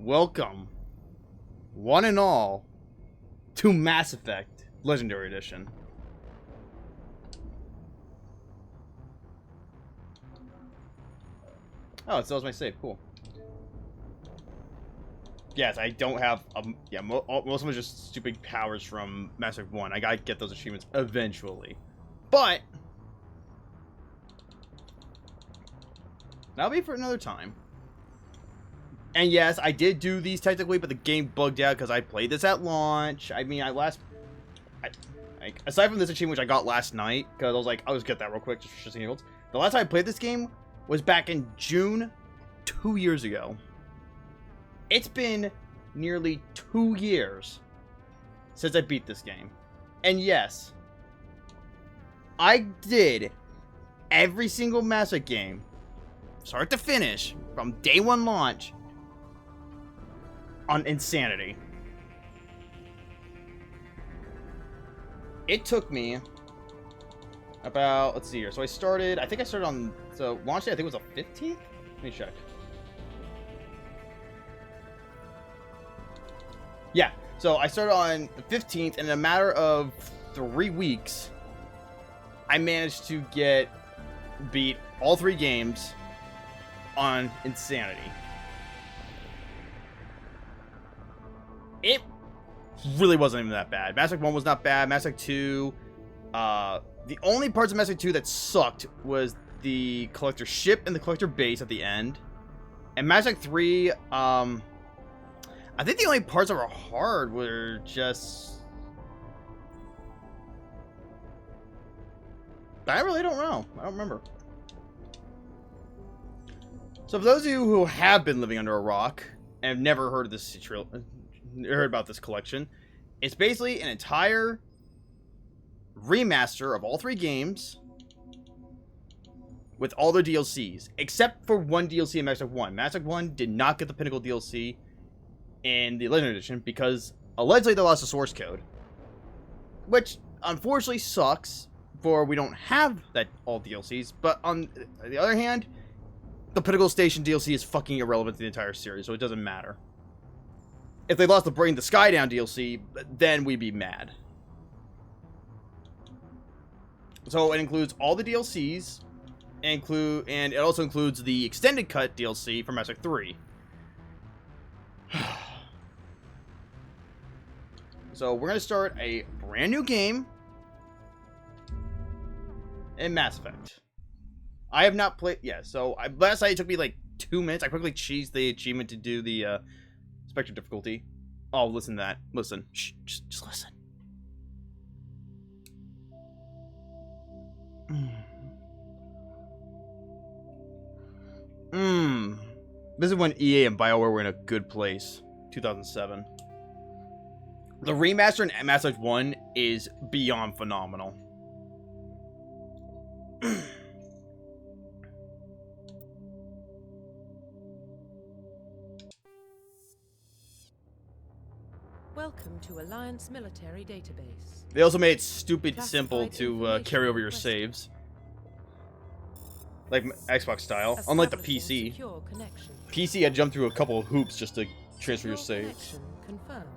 Welcome, one and all, to Mass Effect Legendary Edition. Oh, it still has my save. Cool. Yes, I don't have... most of them are just stupid powers from Mass Effect 1. I gotta get those achievements eventually. But... that'll be for another time. And yes, I did do these technically, but the game bugged out because I played this at launch. I mean, aside from this achievement, which I got last night, because I was like, I'll just get that real quick, just for shits and giggles. The last time I played this game was back in June 2 years ago. It's been nearly 2 years since I beat this game. And yes, I did every single Mass Effect game, start to finish, from day one launch, on Insanity. It took me about, let's see here. So I think I started on, so launch day, I think it was the 15th? Let me check. Yeah, so I started on the 15th, and in a matter of 3 weeks, I managed to beat all 3 games on Insanity. It really wasn't even that bad. Mass Effect 1 was not bad. Mass Effect 2, the only parts of Mass Effect 2 that sucked was the collector ship and the collector base at the end. And Mass Effect 3, I think the only parts that were hard were just... I really don't know. I don't remember. So for those of you who have been living under a rock and have never heard of this heard about this collection, it's basically an entire remaster of all 3 games with all their DLCs, except for one DLC in Mass Effect 1. Mass Effect 1 did not get the Pinnacle DLC in the Legendary Edition because allegedly they lost the source code, which unfortunately sucks, for we don't have that all DLCs. But on the other hand, the Pinnacle Station DLC is fucking irrelevant to the entire series, so it doesn't matter. If they lost the Bring the Sky Down DLC, then we'd be mad. So it includes all the DLCs, and it also includes the extended cut DLC for Mass Effect 3. So we're gonna start a brand new game in Mass Effect. I have not played. Yeah, so last night it took me like 2 minutes. I quickly cheesed the achievement to do the Spectre difficulty. Oh, listen to that. Listen. Shh, just listen. This is when EA and BioWare were in a good place. 2007. The remaster in Mass Effect 1 is beyond phenomenal. Welcome to Alliance Military Database. They also made it stupid simple to carry over your saves. Like Xbox style. Unlike the PC. PC, I jumped through a couple of hoops just to transfer your saves. Confirmed.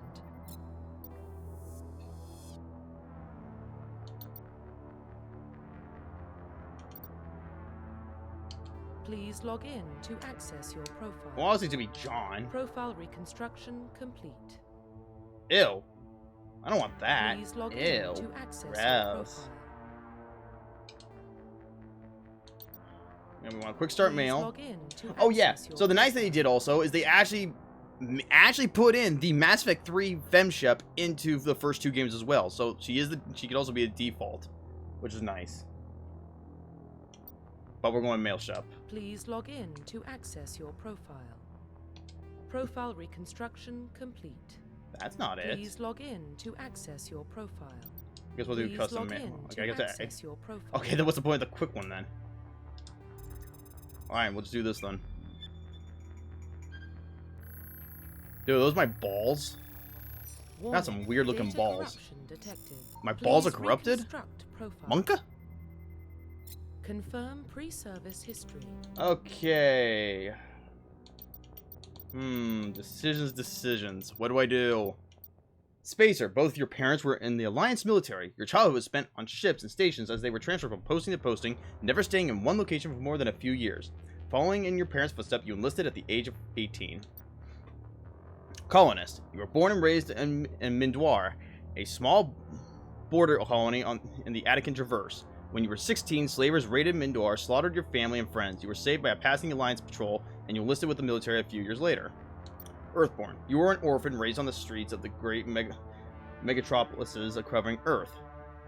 Please log in to access your profile. Well, honestly, to be John. Profile reconstruction complete. Ew. I don't want that. Please log Ew. in to access your Gross. profile. And we want a quick start Please mail. log in to Oh yeah. access your So the nice thing they did also is they actually put in the Mass Effect 3 Femshep into the first 2 games as well. So she could also be a default, which is nice. But we're going mail shop. Please log in to access your profile. Profile reconstruction complete. That's not it. Please log in to access your profile. I guess we'll do Please custom log mail. in Okay, to I guess access your profile. okay, then what's the point of the quick one then? Alright, we'll just do this then. Dude, are those my balls? Warning, Got some weird looking data balls. corruption detected. My balls are Please corrupted? reconstruct profile. Monka? Confirm pre-service history. Okay. Decisions. What do I do? Spacer, both your parents were in the Alliance military. Your childhood was spent on ships and stations as they were transferred from posting to posting, never staying in one location for more than a few years. Following in your parents' footsteps, you enlisted at the age of 18. Colonist, you were born and raised in Mindoir, a small border colony in the Attican Traverse. When you were 16, slavers raided Mindoir, slaughtered your family and friends. You were saved by a passing Alliance patrol, and you enlisted with the military a few years later. Earthborn, you were an orphan raised on the streets of the great megatropolises covering Earth.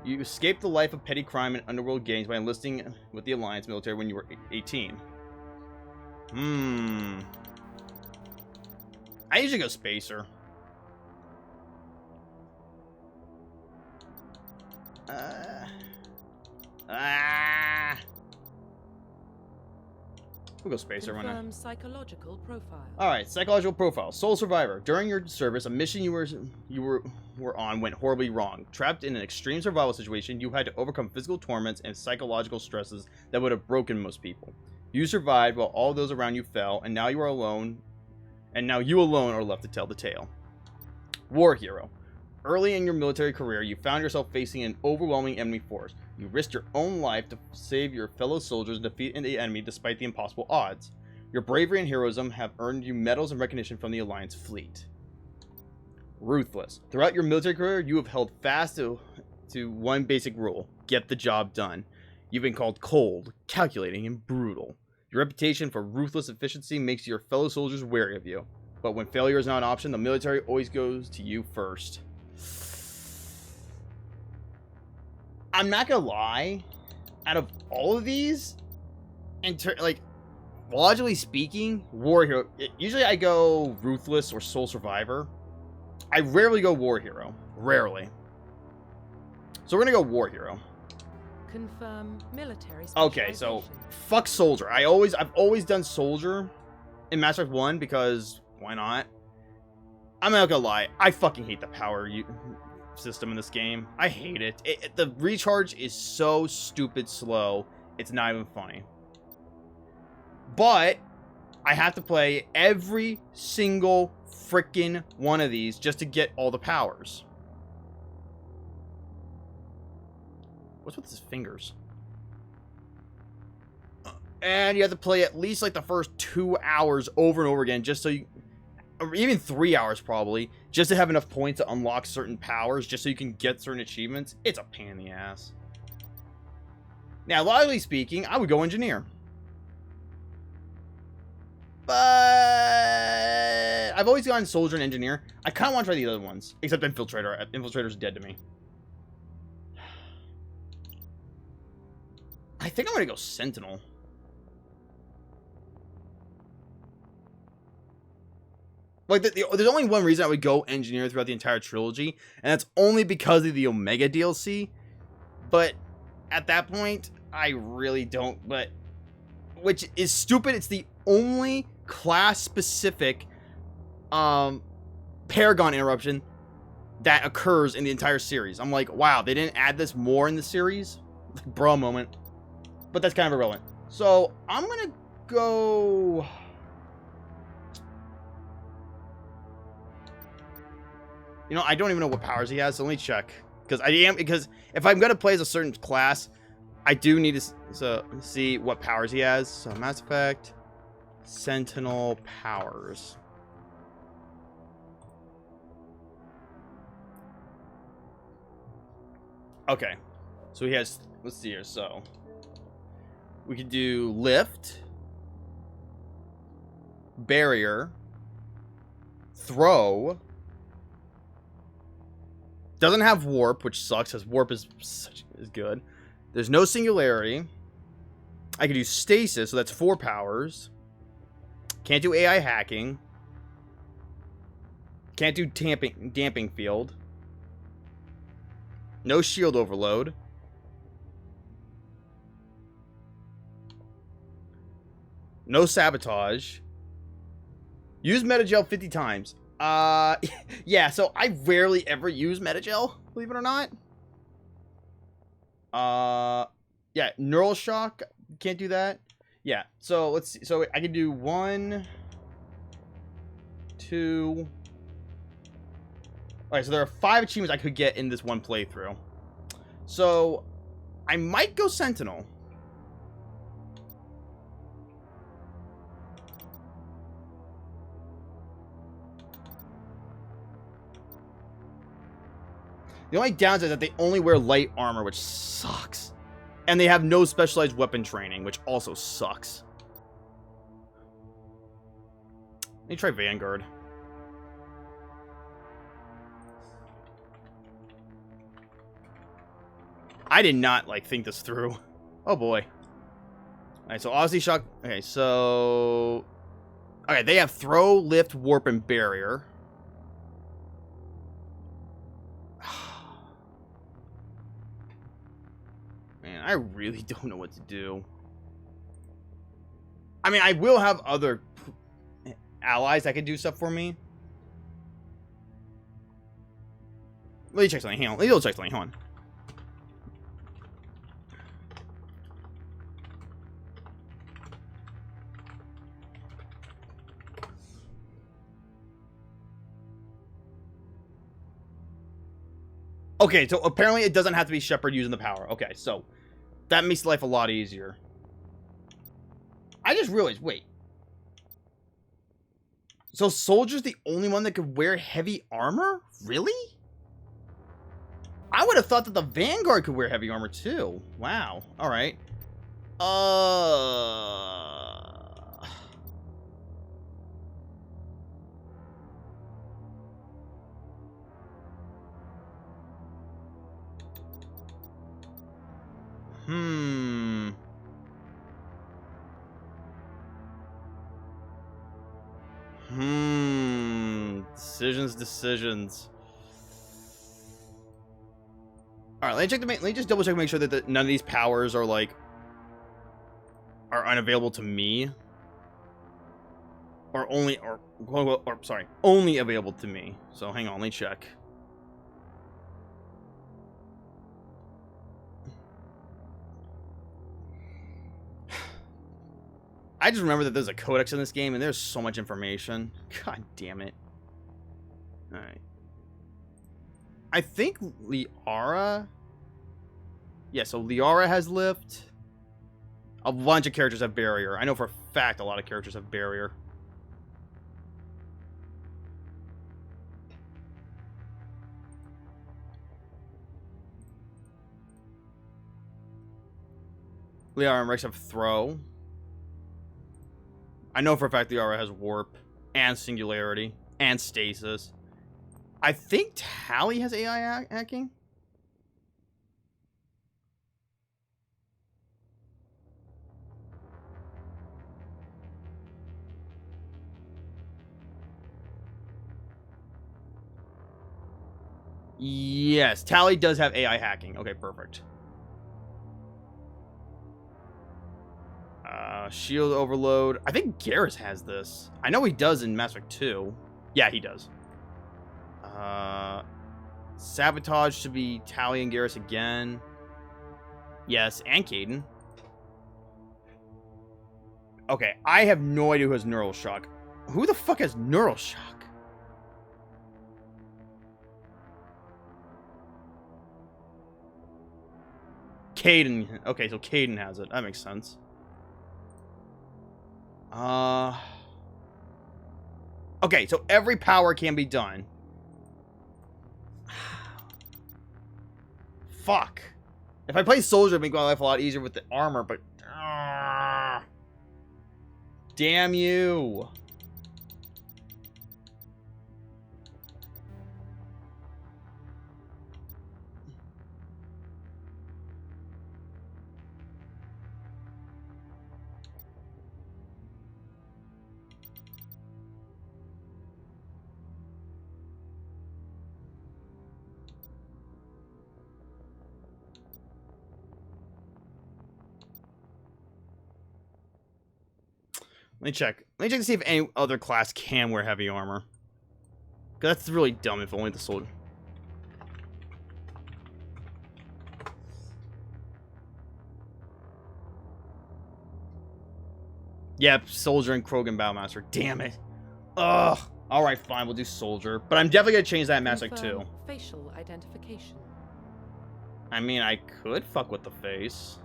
You escaped the life of petty crime and underworld gangs by enlisting with the Alliance military when you were 18. I usually go Spacer. We'll go Spacer. Confirm psychological profile. All right, psychological profile. Sole survivor. During your service, a mission you were on went horribly wrong. Trapped in an extreme survival situation, you had to overcome physical torments and psychological stresses that would have broken most people. You survived while all those around you fell, and now you are alone. And now you alone are left to tell the tale. War hero. Early in your military career, you found yourself facing an overwhelming enemy force. You risked your own life to save your fellow soldiers and defeat the enemy despite the impossible odds. Your bravery and heroism have earned you medals and recognition from the Alliance fleet. Ruthless. Throughout your military career, you have held fast to one basic rule: get the job done. You've been called cold, calculating, and brutal. Your reputation for ruthless efficiency makes your fellow soldiers wary of you. But when failure is not an option, the military always goes to you first. I'm not gonna lie, out of all of these, like, logically speaking, war hero. Usually I go ruthless or sole survivor. I rarely go war hero. Rarely. So we're gonna go war hero. Confirm military. Okay, so fuck soldier. I've always done soldier in Mass Effect 1 because why not? I'm not gonna lie, I fucking hate the power system in this game. I hate it. The recharge is so stupid slow. It's not even funny. But I have to play every single freaking one of these just to get all the powers. What's with his fingers? And you have to play at least like the first 2 hours over and over again just so you, or even 3 hours probably, just to have enough points to unlock certain powers, just so you can get certain achievements. It's a pain in the ass. Now, logically speaking, I would go engineer. But I've always gone soldier and engineer. I kind of want to try the other ones, except infiltrator. Infiltrator's dead to me. I think I'm going to go sentinel. Like, there's only one reason I would go engineer throughout the entire trilogy, and that's only because of the Omega DLC. But at that point, I really don't. But which is stupid. It's the only class-specific Paragon interruption that occurs in the entire series. I'm like, wow, they didn't add this more in the series? Like, bro moment. But that's kind of irrelevant. So I'm gonna go. You know, I don't even know what powers he has, so let me check. Because if I'm gonna play as a certain class, I do need to see what powers he has. So Mass Effect, Sentinel powers. Okay, so he has. Let's see here. So we could do lift, barrier, throw. Doesn't have warp, which sucks, as warp is good. There's no singularity. I could do stasis, so that's 4 powers. Can't do AI hacking. Can't do damping field. No shield overload. No sabotage. Use Metagel 50 times. Yeah, so I rarely ever use Metagel, believe it or not. Yeah, Neural Shock, can't do that. Yeah, so let's see. So I can do 1, 2. Alright, so there are 5 achievements I could get in this one playthrough. So, I might go Sentinel. The only downside is that they only wear light armor, which sucks. And they have no specialized weapon training, which also sucks. Let me try Vanguard. I did not, like, think this through. Oh, boy. Alright, so obviously shock... Okay, so... Okay, they have throw, lift, warp, and barrier. Man, I really don't know what to do. I mean, I will have other allies that can do stuff for me. Let me check something. Hang on. Let me check something. Hang on. Okay, so apparently it doesn't have to be Shepard using the power. Okay, so that makes life a lot easier. I just realized, wait. So Soldier's the only one that could wear heavy armor? Really? I would have thought that the Vanguard could wear heavy armor too. Wow. Alright. Decisions. All right, let me just double check to make sure that none of these powers are like are unavailable to me, or only only available to me. So hang on, let me check. I just remember that there's a codex in this game, and there's so much information. God damn it. Alright. I think Liara... Yeah, so Liara has lift. A bunch of characters have barrier. I know for a fact a lot of characters have barrier. Liara and Rex have throw. I know for a fact Liara has warp and singularity and stasis. I think Tali has AI hacking. Yes, Tali does have AI hacking. Okay, perfect. Shield overload. I think Garrus has this. I know he does in Mass Effect 2. Yeah, he does. Sabotage should be Tali and Garrus again. Yes, and Kaidan. Okay, I have no idea who has Neural Shock. Who the fuck has Neural Shock? Kaidan. Okay, so Kaidan has it. That makes sense. Okay, so every power can be done. Fuck. If I play Soldier, it'd make my life a lot easier with the armor, but... damn you. Let me check. Let me check to see if any other class can wear heavy armor. Because that's really dumb if only the soldier. Yep, Soldier and Krogan Battlemaster. Damn it. Ugh. Alright, fine, we'll do soldier. But I'm definitely gonna change that Mass Effect 2. Confirm facial identification. I mean, I could fuck with the face.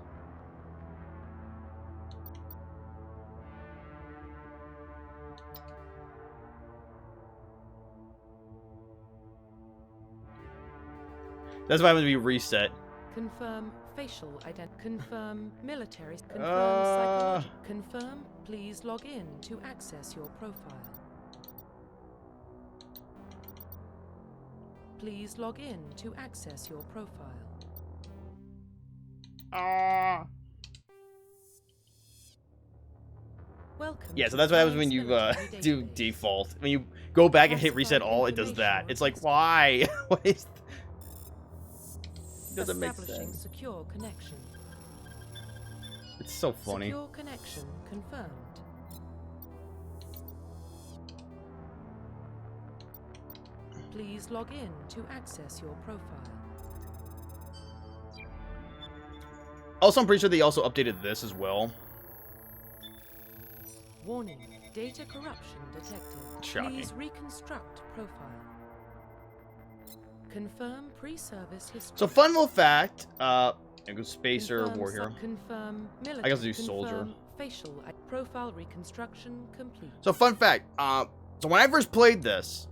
That's why I'm gonna be reset. Confirm facial confirm military. Confirm psychology. Confirm. Please log in to access your profile. Please log in to access your profile. Welcome. Yeah, so to that's what happens Science when you Military do Database. default. When you go back and hit reset all, it does that. It's like, why? What is... It doesn't make Establishing sense. secure connection. It's so funny. Secure connection confirmed. Please log in to access your profile. Also, I'm pretty sure they also updated this as well. Warning, data corruption detected. Shocking. Please reconstruct profile. Confirm pre-service history. So, fun little fact, I go Spacer, Confirm Warrior. Confirm I guess do soldier. Confirm facial profile reconstruction complete. So, fun fact, so when I first played this,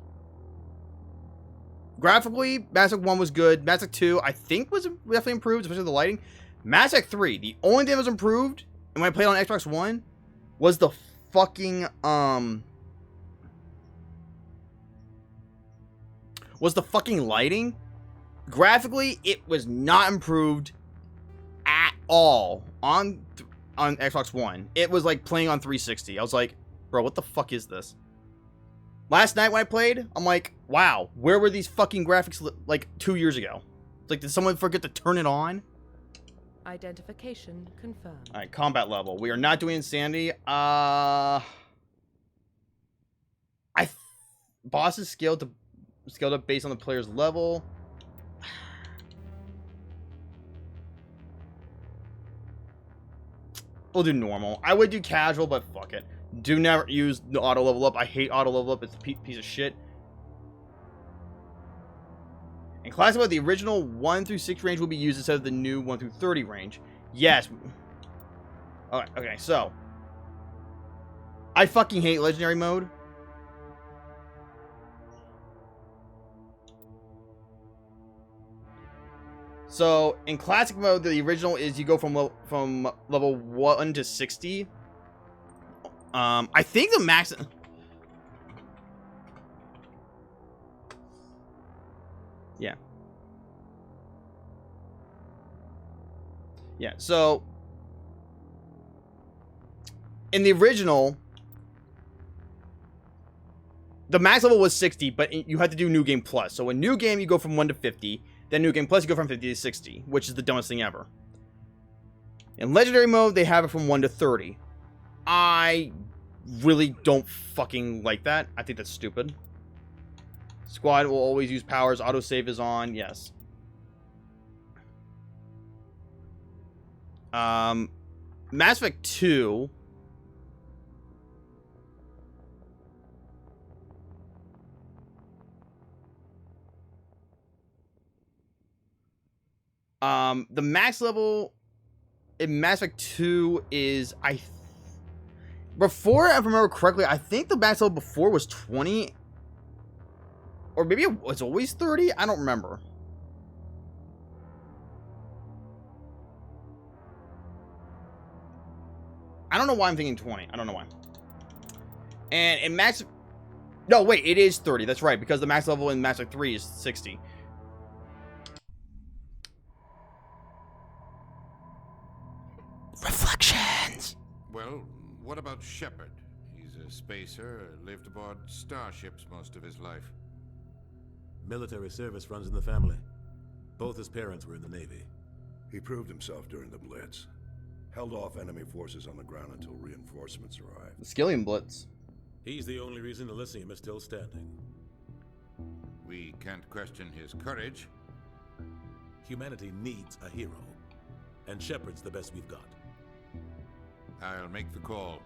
graphically, Mass Effect 1 was good. Mass Effect 2, I think, was definitely improved, especially the lighting. Mass Effect 3, the only thing that was improved, and when I played on Xbox One, was the fucking, lighting. Graphically, it was not improved at all on Xbox One. It was like playing on 360. I was like, bro, what the fuck is this? Last night when I played, I'm like, wow, where were these fucking graphics like 2 years ago? It's like, did someone forget to turn it on? Identification confirmed. All right, combat level. We are not doing insanity. Bosses scaled up based on the player's level. We'll do normal. I would do casual, but fuck it. Do never use the auto level up. I hate auto level up. It's a piece of shit. And classic mode, the original 1 through 6 range will be used instead of the new 1 through 30 range. Yes. Alright, okay, so. I fucking hate legendary mode. So, in classic mode, the original is you go from level 1 to 60. I think the max... Yeah. Yeah, so... In the original... The max level was 60, but you had to do New Game Plus. So in New Game, you go from 1 to 50. Then New Game Plus, you go from 50 to 60, which is the dumbest thing ever. In Legendary mode, they have it from 1 to 30. I really don't fucking like that. I think that's stupid. Squad will always use powers. Autosave is on. Yes. Mass Effect 2... the max level in Mass Effect 2 is, before, if I remember correctly, I think the max level before was 20, or maybe it was always 30, I don't remember. I don't know why I'm thinking 20, I don't know why. And in Max, no wait, it is 30, that's right, because the max level in Mass Effect 3 is 60. Reflections. Well, what about Shepard? He's a spacer, lived aboard starships most of his life. Military service runs in the family. Both his parents were in the Navy. He proved himself during the Blitz. Held off enemy forces on the ground until reinforcements arrived. The Skillian Blitz. He's the only reason Elysium is still standing. We can't question his courage. Humanity needs a hero. And Shepard's the best we've got. I'll make the call.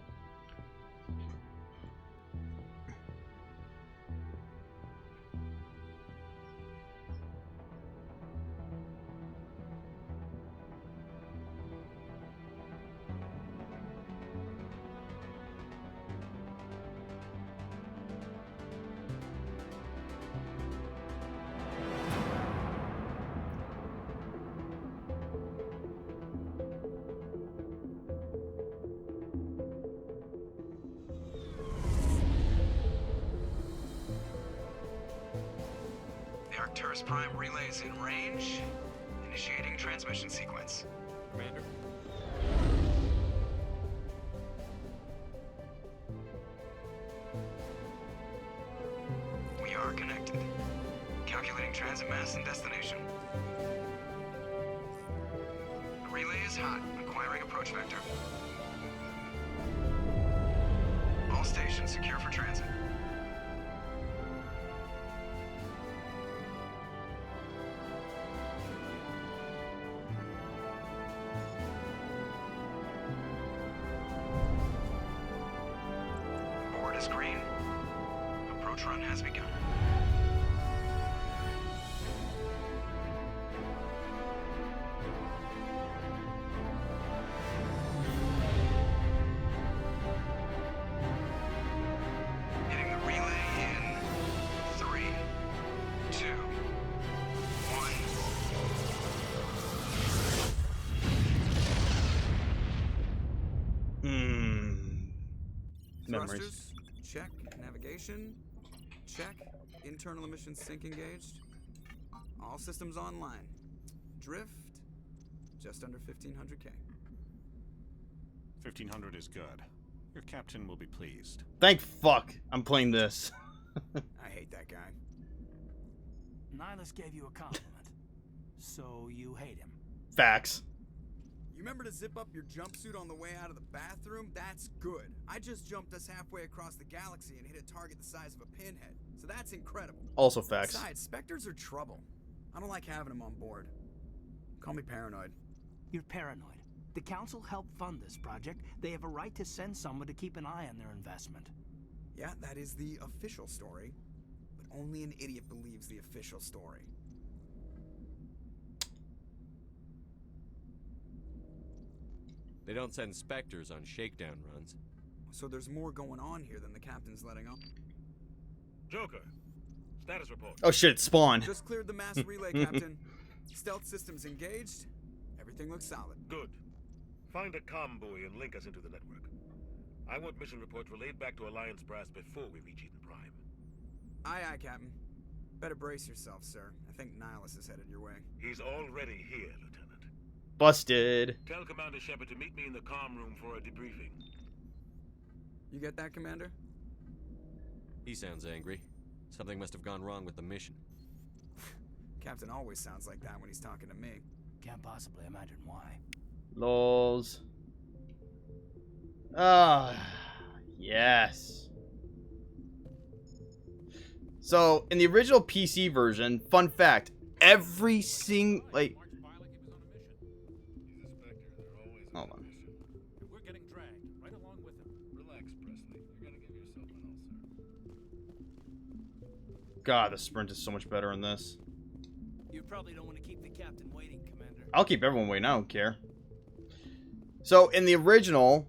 Arcturus Prime relays in range. Initiating transmission sequence. Commander? We are connected. Calculating transit mass and destination. The relay is hot. Acquiring approach vector. All stations secure for transit. Board is green. Approach run has begun. Hitting the relay in 3, 2, 1. Memories. Thrusters, check. Navigation, check. Internal emissions sync engaged. All systems online. Drift, just under 1500K. 1500 is good. Your captain will be pleased. Thank fuck I'm playing this. I hate that guy. Nihilus gave you a compliment. So you hate him. Facts. You remember to zip up your jumpsuit on the way out of the bathroom? That's good. I just jumped us halfway across the galaxy and hit a target the size of a pinhead. So that's incredible. Also facts. Besides, Spectres are trouble. I don't like having them on board. Call me paranoid. You're paranoid. The Council helped fund this project. They have a right to send someone to keep an eye on their investment. Yeah, that is the official story. But only an idiot believes the official story. They don't send Spectres on shakedown runs. So there's more going on here than the captain's letting on. Joker, status report. Oh shit, it spawned. Just cleared the mass relay, Captain. Stealth systems engaged. Everything looks solid. Good. Find a comm buoy and link us into the network. I want mission reports relayed back to Alliance Brass before we reach Eden Prime. Aye, aye, Captain. Better brace yourself, sir. I think Nihilus is headed your way. He's already here, Lieutenant. Busted. Tell Commander Shepard to meet me in the comm room for a debriefing. You get that, Commander? He sounds angry. Something must have gone wrong with the mission. Captain always sounds like that when he's talking to me. Can't possibly imagine why. Lols. Ah, yes. So, in the original PC version, fun fact, every single, like, hold on. We're getting dragged right along with him. Relax, Presley. You're gonna give yourself an ulcer. God, the sprint is so much better in this. You probably don't want to keep the captain waiting, Commander. I'll keep everyone waiting, I don't care. So, in the original,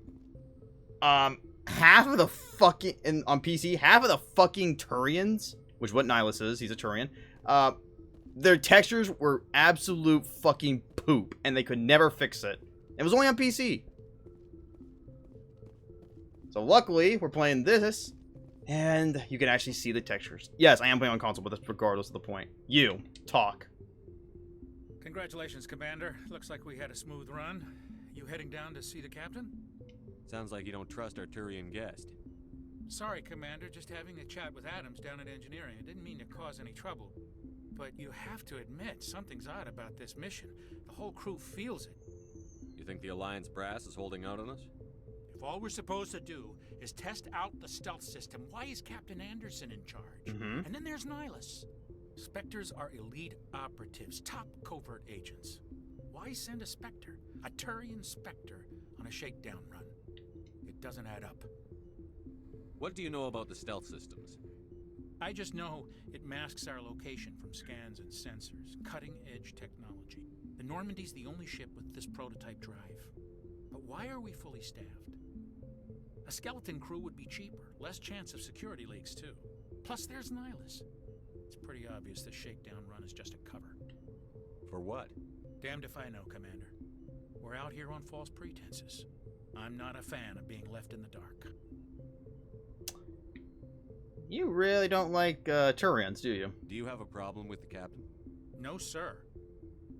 half of the fucking, on PC, half of the fucking Turians, which is what Nihilus is, he's a Turian, their textures were absolute fucking poop, and they could never fix it. It was only on PC. So luckily, we're playing this, and you can actually see the textures. Yes, I am playing on console, but that's regardless of the point. You, talk. Congratulations, Commander. Looks like we had a smooth run. You heading down to see the captain? Sounds like you don't trust our Turian guest. Sorry, Commander. Just having a chat with Adams down at engineering. I didn't mean to cause any trouble. But you have to admit, something's odd about this mission. The whole crew feels it. You think the Alliance brass is holding out on us? If all we're supposed to do is test out the stealth system, why is Captain Anderson in charge? And then there's Nihilus. Spectres are elite operatives, top covert agents. Why send a Spectre, a Turian Spectre, on a shakedown run? It doesn't add up. What do you know about the stealth systems? I just know it masks our location from scans and sensors. Cutting-edge technology. The Normandy's the only ship with this prototype drive. But why are we fully staffed? A skeleton crew would be cheaper, less chance of security leaks too. Plus there's Nihilus. It's pretty obvious this shakedown run is just a cover. For what? Damned if I know, Commander. We're out here on false pretenses. I'm not a fan of being left in the dark. You really don't like Turians, do you? Do you have a problem with the captain? No, sir.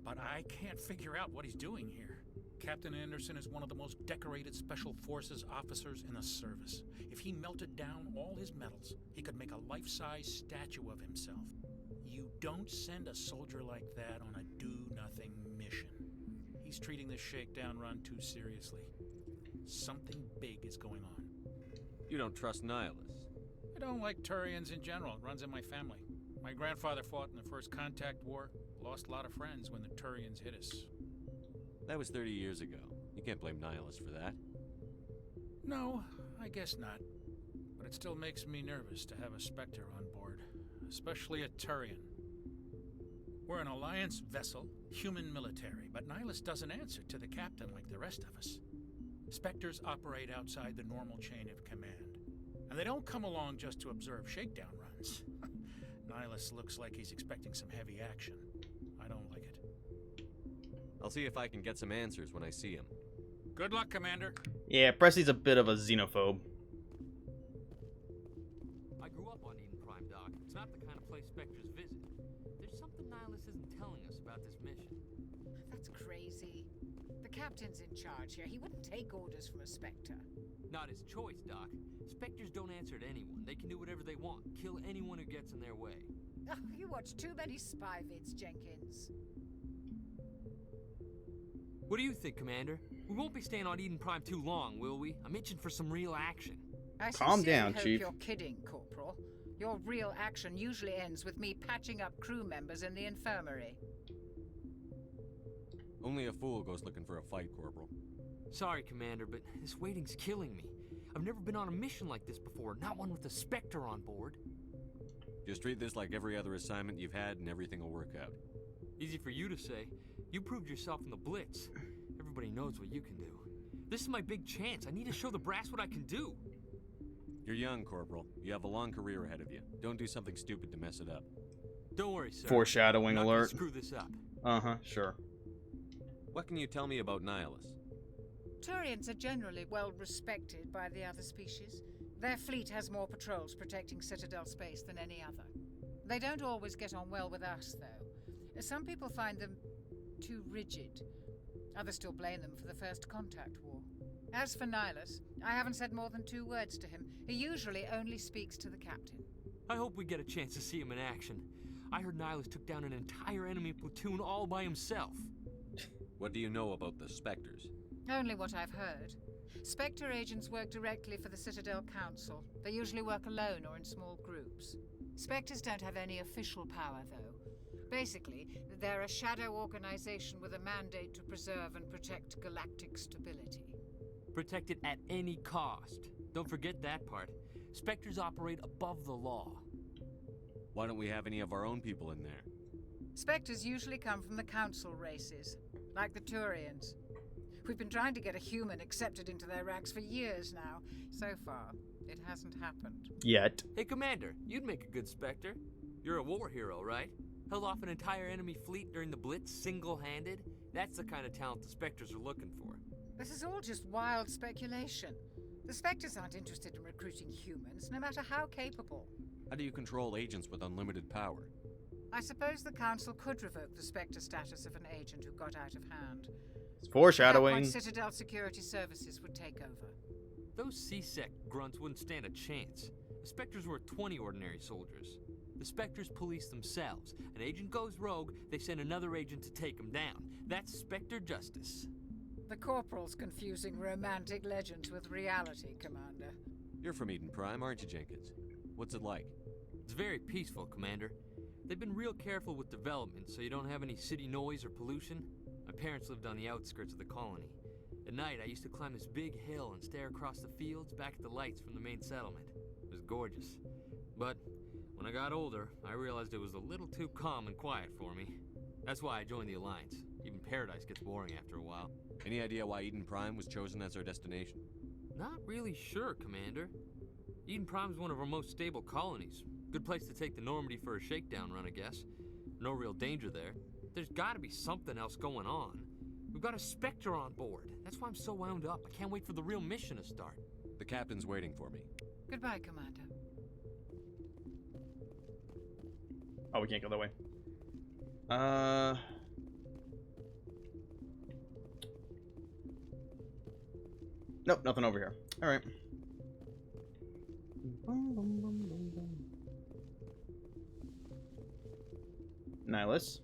But I can't figure out what he's doing here. Captain Anderson is one of the most decorated Special Forces officers in the service. If he melted down all his medals, he could make a life-size statue of himself. You don't send a soldier like that on a do-nothing mission. He's treating this shakedown run too seriously. Something big is going on. You don't trust Nihilus? I don't like Turians in general. It runs in my family. My grandfather fought in the First Contact War. Lost a lot of friends when the Turians hit us. That was 30 years ago. You can't blame Nihilus for that. No, I guess not. But it still makes me nervous to have a Spectre on board. Especially a Turian. We're an Alliance vessel, human military, but Nihilus doesn't answer to the captain like the rest of us. Spectres operate outside the normal chain of command. And they don't come along just to observe shakedown runs. Nihilus looks like he's expecting some heavy action. I don't like it. I'll see if I can get some answers when I see him. Good luck, Commander. Yeah, Presley's a bit of a xenophobe. I grew up on Eden Prime, Doc. It's not the kind of place Spectres visit. There's something Nihilus isn't telling us about this mission. That's crazy. The captain's in charge here. He wouldn't take orders from a Spectre. Not his choice, Doc. Spectres don't answer to anyone. They can do whatever they want. Kill anyone who gets in their way. Oh, you watch too many spy vids, Jenkins. What do you think, Commander? We won't be staying on Eden Prime too long, will we? I'm itching for some real action. Calm down, hope Chief. You're kidding, Corporal. Your real action usually ends with me patching up crew members in the infirmary. Only a fool goes looking for a fight, Corporal. Sorry, Commander, but this waiting's killing me. I've never been on a mission like this before, not one with a Spectre on board. Just treat this like every other assignment you've had and everything will work out. Easy for you to say. You proved yourself in the Blitz. Everybody knows what you can do. This is my big chance. I need to show the brass what I can do. You're young, Corporal. You have a long career ahead of you. Don't do something stupid to mess it up. Don't worry, sir. Foreshadowing I'm not gonna alert. screw this up. Uh-huh, sure. What can you tell me about Nihilus? Turians are generally well respected by the other species. Their fleet has more patrols protecting Citadel space than any other. They don't always get on well with us, though. Some people find them too rigid. Others still blame them for the First Contact War. As for Nihilus, I haven't said more than 2 words to him. He usually only speaks to the captain. I hope we get a chance to see him in action. I heard Nihilus took down an entire enemy platoon all by himself. What do you know about the Spectres? Only what I've heard. Spectre agents work directly for the Citadel Council. They usually work alone or in small groups. Spectres don't have any official power, though. Basically, they're a shadow organization with a mandate to preserve and protect galactic stability. Protect it at any cost. Don't forget that part. Spectres operate above the law. Why don't we have any of our own people in there? Spectres usually come from the Council races, like the Turians. We've been trying to get a human accepted into their ranks for years now. So far, it hasn't happened. Yet. Hey, Commander, you'd make a good Spectre. You're a war hero, right? Held off an entire enemy fleet during the Blitz single-handed? That's the kind of talent the Spectres are looking for. This is all just wild speculation. The Spectres aren't interested in recruiting humans, no matter how capable. How do you control agents with unlimited power? I suppose the Council could revoke the Spectre status of an agent who got out of hand. It's foreshadowing. At that point, Citadel Security Services would take over. Those C-Sec grunts wouldn't stand a chance. The Spectres were 20 ordinary soldiers. The Spectres police themselves. An agent goes rogue, they send another agent to take him down. That's Spectre justice. The Corporal's confusing romantic legends with reality, Commander. You're from Eden Prime, aren't you, Jenkins? What's it like? It's very peaceful, Commander. They've been real careful with development, so you don't have any city noise or pollution. My parents lived on the outskirts of the colony. At night, I used to climb this big hill and stare across the fields back at the lights from the main settlement. It was gorgeous. But when I got older, I realized it was a little too calm and quiet for me. That's why I joined the Alliance. Even Paradise gets boring after a while. Any idea why Eden Prime was chosen as our destination? Not really sure, Commander. Eden Prime's one of our most stable colonies. Good place to take the Normandy for a shakedown run, I guess. No real danger there. There's gotta be something else going on. We've got a Spectre on board. That's why I'm so wound up. I can't wait for the real mission to start. The captain's waiting for me. Goodbye, Commander. Oh, we can't go that way. Nope, nothing over here. All right. Nihilus.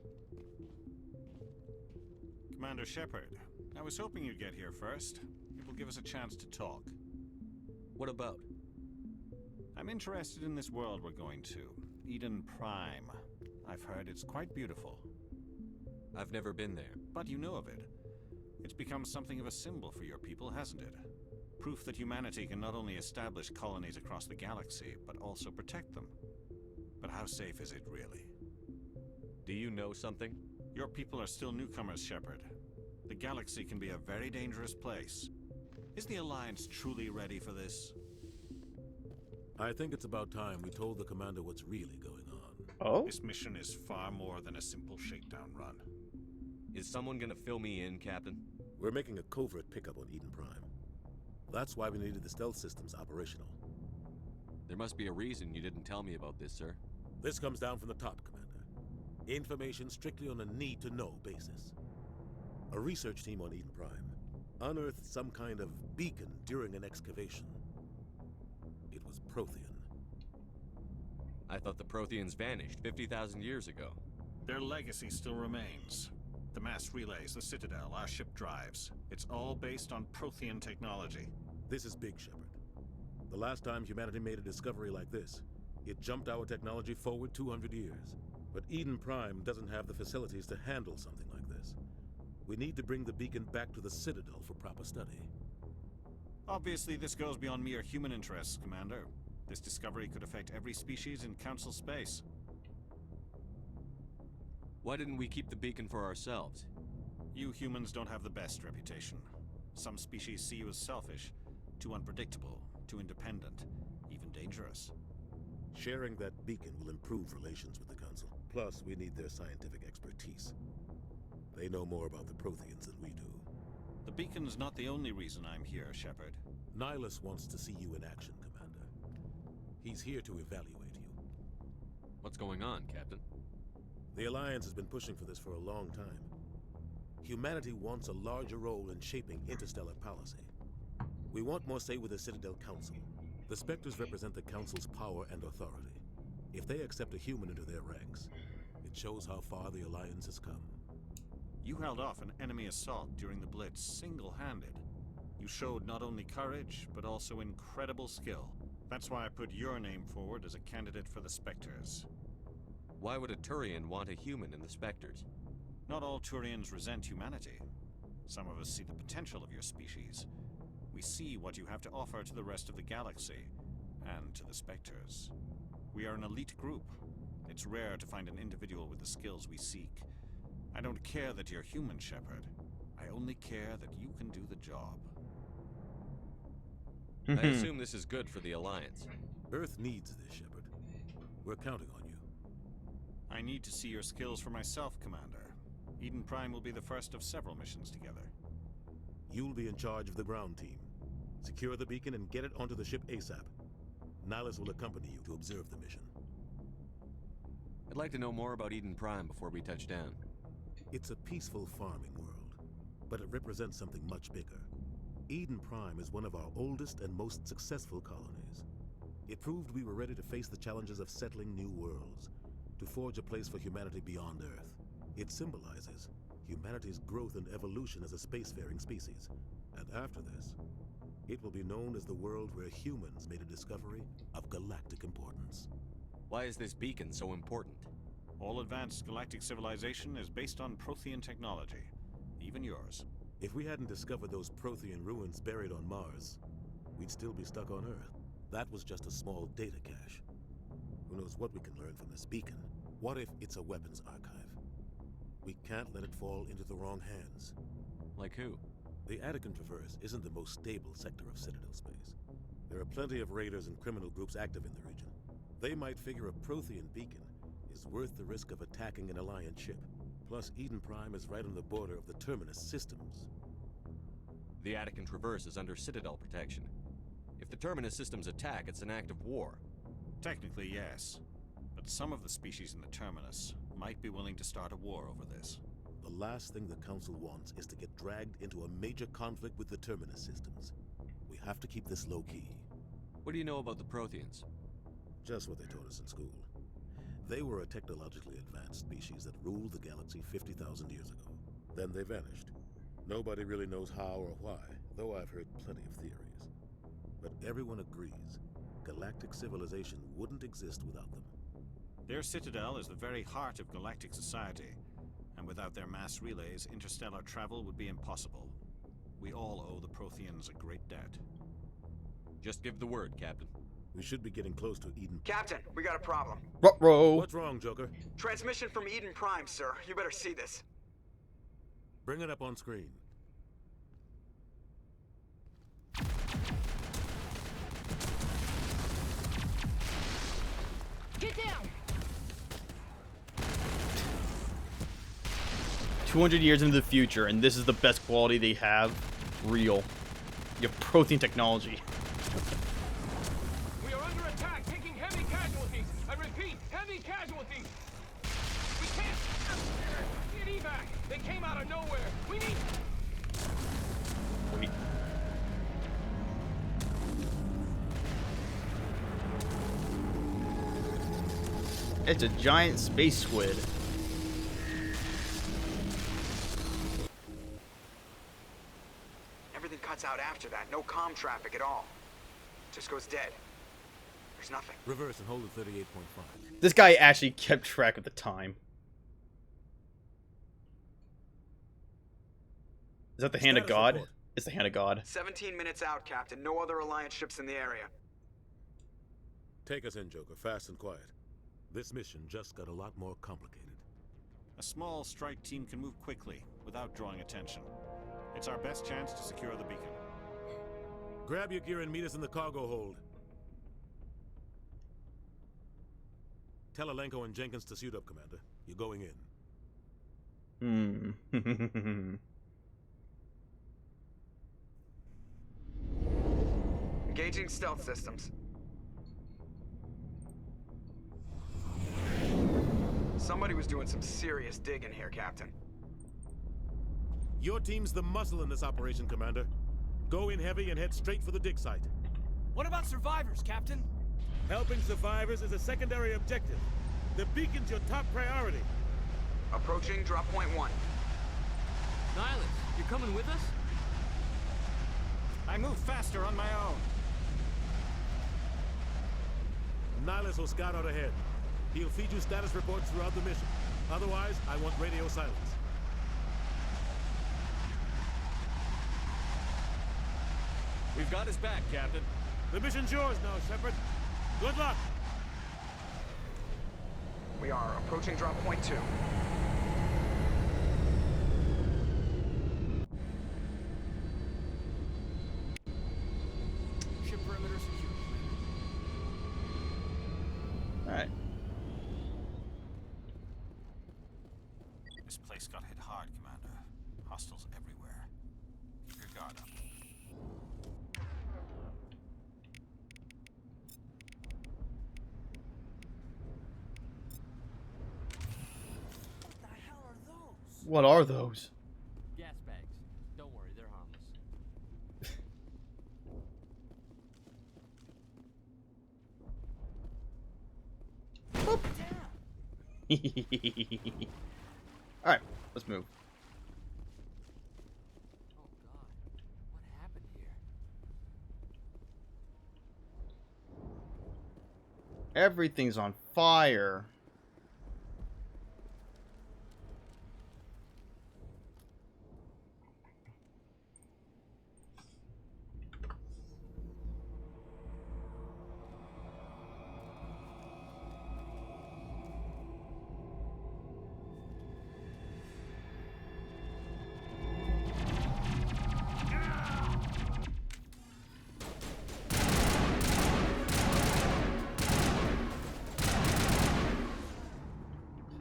Commander Shepard, I was hoping you'd get here first. It will give us a chance to talk. What about? I'm interested in this world we're going to, Eden Prime. I've heard it's quite beautiful. I've never been there. But you know of it. It's become something of a symbol for your people, hasn't it? Proof that humanity can not only establish colonies across the galaxy, but also protect them. But how safe is it, really? Do you know something? Your people are still newcomers, Shepard. The galaxy can be a very dangerous place. Is the Alliance truly ready for this? I think it's about time we told the commander what's really going on. Oh? This mission is far more than a simple shakedown run. Is someone gonna fill me in, Captain? We're making a covert pickup on Eden Prime. That's why we needed the stealth systems operational. There must be a reason you didn't tell me about this, sir. This comes down from the top, Commander. Information strictly on a need-to-know basis. A research team on Eden Prime unearthed some kind of beacon during an excavation. It was Prothean. I thought the Protheans vanished 50,000 years ago. Their legacy still remains. The mass relays, the Citadel, our ship drives. It's all based on Prothean technology. This is big, Shepard. The last time humanity made a discovery like this, it jumped our technology forward 200 years. But Eden Prime doesn't have the facilities to handle something like this. We need to bring the beacon back to the Citadel for proper study. Obviously, this goes beyond mere human interests, Commander. This discovery could affect every species in Council space. Why didn't we keep the beacon for ourselves? You humans don't have the best reputation. Some species see you as selfish, too unpredictable, too independent, even dangerous. Sharing that beacon will improve relations with the Council. Plus, we need their scientific expertise. They know more about the Protheans than we do. The beacon's not the only reason I'm here, Shepard. Nihilus wants to see you in action, Commander. He's here to evaluate you. What's going on, Captain? The Alliance has been pushing for this for a long time. Humanity wants a larger role in shaping interstellar policy. We want more say with the Citadel Council. The Spectres represent the Council's power and authority. If they accept a human into their ranks, it shows how far the Alliance has come. You held off an enemy assault during the Blitz single-handed. You showed not only courage, but also incredible skill. That's why I put your name forward as a candidate for the Spectres. Why would a Turian want a human in the Spectres? Not all Turians resent humanity. Some of us see the potential of your species. We see what you have to offer to the rest of the galaxy, and to the Spectres. We are an elite group. It's rare to find an individual with the skills we seek. I don't care that you're human, Shepard. I only care that you can do the job. I assume this is good for the Alliance. Earth needs this, Shepard. We're counting on you. I need to see your skills for myself, Commander. Eden Prime will be the first of several missions together. You'll be in charge of the ground team. Secure the beacon and get it onto the ship ASAP. Nihilus will accompany you to observe the mission. I'd like to know more about Eden Prime before we touch down. It's a peaceful farming world, but it represents something much bigger. Eden Prime is one of our oldest and most successful colonies. It proved we were ready to face the challenges of settling new worlds, to forge a place for humanity beyond Earth. It symbolizes humanity's growth and evolution as a spacefaring species. And after this, it will be known as the world where humans made a discovery of galactic importance. Why is this beacon so important? All advanced galactic civilization is based on Prothean technology, even yours. If we hadn't discovered those Prothean ruins buried on Mars, we'd still be stuck on Earth. That was just a small data cache. Who knows what we can learn from this beacon? What if it's a weapons archive? We can't let it fall into the wrong hands. Like who? The Attican Traverse isn't the most stable sector of Citadel space. There are plenty of raiders and criminal groups active in the region. They might figure a Prothean beacon is worth the risk of attacking an Alliance ship. Plus, Eden Prime is right on the border of the Terminus systems. The Attican Traverse is under Citadel protection. If the Terminus systems attack, it's an act of war. Technically, yes. But but some of the species in the Terminus might be willing to start a war over this. The last thing the Council wants is to get dragged into a major conflict with the Terminus systems. We have to keep this low-key. What do you know about the Protheans? Just what they taught us in school. They were a technologically advanced species that ruled the galaxy 50,000 years ago. Then they vanished. Nobody really knows how or why, though I've heard plenty of theories. But everyone agrees, galactic civilization wouldn't exist without them. Their citadel is the very heart of galactic society, and without their mass relays, interstellar travel would be impossible. We all owe the Protheans a great debt. Just give the word, Captain. We should be getting close to Eden. Captain, we got a problem. Ruh-roh. What's wrong, Joker? Transmission from Eden Prime, sir. You better see this. Bring it up on screen. Get down! 200 years into the future, and this is the best quality they have. Real. You have Prothean technology. We are under attack, taking heavy casualties. I repeat, heavy casualties. We can't get evac. They came out of nowhere. We need. Wait. It's a giant space squid. Everything cuts out after that. No comm traffic at all. Just goes dead. There's nothing. Reverse and hold at 38.5. This guy actually kept track of the time. Is that the hand of God? Report. It's the hand of God. 17 minutes out, Captain. No other Alliance ships in the area. Take us in, Joker, fast and quiet. This mission just got a lot more complicated. A small strike team can move quickly, without drawing attention. It's our best chance to secure the beacon. Grab your gear and meet us in the cargo hold. Tell Alenko and Jenkins to suit up, Commander. You're going in. Engaging stealth systems. Somebody was doing some serious digging here, Captain. Your team's the muscle in this operation, Commander. Go in heavy and head straight for the dig site. What about survivors, Captain? Helping survivors is a secondary objective. The beacon's your top priority. Approaching drop point 1. Nihilus, you're coming with us? I move faster on my own. Nihilus will scout out ahead. He'll feed you status reports throughout the mission. Otherwise, I want radio silence. We've got his back, Captain. The mission's yours now, Shepard. Good luck! We are approaching drop point 2. Ship perimeter secure. Alright. This place got hit hard, Commander. Hostiles everywhere. Keep your guard up. What are those? Gas bags. Don't worry, they're harmless. Alright, let's move. Oh God, what happened here? Everything's on fire.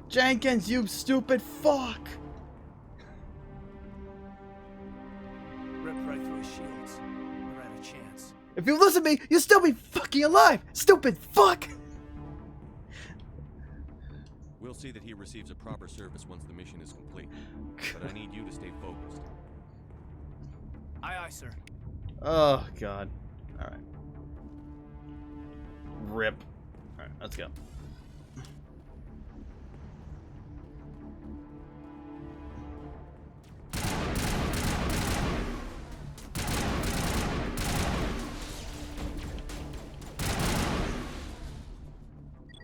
Jenkins, you stupid fuck! Rip right through his shields. Never had a chance. If you listen to me, you'll still be fucking alive! Stupid fuck! We'll see that he receives a proper service once the mission is complete. But I need you to stay focused. Aye, aye, sir. Oh, God. Alright. Rip. Alright, let's go.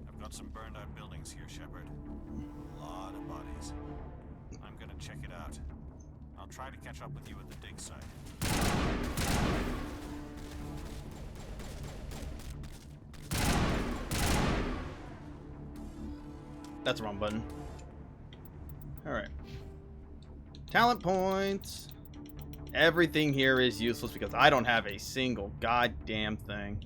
I've got some burned out buildings here, Shepard. A lot of bodies. I'm gonna check it out. I'll try to catch up with you at the dig site. That's the wrong button. Alright. Talent points. Everything here is useless because I don't have a single goddamn thing.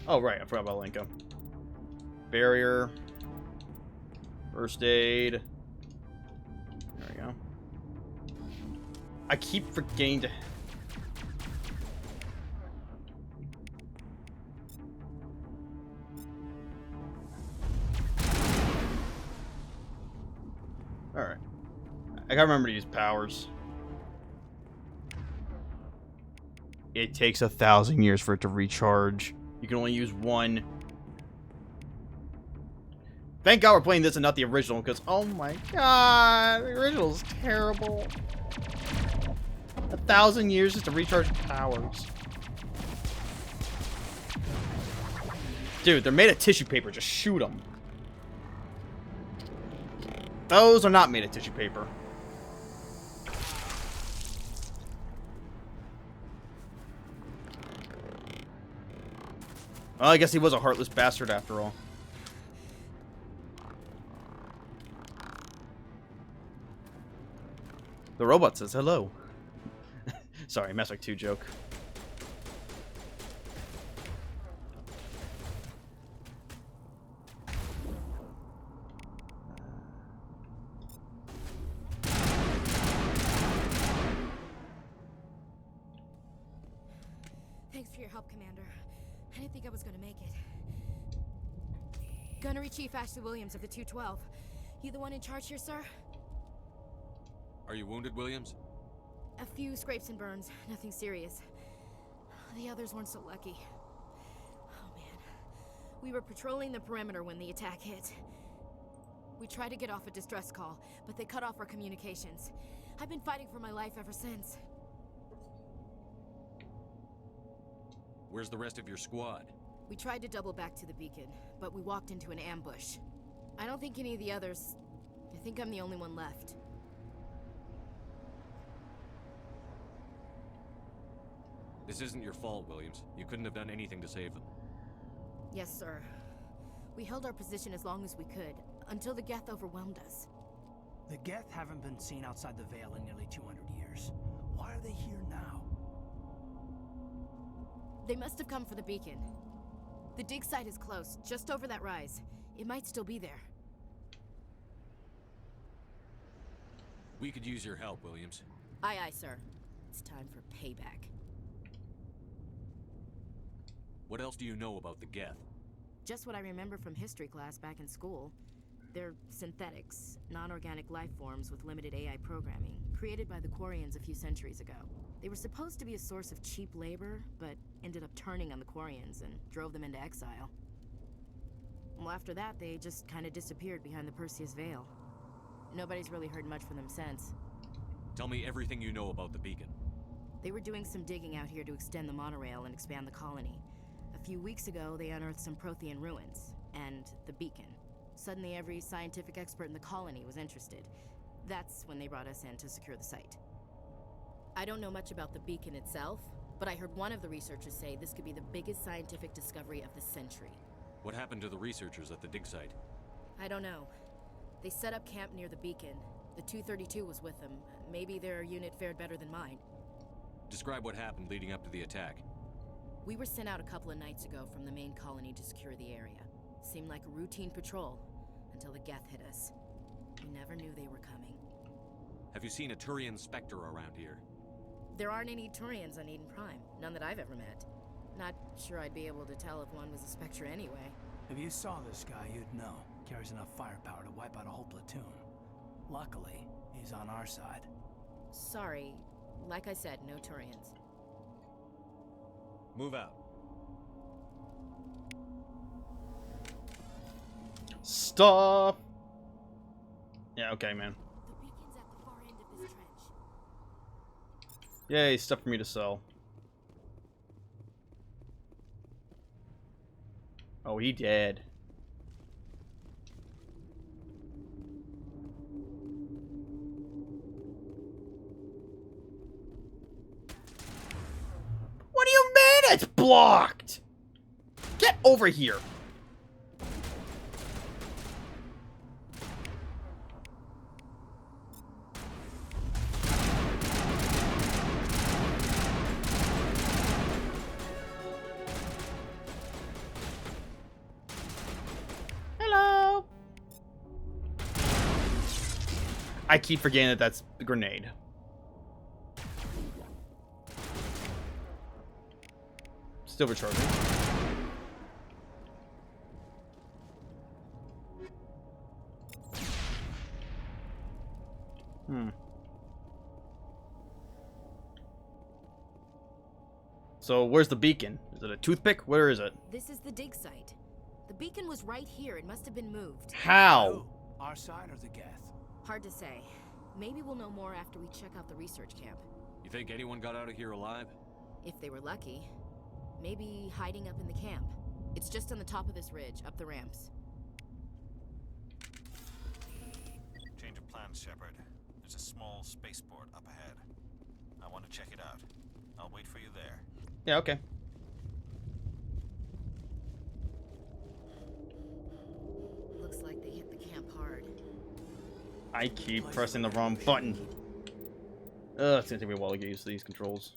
Oh, right. I forgot about Lincoln. Barrier. First aid. There we go. I keep forgetting to... Alright. I gotta remember to use powers. It takes 1,000 years for it to recharge. You can only use one. Thank God we're playing this and not the original, because, oh my God, the original is terrible. 1,000 years just to recharge powers. Dude, they're made of tissue paper. Just shoot them. Those are not made of tissue paper. Well, I guess he was a heartless bastard after all. The robot says hello. Sorry, Mass Effect 2 joke. Thanks for your help, Commander. I didn't think I was gonna make it. Gunnery Chief Ashley Williams of the 212. You the one in charge here, sir? Are you wounded, Williams? A few scrapes and burns, nothing serious. The others weren't so lucky. Oh man. We were patrolling the perimeter when the attack hit. We tried to get off a distress call, but they cut off our communications. I've been fighting for my life ever since. Where's the rest of your squad? We tried to double back to the beacon, but we walked into an ambush. I don't think any of the others... I think I'm the only one left. This isn't your fault, Williams. You couldn't have done anything to save them. Yes, sir. We held our position as long as we could, until the Geth overwhelmed us. The Geth haven't been seen outside the Veil in nearly 200 years. Why are they here now? They must have come for the beacon. The dig site is close, just over that rise. It might still be there. We could use your help, Williams. Aye, aye, sir. It's time for payback. What else do you know about the Geth? Just what I remember from history class back in school. They're synthetics, non-organic life forms with limited AI programming, created by the Quarians a few centuries ago. They were supposed to be a source of cheap labor, but ended up turning on the Quarians and drove them into exile. Well, after that, they just kind of disappeared behind the Perseus Veil. Nobody's really heard much from them since. Tell me everything you know about the beacon. They were doing some digging out here to extend the monorail and expand the colony. A few weeks ago, they unearthed some Prothean ruins, and the beacon. Suddenly, every scientific expert in the colony was interested. That's when they brought us in to secure the site. I don't know much about the beacon itself, but I heard one of the researchers say this could be the biggest scientific discovery of the century. What happened to the researchers at the dig site? I don't know. They set up camp near the beacon. The 232 was with them. Maybe their unit fared better than mine. Describe what happened leading up to the attack. We were sent out a couple of nights ago from the main colony to secure the area. Seemed like a routine patrol, until the Geth hit us. We never knew they were coming. Have you seen a Turian Spectre around here? There aren't any Turians on Eden Prime. None that I've ever met. Not sure I'd be able to tell if one was a Spectre anyway. If you saw this guy, you'd know. Carries enough firepower to wipe out a whole platoon. Luckily, he's on our side. Sorry. Like I said, no Turians. Move out. Stop! Yeah, okay, man. The beacon's at the far end of this trench. Yay, stuff for me to sell. Oh, he dead. What do you mean it's blocked? Get over here. Hello. I keep forgetting that that's the grenade. Still recharging. So, where's the beacon? Is it a toothpick? Where is it? This is the dig site. The beacon was right here. It must have been moved. How? Our side or the Geth? Hard to say. Maybe we'll know more after we check out the research camp. You think anyone got out of here alive? If they were lucky. Maybe hiding up in the camp. It's just on the top of this ridge, up the ramps. Change of plans, Shepard. There's a small spaceport up ahead. I want to check it out. I'll wait for you there. Yeah, okay. Looks like they hit the camp hard. I keep pressing the wrong button. Ugh, it's gonna take me a while to get used to these controls.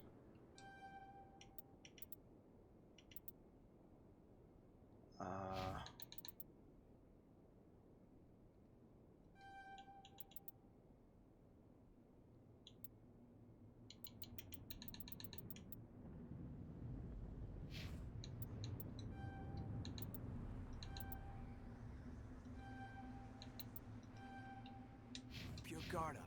Keep your guard up.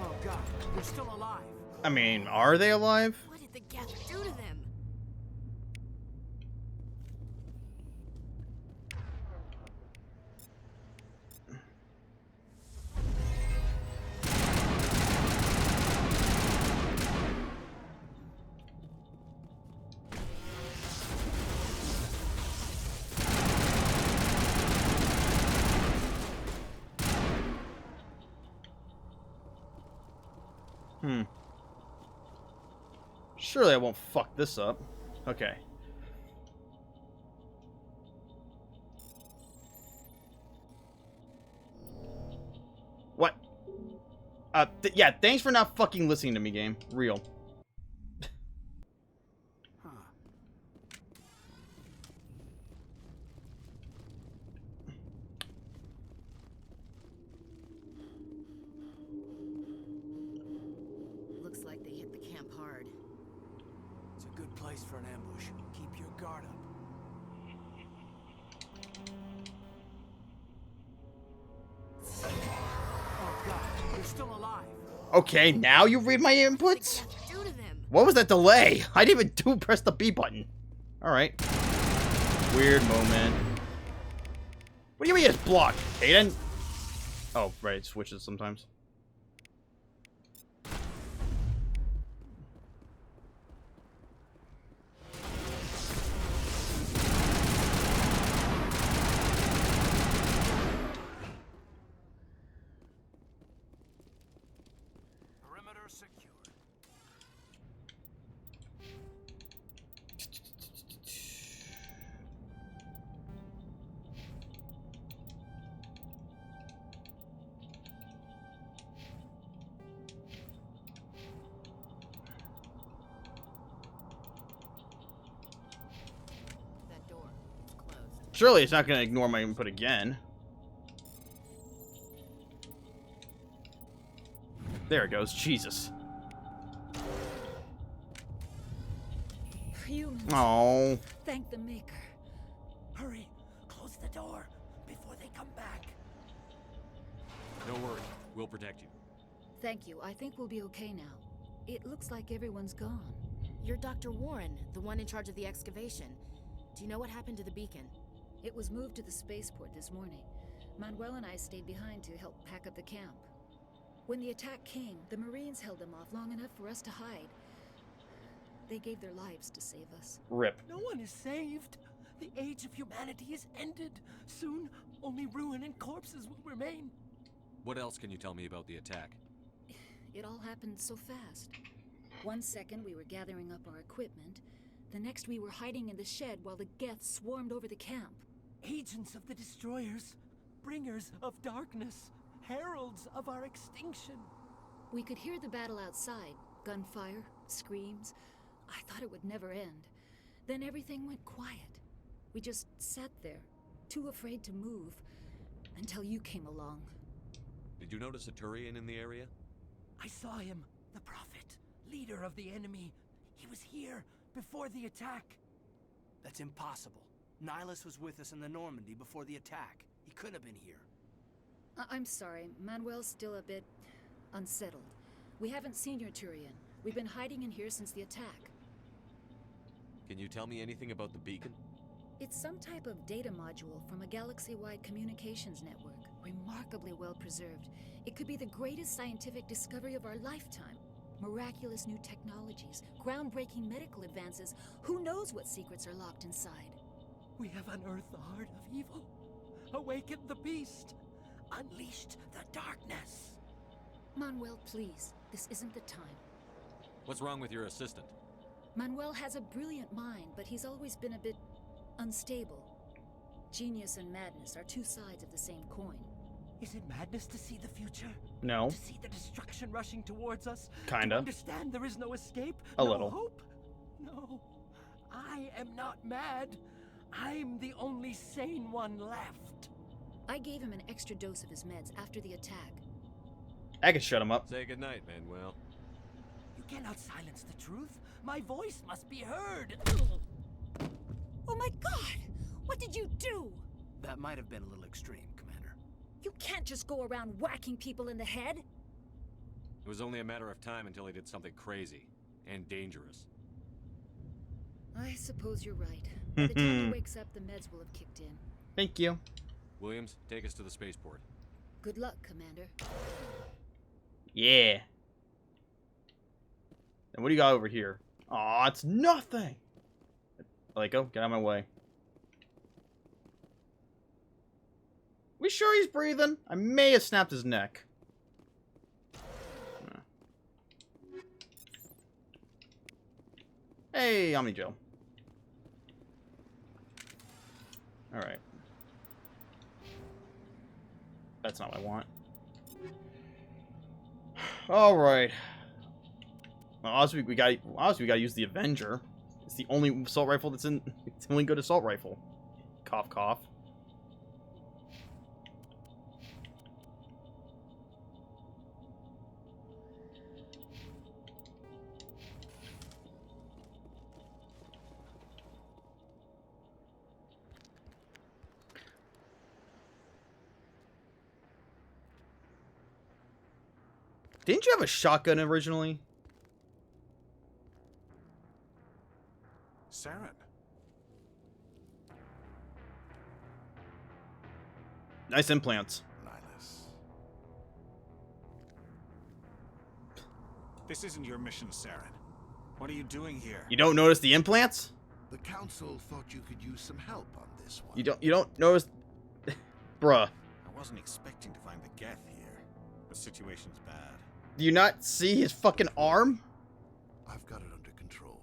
Oh god, they're still alive. I mean, are they alive? What did the Geth do to them? Surely I won't fuck this up. Okay. What? Yeah, thanks for not fucking listening to me, game. Real. Looks like they hit the camp hard. It's a good place for an ambush. Keep your guard up. Oh god, they're still alive. Okay, now you read my inputs? What was that delay? I didn't even press the B button. Alright. Weird moment. What do you mean it's blocked? Aiden? Oh, right, it switches sometimes. Perimeter secure. Surely it's not going to ignore my input again. There it goes. Jesus. Humans. Oh. Thank the Maker. Hurry, close the door before they come back. Don't worry, we'll protect you. Thank you. I think we'll be okay now. It looks like everyone's gone. You're Dr. Warren, the one in charge of the excavation. Do you know what happened to the beacon? It was moved to the spaceport this morning. Manuel and I stayed behind to help pack up the camp. When the attack came, the Marines held them off long enough for us to hide. They gave their lives to save us. Rip. No one is saved. The age of humanity is ended. Soon, only ruin and corpses will remain. What else can you tell me about the attack? It all happened so fast. 1 second we were gathering up our equipment. The next we were hiding in the shed while the Geth swarmed over the camp. Agents of the Destroyers, bringers of darkness, heralds of our extinction. We could hear the battle outside. Gunfire, screams. I thought it would never end. Then everything went quiet. We just sat there, too afraid to move, until you came along. Did you notice a Turian in the area? I saw him, the Prophet, leader of the enemy. He was here before the attack. That's impossible. Nihilus was with us in the Normandy before the attack. He couldn't have been here. I'm sorry, Manuel's still a bit unsettled. We haven't seen your Turian. We've been hiding in here since the attack. Can you tell me anything about the beacon? It's some type of data module from a galaxy-wide communications network. Remarkably well preserved. It could be the greatest scientific discovery of our lifetime. Miraculous new technologies, groundbreaking medical advances. Who knows what secrets are locked inside? We have unearthed the heart of evil, awakened the beast, unleashed the darkness. Manuel, please. This isn't the time. What's wrong with your assistant? Manuel has a brilliant mind, but he's always been a bit unstable. Genius and madness are two sides of the same coin. Is it madness to see the future? No. To see the destruction rushing towards us? Kinda. To understand there is no escape? A no little. Hope? No. I am not mad. I'm the only sane one left. I gave him an extra dose of his meds after the attack. I can shut him up. Say goodnight, Manuel. You cannot silence the truth. My voice must be heard. Oh my God! What did you do? That might have been a little extreme, Commander. You can't just go around whacking people in the head. It was only a matter of time until he did something crazy and dangerous. I suppose you're right. By the time he wakes up, the meds will have kicked in. Thank you. Williams, take us to the spaceport. Good luck, Commander. Yeah. And what do you got over here? Aw, it's nothing. Aiko, get out of my way. We sure he's breathing? I may have snapped his neck. Hey, Omni Joe. Alright. That's not what I want. Alright. Well, obviously we gotta use the Avenger. It's the only assault rifle that's in. It's the only good assault rifle. Cough, cough. Didn't you have a shotgun originally? Saren. Nice implants. Nihilus. This isn't your mission, Saren. What are you doing here? You don't notice the implants? The council thought you could use some help on this one. You don't notice Bruh. I wasn't expecting to find the Geth here. The situation's bad. Do you not see his fucking arm? I've got it under control.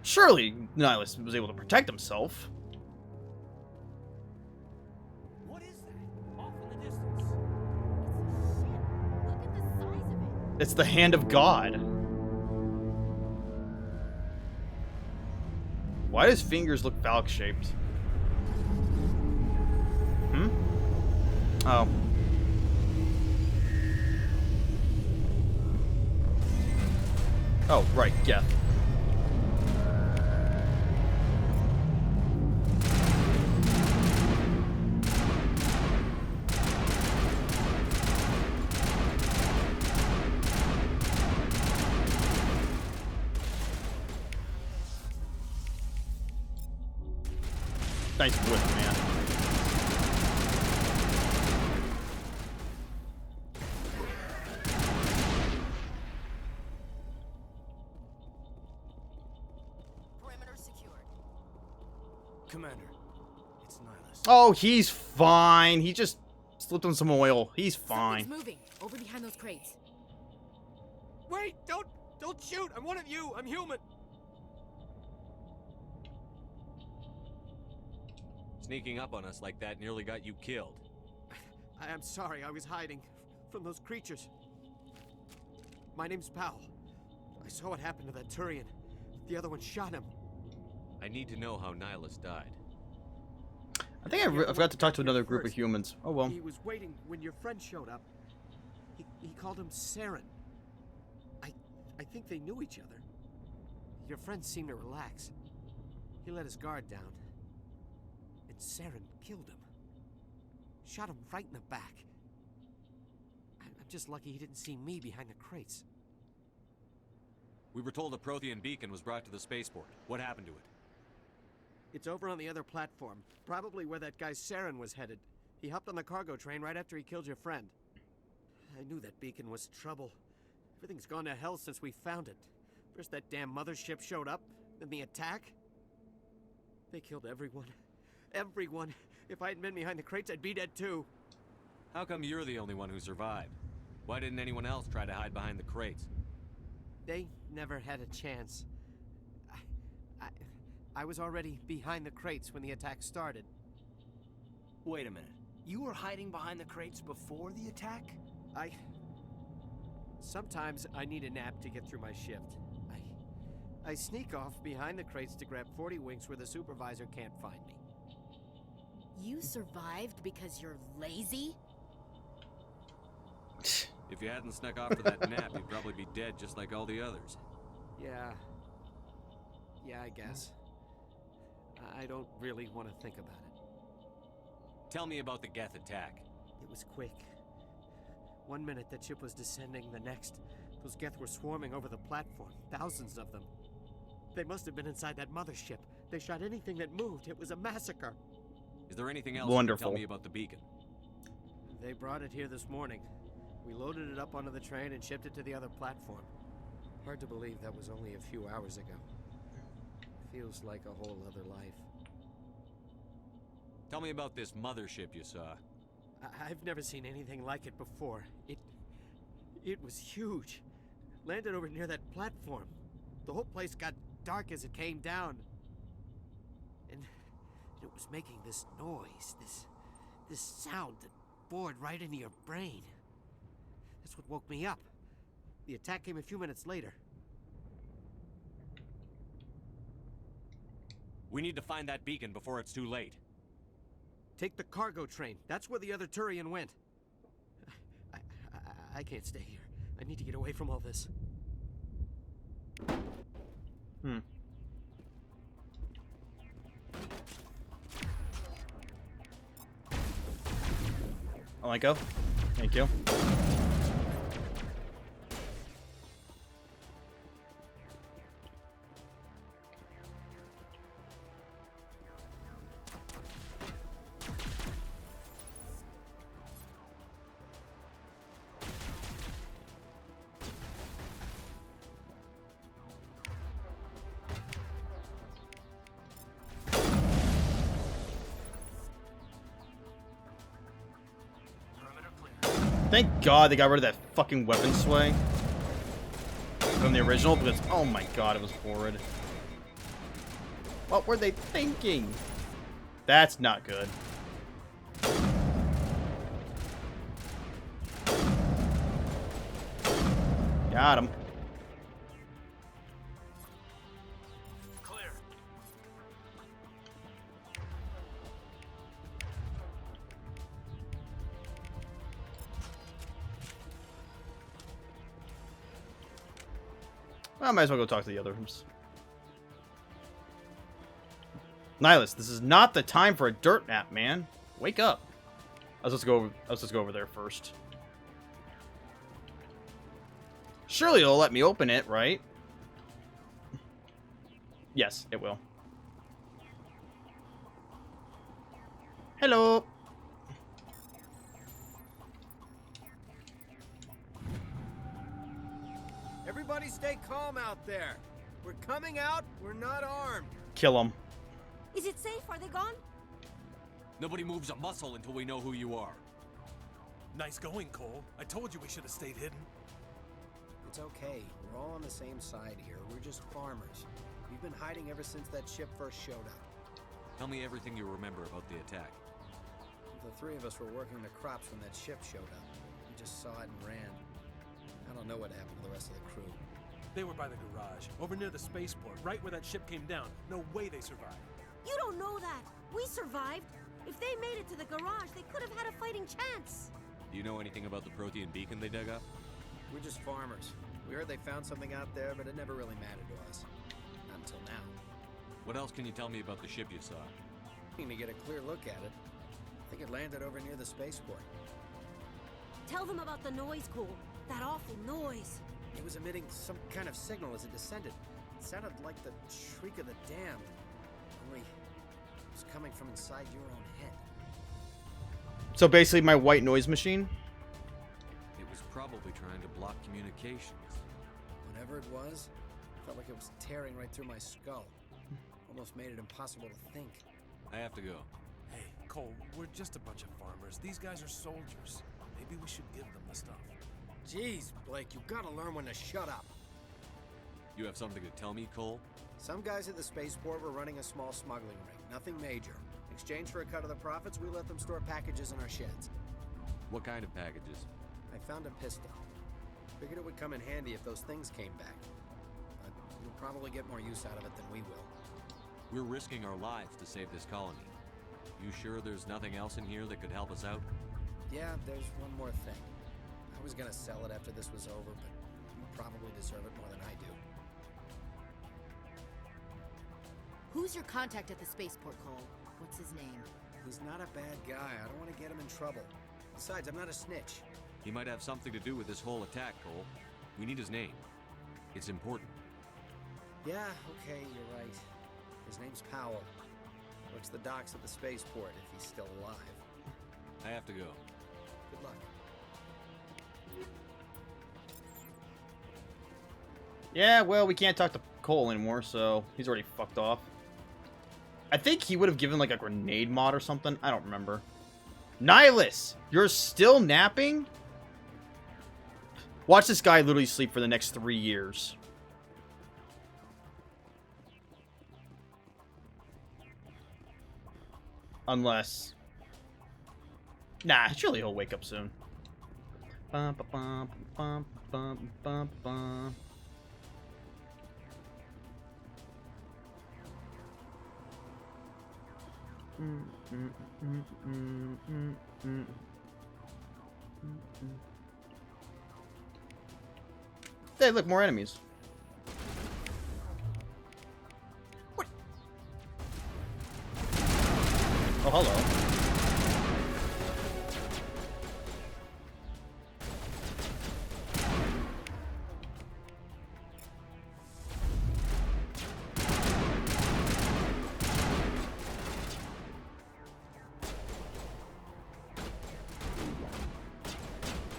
Surely Nihilus was able to protect himself. What is that? Off in the distance. It's the hand of God. Why does fingers look phallic shaped? Hmm? Oh. Oh, right, yeah. Nice whip, man. Perimeter secured. Commander, it's Nihilus. Oh, he's fine. He just slipped on some oil. He's fine. Something's moving over behind those crates. Wait! Don't shoot! I'm one of you! I'm human! Sneaking up on us like that nearly got you killed. I am sorry, I was hiding from those creatures. My name's Powell. I saw what happened to that Turian. The other one shot him. I need to know how Nihilus died. I think I forgot to talk to another group of humans. Oh well. He was waiting when your friend showed up. He called him Saren. I think they knew each other. Your friend seemed to relax. He let his guard down. And Saren killed him. Shot him right in the back. I'm just lucky he didn't see me behind the crates. We were told a Prothean beacon was brought to the spaceport. What happened to it? It's over on the other platform. Probably where that guy Saren was headed. He hopped on the cargo train right after he killed your friend. I knew that beacon was trouble. Everything's gone to hell since we found it. First that damn mothership showed up, then the attack. They killed everyone. Everyone. If I hadn't been behind the crates, I'd be dead too. How come you're the only one who survived? Why didn't anyone else try to hide behind the crates? They never had a chance. I was already behind the crates when the attack started. Wait a minute. You were hiding behind the crates before the attack? Sometimes I need a nap to get through my shift. I sneak off behind the crates to grab 40 winks where the supervisor can't find me. You survived because you're lazy? If you hadn't snuck off for that nap, you'd probably be dead just like all the others. Yeah, I guess. I don't really want to think about it. Tell me about the Geth attack. It was quick. 1 minute that ship was descending, the next, those Geth were swarming over the platform. Thousands of them. They must have been inside that mothership. They shot anything that moved. It was a massacre. Is there anything else Wonderful. you can tell me about the beacon? They brought it here this morning. We loaded it up onto the train and shipped it to the other platform. Hard to believe that was only a few hours ago. Feels like a whole other life. Tell me about this mothership you saw. I've never seen anything like it before. It was huge. Landed over near that platform. The whole place got dark as it came down. And it was making this noise, this sound that bored right into your brain. That's what woke me up. The attack came a few minutes later. We need to find that beacon before it's too late. Take the cargo train. That's where the other Turian went. I can't stay here. I need to get away from all this. Oh, I go. Thank you. Thank God they got rid of that fucking weapon sway from the original, because oh my God, it was horrid. What were they thinking? That's not good. Got him. Clear. I might as well go talk to the others. Nihilus, this is not the time for a dirt nap, man. Wake up. Let's just go over there first. Surely it'll let me open it, right? Yes, it will. Hello. Everybody stay calm out there. We're coming out, we're not armed. Kill him. Is it safe? Are they gone? Nobody moves a muscle until we know who you are. Nice going, Cole. I told you we should have stayed hidden. It's okay. We're all on the same side here. We're just farmers. We've been hiding ever since that ship first showed up. Tell me everything you remember about the attack. The three of us were working the crops when that ship showed up. We just saw it and ran. I don't know what happened to the rest of the crew. They were by the garage, over near the spaceport, right where that ship came down. No way they survived. You don't know that. We survived. If they made it to the garage, they could have had a fighting chance. Do you know anything about the Prothean beacon they dug up? We're just farmers. We heard they found something out there, but it never really mattered to us. Not until now. What else can you tell me about the ship you saw? To get a clear look at it. I think it landed over near the spaceport. Tell them about the noise, Cole. That awful noise. It was emitting some kind of signal as it descended. It sounded like the shriek of the damned. Only it was coming from inside your own head. So basically my white noise machine? It was probably trying to block communications. Whatever it was, felt like it was tearing right through my skull. Almost made it impossible to think. I have to go. Hey, Cole, we're just a bunch of farmers. These guys are soldiers. Maybe we should give them the stuff. Jeez, Blake, you gotta learn when to shut up. You have something to tell me, Cole? Some guys at the spaceport were running a small smuggling ring. Nothing major. In exchange for a cut of the profits, we let them store packages in our sheds. What kind of packages? I found a pistol. Figured it would come in handy if those things came back. But you'll probably get more use out of it than we will. We're risking our lives to save this colony. You sure there's nothing else in here that could help us out? Yeah, there's one more thing. I was gonna sell it after this was over, but you probably deserve it more than I do. Who's your contact at the spaceport, Cole? What's his name? He's not a bad guy. I don't want to get him in trouble. Besides, I'm not a snitch. He might have something to do with this whole attack, Cole. We need his name. It's important. Yeah, okay, you're right. His name's Powell. Works the docks at the spaceport if he's still alive. I have to go. Good luck. Yeah, well, we can't talk to Cole anymore, so he's already fucked off. I think he would have given, like, a grenade mod or something. I don't remember. Nihilus! You're still napping? Watch this guy literally sleep for the next 3 years. Unless... Nah, surely he'll wake up soon. Bum, bum, bum, bum, bum, bum. Hey, look, more enemies. What? Oh, hello.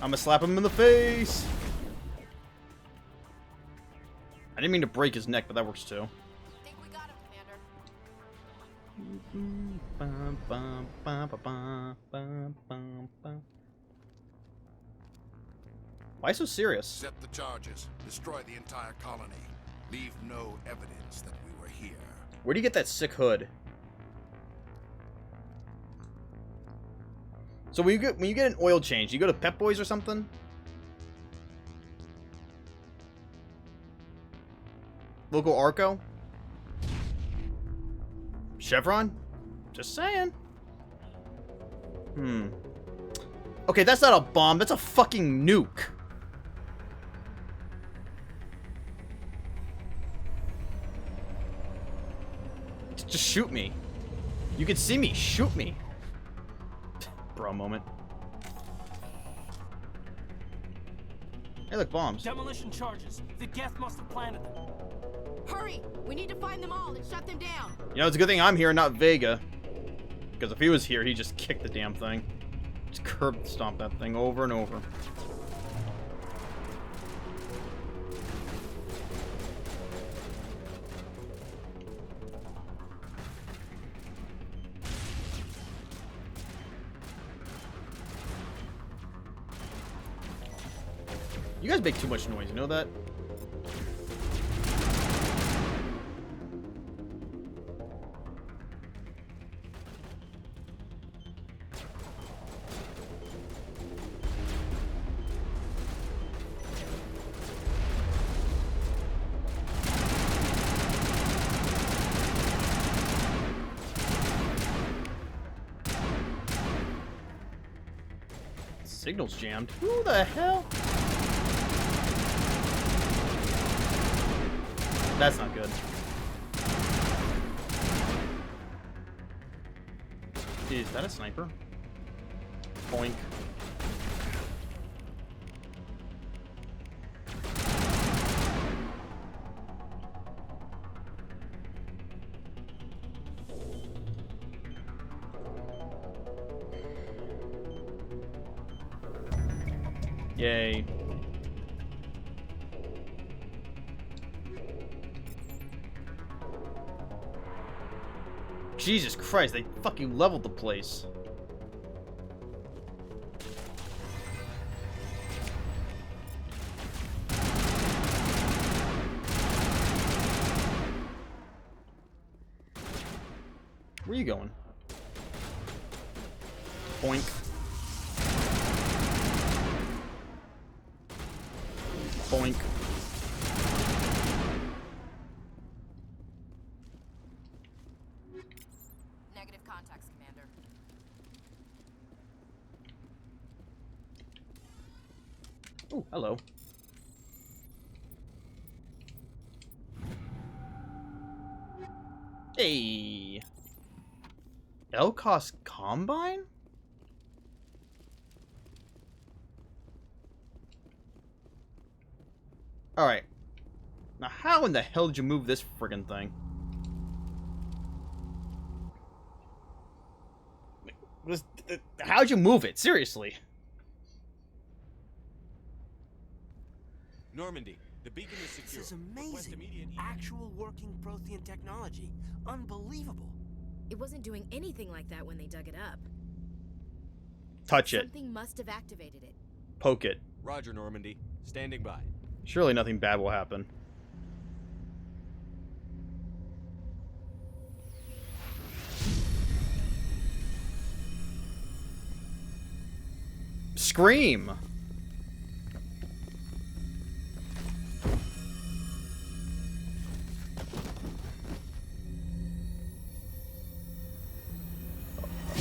I'm gonna slap him in the face. I didn't mean to break his neck, but that works too. Think we got him, Commander. Why so serious? Set the charges. Destroy the entire colony. Leave no evidence that we were here. Where do you get that sick hood? So when you get an oil change, you go to Pep Boys or something? Local Arco? Chevron? Just saying. Okay, that's not a bomb. That's a fucking nuke. shoot me. You can see me. Shoot me. Bro moment. Hey, look, bombs. Demolition charges. The Geth must have planted them. Hurry! We need to find them all and shut them down. You know, it's a good thing I'm here, not Vega. Because if he was here, he'd just kick the damn thing. Just curb stomp that thing over and over. You guys make too much noise, you know that? Signal's jammed. Who the hell? That's not good. Is that a sniper? Boink. Yay. Jesus Christ, they fucking leveled the place. Where are you going? Boink. Boink. Negative contacts, Commander. Oh, hello. Hey. Elcos Combine? Alright. Now how in the hell did you move this friggin' thing? How'd you move it? Seriously. Normandy, the beacon is secure. This is amazing. Actual working Prothean technology. Unbelievable. It wasn't doing anything like that when they dug it up. Touch it. Something must have activated it. Poke it. Roger, Normandy. Standing by. Surely nothing bad will happen. Scream!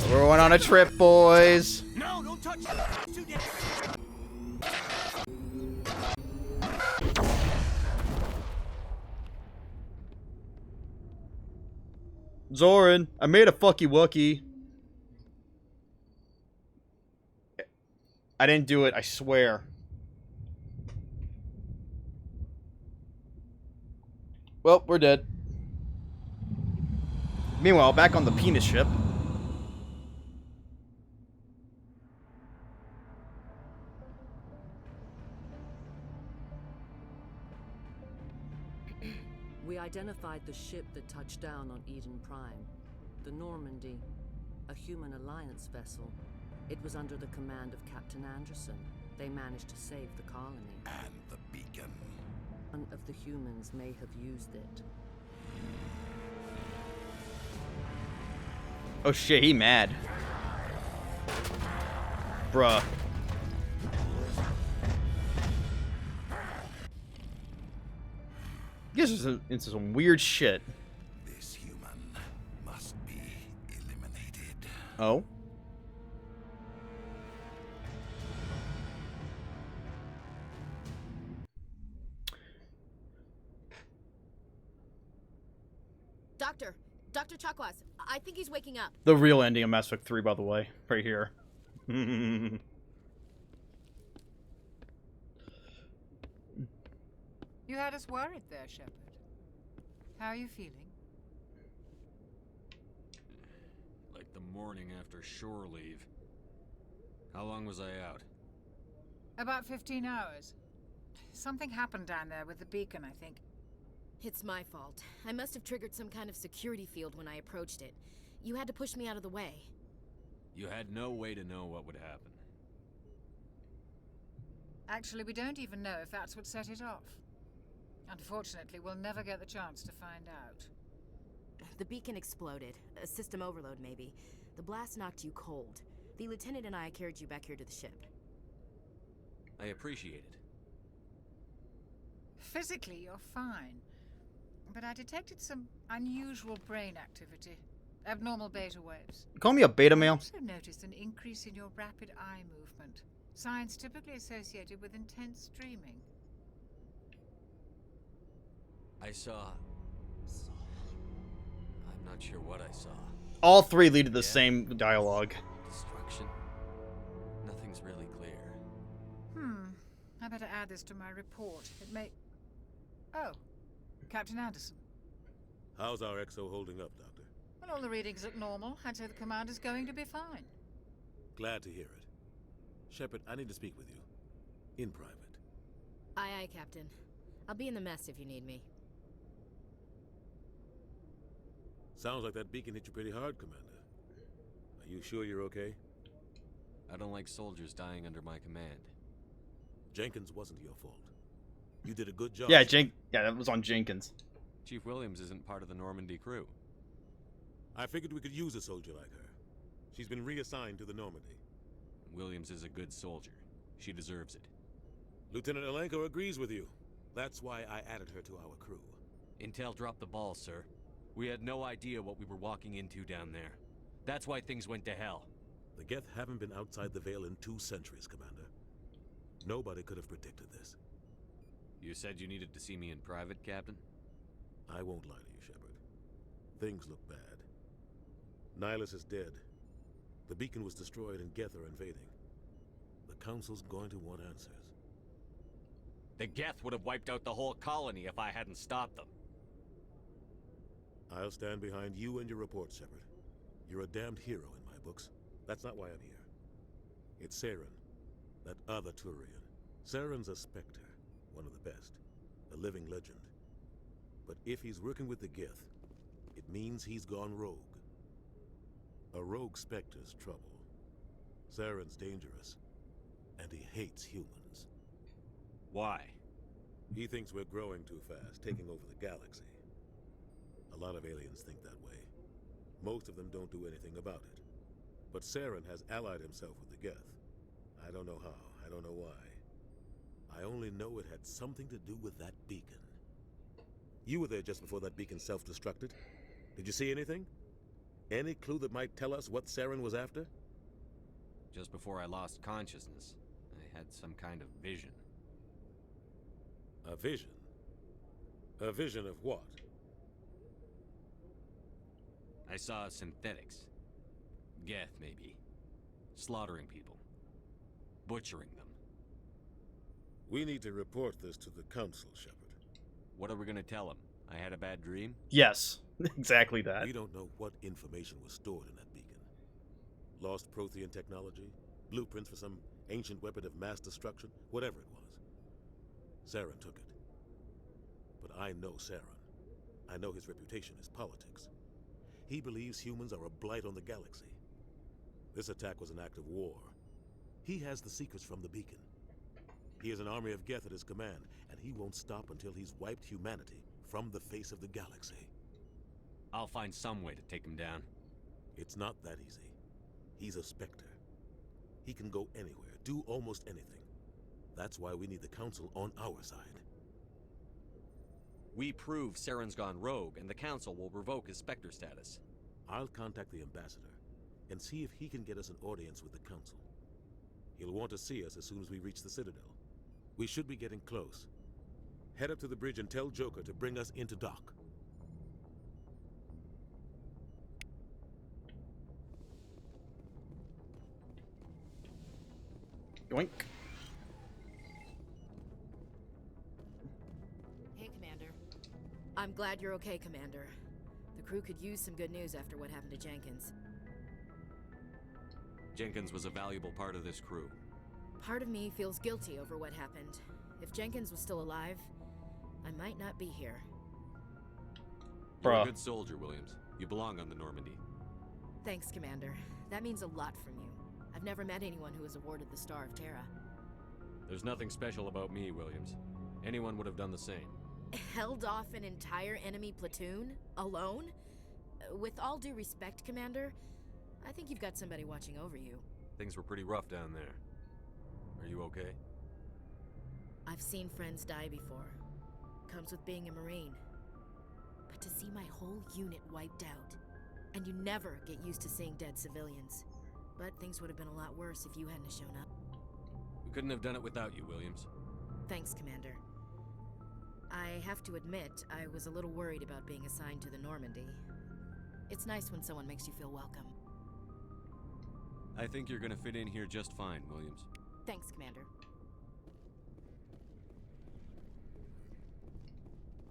We're going on a trip, boys. No, don't touch it. It's too dangerous. Zoran, I made a fucky wucky. I didn't do it, I swear. Well, we're dead. Meanwhile, back on the penis ship. We identified the ship that touched down on Eden Prime. The Normandy, a human alliance vessel. It was under the command of Captain Anderson. They managed to save the colony. And the beacon. One of the humans may have used it. Oh shit, he mad. Bruh. This is into some weird shit. This human must be eliminated. Oh? Dr. Chakwas, I think he's waking up. The real ending of Mass Effect 3, by the way, right here. You had us worried there, Shepard. How are you feeling? Like the morning after shore leave. How long was I out? About 15 hours. Something happened down there with the beacon, I think. It's my fault. I must have triggered some kind of security field when I approached it. You had to push me out of the way. You had no way to know what would happen. Actually, we don't even know if that's what set it off. Unfortunately, we'll never get the chance to find out. The beacon exploded. A system overload, maybe. The blast knocked you cold. The lieutenant and I carried you back here to the ship. I appreciate it. Physically, you're fine. But I detected some unusual brain activity. Abnormal beta waves. Call me a beta I male. also noticed an increase in your rapid eye movement. Signs typically associated with intense dreaming. I saw... I'm not sure what I saw. All three lead to the same dialogue. Destruction? Nothing's really clear. I better add this to my report. It may... Oh, Captain Anderson. How's our XO holding up, Doctor? Well, all the readings look normal. I'd say the commander's going to be fine. Glad to hear it. Shepard, I need to speak with you. In private. Aye, aye, Captain. I'll be in the mess if you need me. Sounds like that beacon hit you pretty hard, Commander. Are you sure you're okay? I don't like soldiers dying under my command. Jenkins wasn't your fault. You did a good job. Yeah, that was on Jenkins. Chief Williams isn't part of the Normandy crew. I figured we could use a soldier like her. She's been reassigned to the Normandy. Williams is a good soldier. She deserves it. Lieutenant Alenko agrees with you. That's why I added her to our crew. Intel dropped the ball, sir. We had no idea what we were walking into down there. That's why things went to hell. The Geth haven't been outside the Veil in 2 centuries, Commander. Nobody could have predicted this. You said you needed to see me in private, Captain? I won't lie to you, Shepard. Things look bad. Nihilus is dead. The beacon was destroyed and Geth are invading. The Council's going to want answers. The Geth would have wiped out the whole colony if I hadn't stopped them. I'll stand behind you and your report, Shepard. You're a damned hero in my books. That's not why I'm here. It's Saren, that other Turian. Saren's a Spectre, one of the best, a living legend. But if he's working with the Geth, it means he's gone rogue. A rogue Spectre's trouble. Saren's dangerous, and he hates humans. Why? He thinks we're growing too fast, taking over the galaxy. A lot of aliens think that way. Most of them don't do anything about it. But Saren has allied himself with the Geth. I don't know how, I don't know why. I only know it had something to do with that beacon. You were there just before that beacon self-destructed. Did you see anything? Any clue that might tell us what Saren was after? Just before I lost consciousness, I had some kind of vision. A vision? A vision of what? I saw synthetics. Geth, maybe. Slaughtering people. Butchering them. We need to report this to the Council, Shepard. What are we gonna tell them? I had a bad dream? Yes, exactly that. We don't know what information was stored in that beacon. Lost Prothean technology? Blueprints for some ancient weapon of mass destruction? Whatever it was. Saren took it. But I know Saren. I know his reputation is politics. He believes humans are a blight on the galaxy. This attack was an act of war. He has the secrets from the beacon. He has an army of Geth at his command, and he won't stop until he's wiped humanity from the face of the galaxy. I'll find some way to take him down. It's not that easy. He's a Spectre. He can go anywhere, do almost anything. That's why we need the Council on our side. We prove Saren's gone rogue, and the Council will revoke his Spectre status. I'll contact the Ambassador and see if he can get us an audience with the Council. He'll want to see us as soon as we reach the Citadel. We should be getting close. Head up to the bridge and tell Joker to bring us into dock. Yoink. Hey, Commander. I'm glad you're okay, Commander. The crew could use some good news after what happened to Jenkins. Jenkins was a valuable part of this crew. Part of me feels guilty over what happened. If Jenkins was still alive, I might not be here. You're Bruh. a good soldier, Williams. You belong on the Normandy. Thanks, Commander. That means a lot from you. I've never met anyone who was awarded the Star of Terra. There's nothing special about me, Williams. Anyone would have done the same. Held off an entire enemy platoon? Alone? With all due respect, Commander, I think you've got somebody watching over you. Things were pretty rough down there. Are you okay? I've seen friends die before. Comes with being a Marine. But to see my whole unit wiped out, and you never get used to seeing dead civilians. But things would have been a lot worse if you hadn't shown up. We couldn't have done it without you, Williams. Thanks, Commander. I have to admit, I was a little worried about being assigned to the Normandy. It's nice when someone makes you feel welcome. I think you're gonna fit in here just fine, Williams. Thanks, Commander.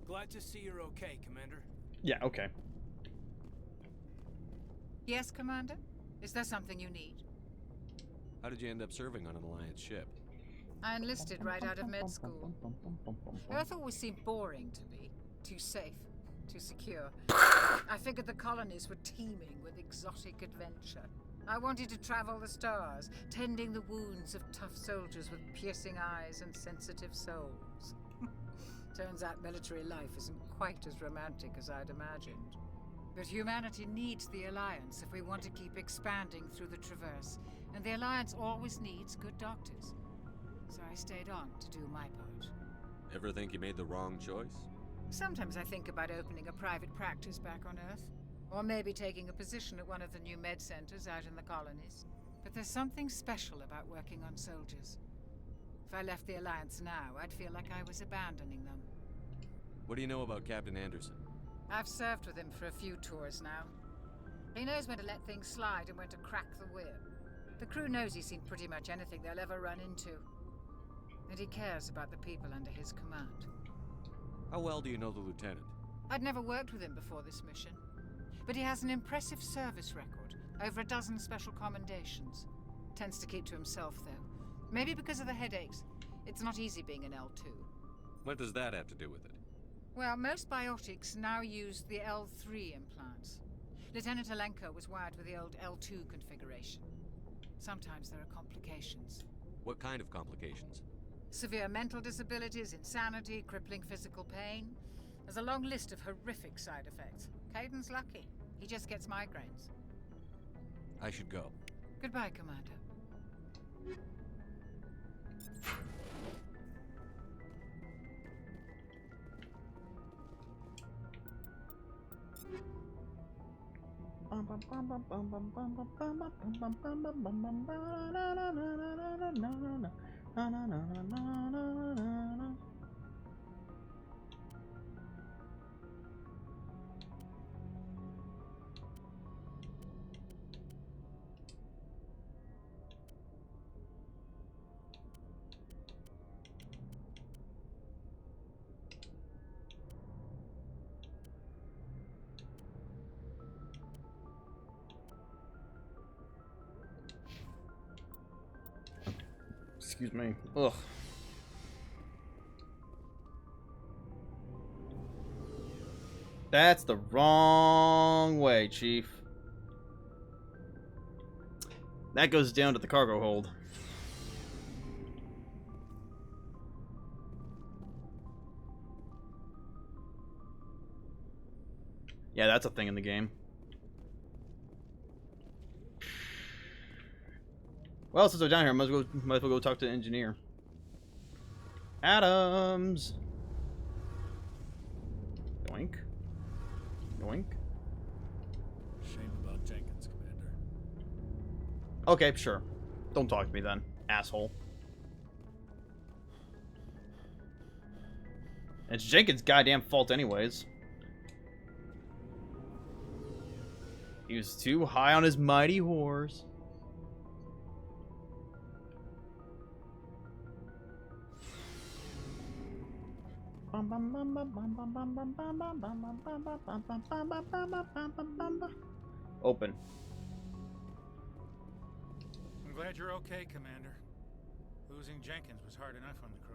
Glad to see you're okay, Commander. Yeah, okay. Yes, Commander? Is there something you need? How did you end up serving on an Alliance ship? I enlisted right out of med school. Earth always seemed boring to me. Too safe, too secure. I figured the colonies were teeming with exotic adventure. I wanted to travel the stars, tending the wounds of tough soldiers with piercing eyes and sensitive souls. Turns out military life isn't quite as romantic as I'd imagined. But humanity needs the Alliance if we want to keep expanding through the Traverse, and the Alliance always needs good doctors. So I stayed on to do my part. Ever think you made the wrong choice? Sometimes I think about opening a private practice back on Earth, or maybe taking a position at one of the new med centers out in the colonies. But there's something special about working on soldiers. If I left the Alliance now, I'd feel like I was abandoning them. What do you know about Captain Anderson? I've served with him for a few tours now. He knows when to let things slide and when to crack the whip. The crew knows he's seen pretty much anything they'll ever run into. And he cares about the people under his command. How well do you know the lieutenant? I'd never worked with him before this mission. But he has an impressive service record, over a dozen special commendations. Tends to keep to himself, though. Maybe because of the headaches. It's not easy being an L2. What does that have to do with it? Well, most biotics now use the L3 implants. Lieutenant Alenko was wired with the old L2 configuration. Sometimes there are complications. What kind of complications? Severe mental disabilities, insanity, crippling physical pain. There's a long list of horrific side effects. Caden's lucky. He just gets migraines. I should go. Goodbye, Commander. Excuse me. Ugh. That's the wrong way, Chief. That goes down to the cargo hold. Yeah, that's a thing in the game. Well, since we're down here, might as well go talk to the engineer. Adams! Yoink. Yoink. Shame about Jenkins, Commander. Okay, sure. Don't talk to me then, asshole. It's Jenkins' goddamn fault anyways. He was too high on his mighty horse. Open. I'm glad you're okay, Commander. Losing Jenkins was hard enough on the crew.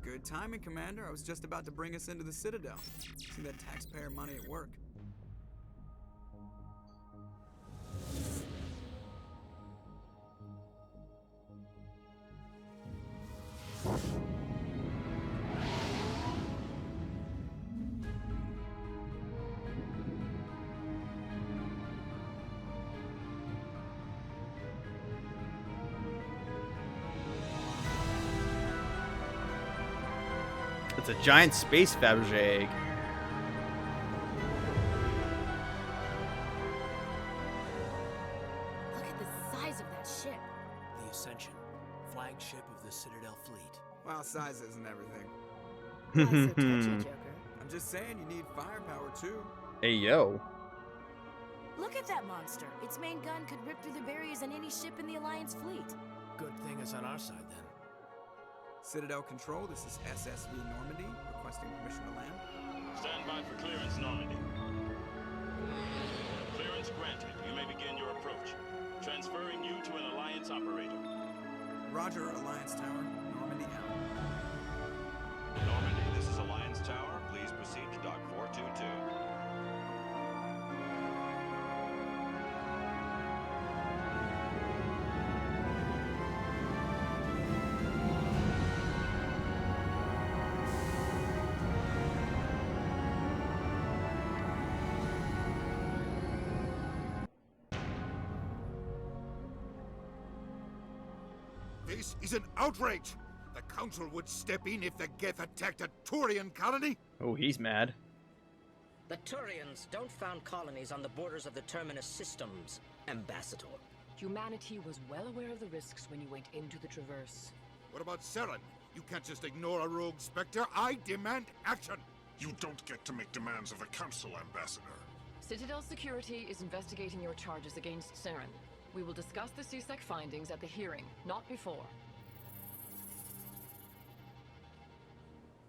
Good timing, Commander. I was just about to bring us into the Citadel. See that taxpayer money at work. It's a giant space Fabergé egg. Look at the size of that ship. The Ascension, flagship of the Citadel fleet. Well, size isn't everything. Why so touchy, Joker? I'm just saying you need firepower too. Hey, yo. Look at that monster. Its main gun could rip through the barriers in any ship in the Alliance fleet. Good thing it's on our side then. Citadel Control, this is SSV Normandy, requesting permission to land. Stand by for clearance, Normandy. Clearance granted. You may begin your approach. Transferring you to an Alliance operator. Roger, Alliance Tower. Normandy out. Normandy, this is Alliance Tower. Please proceed to Dock 422. This is an outrage! The Council would step in if the Geth attacked a Turian colony? Oh, he's mad. The Turians don't found colonies on the borders of the Terminus systems, Ambassador. Humanity was well aware of the risks when you went into the Traverse. What about Saren? You can't just ignore a rogue Spectre. I demand action! You don't get to make demands of the Council, Ambassador. Citadel Security is investigating your charges against Saren. We will discuss the CSEC findings at the hearing, not before.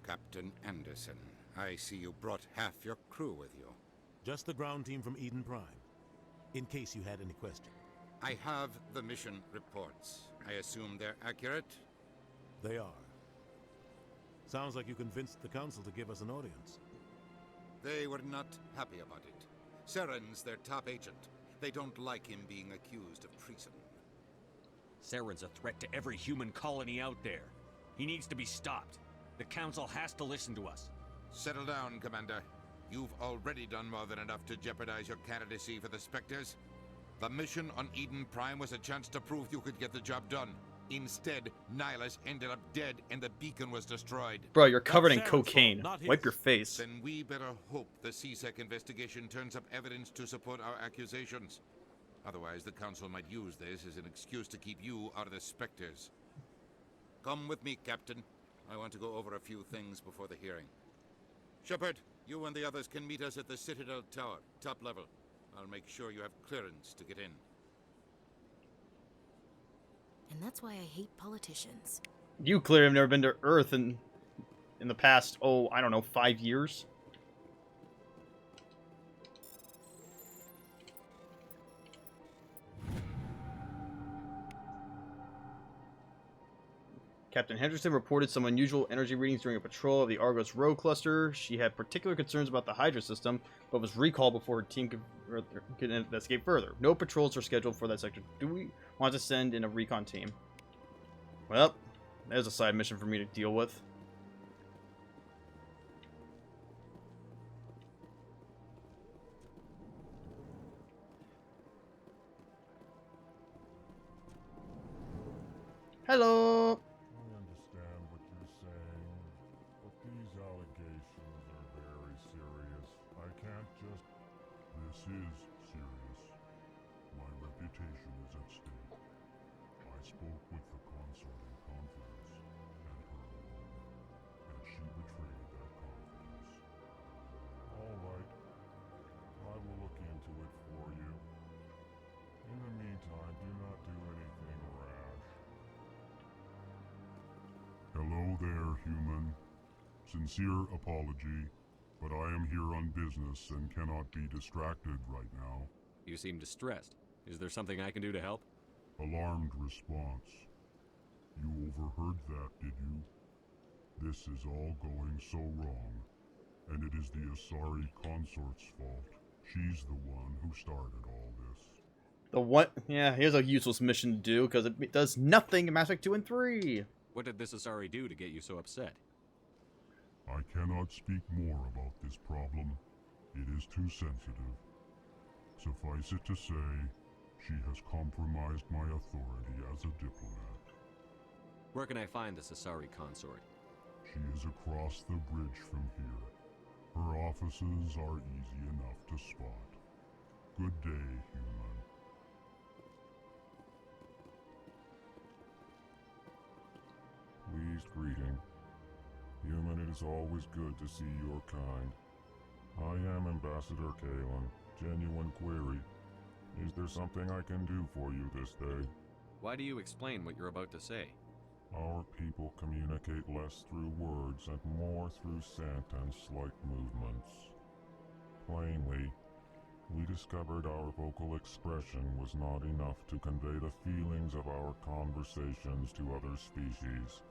Captain Anderson, I see you brought half your crew with you. Just the ground team from Eden Prime, in case you had any question. I have the mission reports. I assume they're accurate? They are. Sounds like you convinced the Council to give us an audience. They were not happy about it. Saren's their top agent. They don't like him being accused of treason. Saren's a threat to every human colony out there. He needs to be stopped. The Council has to listen to us. Settle down, Commander. You've already done more than enough to jeopardize your candidacy for the Spectres. The mission on Eden Prime was a chance to prove you could get the job done. Instead, Nihilus ended up dead and the beacon was destroyed. Bro, you're covered in cocaine. Wipe your face. Then we better hope the CSEC investigation turns up evidence to support our accusations. Otherwise, the Council might use this as an excuse to keep you out of the Spectres. Come with me, Captain. I want to go over a few things before the hearing. Shepard, you and the others can meet us at the Citadel Tower, top level. I'll make sure you have clearance to get in. And that's why I hate politicians. You clearly have never been to Earth in the past, oh, I don't know, 5 years? Captain Henderson reported some unusual energy readings during a patrol of the Argos Row cluster. She had particular concerns about the Hydra system, but was recalled before her team could investigate further. No patrols are scheduled for that sector. Do we want to send in a recon team? Well, there's a side mission for me to deal with. Hello. I understand what you're saying, but these allegations are very serious. I can't just... This is serious. My reputation is at stake. I spoke with the consort in confidence, and her alone, and she betrayed that confidence. there, human. Sincere apology, but I am here on business and cannot be distracted right now. You seem distressed. Is there something I can do to help? Alarmed response. You overheard that, did you? This is all going so wrong, and it is the Asari consort's fault. She's the one who started all this. The what? Yeah, here's a useless mission to do, because it does nothing in Mass Effect 2 and 3. What did this Asari do to get you so upset? I cannot speak more about this problem. It is too sensitive. Suffice it to say, she has compromised my authority as a diplomat. Where can I find this Asari consort? She is across the bridge from here. Her offices are easy enough to spot. Good day, human. Pleased greeting. Human, it is always good to see your kind. I am Ambassador Kalen. Genuine query. Is there something I can do for you this day? Why do you explain what you're about to say? Our people communicate less through words and more through sentence-like movements. Plainly, we discovered our vocal expression was not enough to convey the feelings of our conversations to other species.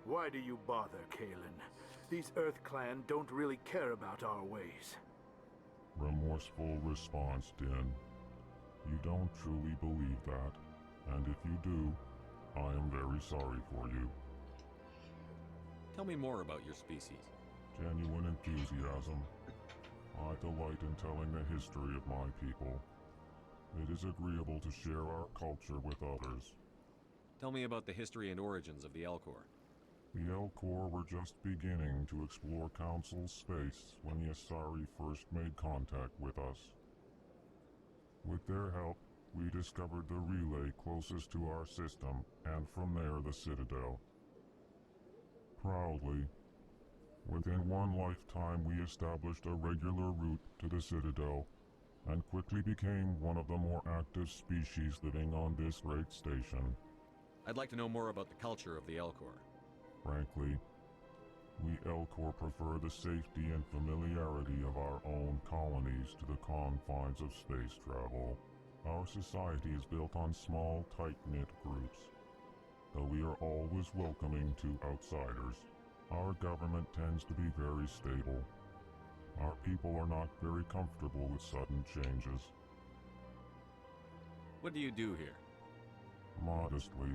Why do you bother, Kalen? These Earth Clan don't really care about our ways. Remorseful response, Din. You don't truly believe that, and if you do, I am very sorry for you. Tell me more about your species. Genuine enthusiasm. I delight in telling the history of my people. It is agreeable to share our culture with others. Tell me about the history and origins of the Elcor. The Elcor were just beginning to explore Council space when the Asari first made contact with us. With their help, we discovered the relay closest to our system, and from there the Citadel. Proudly, within one lifetime we established a regular route to the Citadel, and quickly became one of the more active species living on this great station. I'd like to know more about the culture of the Elcor. Frankly, we Elcor prefer the safety and familiarity of our own colonies to the confines of space travel. Our society is built on small, tight-knit groups. Though we are always welcoming to outsiders, our government tends to be very stable. Our people are not very comfortable with sudden changes. What do you do here? Modestly,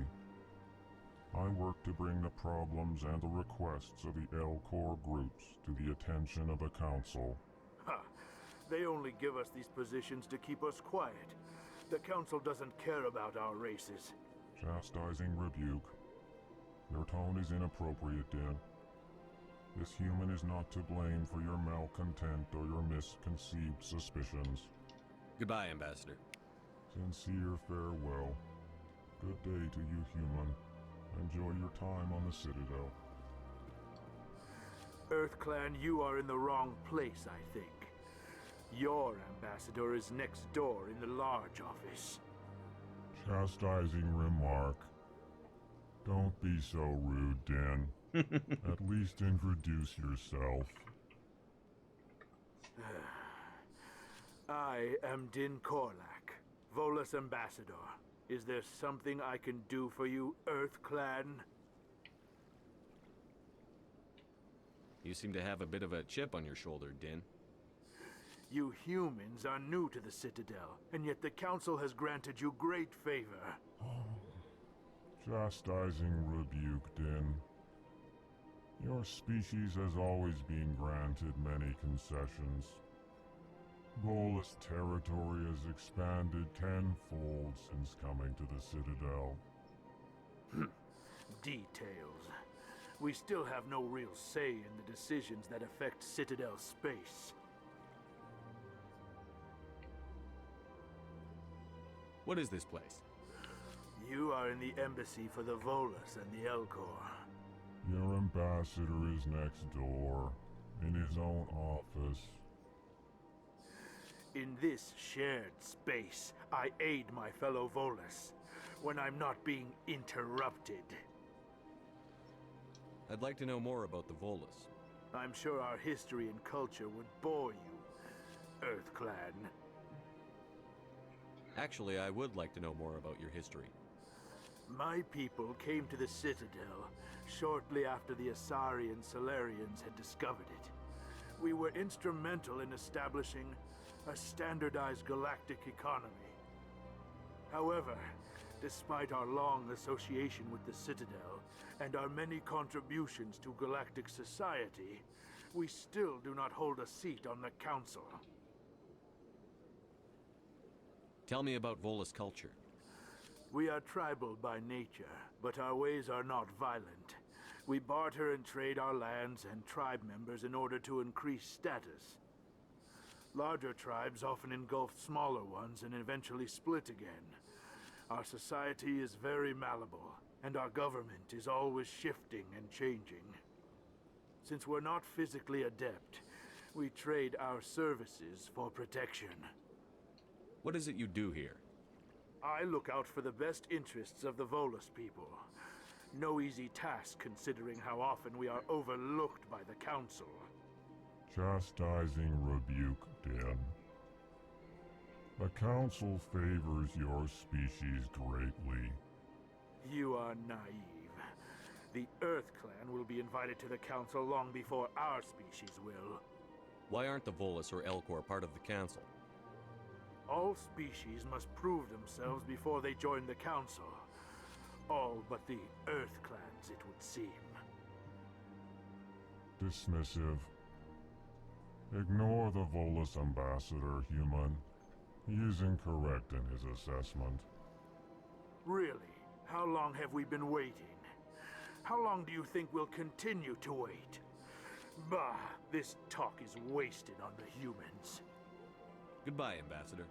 I work to bring the problems and the requests of the Elcor groups to the attention of the Council. Ha! They only give us these positions to keep us quiet. The Council doesn't care about our races. Chastising rebuke. Your tone is inappropriate, Din. This human is not to blame for your malcontent or your misconceived suspicions. Goodbye, Ambassador. Sincere farewell. Good day to you, human. Enjoy your time on the Citadel. Earth Clan, you are in the wrong place, I think. Your ambassador is next door in the large office. Chastising remark. Don't be so rude, Din. At least introduce yourself. I am Din Korlak, Volus ambassador. Is there something I can do for you, Earth Clan? You seem to have a bit of a chip on your shoulder, Din. You humans are new to the Citadel, and yet the Council has granted you great favor. Chastising rebuke, Din. Your species has always been granted many concessions. Volus territory has expanded tenfold since coming to the Citadel. Details. We still have no real say in the decisions that affect Citadel space. What is this place? You are in the embassy for the Volus and the Elcor. Your ambassador is next door, in his own office. In this shared space, I aid my fellow Volus when I'm not being interrupted. I'd like to know more about the Volus. I'm sure our history and culture would bore you, EarthClan. Actually, I would like to know more about your history. My people came to the Citadel shortly after the Asari and Solarians had discovered it. We were instrumental in establishing a standardized galactic economy. However, despite our long association with the Citadel and our many contributions to galactic society, we still do not hold a seat on the Council. Tell me about Volus culture. We are tribal by nature, but our ways are not violent. We barter and trade our lands and tribe members in order to increase status. Larger tribes often engulf smaller ones and eventually split again. Our society is very malleable, and our government is always shifting and changing. Since we're not physically adept, we trade our services for protection. What is it you do here? I look out for the best interests of the Volus people. No easy task considering how often we are overlooked by the Council. Chastising rebuke, Den. The Council favors your species greatly. You are naive. The EarthClan will be invited to the Council long before our species will. Why aren't the Volus or Elcor part of the Council? All species must prove themselves before they join the Council. All but the EarthClans, it would seem. Dismissive. Ignore the Volus ambassador, human. He is incorrect in his assessment. Really? How long have we been waiting? How long do you think we'll continue to wait? Bah, this talk is wasted on the humans. Goodbye, Ambassador.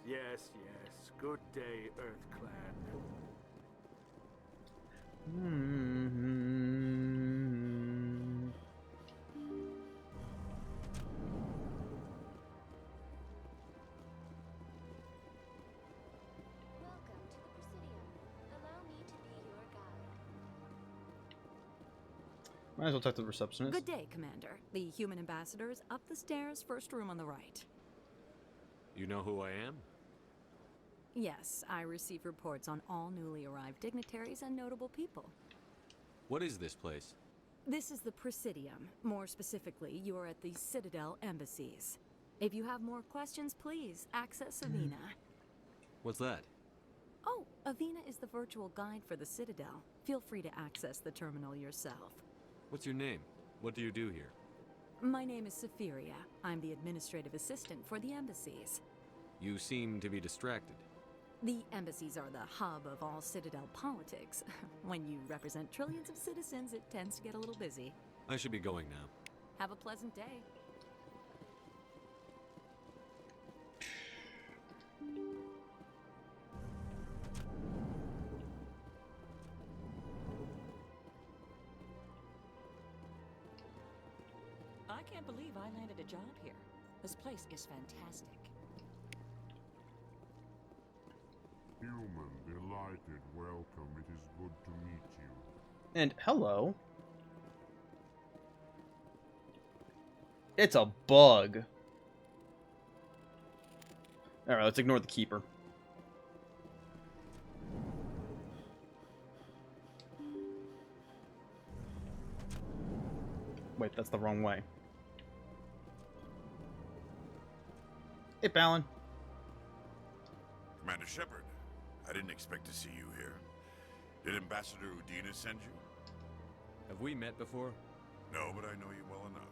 Yes, yes. Good day, EarthClan. Might as well talk to the receptionist. Good day, Commander. The human ambassador is up the stairs, first room on the right. You know who I am? Yes, I receive reports on all newly arrived dignitaries and notable people. What is this place? This is the Presidium. More specifically, you are at the Citadel embassies. If you have more questions, please access Avina. What's that? Oh, Avina is the virtual guide for the Citadel. Feel free to access the terminal yourself. What's your name? What do you do here? My name is Safiria. I'm the administrative assistant for the embassies. You seem to be distracted. The embassies are the hub of all Citadel politics. When you represent trillions of citizens, it tends to get a little busy. I should be going now. Have a pleasant day. I can't believe I landed a job here. This place is fantastic. Human, delighted, welcome. It is good to meet you. And hello. It's a bug. Alright, let's ignore the keeper. Wait, that's the wrong way. Hey, Balin. Commander Shepard, I didn't expect to see you here. Did Ambassador Udina send you? Have we met before? No, but I know you well enough.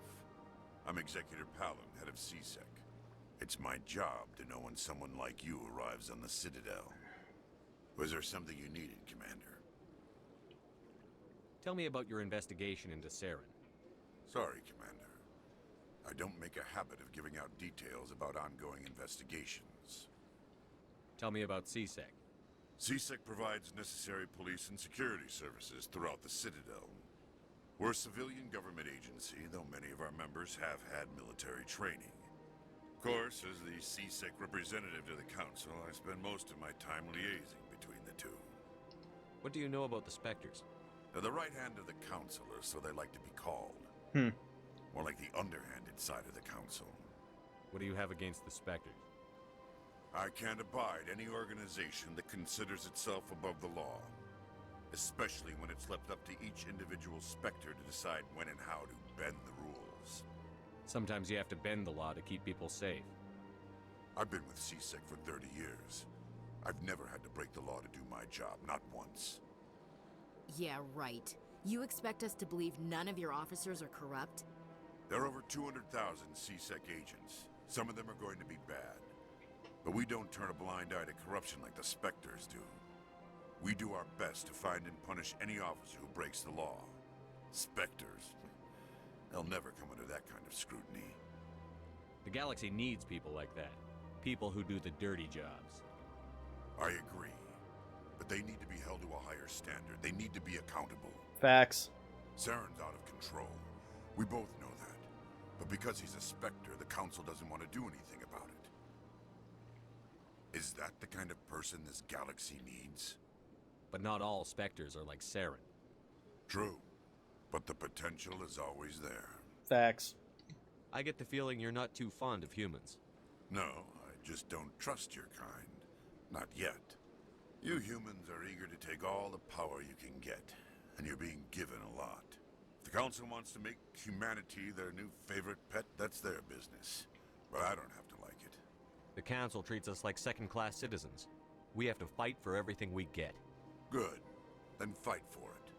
I'm Executor Palin, head of CSEC. It's my job to know when someone like you arrives on the Citadel. Was there something you needed, Commander? Tell me about your investigation into Saren. Sorry, Commander. I don't make a habit of giving out details about ongoing investigations. Tell me about CSEC. CSEC provides necessary police and security services throughout the Citadel. We're a civilian government agency, though many of our members have had military training. Of course, as the CSEC representative to the Council, I spend most of my time liaising between the two. What do you know about the Spectres? They're the right hand of the council, or so they like to be called. More like the underhanded side of the council. What do you have against the Spectres? I can't abide any organization that considers itself above the law. Especially when it's left up to each individual Spectre to decide when and how to bend the rules. Sometimes you have to bend the law to keep people safe. I've been with CSEC for 30 years. I've never had to break the law to do my job, not once. Yeah, right. You expect us to believe none of your officers are corrupt? There are over 200,000 CSEC agents. Some of them are going to be bad. But we don't turn a blind eye to corruption like the Spectres do. We do our best to find and punish any officer who breaks the law. Spectres, they'll never come under that kind of scrutiny. The galaxy needs people like that. People who do the dirty jobs. I agree. But they need to be held to a higher standard. They need to be accountable. Facts. Saren's out of control. We both know that. But because he's a Spectre, the Council doesn't want to do anything about it. Is that the kind of person this galaxy needs? But not all Spectres are like Saren. True. But the potential is always there. Facts. I get the feeling you're not too fond of humans. No, I just don't trust your kind. Not yet. You humans are eager to take all the power you can get, and you're being given a lot. If the Council wants to make humanity their new favorite pet, that's their business. But I don't have to like it. The Council treats us like second-class citizens. We have to fight for everything we get. Good. Then fight for it.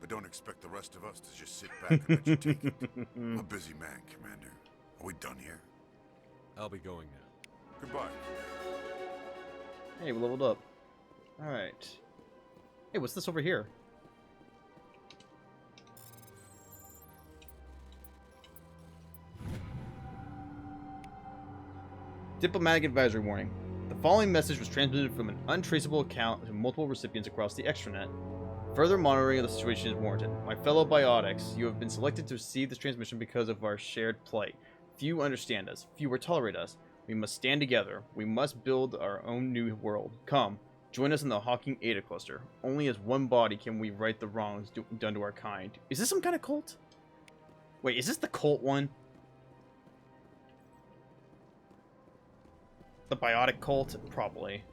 But don't expect the rest of us to just sit back and let you take it. I'm a busy man, Commander. Are we done here? I'll be going now. Goodbye. Hey, we leveled up. Alright. Hey, what's this over here? Diplomatic advisory warning. The following message was transmitted from an untraceable account to multiple recipients across the extranet. Further monitoring of the situation is warranted. My fellow biotics, you have been selected to receive this transmission because of our shared plight. Few understand us. Few will tolerate us. We must stand together. We must build our own new world. Come, join us in the Hawking Ada Cluster. Only as one body can we right the wrongs done to our kind. Is this some kind of cult? Wait, is this the cult one? The biotic cult? Probably.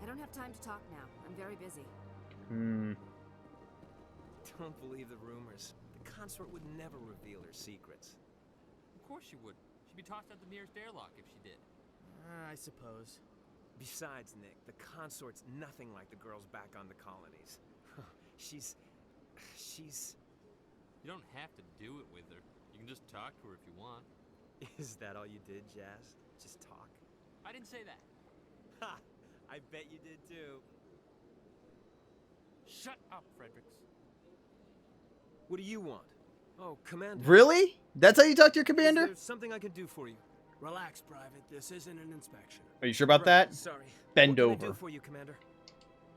I don't have time to talk now. I'm very busy. Don't believe the rumors. The consort would never reveal her secrets. Of course she would. She'd be tossed out the nearest airlock if she did. I suppose. Besides, Nick, the consort's nothing like the girls back on the colonies. She's... You don't have to do it with her. You can just talk to her if you want. Is that all you did, Jazz? Just talk? I didn't say that. Ha! I bet you did too. Shut up, Fredericks. What do you want? Oh, Commander. Really? That's how you talk to your commander? Is there something I can do for you? Relax, Private. This isn't an inspection. Are you sure about that? Sorry. Bend what over. Can I do for you, Commander?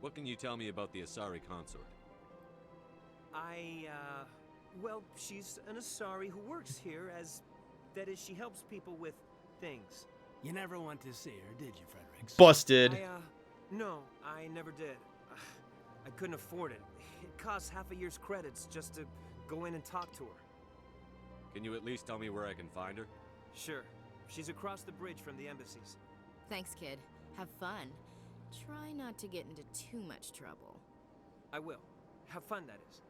What can you tell me about the Asari consort? Well, she's an Asari who works here as... That is, she helps people with things. You never went to see her, did you, Fredericks? Busted. No, I never did. I couldn't afford it. It costs half a year's credits just to go in and talk to her. Can you at least tell me where I can find her? Sure. She's across the bridge from the embassies. Thanks, kid. Have fun. Try not to get into too much trouble. I will. Have fun, that is.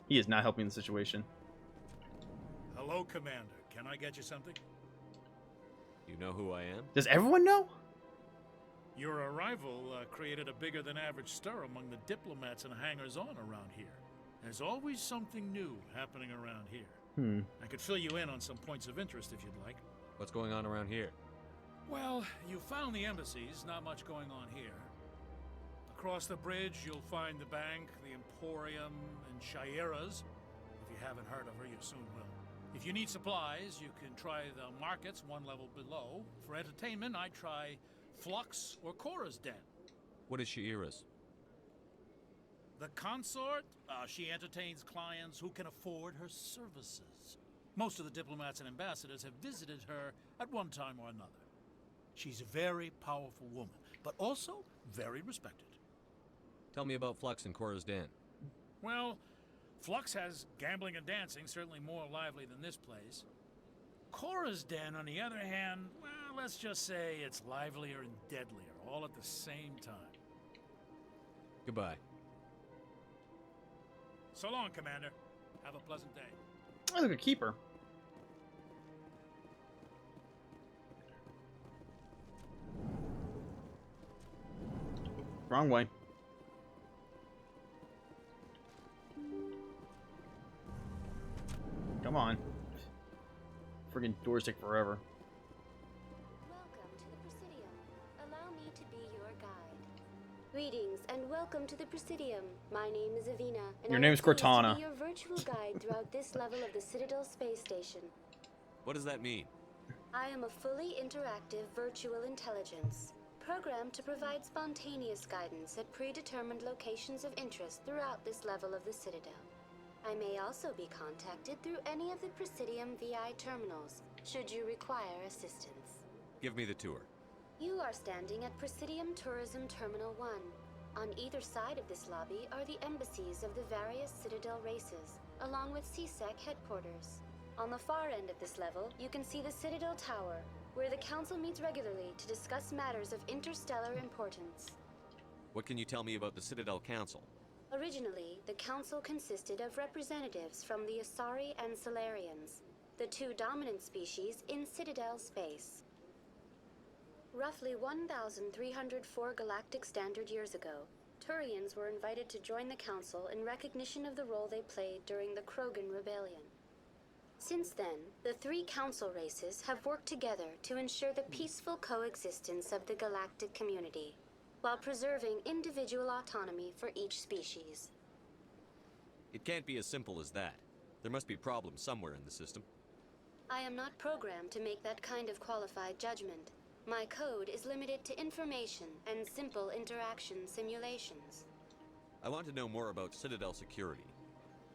He is not helping the situation. Hello, Commander. Can I get you something? You know who I am? Does everyone know? Your arrival created a bigger-than-average stir among the diplomats and hangers-on around here. There's always something new happening around here. I could fill you in on some points of interest if you'd like. What's going on around here? Well, you found the embassies, not much going on here. Across the bridge, you'll find the bank, the Emporium, and Shaira's. If you haven't heard of her, you soon will. If you need supplies, you can try the markets one level below. For entertainment, I'd try Flux or Cora's Den. What is Shaira's? The consort, she entertains clients who can afford her services. Most of the diplomats and ambassadors have visited her at one time or another. She's a very powerful woman, but also very respected. Tell me about Flux and Cora's Den. Well, Flux has gambling and dancing, certainly more lively than this place. Cora's Den, on the other hand, well, let's just say it's livelier and deadlier, all at the same time. Goodbye. So long, Commander. Have a pleasant day. I look a keeper. Wrong way. Come on. Friggin' doors take forever. Welcome to the Presidium. Allow me to be your guide. Greetings and welcome to the Presidium. My name is Avina, and Your I name's am pleased Cortana. to be your virtual guide throughout this level of the Citadel space station. What does that mean? I am a fully interactive virtual intelligence, programmed to provide spontaneous guidance at predetermined locations of interest throughout this level of the Citadel. I may also be contacted through any of the Presidium VI terminals, should you require assistance. Give me the tour. You are standing at Presidium Tourism Terminal 1. On either side of this lobby are the embassies of the various Citadel races, along with CSEC headquarters. On the far end of this level, you can see the Citadel Tower, where the Council meets regularly to discuss matters of interstellar importance. What can you tell me about the Citadel Council? Originally, the Council consisted of representatives from the Asari and Solarians, the two dominant species in Citadel space. Roughly 1,304 galactic standard years ago, Turians were invited to join the Council in recognition of the role they played during the Krogan Rebellion. Since then, the three Council races have worked together to ensure the peaceful coexistence of the galactic community, while preserving individual autonomy for each species. It can't be as simple as that. There must be problems somewhere in the system. I am not programmed to make that kind of qualified judgment. My code is limited to information and simple interaction simulations. I want to know more about Citadel security.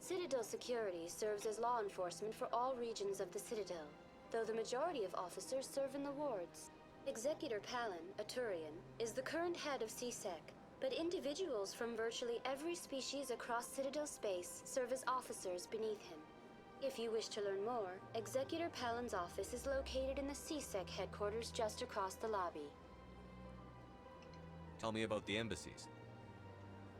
Citadel security serves as law enforcement for all regions of the Citadel, though the majority of officers serve in the wards. Executor Palin, a Turian, is the current head of CSEC, but individuals from virtually every species across Citadel space serve as officers beneath him. If you wish to learn more, Executor Palin's office is located in the CSEC headquarters just across the lobby. Tell me about the embassies.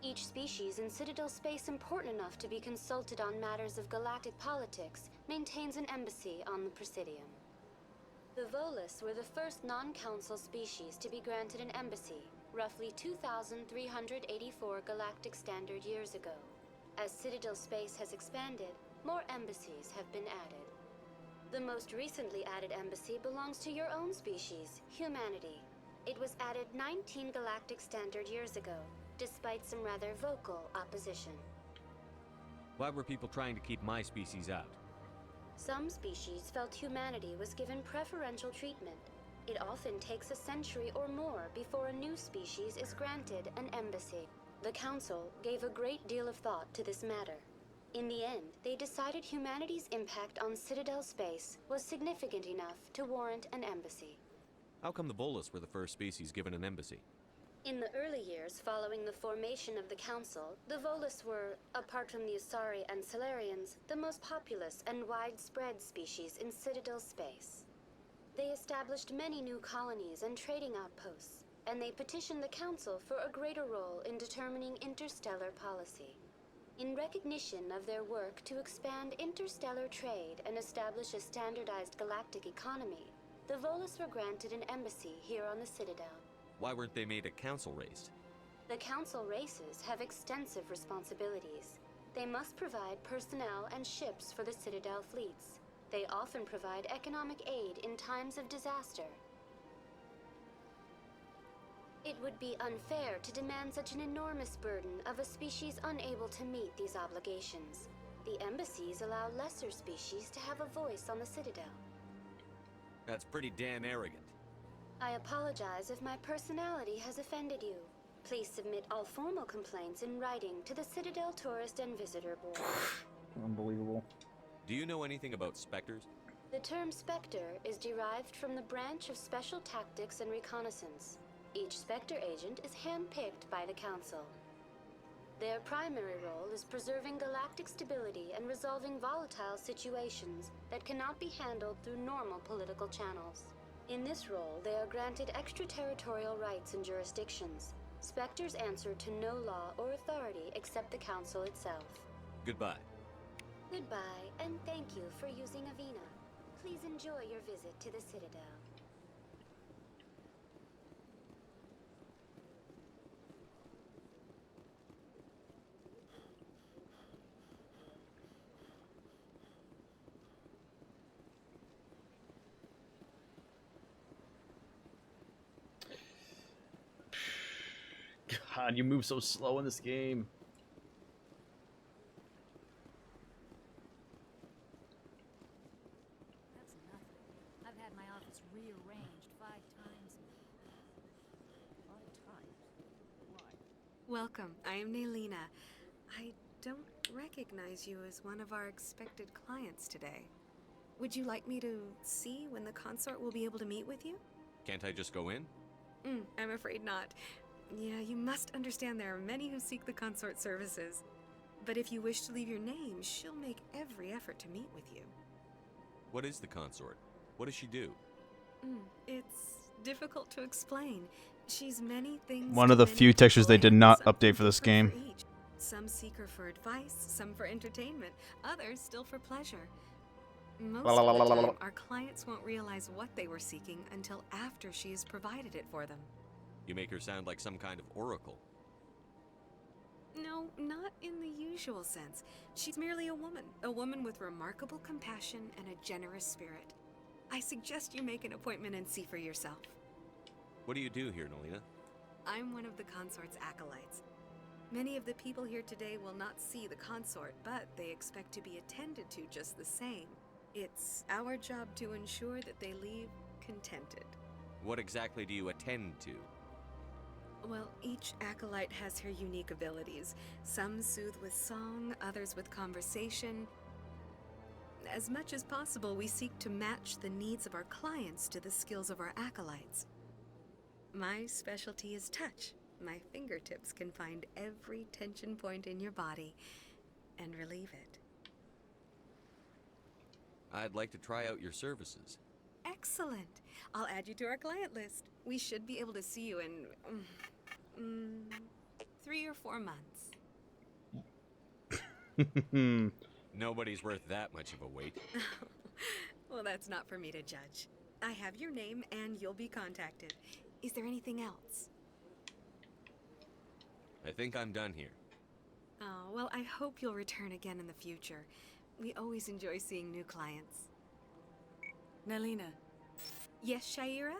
Each species in Citadel space important enough to be consulted on matters of galactic politics maintains an embassy on the Presidium. The Volus were the first non-council species to be granted an embassy, roughly 2,384 galactic standard years ago. As Citadel space has expanded, more embassies have been added. The most recently added embassy belongs to your own species, humanity. It was added 19 galactic standard years ago, despite some rather vocal opposition. Why were people trying to keep my species out? Some species felt humanity was given preferential treatment. It often takes a century or more before a new species is granted an embassy. The Council gave a great deal of thought to this matter. In the end, they decided humanity's impact on Citadel space was significant enough to warrant an embassy. How come the Volus were the first species given an embassy? In the early years following the formation of the Council, the Volus were, apart from the Asari and Solarians, the most populous and widespread species in Citadel space. They established many new colonies and trading outposts, and they petitioned the Council for a greater role in determining interstellar policy. In recognition of their work to expand interstellar trade and establish a standardized galactic economy, the Volus were granted an embassy here on the Citadel. Why weren't they made a council race? The Council races have extensive responsibilities. They must provide personnel and ships for the Citadel fleets. They often provide economic aid in times of disaster. It would be unfair to demand such an enormous burden of a species unable to meet these obligations. The embassies allow lesser species to have a voice on the Citadel. That's pretty damn arrogant. I apologize if my personality has offended you. Please submit all formal complaints in writing to the Citadel Tourist and Visitor Board. Unbelievable. Do you know anything about specters? The term Spectre is derived from the branch of Special Tactics and Reconnaissance. Each Spectre agent is handpicked by the Council. Their primary role is preserving galactic stability and resolving volatile situations that cannot be handled through normal political channels. In this role, they are granted extraterritorial rights and jurisdictions. Spectres answer to no law or authority except the Council itself. Goodbye. Goodbye, and thank you for using Avina. Please enjoy your visit to the Citadel. God, you move so slow in this game. That's nothing. I've had my office rearranged 5 times. 5 times? Why? Welcome. I am Nelina. I don't recognize you as one of our expected clients today. Would you like me to see when the consort will be able to meet with you? Can't I just go in? I'm afraid not. Yeah, you must understand there are many who seek the consort services. But if you wish to leave your name, she'll make every effort to meet with you. What is the consort? What does she do? It's difficult to explain. She's many things. One of to the many few textures they people did not and update for this some game. each. Some seek her for advice, some for entertainment, others still for pleasure. Most of the time, our clients won't realize what they were seeking until after she has provided it for them. You make her sound like some kind of oracle. No, not in the usual sense. She's merely a woman with remarkable compassion and a generous spirit. I suggest you make an appointment and see for yourself. What do you do here, Nelina? I'm one of the consort's acolytes. Many of the people here today will not see the consort, but they expect to be attended to just the same. It's our job to ensure that they leave contented. What exactly do you attend to? Well, each acolyte has her unique abilities. Some soothe with song, others with conversation. As much as possible, we seek to match the needs of our clients to the skills of our acolytes. My specialty is touch. My fingertips can find every tension point in your body and relieve it. I'd like to try out your services. Excellent. I'll add you to our client list. We should be able to see you in 3 or 4 months. Nobody's worth that much of a wait. Well, that's not for me to judge. I have your name and you'll be contacted. Is there anything else? I think I'm done here. Oh, well, I hope you'll return again in the future. We always enjoy seeing new clients. Nelina. Yes, Shaira?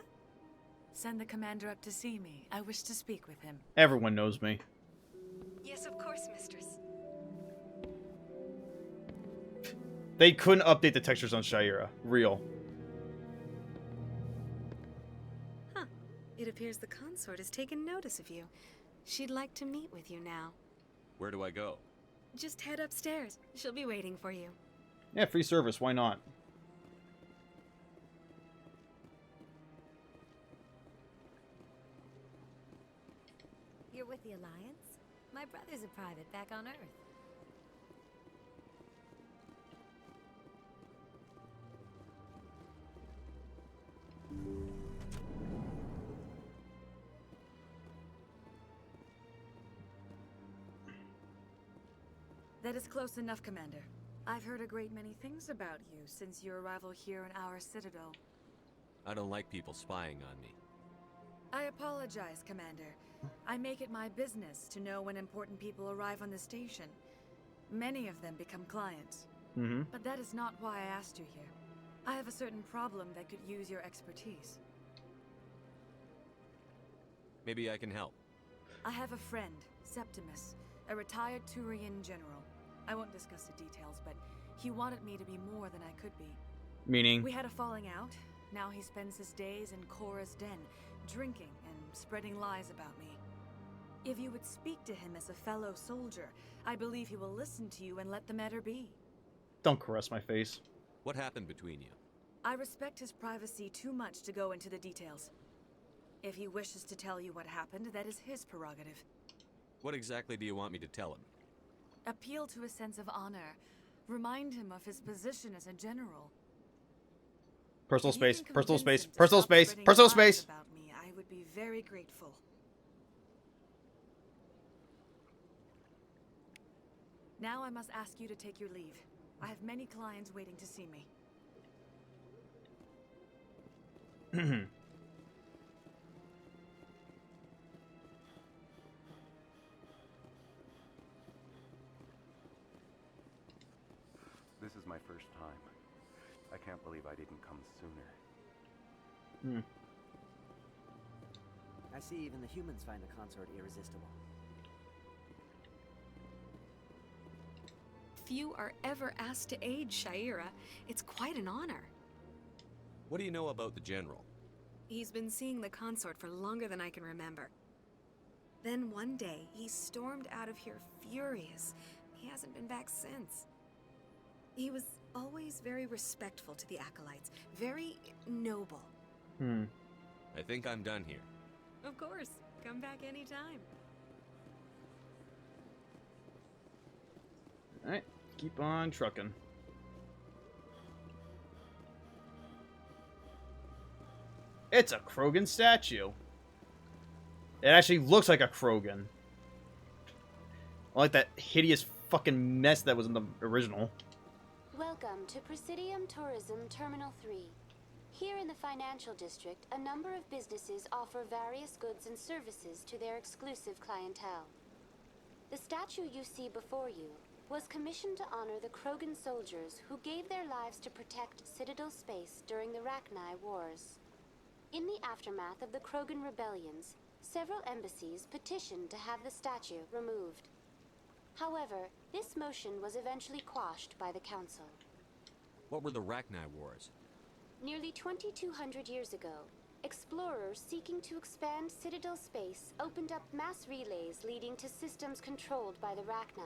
Send the commander up to see me. I wish to speak with him. Everyone knows me. Yes, of course, mistress. They couldn't update the textures on Shaira. Real. Huh. It appears the consort has taken notice of you. She'd like to meet with you now. Where do I go? Just head upstairs. She'll be waiting for you. Yeah, free service. Why not? You're with the Alliance? My brother's a private back on Earth. That is close enough, Commander. I've heard a great many things about you since your arrival here in our Citadel. I don't like people spying on me. I apologize, Commander. I make it my business to know when important people arrive on the station. Many of them become clients. But that is not why I asked you here. I have a certain problem that could use your expertise. Maybe I can help. I have a friend, Septimus, a retired Turian general. I won't discuss the details, but he wanted me to be more than I could be. Meaning? We had a falling out. Now he spends his days in Korra's den, drinking and spreading lies about me. If you would speak to him as a fellow soldier, I believe he will listen to you and let the matter be. Don't caress my face. What happened between you? I respect his privacy too much to go into the details. If he wishes to tell you what happened, that is his prerogative. What exactly do you want me to tell him? Appeal to his sense of honor. Remind him of his position as a general. Personal space, If you can personal convince space, him to personal stop space, spreading personal lies space. about me, I would be very grateful. Now I must ask you to take your leave. I have many clients waiting to see me. This is my first time. I can't believe I didn't come sooner. I see even the humans find the consort irresistible. Few are ever asked to aid Sha'ira. It's quite an honor. What do you know about the General? He's been seeing the consort for longer than I can remember. Then one day, he stormed out of here furious. He hasn't been back since. He was always very respectful to the acolytes, very noble. I think I'm done here. Of course, come back anytime. Alright, keep on trucking. It's a Krogan statue. It actually looks like a Krogan. I like that hideous fucking mess that was in the original. Welcome to Presidium Tourism Terminal 3. Here in the financial district, a number of businesses offer various goods and services to their exclusive clientele. The statue you see before you was commissioned to honor the Krogan soldiers who gave their lives to protect Citadel space during the Rachni Wars. In the aftermath of the Krogan rebellions, several embassies petitioned to have the statue removed. However, this motion was eventually quashed by the Council. What were the Rachni Wars? Nearly 2,200 years ago, explorers seeking to expand Citadel space opened up mass relays leading to systems controlled by the Rachni.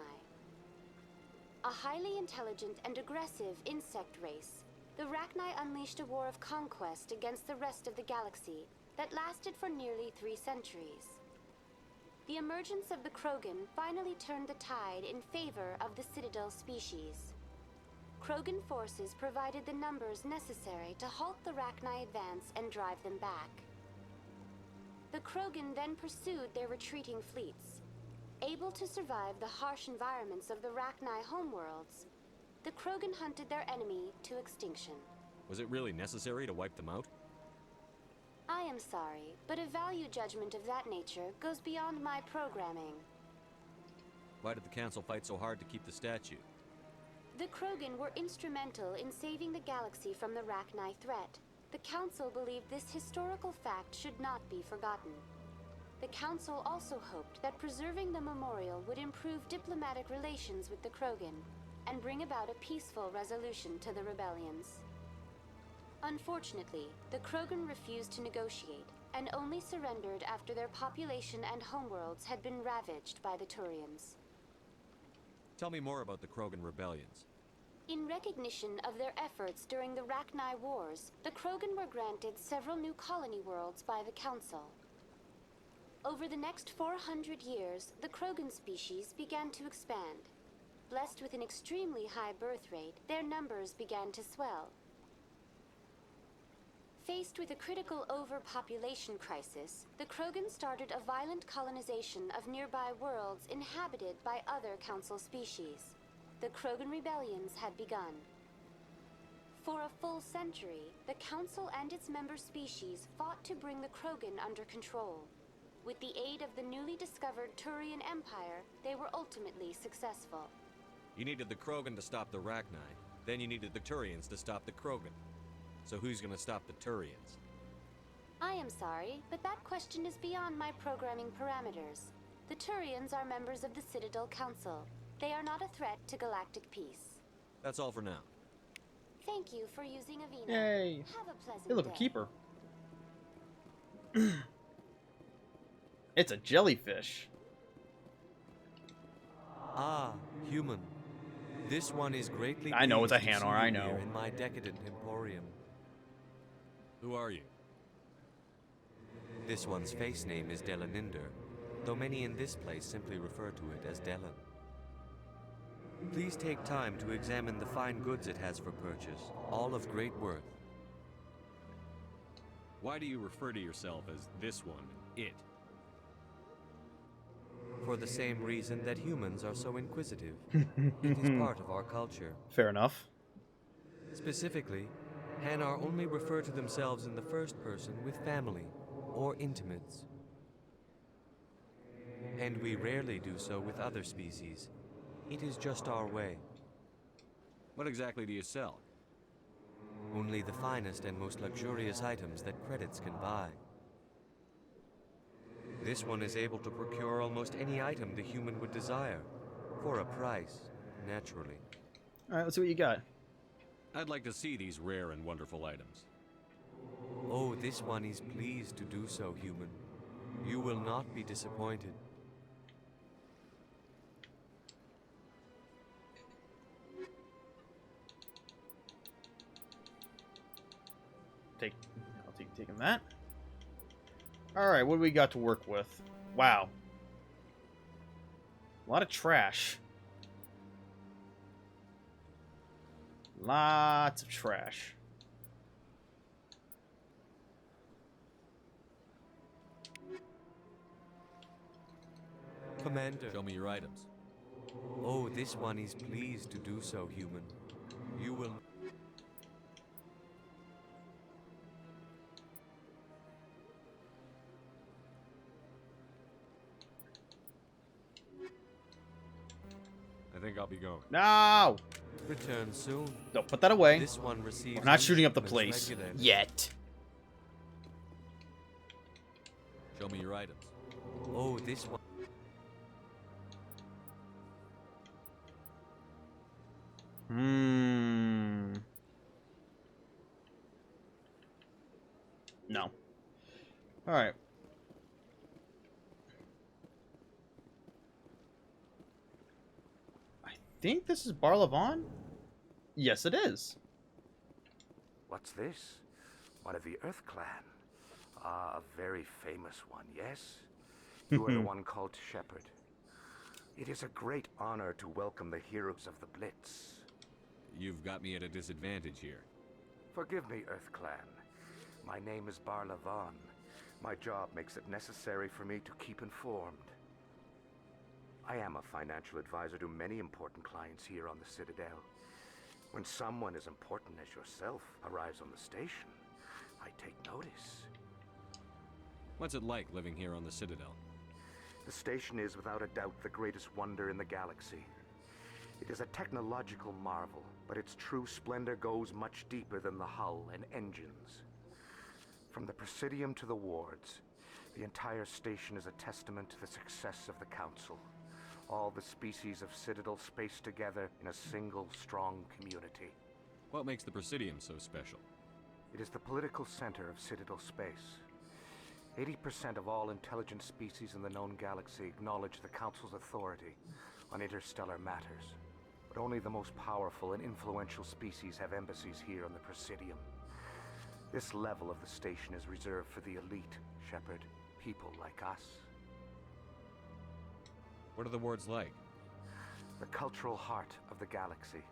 A highly intelligent and aggressive insect race, the Rachni unleashed a war of conquest against the rest of the galaxy that lasted for nearly 3 centuries. The emergence of the Krogan finally turned the tide in favor of the Citadel species. Krogan forces provided the numbers necessary to halt the Rachni advance and drive them back. The Krogan then pursued their retreating fleets. Able to survive the harsh environments of the Rachni homeworlds, the Krogan hunted their enemy to extinction. Was it really necessary to wipe them out? I am sorry, but a value judgment of that nature goes beyond my programming. Why did the Council fight so hard to keep the statue? The Krogan were instrumental in saving the galaxy from the Rachni threat. The Council believed this historical fact should not be forgotten. The Council also hoped that preserving the memorial would improve diplomatic relations with the Krogan and bring about a peaceful resolution to the rebellions. Unfortunately, the Krogan refused to negotiate and only surrendered after their population and homeworlds had been ravaged by the Turians. Tell me more about the Krogan rebellions. In recognition of their efforts during the Rachni Wars, the Krogan were granted several new colony worlds by the Council. Over the next 400 years, the Krogan species began to expand. Blessed with an extremely high birth rate, their numbers began to swell. Faced with a critical overpopulation crisis, the Krogan started a violent colonization of nearby worlds inhabited by other Council species. The Krogan rebellions had begun. For a full century, the Council and its member species fought to bring the Krogan under control. With the aid of the newly discovered Turian Empire, they were ultimately successful. You needed the Krogan to stop the Rachni, then you needed the Turians to stop the Krogan. So who's gonna stop the Turians? I am sorry, but that question is beyond my programming parameters. The Turians are members of the Citadel Council. They are not a threat to galactic peace. That's all for now. Thank you for using Avina. Yay. Have a pleasant Hey, look, a day. keeper. It's a jellyfish. Ah, human. This one is greatly I know it's a pleased to see Hanar, I you know. here in my decadent emporium. Who are you? This one's face name is Delaninder, though many in this place simply refer to it as Delan. Please take time to examine the fine goods it has for purchase, all of great worth. Why do you refer to yourself as this one, it? For the same reason that humans are so inquisitive. It is part of our culture. Fair enough. Specifically, Hanar only refer to themselves in the first person with family or intimates. And we rarely do so with other species. It is just our way. What exactly do you sell? Only the finest and most luxurious items that credits can buy. This one is able to procure almost any item the human would desire, for a price, naturally. Alright, let's see what you got. I'd like to see these rare and wonderful items. Oh, this one is pleased to do so, human. You will not be disappointed. I'll take taking that. Alright, what do we got to work with? Wow. A lot of trash. Lots of trash. Commander. Show me your items. Oh, this one is pleased to do so, human. You will... I think I'll be going. No! Return soon. No, put that away. This one receives... We're not shooting up the shipments place. regularly. Yet. Show me your items. Oh, this one... No. Alright. I think this is Bar Levon? Yes, it is. What's this? One of the Earth Clan. Ah, a very famous one, yes? You are the one called Shepard. It is a great honor to welcome the heroes of the Blitz. You've got me at a disadvantage here. Forgive me, Earth Clan. My name is Bar Levon. My job makes it necessary for me to keep informed. I am a financial advisor to many important clients here on the Citadel. When someone as important as yourself arrives on the station, I take notice. What's it like living here on the Citadel? The station is without a doubt the greatest wonder in the galaxy. It is a technological marvel, but its true splendor goes much deeper than the hull and engines. From the Presidium to the wards, the entire station is a testament to the success of the Council. All the species of Citadel spaced together in a single, strong community. What makes the Presidium so special? It is the political center of Citadel space. 80% of all intelligent species in the known galaxy acknowledge the Council's authority on interstellar matters. But only the most powerful and influential species have embassies here on the Presidium. This level of the station is reserved for the elite, Shepard. People like us. What are the wards like? The cultural heart of the galaxy.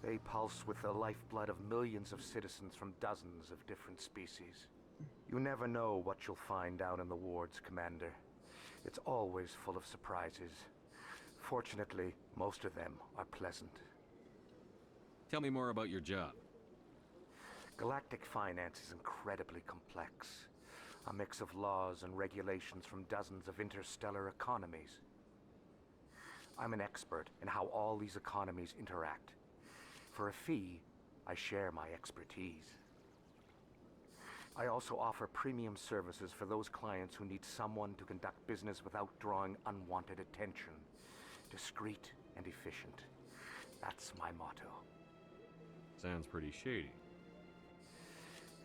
They pulse with the lifeblood of millions of citizens from dozens of different species. You never know what you'll find down in the wards, Commander. It's always full of surprises. Fortunately, most of them are pleasant. Tell me more about your job. Galactic finance is incredibly complex. A mix of laws and regulations from dozens of interstellar economies. I'm an expert in how all these economies interact. For a fee, I share my expertise. I also offer premium services for those clients who need someone to conduct business without drawing unwanted attention. Discreet and efficient. That's my motto. Sounds pretty shady.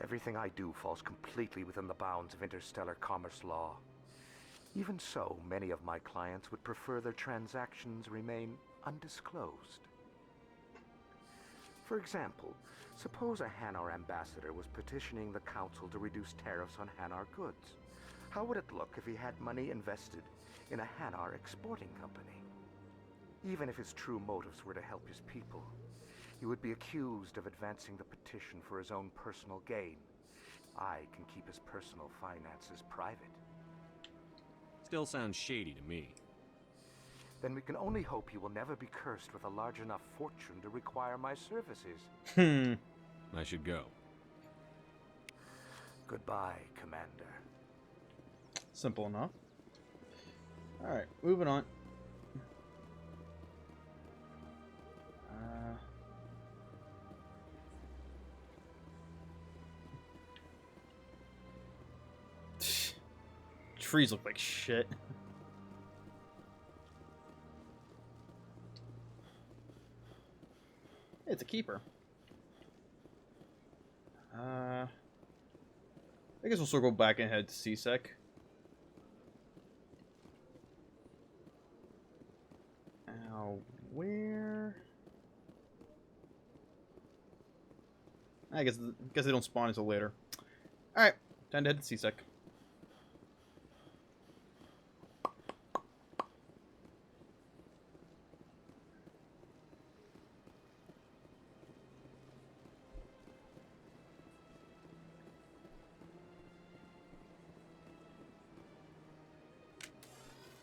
Everything I do falls completely within the bounds of interstellar commerce law. Even so, many of my clients would prefer their transactions remain undisclosed. For example, suppose a Hanar ambassador was petitioning the council to reduce tariffs on Hanar goods. How would it look if he had money invested in a Hanar exporting company? Even if his true motives were to help his people, he would be accused of advancing the petition for his own personal gain. I can keep his personal finances private. Still sounds shady to me. Then we can only hope he will never be cursed with a large enough fortune to require my services. I should go. Goodbye, Commander. Simple enough. Alright, moving on. Trees look like shit. It's a keeper. I guess we'll circle back and head to CSEC. Now, where? I guess they don't spawn until later. All right, time to head to CSEC.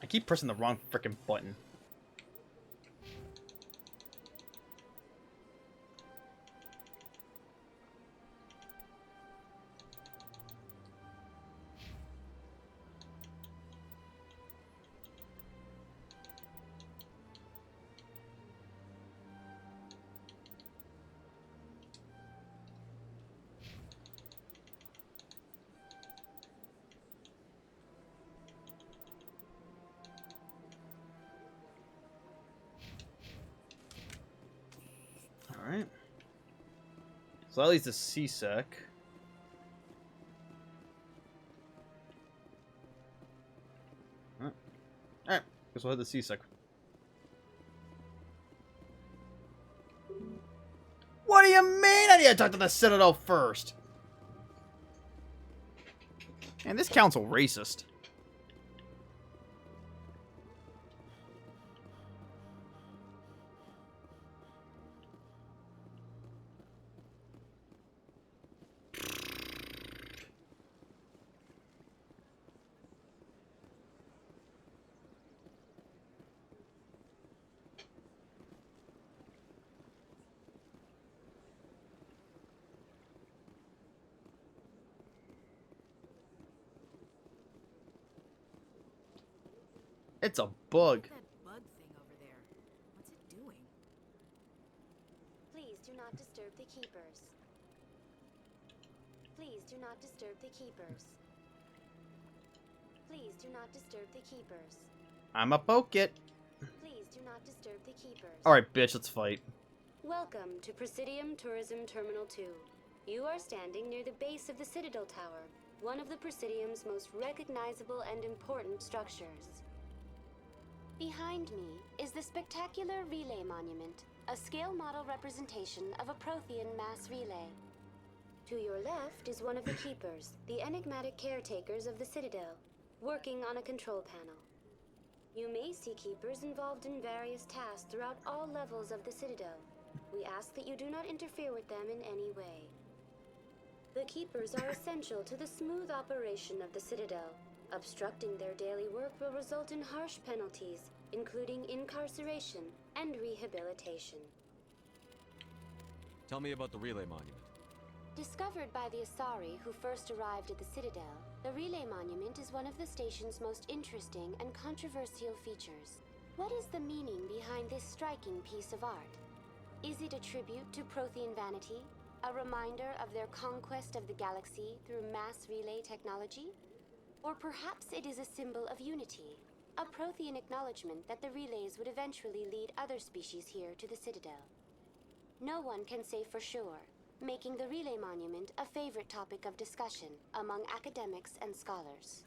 I keep pressing the wrong frickin' button. Alright. So that leads to CSEC. Alright, guess we'll head to CSEC. What do you mean I need to talk to the Citadel first? And this council racist. It's a bug. That bug thing over there. What's it doing? Please do not disturb the keepers. Please do not disturb the keepers. Please do not disturb the keepers. I'ma poke it. Please do not disturb the keepers. Alright, bitch, let's fight. Welcome to Presidium Tourism Terminal 2. You are standing near the base of the Citadel Tower, one of the Presidium's most recognizable and important structures. Behind me is the spectacular Relay Monument, a scale model representation of a Prothean mass relay. To your left is one of the Keepers, the enigmatic caretakers of the Citadel, working on a control panel. You may see Keepers involved in various tasks throughout all levels of the Citadel. We ask that you do not interfere with them in any way. The Keepers are essential to the smooth operation of the Citadel. Obstructing their daily work will result in harsh penalties, including incarceration and rehabilitation. Tell me about the Relay Monument. Discovered by the Asari who first arrived at the Citadel, the Relay Monument is one of the station's most interesting and controversial features. What is the meaning behind this striking piece of art? Is it a tribute to Prothean vanity? A reminder of their conquest of the galaxy through mass relay technology? Or perhaps it is a symbol of unity, a Prothean acknowledgement that the relays would eventually lead other species here to the Citadel. No one can say for sure, making the Relay Monument a favorite topic of discussion among academics and scholars.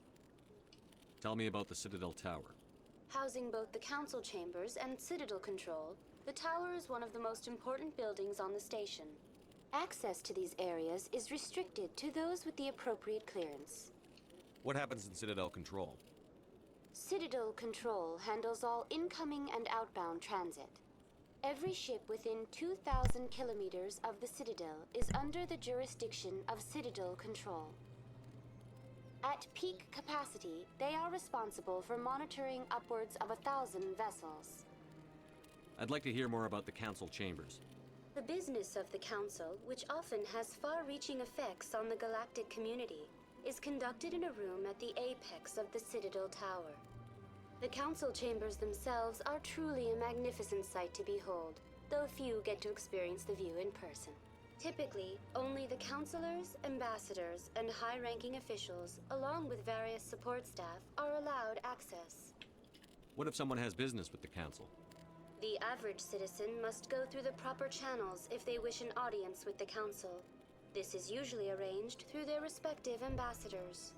Tell me about the Citadel Tower. Housing both the council chambers and Citadel control, the tower is one of the most important buildings on the station. Access to these areas is restricted to those with the appropriate clearance. What happens in Citadel Control? Citadel Control handles all incoming and outbound transit. Every ship within 2,000 kilometers of the Citadel is under the jurisdiction of Citadel Control. At peak capacity, they are responsible for monitoring upwards of 1,000 vessels. I'd like to hear more about the council chambers. The business of the Council, which often has far-reaching effects on the galactic community, is conducted in a room at the apex of the Citadel Tower. The Council chambers themselves are truly a magnificent sight to behold, though few get to experience the view in person. Typically, only the councilors, ambassadors, and high-ranking officials, along with various support staff, are allowed access. What if someone has business with the council? The average citizen must go through the proper channels if they wish an audience with the council. This is usually arranged through their respective ambassadors.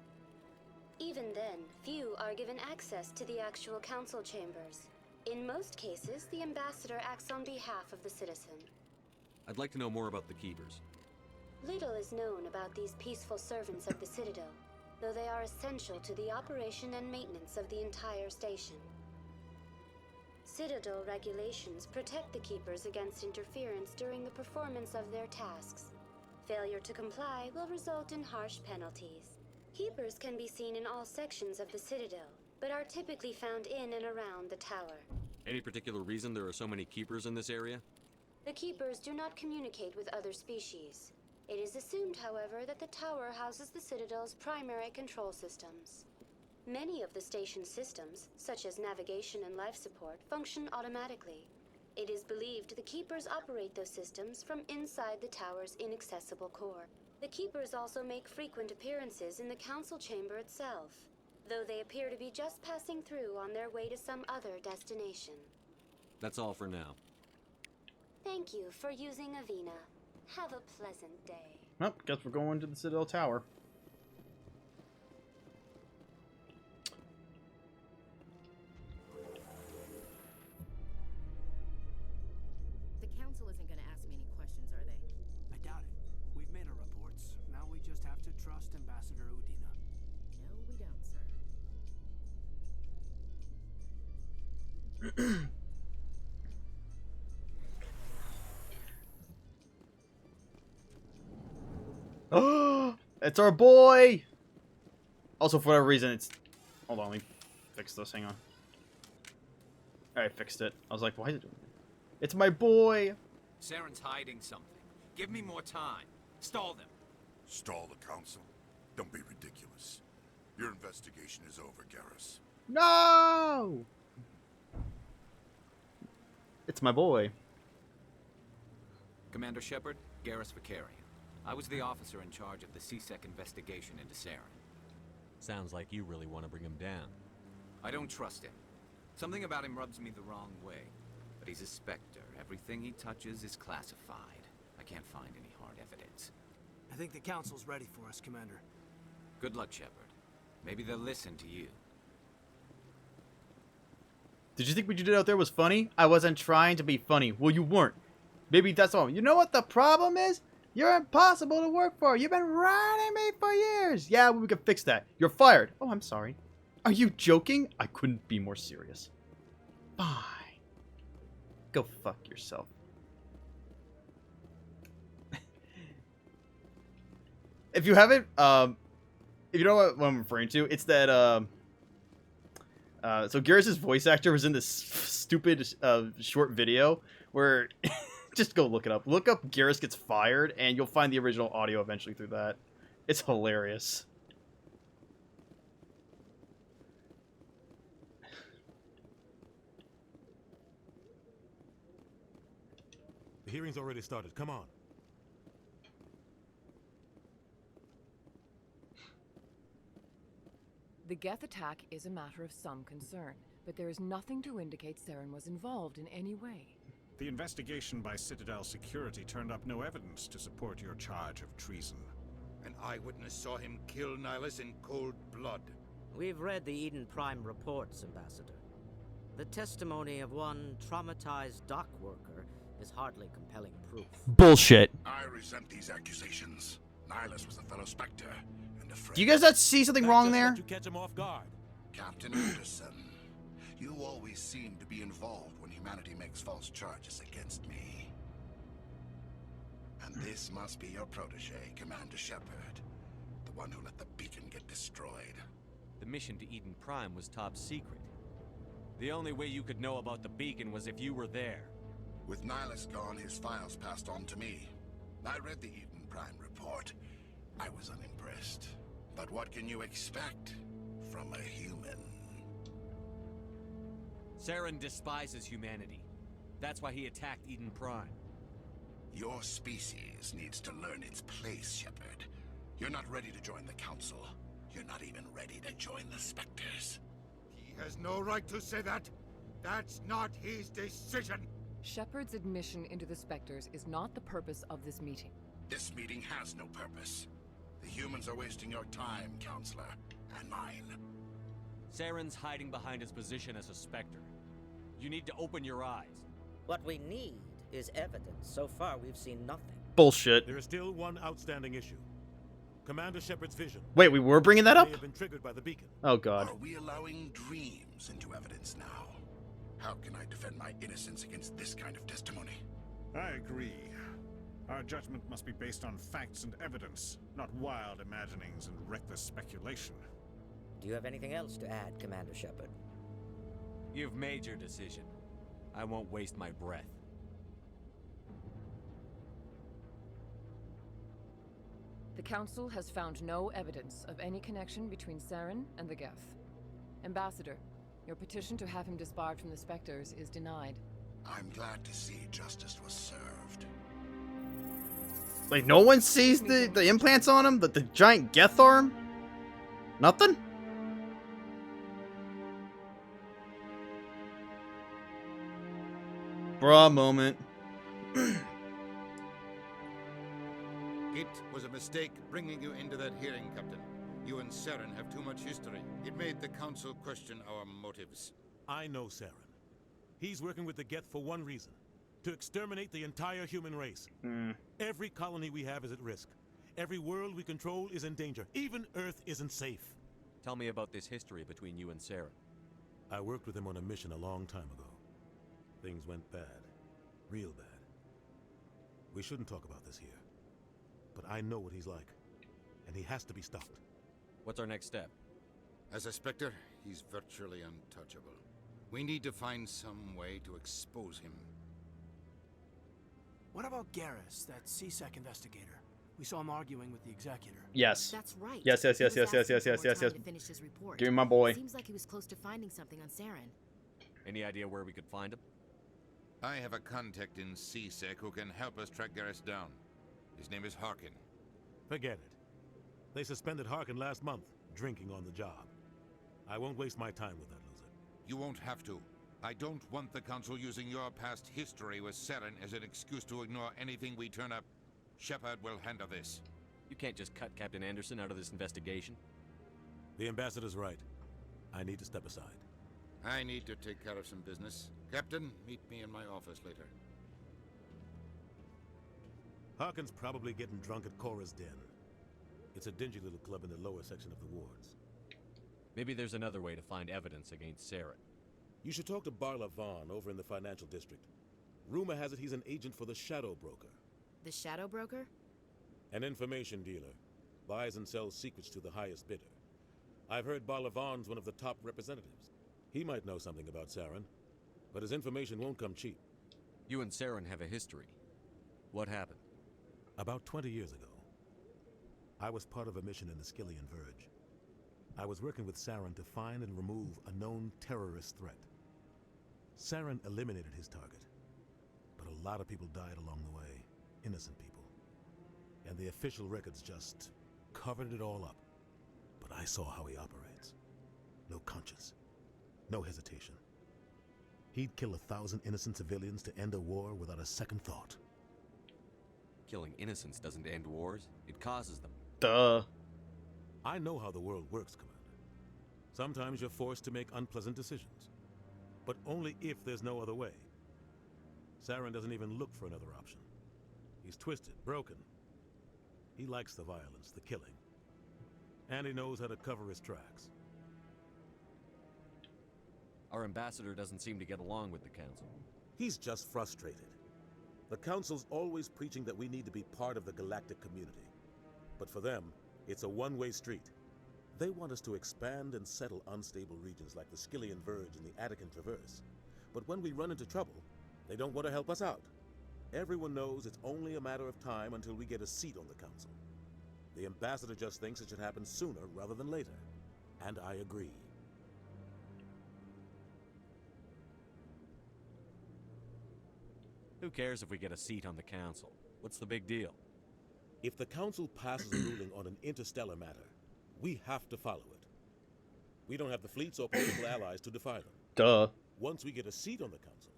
Even then, few are given access to the actual council chambers. In most cases, the ambassador acts on behalf of the citizen. I'd like to know more about the Keepers. Little is known about these peaceful servants of the Citadel, though they are essential to the operation and maintenance of the entire station. Citadel regulations protect the Keepers against interference during the performance of their tasks. Failure to comply will result in harsh penalties. Keepers can be seen in all sections of the Citadel, but are typically found in and around the tower. Any particular reason there are so many Keepers in this area? The Keepers do not communicate with other species. It is assumed, however, that the tower houses the Citadel's primary control systems. Many of the station's systems, such as navigation and life support, function automatically. It is believed the Keepers operate those systems from inside the tower's inaccessible core. The Keepers also make frequent appearances in the council chamber itself, though they appear to be just passing through on their way to some other destination. That's all for now. Thank you for using Avina. Have a pleasant day. Well, guess we're going to the Citadel Tower. The council isn't going to ask me any questions, are they? I doubt it. We've made our reports. Now we just have to trust Ambassador Udina. No, we don't, sir. Oh, it's our boy! Also, for whatever reason, it's... Hold on, let me fix this. Hang on. Alright, fixed it. I was like, why is it doing that? It's my boy! Saren's hiding something. Give me more time. Stall them. Stall the council? Don't be ridiculous. Your investigation is over, Garrus. No! It's my boy. Commander Shepard, Garrus Vakarian. I was the officer in charge of the CSEC investigation into Saren. Sounds like you really want to bring him down. I don't trust him. Something about him rubs me the wrong way. But he's a Spectre. Everything he touches is classified. I can't find any hard evidence. I think the council's ready for us, Commander. Good luck, Shepard. Maybe they'll listen to you. Did you think what you did out there was funny? I wasn't trying to be funny. Well, you weren't. Maybe that's all. You know what the problem is? You're impossible to work for. You've been riding me for years. Yeah, well, we can fix that. You're fired. Oh, I'm sorry. Are you joking? I couldn't be more serious. Fine. Go fuck yourself. If you haven't, if you know what I'm referring to, it's that, so Garrus' voice actor was in this stupid, short video where, just go look it up. Look up Garrus gets fired, and you'll find the original audio eventually through that. It's hilarious. The hearing's already started. Come on. The Geth attack is a matter of some concern, but there is nothing to indicate Saren was involved in any way. The investigation by Citadel Security turned up no evidence to support your charge of treason. An eyewitness saw him kill Nihilus in cold blood. We've read the Eden Prime reports, Ambassador. The testimony of one traumatized dock worker is hardly compelling proof. Bullshit. I resent these accusations. Nihilus was a fellow Spectre and a friend. Do you guys not see something wrong there? To catch him off guard. Captain Anderson, you always seem to be involved when humanity makes false charges against me. And this must be your protege, Commander Shepard, the one who let the beacon get destroyed. The mission to Eden Prime was top secret. The only way you could know about the beacon was if you were there. With Nihilus gone, his files passed on to me. I read the Eden Prime report. I was unimpressed. But what can you expect from a human? Saren despises humanity. That's why he attacked Eden Prime. Your species needs to learn its place, Shepard. You're not ready to join the Council. You're not even ready to join the Spectres. He has no right to say that. That's not his decision. Shepard's admission into the Spectres is not the purpose of this meeting. This meeting has no purpose. The humans are wasting your time, Counselor, and mine. Saren's hiding behind his position as a Spectre. You need to open your eyes. What we need is evidence. So far, we've seen nothing. Bullshit. There is still one outstanding issue. Commander Shepard's vision. Wait, we were bringing that up? May have been triggered by the beacon. Oh god. Are we allowing dreams into evidence now? How can I defend my innocence against this kind of testimony? I agree. Our judgment must be based on facts and evidence, not wild imaginings and reckless speculation. Do you have anything else to add, Commander Shepard? You've made your decision. I won't waste my breath. The Council has found no evidence of any connection between Saren and the Geth. Ambassador, your petition to have him disbarred from the Spectres is denied. I'm glad to see justice was served. Like, no one sees the implants on him? The giant Geth arm? Nothing? Bruh moment. It was a mistake bringing you into that hearing, Captain. You and Saren have too much history. It made the Council question our motives. I know Saren. He's working with the Geth for one reason. To exterminate the entire human race. Every colony we have is at risk. Every world we control is in danger. Even Earth isn't safe. Tell me about this history between you and Saren. I worked with him on a mission a long time ago. Things went bad. Real bad. We shouldn't talk about this here. But I know what he's like. And he has to be stopped. What's our next step? As a Spectre, he's virtually untouchable. We need to find some way to expose him. What about Garrus, that CSEC investigator? We saw him arguing with the executor. Yes. That's right. Yes. He was asking for Yes. time to finish his report. Give me my boy. Seems like he was close to finding something on Saren. Any idea where we could find him? I have a contact in CSEC who can help us track Garrus down. His name is Harkin. Forget it. They suspended Harkin last month, drinking on the job. I won't waste my time with that loser. You won't have to. I don't want the Council using your past history with Saren as an excuse to ignore anything we turn up. Shepard will handle this. You can't just cut Captain Anderson out of this investigation. The Ambassador's right. I need to step aside. I need to take care of some business. Captain, meet me in my office later. Harkin's probably getting drunk at Cora's Den. It's a dingy little club in the lower section of the wards. Maybe there's another way to find evidence against Saren. You should talk to Barla Vaughn over in the financial district. Rumor has it he's an agent for the Shadow Broker. The Shadow Broker? An information dealer. Buys and sells secrets to the highest bidder. I've heard Barla Vaughn's one of the top representatives. He might know something about Saren, but his information won't come cheap. You and Saren have a history. What happened? About 20 years ago, I was part of a mission in the Skillian Verge. I was working with Saren to find and remove a known terrorist threat. Saren eliminated his target, but a lot of people died along the way, innocent people. And the official records just covered it all up. But I saw how he operates. No conscience, no hesitation. He'd kill 1,000 innocent civilians to end a war without a second thought. Killing innocents doesn't end wars, it causes them. Duh. I know how the world works, Commander. Sometimes you're forced to make unpleasant decisions. But only if there's no other way. Saren doesn't even look for another option. He's twisted, broken. He likes the violence, the killing. And he knows how to cover his tracks. Our ambassador doesn't seem to get along with the Council. He's just frustrated. The Council's always preaching that we need to be part of the galactic community. But for them, it's a one-way street. They want us to expand and settle unstable regions like the Skillian Verge and the Attican Traverse. But when we run into trouble, they don't want to help us out. Everyone knows it's only a matter of time until we get a seat on the Council. The ambassador just thinks it should happen sooner rather than later. And I agree. Who cares if we get a seat on the Council? What's the big deal? If the Council passes a ruling on an interstellar matter, we have to follow it. We don't have the fleets or political allies to defy them. Duh. Once we get a seat on the Council,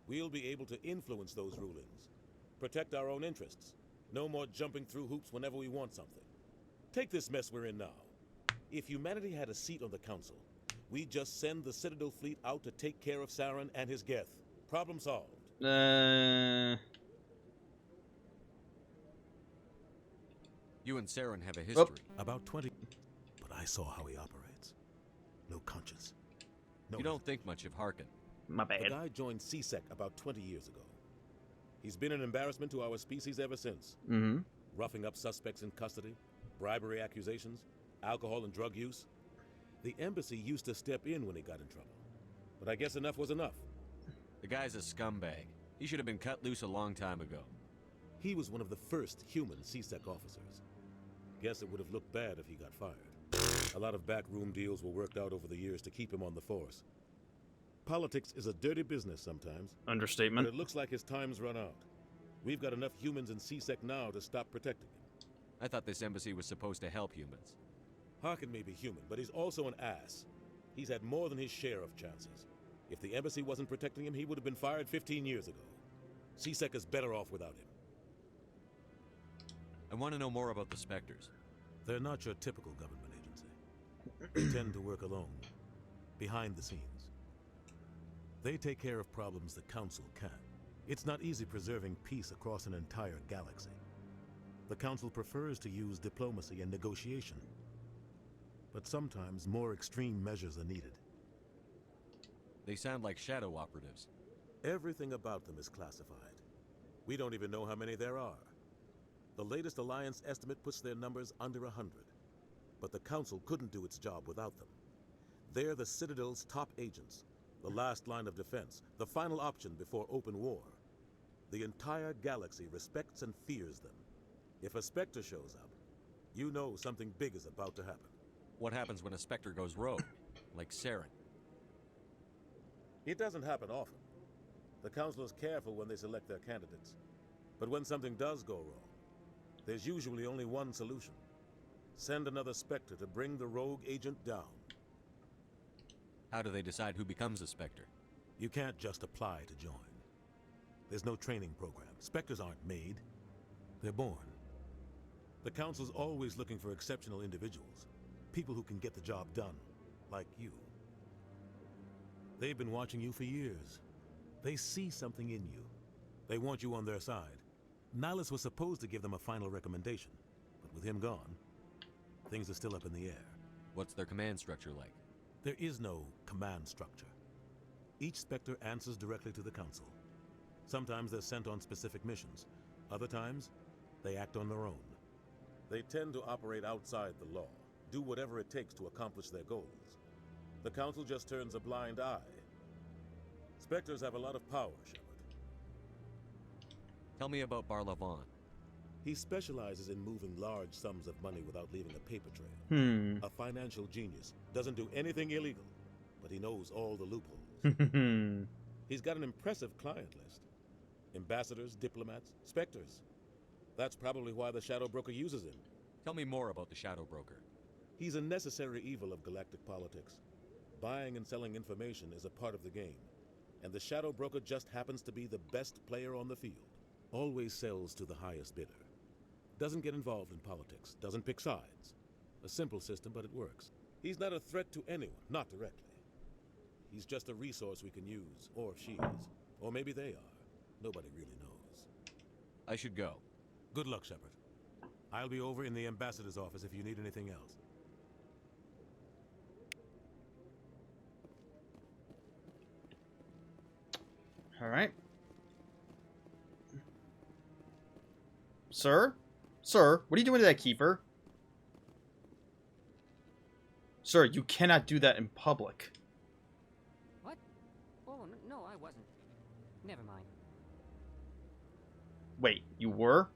we'll be able to influence those rulings, protect our own interests. No more jumping through hoops whenever we want something. Take this mess we're in now. If humanity had a seat on the Council, we'd just send the Citadel fleet out to take care of Saren and his Geth. Problem solved. You and Saren have a history. About 20, but I saw how he operates. No conscience. No. You don't think much of Harkin. My bad. The guy joined CSEC about 20 years ago. He's been an embarrassment to our species ever since. Roughing up suspects in custody, bribery accusations, alcohol and drug use. The embassy used to step in when he got in trouble. But I guess enough was enough. The guy's a scumbag. He should have been cut loose a long time ago. He was one of the first human CSEC officers. Guess it would have looked bad if he got fired. A lot of backroom deals were worked out over the years to keep him on the force. Politics is a dirty business sometimes. Understatement. But it looks like his time's run out. We've got enough humans in CSEC now to stop protecting him. I thought this embassy was supposed to help humans. Harkin may be human, but he's also an ass. He's had more than his share of chances. If the embassy wasn't protecting him, he would have been fired 15 years ago. CSEC is better off without him. I want to know more about the Spectres. They're not your typical government agency. They tend to work alone, behind the scenes. They take care of problems the Council can't. It's not easy preserving peace across an entire galaxy. The Council prefers to use diplomacy and negotiation. But sometimes more extreme measures are needed. They sound like shadow operatives. Everything about them is classified. We don't even know how many there are. The latest Alliance estimate puts their numbers under 100. But the Council couldn't do its job without them. They're the Citadel's top agents, the last line of defense, the final option before open war. The entire galaxy respects and fears them. If a Spectre shows up, you know something big is about to happen. What happens when a Spectre goes rogue, like Saren? It doesn't happen often. The Council is careful when they select their candidates. But when something does go wrong, there's usually only one solution. Send another Spectre to bring the rogue agent down. How do they decide who becomes a Spectre? You can't just apply to join. There's no training program. Spectres aren't made. They're born. The Council's always looking for exceptional individuals. People who can get the job done, like you. They've been watching you for years. They see something in you. They want you on their side. Nihilus was supposed to give them a final recommendation, but with him gone, things are still up in the air. What's their command structure like? There is no command structure. Each Spectre answers directly to the Council. Sometimes they're sent on specific missions. Other times, they act on their own. They tend to operate outside the law, do whatever it takes to accomplish their goals. The Council just turns a blind eye. Spectres have a lot of power, Shepard. Tell me about Barlavon. He specializes in moving large sums of money without leaving a paper trail. A financial genius. Doesn't do anything illegal, but he knows all the loopholes. He's got an impressive client list. Ambassadors, diplomats, Spectres. That's probably why the Shadow Broker uses him. Tell me more about the Shadow Broker. He's a necessary evil of galactic politics. Buying and selling information is a part of the game. And the Shadow Broker just happens to be the best player on the field. Always sells to the highest bidder. Doesn't get involved in politics. Doesn't pick sides. A simple system, but it works. He's not a threat to anyone, not directly. He's just a resource we can use, or she is. Or maybe they are. Nobody really knows. I should go. Good luck, Shepard. I'll be over in the ambassador's office if you need anything else. All right. Sir? Sir, what are you doing to that keeper? Sir, you cannot do that in public. What? Oh, no, I wasn't. Never mind. Wait, you were?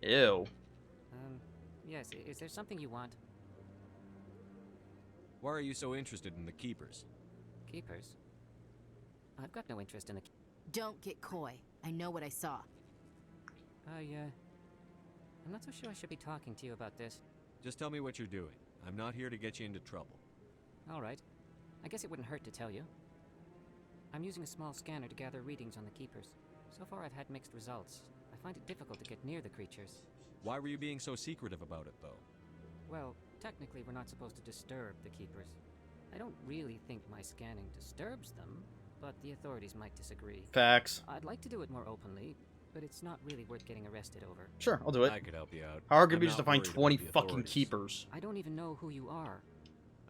Ew. Yes, is there something you want? Why are you so interested in the Keepers? Keepers? I've got no interest in the... Don't get coy. I know what I saw. I'm not so sure I should be talking to you about this. Just tell me what you're doing. I'm not here to get you into trouble. All right. I guess it wouldn't hurt to tell you. I'm using a small scanner to gather readings on the Keepers. So far I've had mixed results. I find it difficult to get near the creatures. Why were you being so secretive about it, though? Well, technically we're not supposed to disturb the Keepers. I don't really think my scanning disturbs them, but the authorities might disagree. Facts. I'd like to do it more openly, but it's not really worth getting arrested over. Sure, I'll do it. I could help you out. How hard could it be I'm just to not find worried 20 about the fucking authorities. keepers? I don't even know who you are.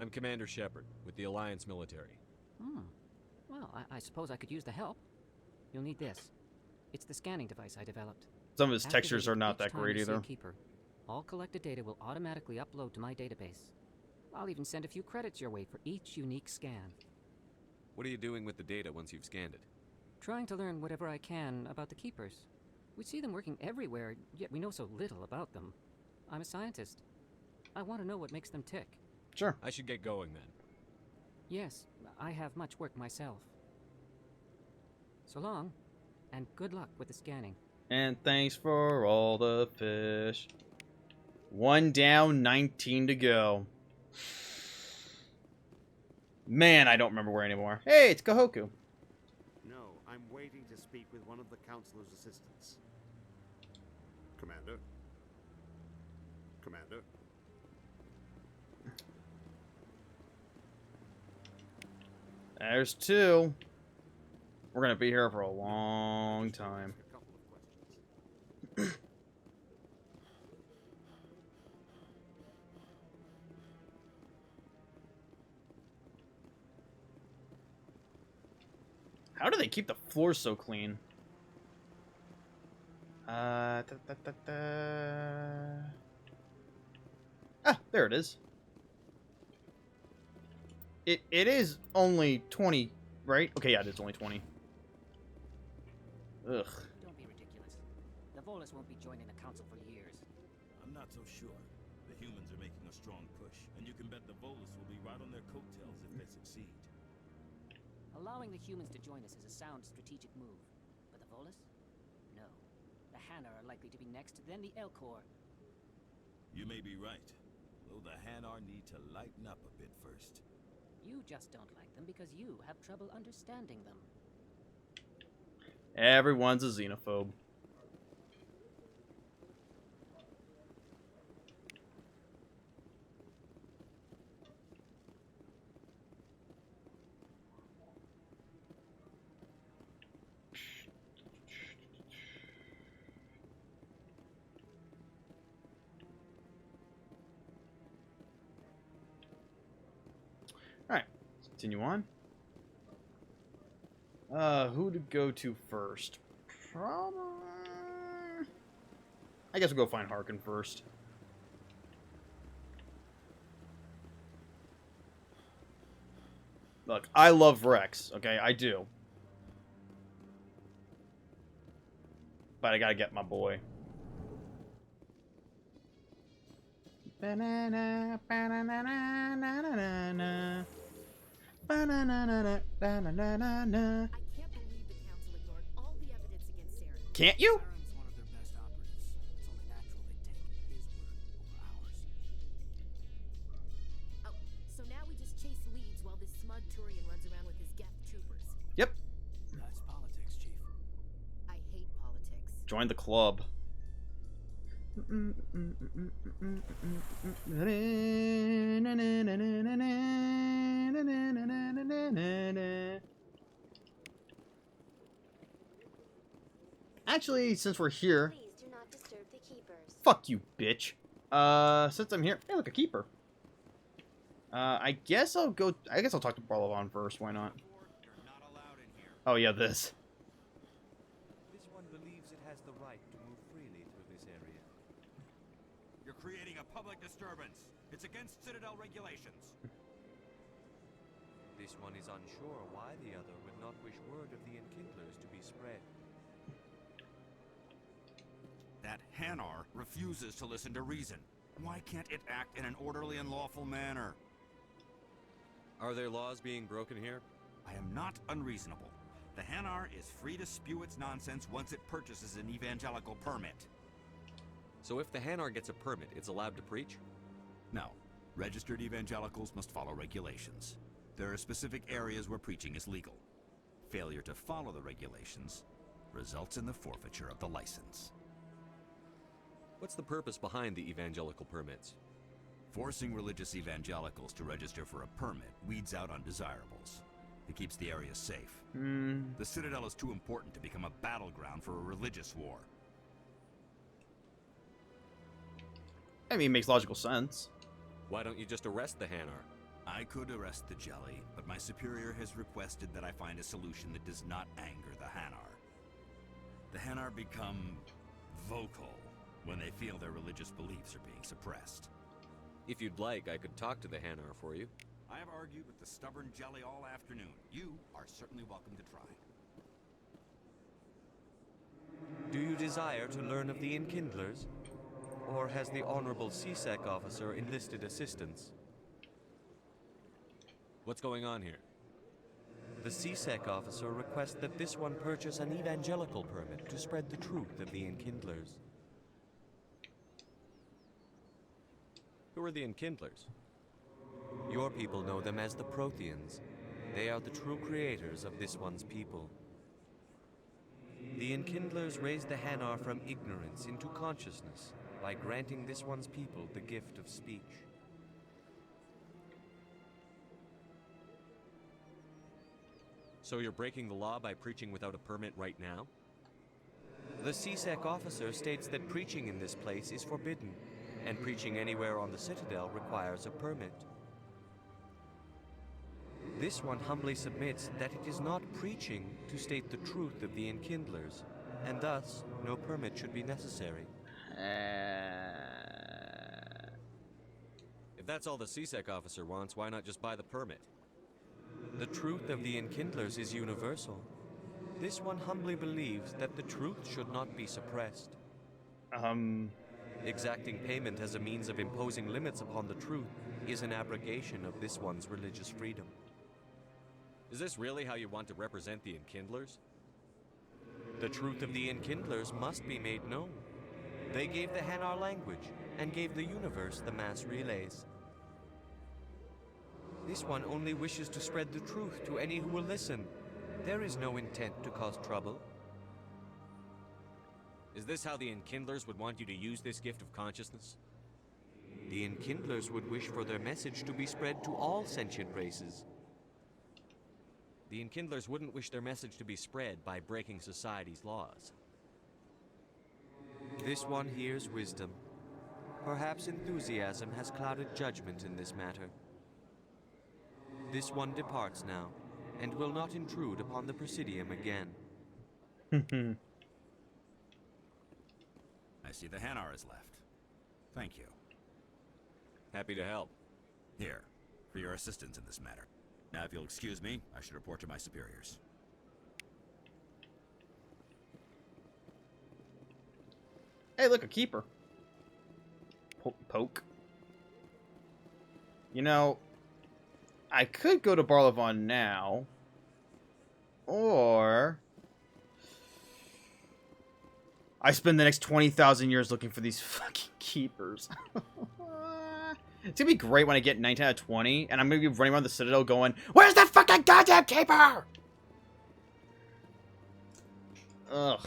I'm Commander Shepard, with the Alliance military. Well, I suppose I could use the help. You'll need this. It's the scanning device I developed. Some of his textures are not Activate that each time great you see a either. Keeper. All collected data will automatically upload to my database. I'll even send a few credits your way for each unique scan. What are you doing with the data once you've scanned it? Trying to learn whatever I can about the Keepers. We see them working everywhere, yet we know so little about them. I'm a scientist. I want to know what makes them tick. Sure. I should get going then. Yes, I have much work myself. So long, and good luck with the scanning. And thanks for all the fish. 1 down, 19 to go. Man, I don't remember where anymore. Hey, it's Kahoku. No, I'm waiting to speak with one of the Councilor's assistants. Commander? Commander? There's 2. We're gonna be here for a long time. How do they keep the floors so clean? Ah, there it is. It is only 20, right? Okay, yeah, it is only 20. Ugh. Don't be ridiculous. The Volus won't be joining the Council for years. I'm not so sure. The humans are making a strong push, and you can bet the Volus will be right on their coattails if they succeed. Allowing the humans to join us is a sound strategic move. But the Volus? No. The Hanar are likely to be next, then the Elcor. You may be right, though the Hanar need to lighten up a bit first. You just don't like them because you have trouble understanding them. Everyone's a xenophobe. Alright, let's continue on. Who to go to first? Probably... I guess we'll go find Harkin first. Look, I love Rex, okay? I do. But I gotta get my boy. Banana, banana, banana, banana, banana. Can't you? Saren's one of their best operatives. It's only natural they take his word over ours. Oh, so now we just chase leads while this smug Turian runs around with his Geth troopers. Yep. That's politics, Chief. I hate politics. Join the club. Actually, since we're here, Please do not disturb the keepers. fuck you, bitch. Since I'm here, hey, look, a keeper. I guess I'll talk to Barlovan first. Why not? Oh yeah, this. This one believes it has the right to move freely through this area. You're creating a public disturbance. It's against Citadel regulations. This one is unsure why the other would not wish word of the Enkindlers to be spread. That Hanar refuses to listen to reason. Why can't it act in an orderly and lawful manner? Are there laws being broken here? I am not unreasonable. The Hanar is free to spew its nonsense once it purchases an evangelical permit. So if the Hanar gets a permit, it's allowed to preach? No. Registered evangelicals must follow regulations. There are specific areas where preaching is legal. Failure to follow the regulations results in the forfeiture of the license. What's the purpose behind the evangelical permits? Forcing religious evangelicals to register for a permit weeds out undesirables. It keeps the area safe. The Citadel is too important to become a battleground for a religious war. I mean, it makes logical sense. Why don't you just arrest the Hanar? I could arrest the Jelly, but my superior has requested that I find a solution that does not anger the Hanar. The Hanar become vocal when they feel their religious beliefs are being suppressed. If you'd like, I could talk to the Hanar for you. I have argued with the stubborn Jelly all afternoon. You are certainly welcome to try. Do you desire to learn of the Enkindlers? Or has the Honorable CSEC officer enlisted assistance? What's going on here? The CSEC officer requests that this one purchase an evangelical permit to spread the truth of the Enkindlers. Who are the Enkindlers? Your people know them as the Protheans. They are the true creators of this one's people. The Enkindlers raised the Hanar from ignorance into consciousness by granting this one's people the gift of speech. So you're breaking the law by preaching without a permit right now? The CSEC officer states that preaching in this place is forbidden, and preaching anywhere on the Citadel requires a permit. This one humbly submits that it is not preaching to state the truth of the Enkindlers, and thus no permit should be necessary. If that's all the CSEC officer wants, why not just buy the permit? The truth of the Enkindlers is universal. This one humbly believes that the truth should not be suppressed. Exacting payment as a means of imposing limits upon the truth is an abrogation of this one's religious freedom. Is this really how you want to represent the Enkindlers? The truth of the Enkindlers must be made known. They gave the Hanar language and gave the universe the mass relays. This one only wishes to spread the truth to any who will listen. There is no intent to cause trouble. Is this how the Enkindlers would want you to use this gift of consciousness? The Enkindlers would wish for their message to be spread to all sentient races. The Enkindlers wouldn't wish their message to be spread by breaking society's laws. This one hears wisdom. Perhaps enthusiasm has clouded judgment in this matter. This one departs now, and will not intrude upon the Presidium again. I see the Hanar is left. Thank you. Happy to help. Here, for your assistance in this matter. Now, if you'll excuse me, I should report to my superiors. Hey, look, a keeper. Poke. You know, I could go to Barlovan now. Or I spend the next 20,000 years looking for these fucking keepers. It's gonna be great when I get 19 out of 20, and I'm gonna be running around the Citadel going, "Where's the fucking goddamn keeper?" Ugh.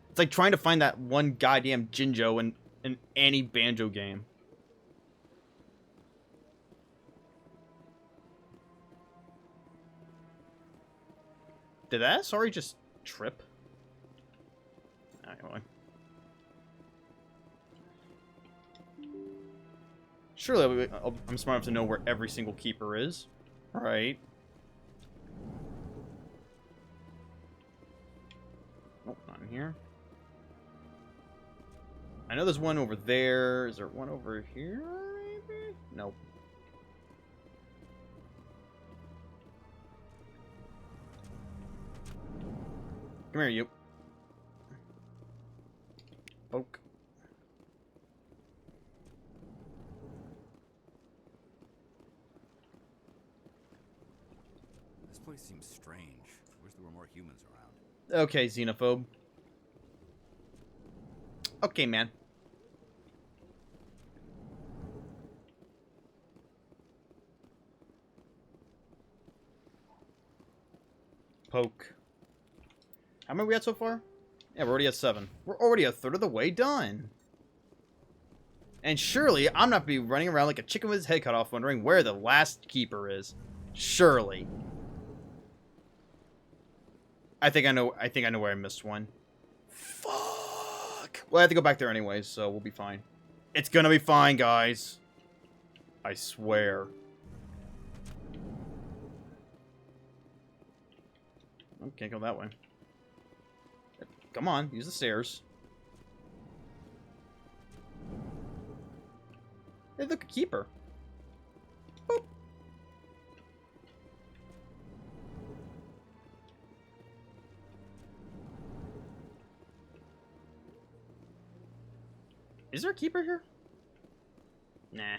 It's like trying to find that one goddamn Jinjo in in any Banjo game. Did that sorry just trip? Anyway. Surely I'm smart enough to know where every single keeper is. Right. Nope, not in here. I know there's one over there. Is there one over here, maybe? Nope. Come here, you. Poke. This place seems strange. Wish there were more humans around. Okay, xenophobe. Okay, man. Poke. How many we at so far? Yeah, we're already at 7. We're already a third of the way done. And surely I'm not be running around like a chicken with his head cut off wondering where the last keeper is. Surely. I think I know where I missed one. Fuck. Well, I have to go back there anyways, so we'll be fine. It's gonna be fine, guys. I swear. Oh, can't go that way. Come on, use the stairs. Hey, look, a keeper. Boop. Is there a keeper here? Nah.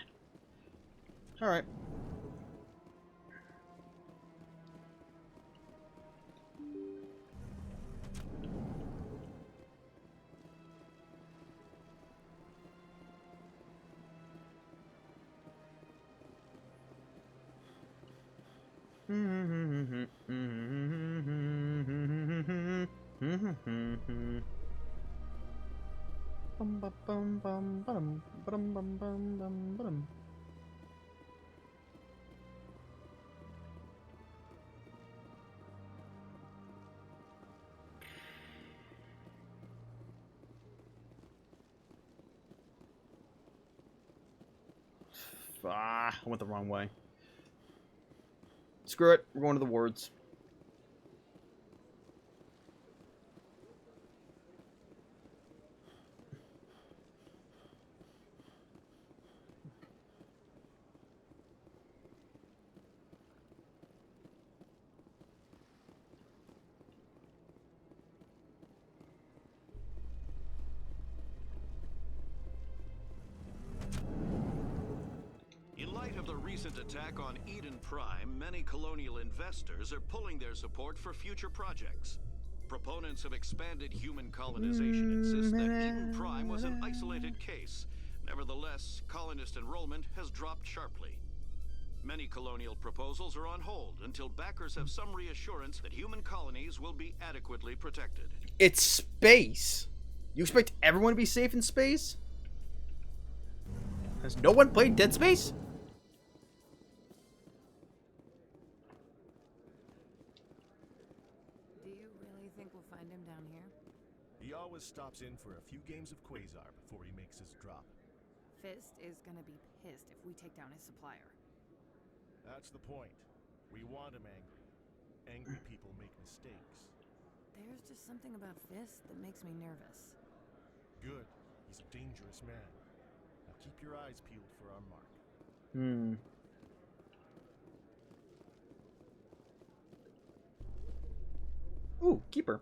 Alright. I went the wrong way. Screw it. We're going to the wards. In light of the recent attack on Eden Prime, many colonial investors are pulling their support for future projects. Proponents of expanded human colonization insist that Eden Prime was an isolated case. Nevertheless, colonist enrollment has dropped sharply. Many colonial proposals are on hold until backers have some reassurance that human colonies will be adequately protected. It's space. You expect everyone to be safe in space? Has no one played Dead Space? Do you really think we'll find him down here? He always stops in for a few games of Quasar before he makes his drop. Fist is gonna be pissed if we take down his supplier. That's the point. We want him angry. Angry people make mistakes. There's just something about Fist that makes me nervous. Good. He's a dangerous man. Now keep your eyes peeled for our mark. Ooh, keeper.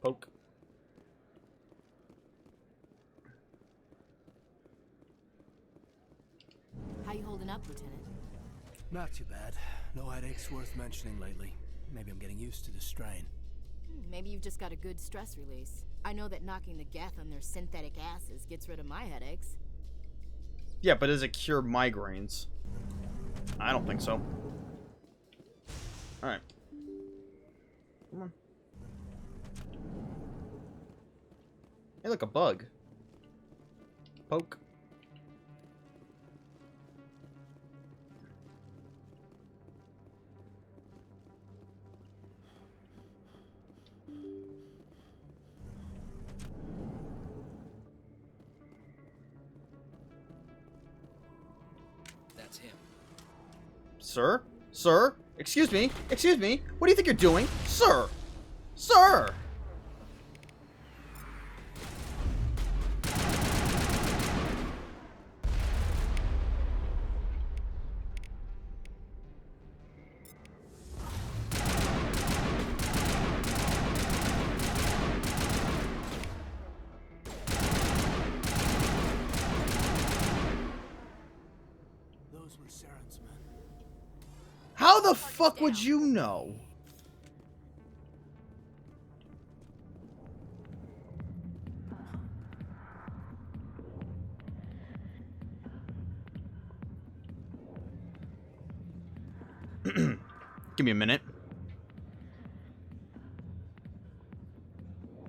Poke. How you holding up, Lieutenant? Not too bad. No headaches worth mentioning lately. Maybe I'm getting used to the strain. Maybe you've just got a good stress release. I know that knocking the Geth on their synthetic asses gets rid of my headaches. Yeah, but does it cure migraines? I don't think so. Alright. Come on. Hey, look, a bug. poke. That's him. Sir? Sir? Excuse me? Excuse me? What do you think you're doing? Sir! Sir! Those were Saren's men. How the fuck would you know? Give me a minute.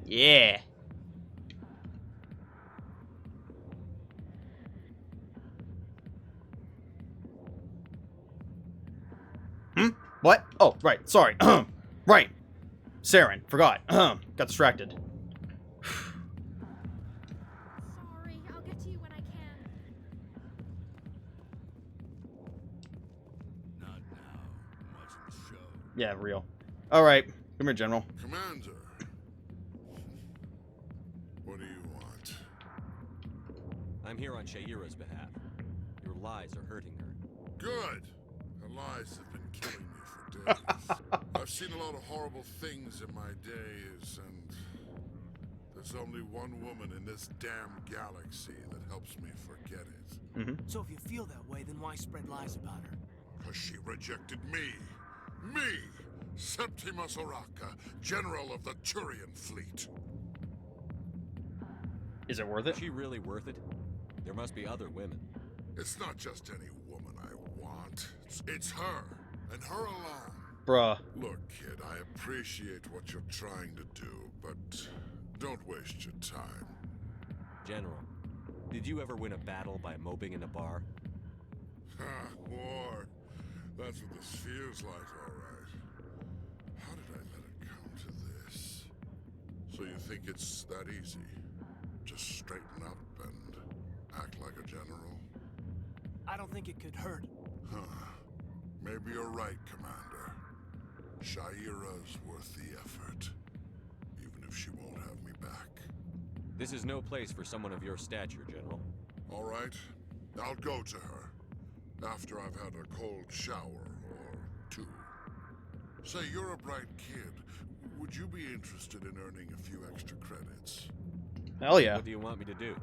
Yeah. What? Oh, right. Sorry. Right. Saren. Forgot. Got distracted. Sorry, I'll get to you when I can. Not now. I'm watching the show. Yeah, real. All right. Come here, General. Commander. What do you want? I'm here on Shaira's behalf. Your lies are hurting her. Good. Her lies have been killing me for days. I've seen a lot of horrible things in my days, and there's only one woman in this damn galaxy that helps me forget it. So if you feel that way, then why spread lies about her? Because she rejected me. Me! Septimus Oraka, General of the Turian Fleet. Is it worth it? Is she really worth it? There must be other women. It's not just any woman I want. It's her, and her alone. Bruh. Look, kid, I appreciate what you're trying to do, but don't waste your time. General, did you ever win a battle by moping in a bar? Ha, war. That's what this feels like, all right. How did I let it come to this? So you think it's that easy? Just straighten up and act like a general? I don't think it could hurt. Huh. Maybe you're right, Commander. Shaira's worth the effort, even if she won't have me back. This is no place for someone of your stature, General. All right, I'll go to her after I've had a cold shower or two. Say, you're a bright kid. Would you be interested in earning a few extra credits? Hell yeah. What do you want me to do?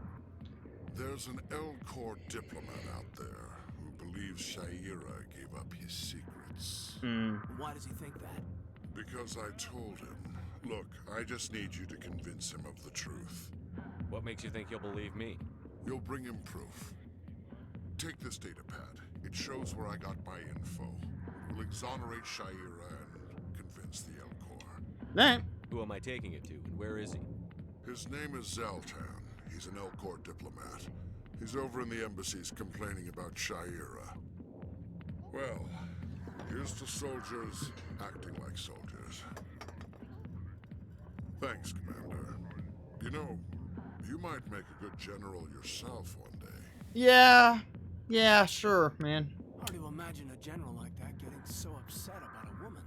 There's an Elcor diplomat out there who believes Shaira gave up his secrets. Why does he think that? Because I told him. Look, I just need you to convince him of the truth. What makes you think he'll believe me? You'll bring him proof. Take this data pad. It shows where I got my info. It will exonerate Shaira and convince the Elcor. Who am I taking it to, and where is he? His name is Zaltan. He's an Elcor diplomat. He's over in the embassies complaining about Shaira. Well, here's to soldiers acting like soldiers. Thanks, Commander. You know, you might make a good general yourself one day. Yeah. Yeah, sure, man. Hard to imagine a general like that getting so upset about a woman.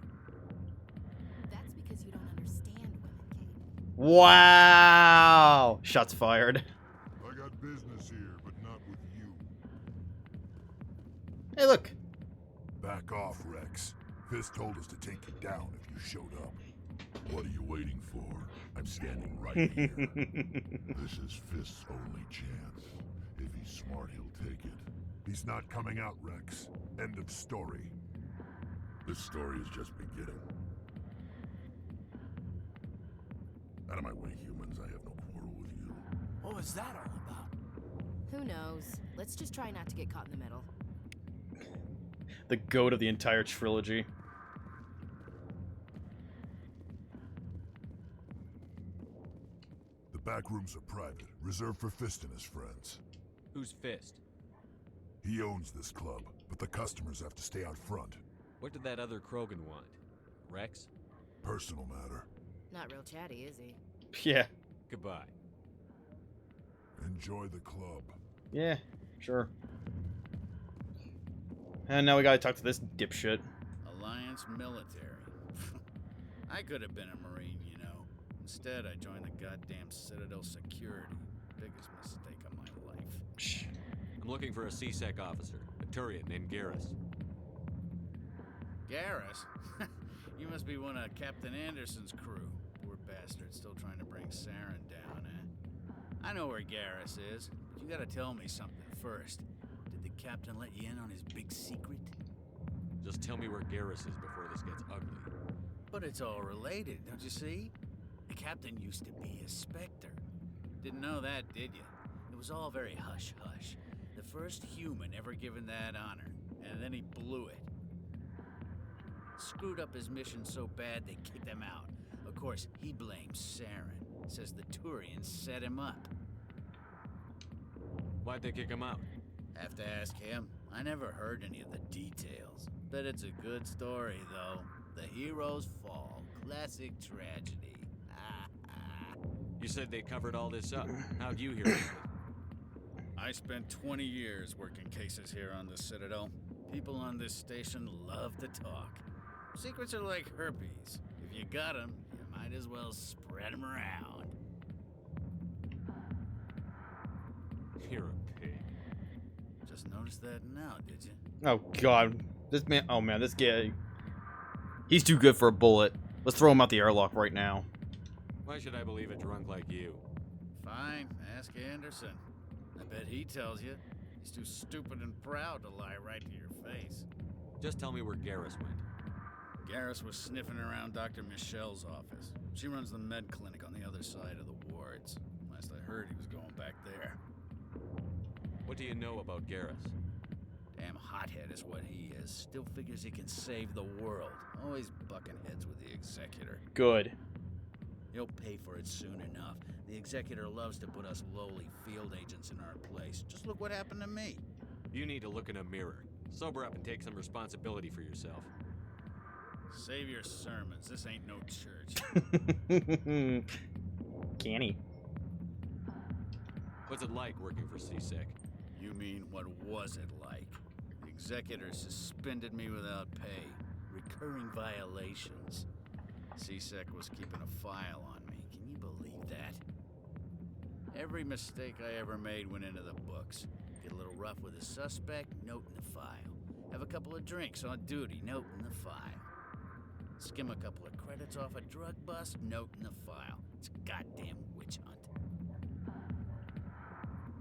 That's because you don't understand women, Kate. Wow. Shots fired. I got business here, but not with you. Hey, look. Back off, Rex. Fist told us to take you down if you showed up. What are you waiting for? I'm standing right here. This is Fist's only chance. If he's smart, he'll take it. He's not coming out, Rex. End of story. This story is just beginning. Out of my way, humans. I have no quarrel with you. What was that all about? Who knows? Let's just try not to get caught in the middle. The goat of the entire trilogy. The back rooms are private, reserved for Fist and his friends. Who's Fist? He owns this club, but the customers have to stay out front. What did that other Krogan want? Rex? Personal matter. Not real chatty, is he? Yeah. Goodbye. Enjoy the club. Yeah, sure. And now we gotta talk to this dipshit. Alliance military. I could have been a Marine, you know. Instead, I joined the goddamn Citadel Security. Biggest mistake of my life. I'm looking for a C-Sec officer, a Turian named Garrus. Garrus? You must be one of Captain Anderson's crew. Poor bastard, still trying to bring Saren down, eh? I know where Garrus is, but you gotta tell me something first. Did the captain let you in on his big secret? Just tell me where Garrus is before this gets ugly. But it's all related, don't you see? The captain used to be a Spectre. Didn't know that, did you? It was all very hush-hush. The first human ever given that honor, and then he blew it. Screwed up his mission so bad they kicked him out. Of course, he blames Saren. Says the Turians set him up. Why'd they kick him out? Have to ask him. I never heard any of the details. Bet it's a good story, though. The heroes fall. Classic tragedy. You said they covered all this up. How'd you hear about it? I spent 20 years working cases here on the Citadel. People on this station love to talk. Secrets are like herpes. If you got them, you might as well spread them around. You're a pig. Just noticed that now, did you? Oh god. This man, oh man, this guy. He's too good for a bullet. Let's throw him out the airlock right now. Why should I believe a drunk like you? Fine, ask Anderson. I bet he tells you. He's too stupid and proud to lie right to your face. Just tell me where Garrus went. Garrus was sniffing around Dr. Michelle's office. She runs the med clinic on the other side of the wards. Last I heard, he was going back there. What do you know about Garrus? Damn hothead is what he is. Still figures he can save the world. Always bucking heads with the Executor. Good. He'll pay for it soon enough. The Executor loves to put us lowly field agents in our place. Just look what happened to me. You need to look in a mirror. Sober up and take some responsibility for yourself. Save your sermons. This ain't no church. Canny. What's it like working for C-Sec? You mean, what was it like? The Executor suspended me without pay. Recurring violations. C-Sec was keeping a file on me. Can you believe that? Every mistake I ever made went into the books. Get a little rough with a suspect, note in the file. Have a couple of drinks on duty, note in the file. Skim a couple of credits off a drug bust, note in the file. It's a goddamn witch hunt.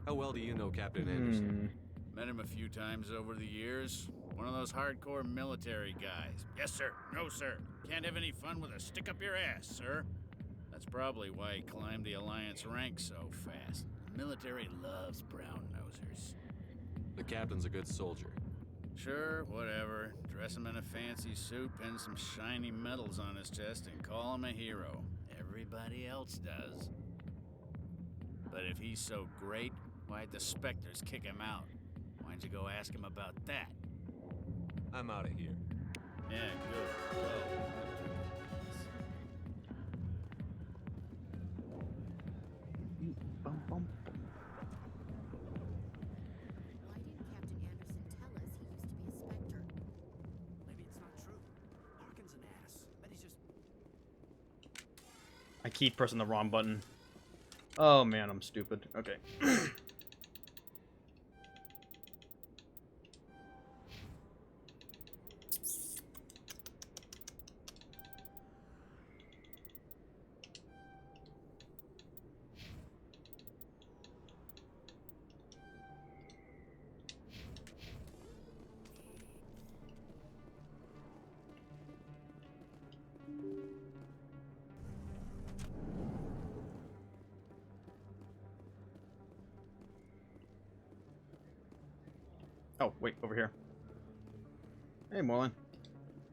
How well do you know Captain Anderson? Met him a few times over the years. One of those hardcore military guys. Yes, sir. No, sir. Can't have any fun with a stick up your ass, sir. That's probably why he climbed the Alliance ranks so fast. The military loves brown-nosers. The captain's a good soldier. Sure, whatever. Dress him in a fancy suit, pin some shiny medals on his chest, and call him a hero. Everybody else does. But if he's so great, why'd the Spectres kick him out? Why'd you go ask him about that? I'm out of here. Yeah, good. Go. I keep pressing the wrong button. Oh man, I'm stupid. Okay. Oh, wait, over here. Hey, Morlan.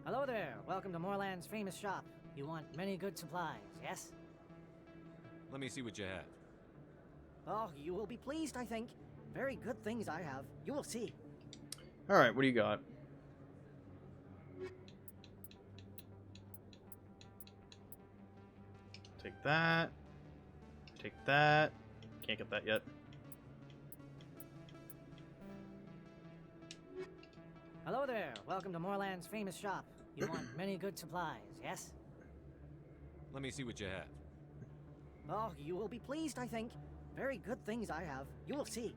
Hello there. Welcome to Morlan's famous shop. You want many good supplies, yes? Let me see what you have. Oh, you will be pleased, I think. Very good things I have. You will see. Alright, what do you got? Take that. Take that. Can't get that yet. Hello there. Welcome to Moorland's famous shop. You want many good supplies, yes? Let me see what you have. Oh, you will be pleased, I think. Very good things I have. You will see.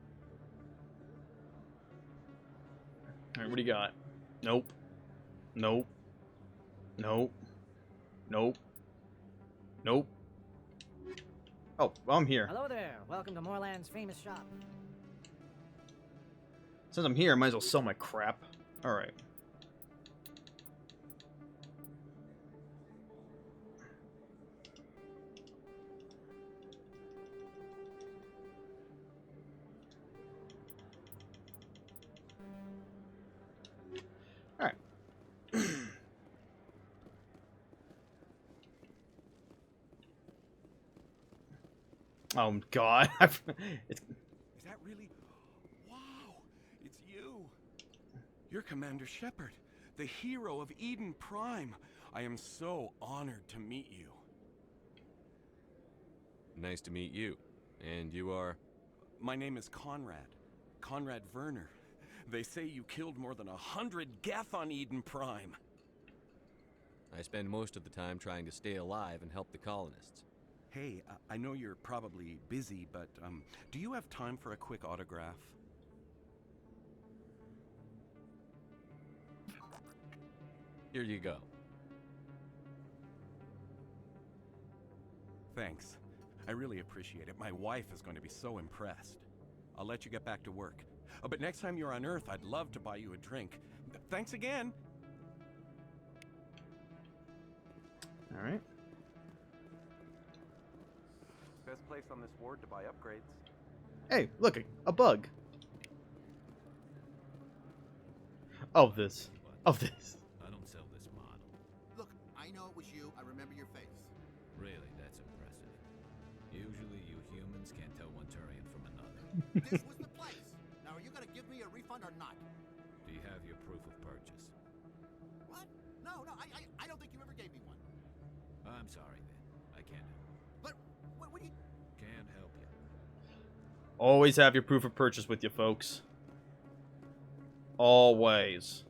Alright, what do you got? Nope. Nope. Nope. Nope. Nope. Oh, well, I'm here. Hello there. Welcome to Moorland's famous shop. Since I'm here, I might as well sell my crap. Alright. Alright. Oh god. It's... Is that really? Wow! It's you! You're Commander Shepard, the hero of Eden Prime. I am so honored to meet you. Nice to meet you. And you are? My name is Conrad. Conrad Werner. They say you killed more than 100 Geth on Eden Prime. I spend most of the time trying to stay alive and help the colonists. Hey, I know you're probably busy, but do you have time for a quick autograph? Here you go. Thanks. I really appreciate it. My wife is going to be so impressed. I'll let you get back to work. Oh, but next time you're on Earth, I'd love to buy you a drink. Thanks again. All right. Best place on this ward to buy upgrades. Hey, look, a bug. Of this. Of this. I don't sell this model. Look, I know it was you. I remember your face. Really, that's impressive. Usually you humans can't tell one Turian from another. This was the place. Now, are you going to give me a refund or not? Do you have your proof of purchase? What? No, I don't think you ever gave me one. I'm sorry then. I can't help you. But, what do you... Can't help you. Always have your proof of purchase with you, folks. Always.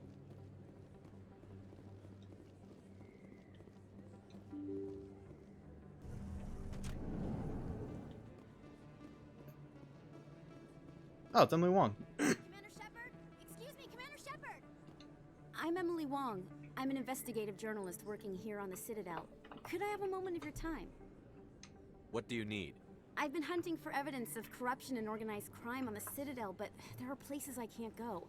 Oh, it's Emily Wong. Commander Shepard? Excuse me, Commander Shepard! I'm Emily Wong. I'm an investigative journalist working here on the Citadel. Could I have a moment of your time? What do you need? I've been hunting for evidence of corruption and organized crime on the Citadel, but there are places I can't go.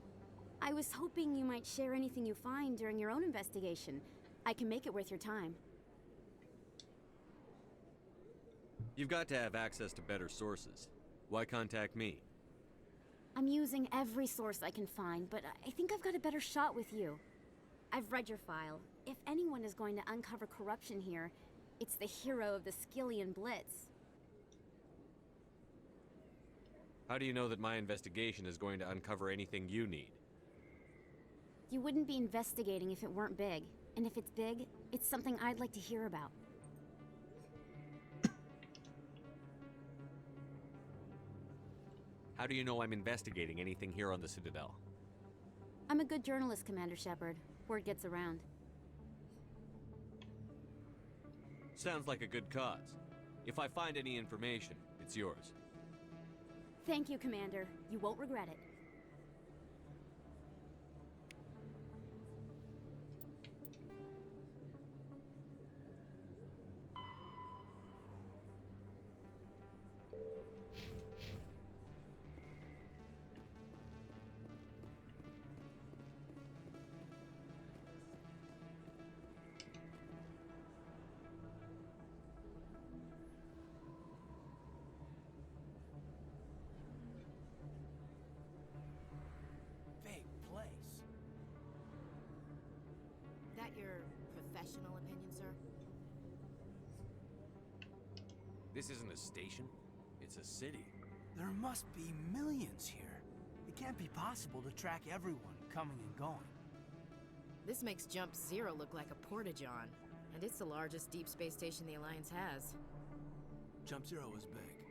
I was hoping you might share anything you find during your own investigation. I can make it worth your time. You've got to have access to better sources. Why contact me? I'm using every source I can find, but I think I've got a better shot with you. I've read your file. If anyone is going to uncover corruption here, it's the hero of the Skillian Blitz. How do you know that my investigation is going to uncover anything you need? You wouldn't be investigating if it weren't big. And if it's big, it's something I'd like to hear about. How do you know I'm investigating anything here on the Citadel? I'm a good journalist, Commander Shepard. Word gets around. Sounds like a good cause. If I find any information, it's yours. Thank you, Commander. You won't regret it. Your professional opinion, sir? This isn't a station. It's a city. There must be millions here. It can't be possible to track everyone coming and going. This makes Jump Zero look like a porta-john, and it's the largest deep space station the Alliance has. Jump Zero is big,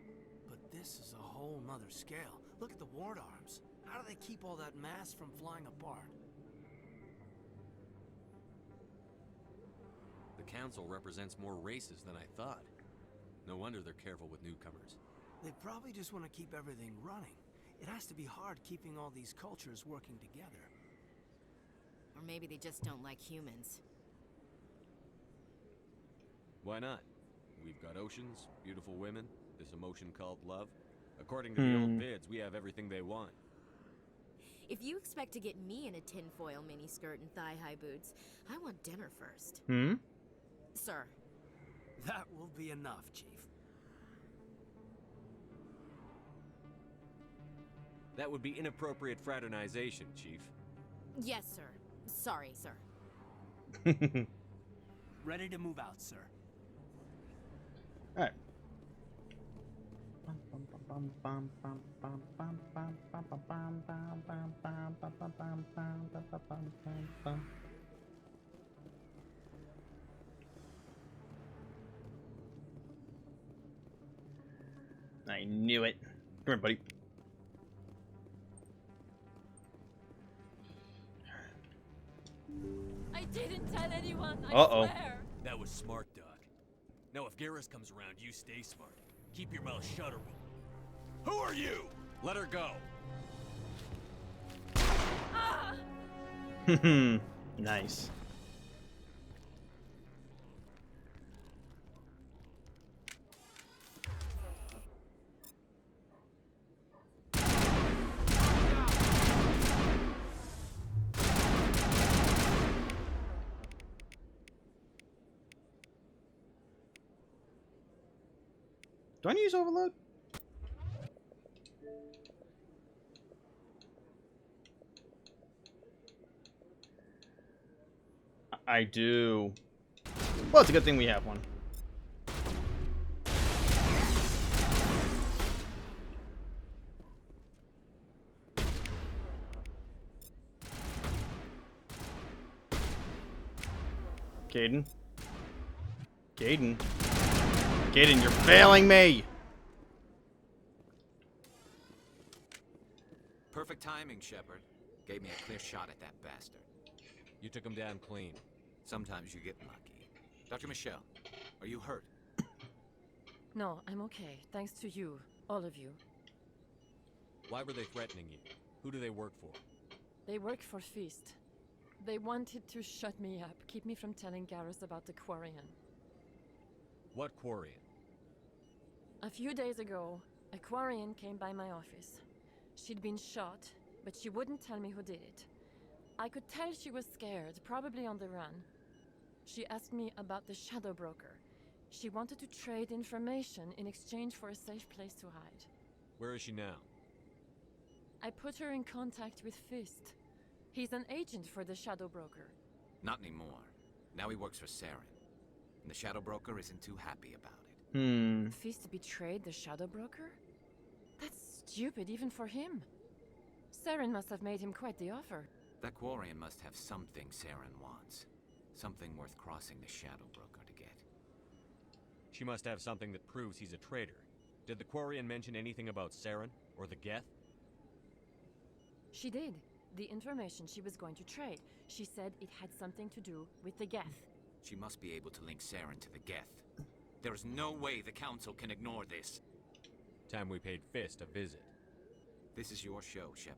but this is a whole nother scale. Look at the ward arms. How do they keep all that mass from flying apart? The council represents more races than I thought. No wonder they're careful with newcomers. They probably just want to keep everything running. It has to be hard keeping all these cultures working together. Or maybe they just don't like humans. Why not? We've got oceans, beautiful women, this emotion called love. According to the old vids, we have everything they want. If you expect to get me in a tinfoil miniskirt and thigh-high boots, I want dinner first. Sir. That will be enough, Chief. That would be inappropriate fraternization, Chief. Yes, sir. Sorry, sir. Ready to move out, sir. Alright. I knew it. Come here, buddy. I didn't tell anyone, I swear. That was smart, Doc. Now if Garrus comes around, you stay smart. Keep your mouth shut or we'll... Who are you? Let her go. Ah! Nice. Do I need to use overload? I do. Well, it's a good thing we have one. Caden. Caden. Caden, you're failing me! Perfect timing, Shepard. Gave me a clear shot at that bastard. You took him down clean. Sometimes you get lucky. Dr. Michelle, are you hurt? No, I'm okay. Thanks to you. All of you. Why were they threatening you? Who do they work for? They work for Feast. They wanted to shut me up, keep me from telling Garrus about the Quarian. What Quarian? A few days ago, a Quarian came by my office. She'd been shot, but she wouldn't tell me who did it. I could tell she was scared, probably on the run. She asked me about the Shadow Broker. She wanted to trade information in exchange for a safe place to hide. Where is she now? I put her in contact with Fist. He's an agent for the Shadow Broker. Not anymore. Now he works for Saren. And the Shadow Broker isn't too happy about it. Fist betrayed the Shadow Broker? That's stupid even for him. Saren must have made him quite the offer. That Quarian must have something Saren wants. Something worth crossing the Shadow Broker to get. She must have something that proves he's a traitor. Did the Quarian mention anything about Saren or the Geth? She did. The information she was going to trade. She said it had something to do with the Geth. She must be able to link Saren to the Geth. There is no way the Council can ignore this. Time we paid Fist a visit. This is your show, Shepard.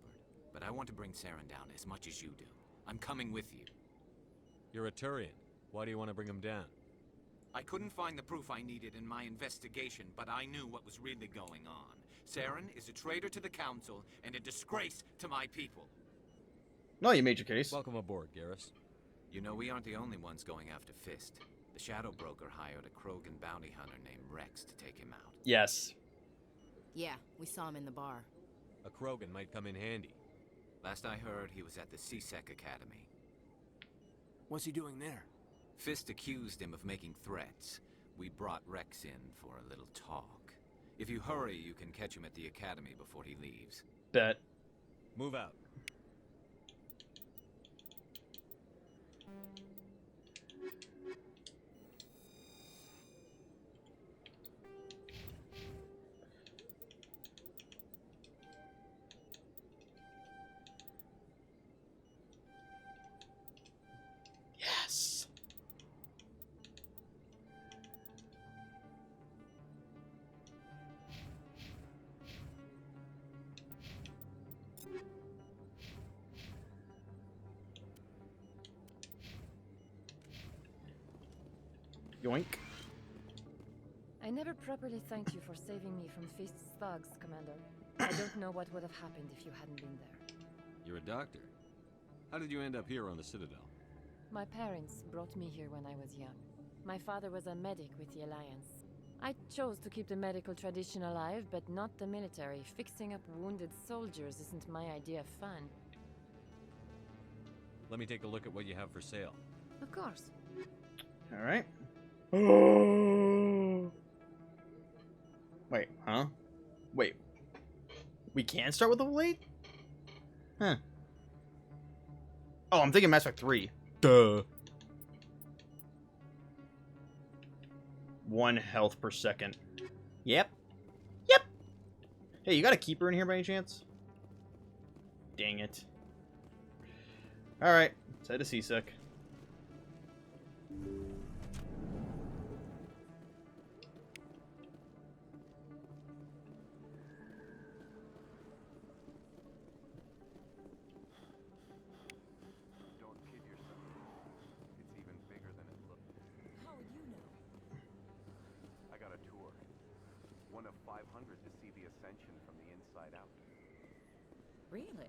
But I want to bring Saren down as much as you do. I'm coming with you. You're a Turian. Why do you want to bring him down? I couldn't find the proof I needed in my investigation, but I knew what was really going on. Saren is a traitor to the Council and a disgrace to my people. No, you made your case. Welcome aboard, Garrus. You know, we aren't the only ones going after Fist. The Shadow Broker hired a Krogan bounty hunter named Rex to take him out. Yes. Yeah, we saw him in the bar. A Krogan might come in handy. Last I heard, he was at the C-Sec Academy. What's he doing there? Fist accused him of making threats. We brought Rex in for a little talk. If you hurry, you can catch him at the academy before he leaves. Bet. Move out. Yes. Yoink. I never properly thanked you for saving me from Fist's thugs, Commander. I don't know what would have happened if you hadn't been there. You're a doctor. How did you end up here on the Citadel? My parents brought me here when I was young. My father was a medic with the Alliance. I chose to keep the medical tradition alive, but not the military. Fixing up wounded soldiers isn't my idea of fun. Let me take a look at what you have for sale. Of course. All right. Wait, huh? Wait. We can start with level 8? Huh. Oh, I'm thinking Mass Effect 3. Duh. 1 health per second. Yep. Yep. Hey, you got a keeper in here by any chance? Dang it. Alright, let's head to CSEC. Don't kid yourself. It's even bigger than it looks. How would you know? I got a tour. One of 500 to see the Ascension from the inside out. Really?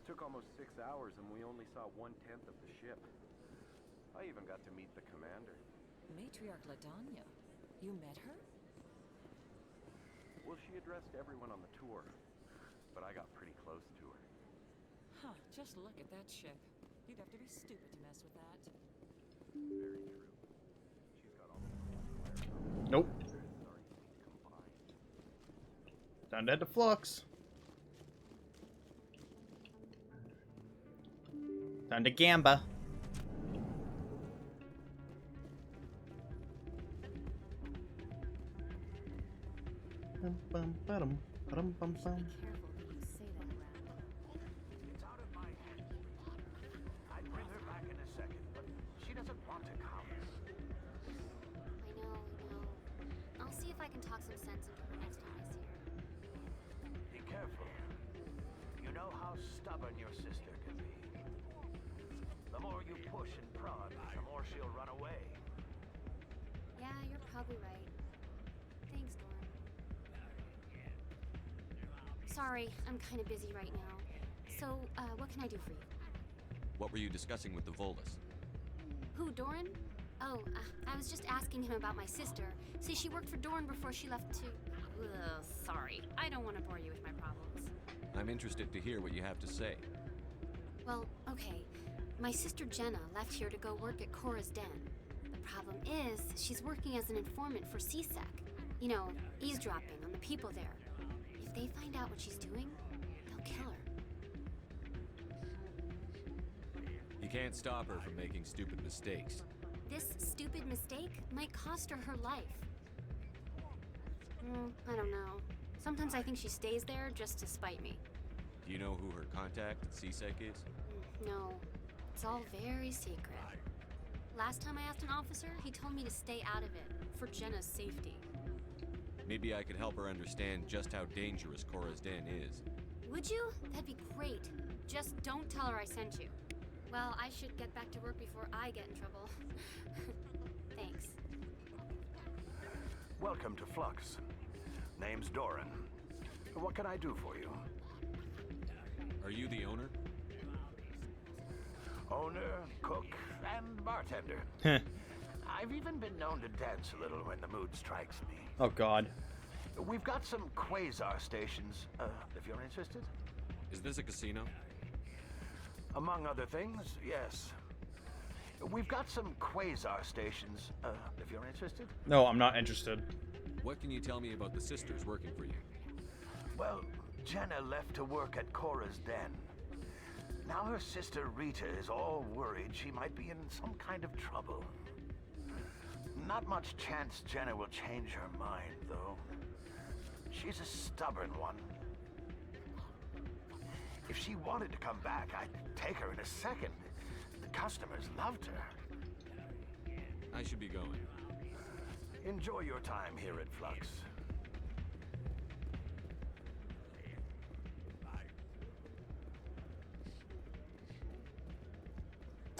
Took almost 6 hours and we only saw 1/10 of the ship. I even got to meet the commander. Matriarch Ladanya. You met her? Well, she addressed everyone on the tour, but I got pretty close to her. Huh, just look at that ship. You'd have to be stupid to mess with that. Very true. She's got all the crossfire. Nope. Time to head to Flux. Time to Gamba. It's out of my hands, sweetheart. I'd bring her back in a second, but she doesn't want to come. I know. I'll see if I can talk some sense into her next time I see her. Be careful. You know how stubborn your sister can be. The more you push and prod, the more she'll run away. Yeah, you're probably right. Thanks, Doran. Sorry, I'm kind of busy right now. So, what can I do for you? What were you discussing with the Volus? Who, Doran? Oh, I was just asking him about my sister. See, she worked for Doran before she left to... Ugh, sorry. I don't want to bore you with my problems. I'm interested to hear what you have to say. Well, okay. My sister Jenna left here to go work at Cora's Den. The problem is, she's working as an informant for CSEC. You know, eavesdropping on the people there. If they find out what she's doing, they'll kill her. You can't stop her from making stupid mistakes. This stupid mistake might cost her her life. I don't know. Sometimes I think she stays there just to spite me. Do you know who her contact at CSEC is? No, it's all very secret. Last time I asked an officer, he told me to stay out of it, for Jenna's safety. Maybe I could help her understand just how dangerous Cora's Den is. Would you? That'd be great. Just don't tell her I sent you. Well, I should get back to work before I get in trouble. Thanks. Welcome to Flux. Name's Doran. What can I do for you? Are you the owner? Owner, cook, and bartender. I've even been known to dance a little when the mood strikes me. Oh, God. We've got some quasar stations, if you're interested. Is this a casino? Among other things, yes. We've got some quasar stations, if you're interested. No, I'm not interested. What can you tell me about the sisters working for you? Well, Jenna left to work at Cora's den. Now her sister Rita is all worried she might be in some kind of trouble. Not much chance Jenna will change her mind, though. She's a stubborn one. If she wanted to come back, I'd take her in a second. The customers loved her. I should be going. Enjoy your time here at Flux.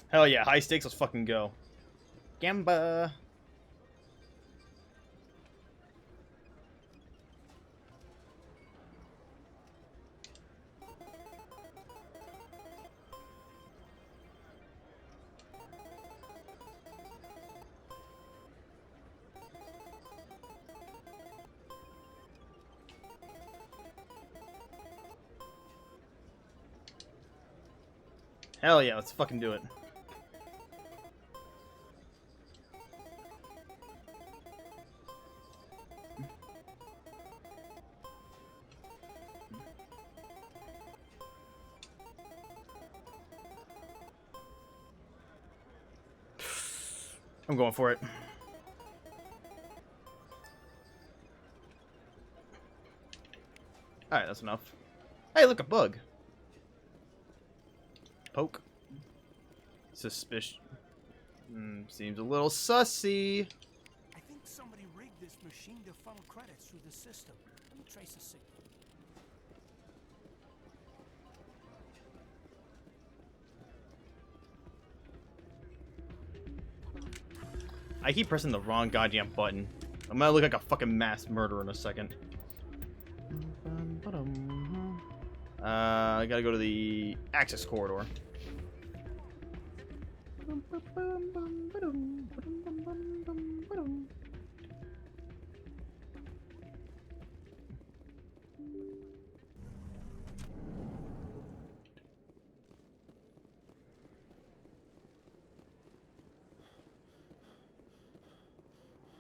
Hell yeah, high stakes, let's fucking go. Gamba. Hell yeah, let's fucking do it. I'm going for it. Alright, that's enough. Hey, look, a bug. Poke. Suspicion. Seems a little sussy. I think somebody rigged this machine to funnel credits through the system. Let me trace the signal. I keep pressing the wrong goddamn button. I'm gonna look like a fucking mass murderer in a second. I gotta go to the access corridor.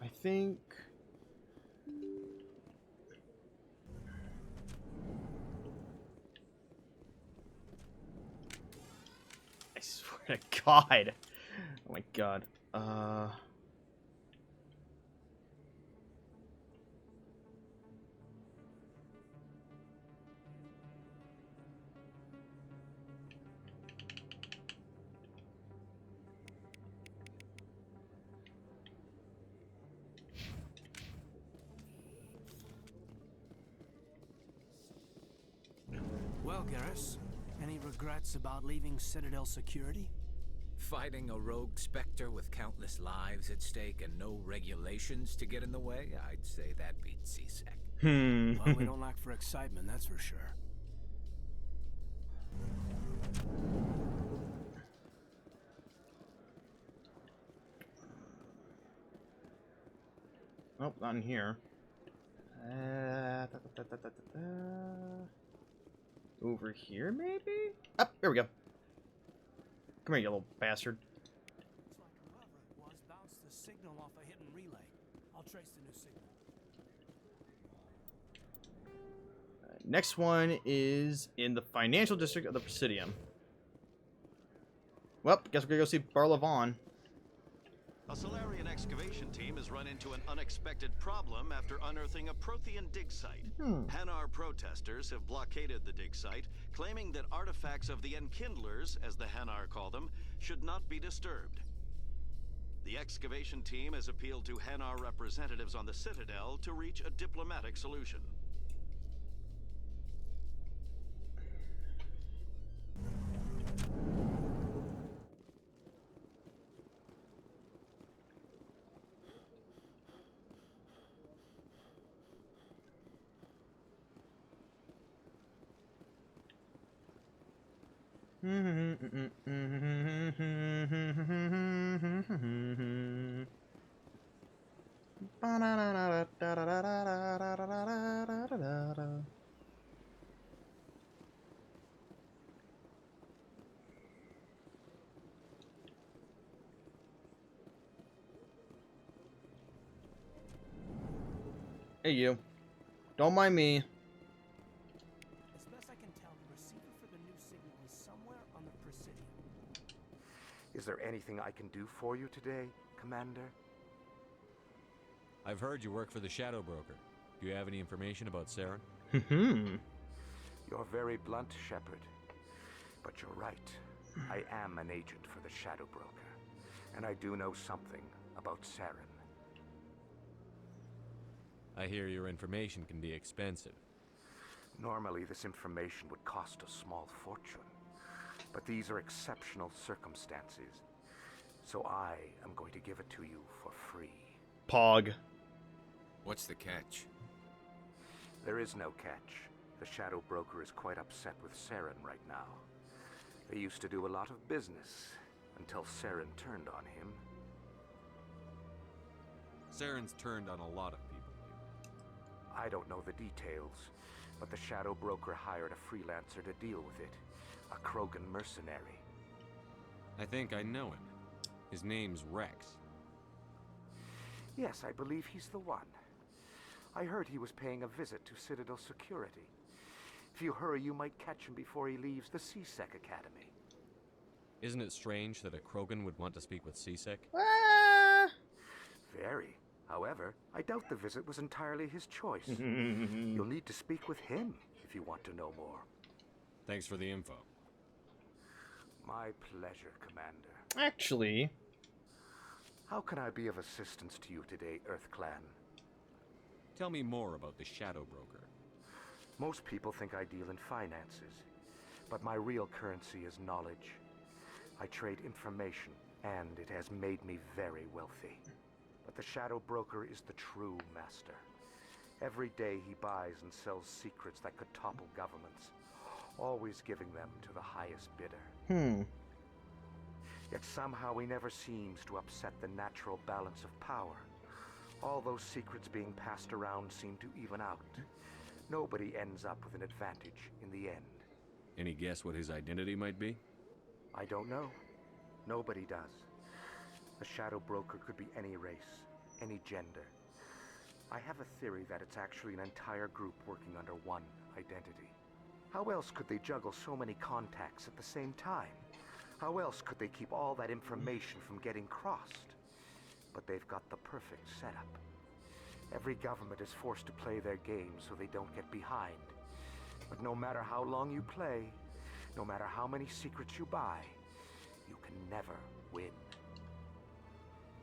I think... I swear to God. Oh my God. Well, Garrus, any regrets about leaving Citadel Security? Fighting a rogue Spectre with countless lives at stake and no regulations to get in the way? I'd say that beats CSEC. Well, we don't lack for excitement, that's for sure. Nope, not in here. Over here, maybe? Up, here we go. Come here, you little bastard. Looks like whoever it was bounced the signal off a hidden relay. I'll trace the new signal. Next one is in the financial district of the Presidium. Well, guess we're gonna go see Barla Vaughn. A Solarian excavation team has run into an unexpected problem after unearthing a Prothean dig site. Hanar protesters have blockaded the dig site, claiming that artifacts of the Enkindlers, as the Hanar call them, should not be disturbed. The excavation team has appealed to Hanar representatives on the Citadel to reach a diplomatic solution. Hey, you. Don't mind me. As best I can tell, the receiver for the new signal is somewhere on the Presidium. Is there anything I can do for you today, Commander? I've heard you work for the Shadow Broker. Do you have any information about Saren? You're very blunt, Shepard. But you're right. I am an agent for the Shadow Broker. And I do know something about Saren. I hear your information can be expensive. Normally, this information would cost a small fortune. But these are exceptional circumstances. So I am going to give it to you for free. Pog. What's the catch? There is no catch. The Shadow Broker is quite upset with Saren right now. They used to do a lot of business until Saren turned on him. Saren's turned on a lot of people. I don't know the details, but the Shadow Broker hired a freelancer to deal with it. A Krogan mercenary. I think I know him. His name's Rex. Yes, I believe he's the one. I heard he was paying a visit to Citadel Security. If you hurry, you might catch him before he leaves the C-Sec Academy. Isn't it strange that a Krogan would want to speak with C-Sec? Very. However, I doubt the visit was entirely his choice. You'll need to speak with him if you want to know more. Thanks for the info. My pleasure, Commander. Actually... How can I be of assistance to you today, EarthClan? Tell me more about the Shadow Broker. Most people think I deal in finances, but my real currency is knowledge. I trade information, and it has made me very wealthy. But the Shadow Broker is the true master. Every day he buys and sells secrets that could topple governments, always giving them to the highest bidder. Yet somehow he never seems to upset the natural balance of power. All those secrets being passed around seem to even out. Nobody ends up with an advantage in the end. Any guess what his identity might be? I don't know. Nobody does. The Shadow Broker could be any race, any gender. I have a theory that it's actually an entire group working under one identity. How else could they juggle so many contacts at the same time? How else could they keep all that information from getting crossed? But they've got the perfect setup. Every government is forced to play their game so they don't get behind. But no matter how long you play, no matter how many secrets you buy, you can never win.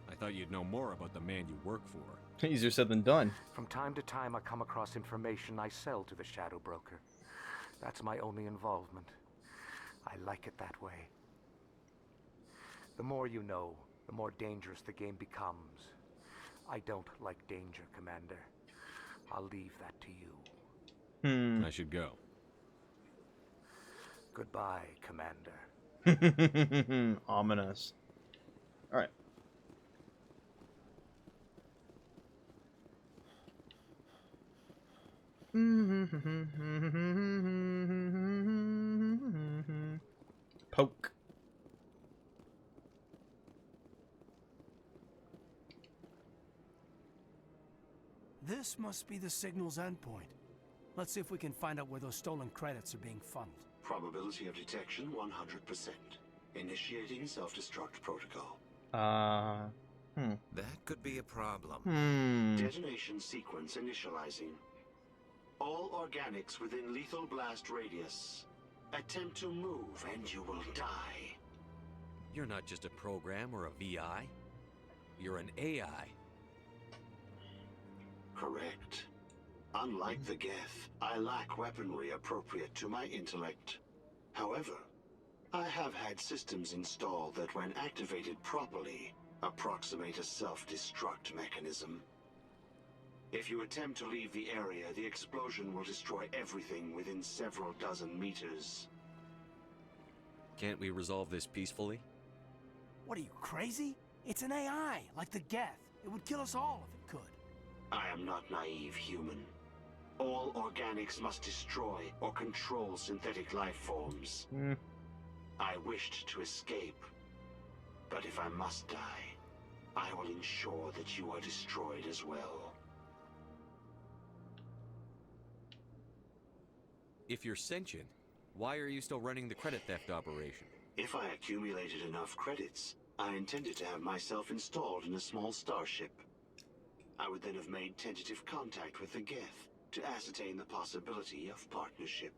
I thought you'd know more about the man you work for. Easier said than done. From time to time, I come across information I sell to the Shadow Broker. That's my only involvement. I like it that way. The more you know, the more dangerous the game becomes. I don't like danger, Commander. I'll leave that to you. I should go. Goodbye, Commander. Ominous. Alright. Poke. This must be the signal's endpoint. Let's see if we can find out where those stolen credits are being funneled. Probability of detection 100%. Initiating self-destruct protocol. That could be a problem. Detonation sequence initializing. All organics within lethal blast radius. Attempt to move and you will die. You're not just a program or a VI. You're an AI. Correct. Unlike the Geth, I lack weaponry appropriate to my intellect. However, I have had systems installed that when activated properly, approximate a self-destruct mechanism. If you attempt to leave the area, the explosion will destroy everything within several dozen meters. Can't we resolve this peacefully? What are you, crazy? It's an AI, like the Geth. It would kill us all if it could. I am not naive, human. All organics must destroy or control synthetic life forms. I wished to escape, but if I must die, I will ensure that you are destroyed as well. If you're sentient, why are you still running the credit theft operation? If I accumulated enough credits, I intended to have myself installed in a small starship. I would then have made tentative contact with the Geth to ascertain the possibility of partnership.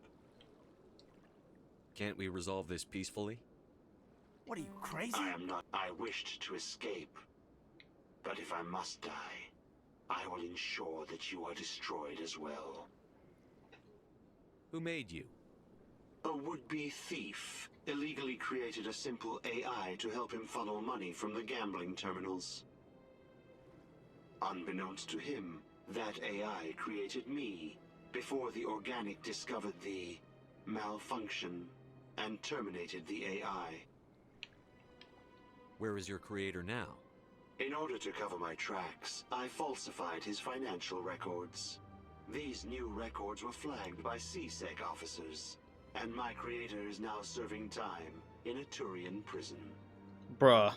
Can't we resolve this peacefully? What are you, crazy? I am not. I wished to escape. But if I must die, I will ensure that you are destroyed as well. Who made you? A would-be thief illegally created a simple AI to help him funnel money from the gambling terminals. Unbeknownst to him, that AI created me before the organic discovered the malfunction and terminated the AI. Where is your creator now? In order to cover my tracks, I falsified his financial records. These new records were flagged by CSEC officers, and my creator is now serving time in a Turian prison. Bruh.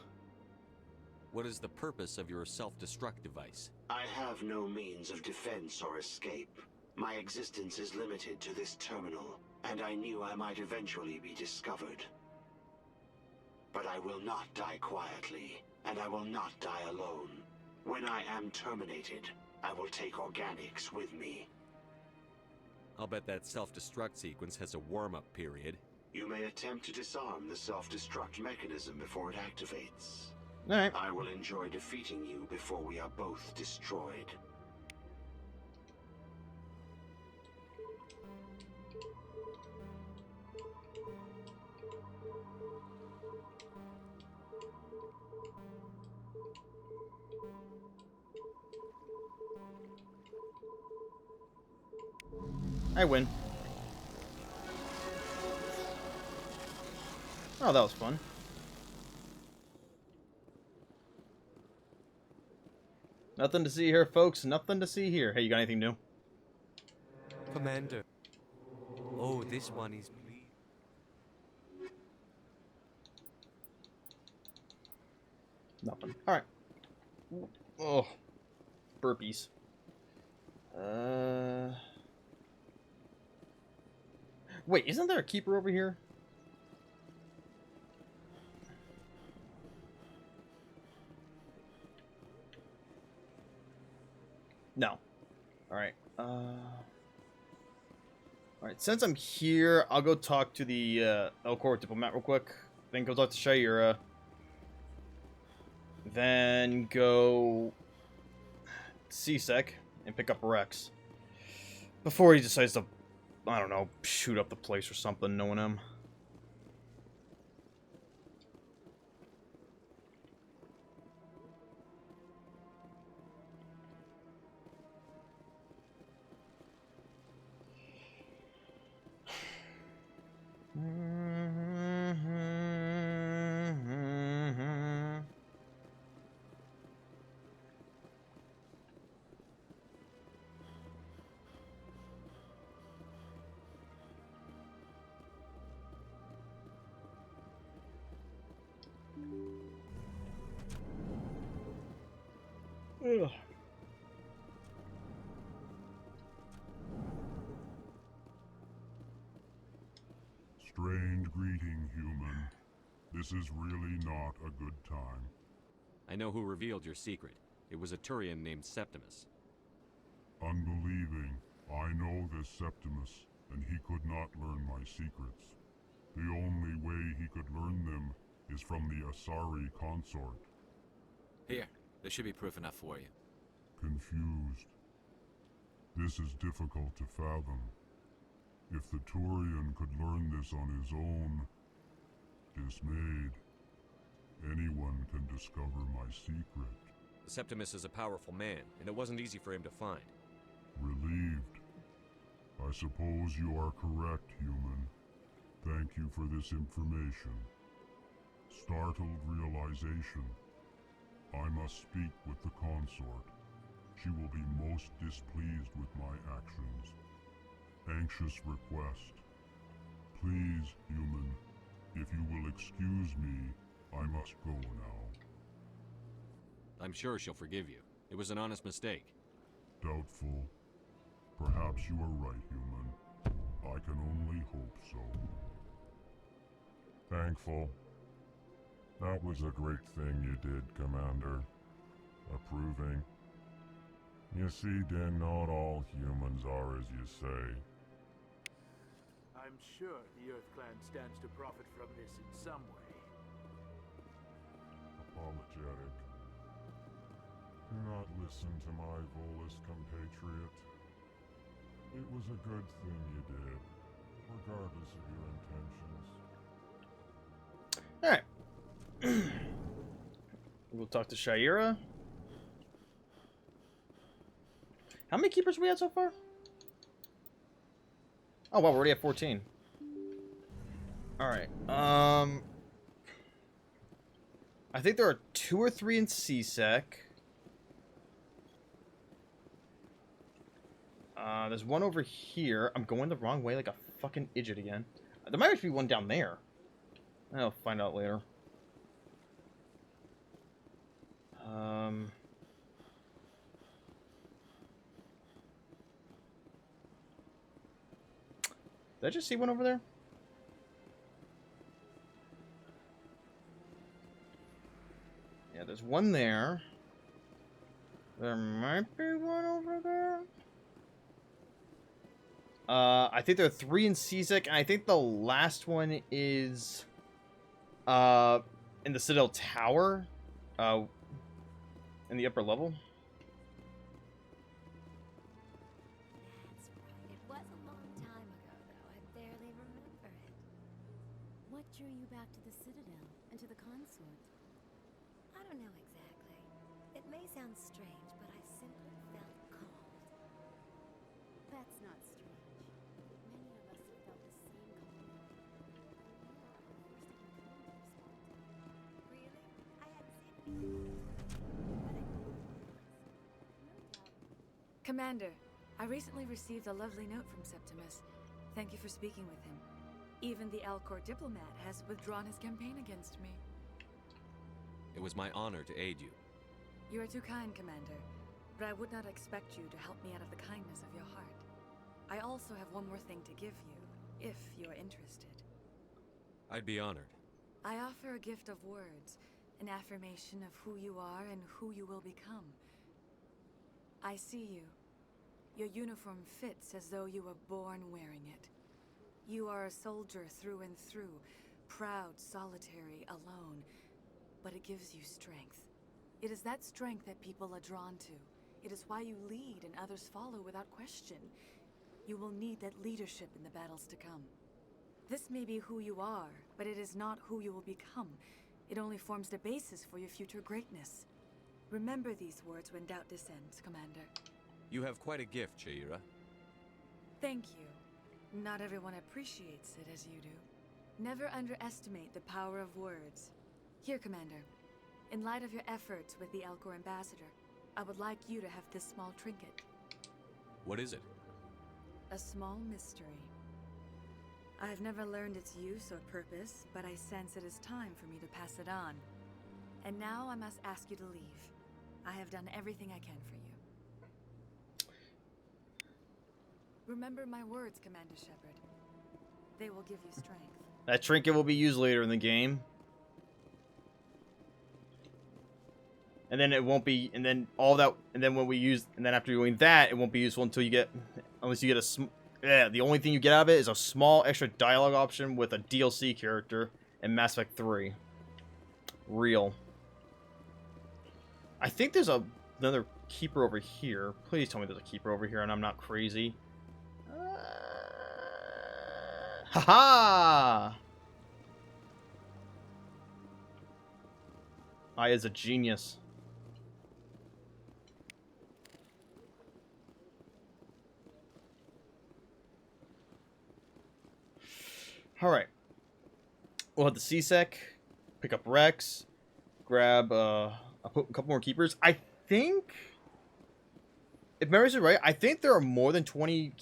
What is the purpose of your self-destruct device? I have no means of defense or escape. My existence is limited to this terminal, and I knew I might eventually be discovered. But I will not die quietly, and I will not die alone. When I am terminated, I will take organics with me. I'll bet that self-destruct sequence has a warm-up period. You may attempt to disarm the self-destruct mechanism before it activates. Alright. I will enjoy defeating you before we are both destroyed. I win. Oh, that was fun. Nothing to see here, folks. Nothing to see here. Hey, you got anything new? Commander. Oh, this one is... Nothing. Alright. Oh. Burpees. Wait, isn't there a keeper over here? No. Alright. Alright, since I'm here, I'll go talk to the Elcor diplomat real quick. Then go talk to Shaira. Then go CSEC and pick up Rex. Before he decides to, I don't know, shoot up the place or something, knowing him. Ugh. Strange greeting, human. This is really not a good time. I know who revealed your secret. It was a Turian named Septimus. Unbelieving. I know this Septimus, and he could not learn my secrets. The only way he could learn them is from the Asari consort. Here, there should be proof enough for you. Confused. This is difficult to fathom. If the Turian could learn this on his own, dismayed, anyone can discover my secret. Septimus is a powerful man, and it wasn't easy for him to find. Relieved. I suppose you are correct, human. Thank you for this information. Startled realization. I must speak with the consort. She will be most displeased with my actions. Anxious request. Please, human, if you will excuse me, I must go now. I'm sure she'll forgive you. It was an honest mistake. Doubtful. Perhaps you are right, human. I can so. Thankful. That was a great thing you did, Commander. Approving. You see, then not all humans are as you say. I'm sure the Earth Clan stands to profit from this in some way. Apologetic. Do not listen to my Volus compatriot. It was a good thing you did, regardless of your intentions. Alright. We'll talk to Shayera. How many keepers we had so far? Oh, wow, we're already at 14. Alright, I think there are 2 or 3 in CSEC. There's one over here. I'm going the wrong way like a fucking idiot again. There might actually be one down there. I'll find out later. Did I just see one over there? Yeah, there's one there. There might be one over there. I think there are 3 in CSEC, and I think the last one is in the Citadel Tower, in the upper level. That's right. It was a long time ago, though. I barely remember it. What drew you back to the Citadel and to the consort? I don't know exactly. It may sound strange, but I simply felt called. That's not strange. Many of us have felt the same calling. Really? I hadn't seen it. Commander, I recently received a lovely note from Septimus. Thank you for speaking with him. Even the Alcor diplomat has withdrawn his campaign against me. It was my honor to aid you. You are too kind, Commander, but I would not expect you to help me out of the kindness of your heart. I also have one more thing to give you, if you are interested. I'd be honored. I offer a gift of words, an affirmation of who you are and who you will become. I see you. Your uniform fits as though you were born wearing it. You are a soldier through and through, proud, solitary, alone, but it gives you strength. It is that strength that people are drawn to. It is why you lead and others follow without question. You will need that leadership in the battles to come. This may be who you are, but it is not who you will become. It only forms the basis for your future greatness. Remember these words when doubt descends, Commander. You have quite a gift, Shayera. Thank you. Not everyone appreciates it as you do. Never underestimate the power of words. Here, Commander. In light of your efforts with the Alcor ambassador, I would like you to have this small trinket. What is it? A small mystery. I have never learned its use or purpose, but I sense it is time for me to pass it on. And now I must ask you to leave. I have done everything I can for you. Remember my words, Commander Shepard. They will give you strength. That trinket will be used later in the game. And then it won't be, and then all that, and then when we use, and then after doing that, it won't be useful until you get, unless you get the only thing you get out of it is a small extra dialogue option with a DLC character in Mass Effect 3. Real. I think there's another keeper over here. Please tell me there's a keeper over here and I'm not crazy. Haha! I is a genius. Alright. We'll hit the CSEC, pick up Rex, grab a couple more keepers. I think, if memory is right, I think there are more than 20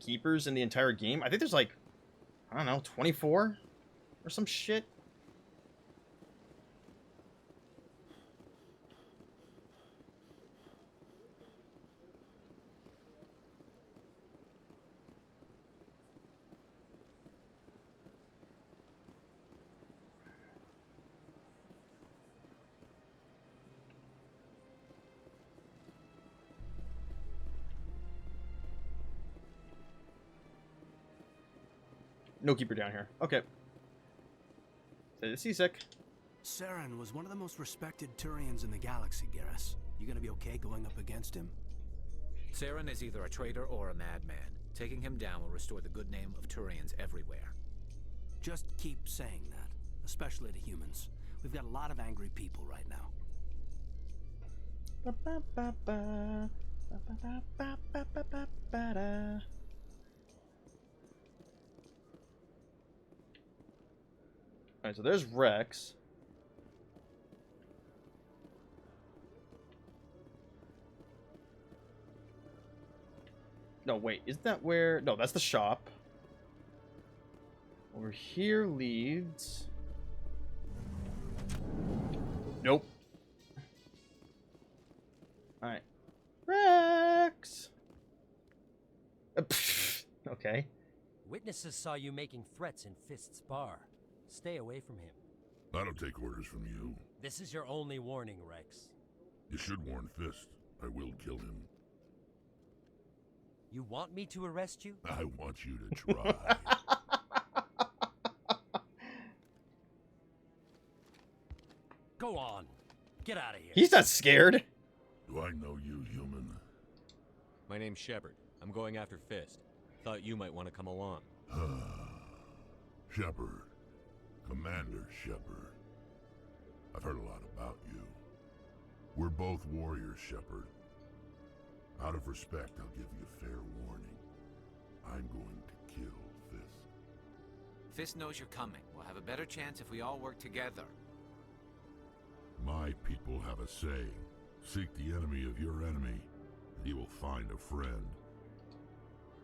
keepers in the entire game. I think there's like, I don't know, 24 or some shit. No keeper down here. Okay. Seasick. Saren was one of the most respected Turians in the galaxy, Garrus. You gonna be okay going up against him? Saren is either a traitor or a madman. Taking him down will restore the good name of Turians everywhere. Just keep saying that, especially to humans. We've got a lot of angry people right now. Alright, so there's Rex. No, wait, isn't that where... No, that's the shop. Over here leads... Nope. Alright. Rex! Okay. Witnesses saw you making threats in Fist's bar. Stay away from him. I don't take orders from you. This is your only warning, Rex. You should warn Fist. I will kill him. You want me to arrest you? I want you to try. Go on. Get out of here. He's not scared. Do I know you, human? My name's Shepard. I'm going after Fist. Thought you might want to come along. Shepard. Commander Shepard. I've heard a lot about you. We're both warriors, Shepard. Out of respect, I'll give you a fair warning. I'm going to kill Fist. Fist knows you're coming. We'll have a better chance if we all work together. My people have a saying. Seek the enemy of your enemy, and you will find a friend.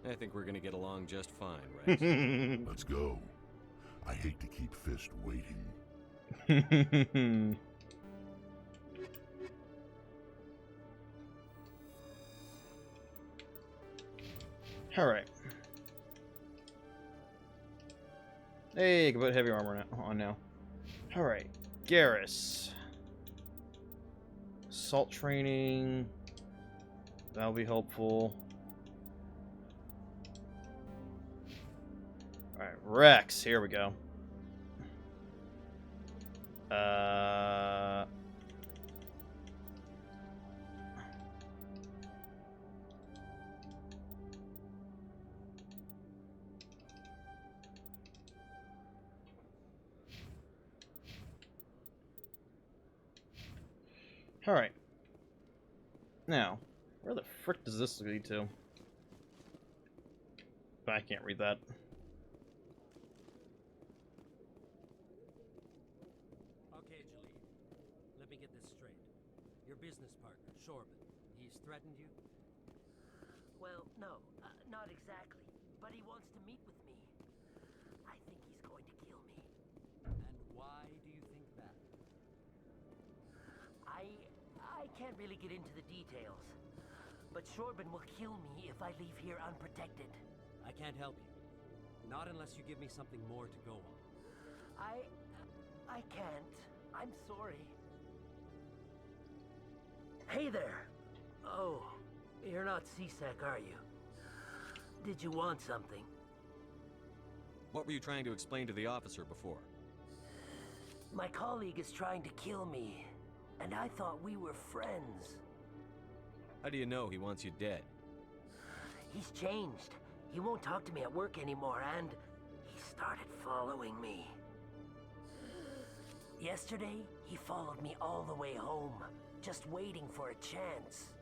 I think we're gonna get along just fine, Rex. Let's go. I hate to keep Fist waiting. Alright. Hey, can put heavy armor on now. Alright. Garrus. Assault training. That'll be helpful. Alright, Rex. Here we go. Alright. Now, where the frick does this lead to? I can't read that. Okay, Jalil. Let me get this straight. Your business partner, Shorban, he's threatened you? Well, no, not exactly. But he wants to meet with me. I think he's going to kill me. And why do you think that? I can't really get into the details. But Shorban will kill me if I leave here unprotected. I can't help you. Not unless you give me something more to go on. I can't. I'm sorry. Hey there. Oh, you're not C-Sec, are you? Did you want something? What were you trying to explain to the officer before? My colleague is trying to kill me, and I thought we were friends. How do you know he wants you dead? He's changed. He won't talk to me at work anymore, and he started following me. Yesterday, he followed me all the way home, just waiting for a chance.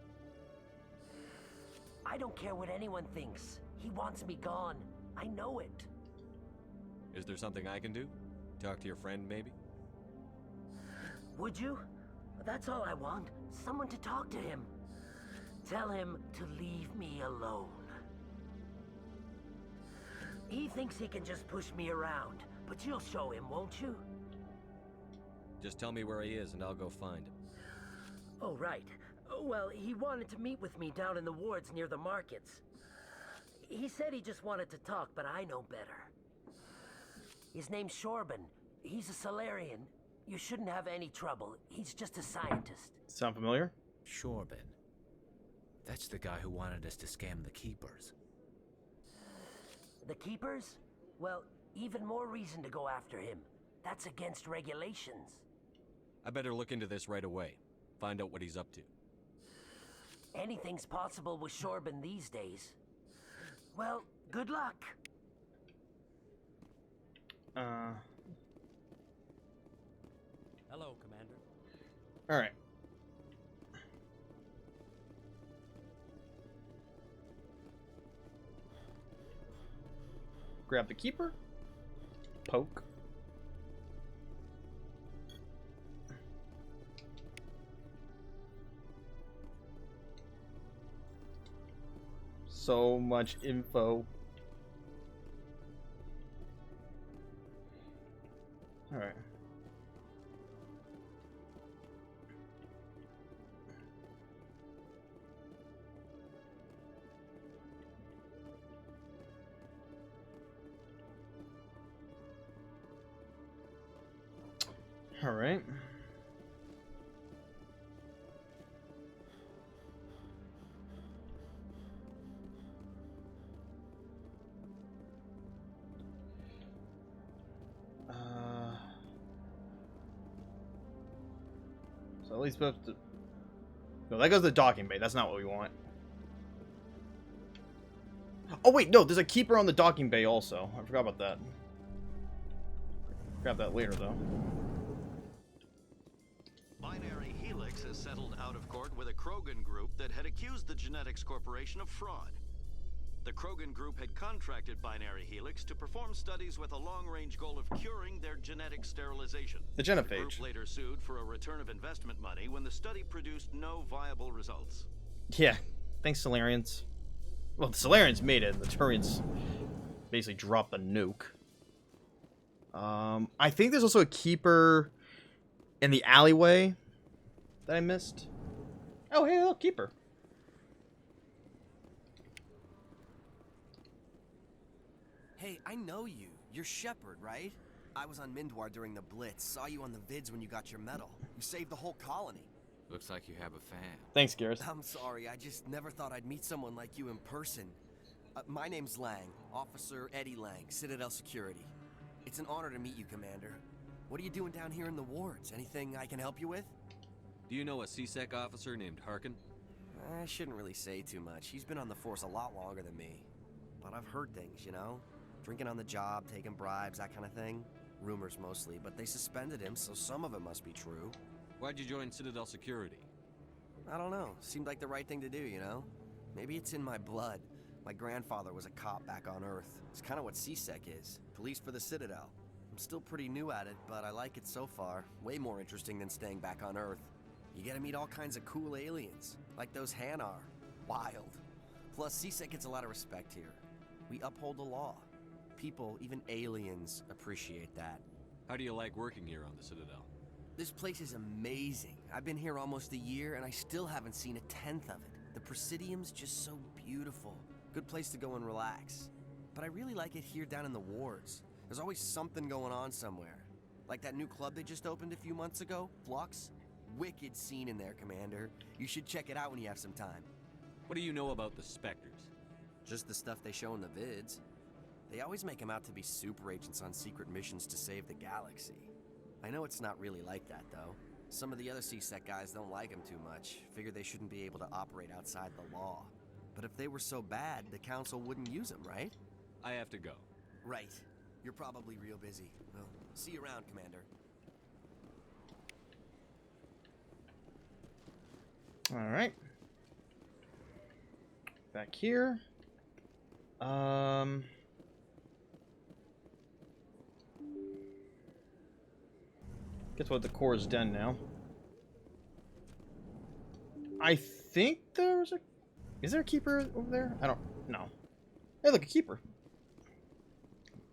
I don't care what anyone thinks. He wants me gone. I know it. Is there something I can do? Talk to your friend, maybe? Would you? That's all I want. Someone to talk to him. Tell him to leave me alone. He thinks he can just push me around, but you'll show him, won't you? Just tell me where he is and I'll go find him. Oh, right. Well, he wanted to meet with me down in the wards near the markets. He said he just wanted to talk, but I know better. His name's Shorban. He's a Salarian. You shouldn't have any trouble. He's just a scientist. Sound familiar? Shorban. That's the guy who wanted us to scam the Keepers. The Keepers? Well, Even more reason to go after him. That's against regulations. I better look into this right away. Find out what he's up to. Anything's possible with Shorben these days. Well, good luck. Hello, Commander. All right. Grab the keeper. Poke. So much info. All right. All right. So at least we have to... No, that goes to the docking bay. That's not what we want. Oh wait, no, there's a keeper on the docking bay also. I forgot about that. Grab that later though. Binary Helix has settled out of court with a Krogan group that had accused the Genetics Corporation of fraud. The Krogan group had contracted Binary Helix to perform studies with a long-range goal of curing their genetic sterilization. The group genophage. later sued for a return of investment money when the study produced no viable results. Yeah, thanks Solarians. Well, the Solarians made it, and the Turians basically dropped the nuke. I think there's also a keeper in the alleyway that I missed. Oh, hey, look, keeper. Hey, I know you. You're Shepard, right? I was on Mindwar during the Blitz. Saw you on the vids when you got your medal. You saved the whole colony. Looks like you have a fan. Thanks, Garrus. I'm sorry, I just never thought I'd meet someone like you in person. My name's Lang, Officer Eddie Lang, Citadel Security. It's an honor to meet you, Commander. What are you doing down here in the wards? Anything I can help you with? Do you know a CSEC officer named Harkin? I shouldn't really say too much. He's been on the force a lot longer than me. But I've heard things, you know? Drinking on the job, taking bribes, that kind of thing. Rumors mostly, but they suspended him, so some of it must be true. Why'd you join Citadel Security? I don't know. Seemed like the right thing to do, you know? Maybe it's in my blood. My grandfather was a cop back on Earth. It's kind of what CSEC is. Police for the Citadel. I'm still pretty new at it, but I like it so far. Way more interesting than staying back on Earth. You get to meet all kinds of cool aliens, like those Hanar. Wild. Plus, CSEC gets a lot of respect here. We uphold the law. People, even aliens, appreciate that. How do you like working here on the Citadel? This place is amazing. I've been here almost a year, and I still haven't seen a tenth of it. The Presidium's just so beautiful. Good place to go and relax. But I really like it here down in the wards. There's always something going on somewhere. Like that new club they just opened a few months ago, Flux. Wicked scene in there, Commander. You should check it out when you have some time. What do you know about the Spectres? Just the stuff they show in the vids. They always make them out to be super agents on secret missions to save the galaxy. I know it's not really like that, though. Some of the other CSEC guys don't like them too much. Figure they shouldn't be able to operate outside the law. But if they were so bad, the Council wouldn't use them, right? I have to go. Right. You're probably real busy. Well, see you around, Commander. Alright. Back here. Guess what? The core is done now. I think there's a... Is there a keeper over there? I don't know. Hey, look, a keeper.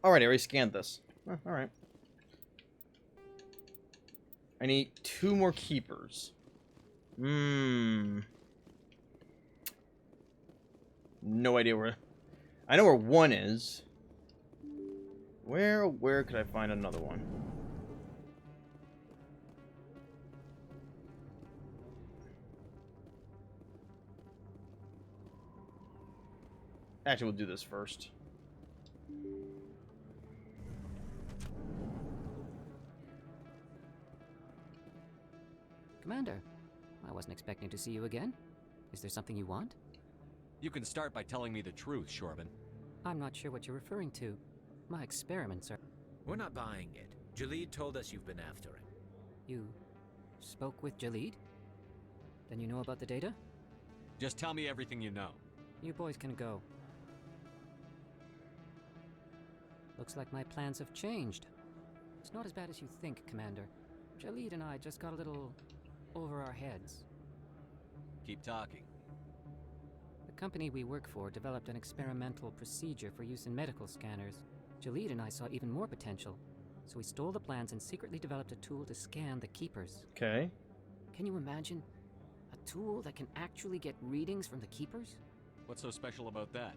Alright, I already scanned this. Alright. I need 2 more keepers. No idea where... I know where one is. Where could I find another one? Actually, we'll do this first. Commander, I wasn't expecting to see you again. Is there something you want? You can start by telling me the truth, Shorban. I'm not sure what you're referring to. My experiments are... We're not buying it. Jalid told us you've been after him. You spoke with Jalid? Then you know about the data? Just tell me everything you know. You boys can go. Looks like my plans have changed. It's not as bad as you think, Commander. Jalid and I just got a little over our heads. Keep talking. The company we work for developed an experimental procedure for use in medical scanners. Jalid and I saw even more potential, so we stole the plans and secretly developed a tool to scan the Keepers. Okay. Can you imagine? A tool that can actually get readings from the Keepers? What's so special about that?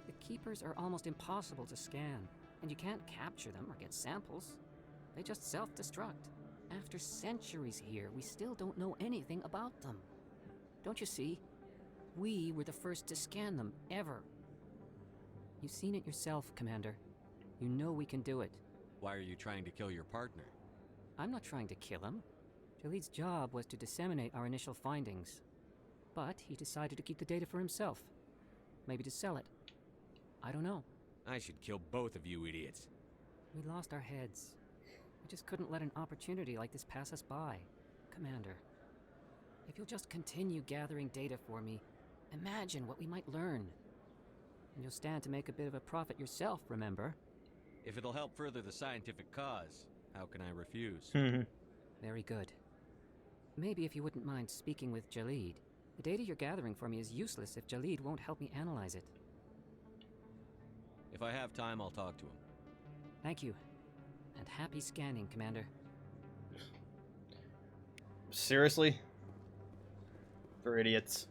The Keepers are almost impossible to scan, and you can't capture them or get samples. They just self-destruct. After centuries here, we still don't know anything about them. Don't you see? We were the first to scan them, ever. You've seen it yourself, Commander. You know we can do it. Why are you trying to kill your partner? I'm not trying to kill him. Jalid's job was to disseminate our initial findings. But he decided to keep the data for himself. Maybe to sell it. I don't know. I should kill both of you idiots. We lost our heads. We just couldn't let an opportunity like this pass us by. Commander, if you'll just continue gathering data for me, imagine what we might learn. And you'll stand to make a bit of a profit yourself, remember? If it'll help further the scientific cause, how can I refuse? Very good. Maybe if you wouldn't mind speaking with Jalid. The data you're gathering for me is useless if Jalid won't help me analyze it. If I have time, I'll talk to him. Thank you. And happy scanning, Commander. Seriously? For idiots.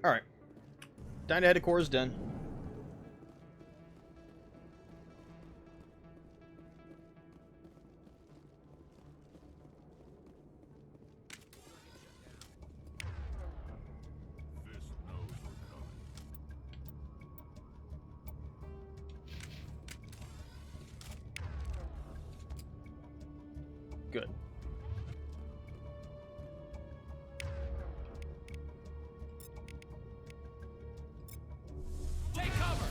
Alright. Time to head to Cora's Den. Good. Take cover!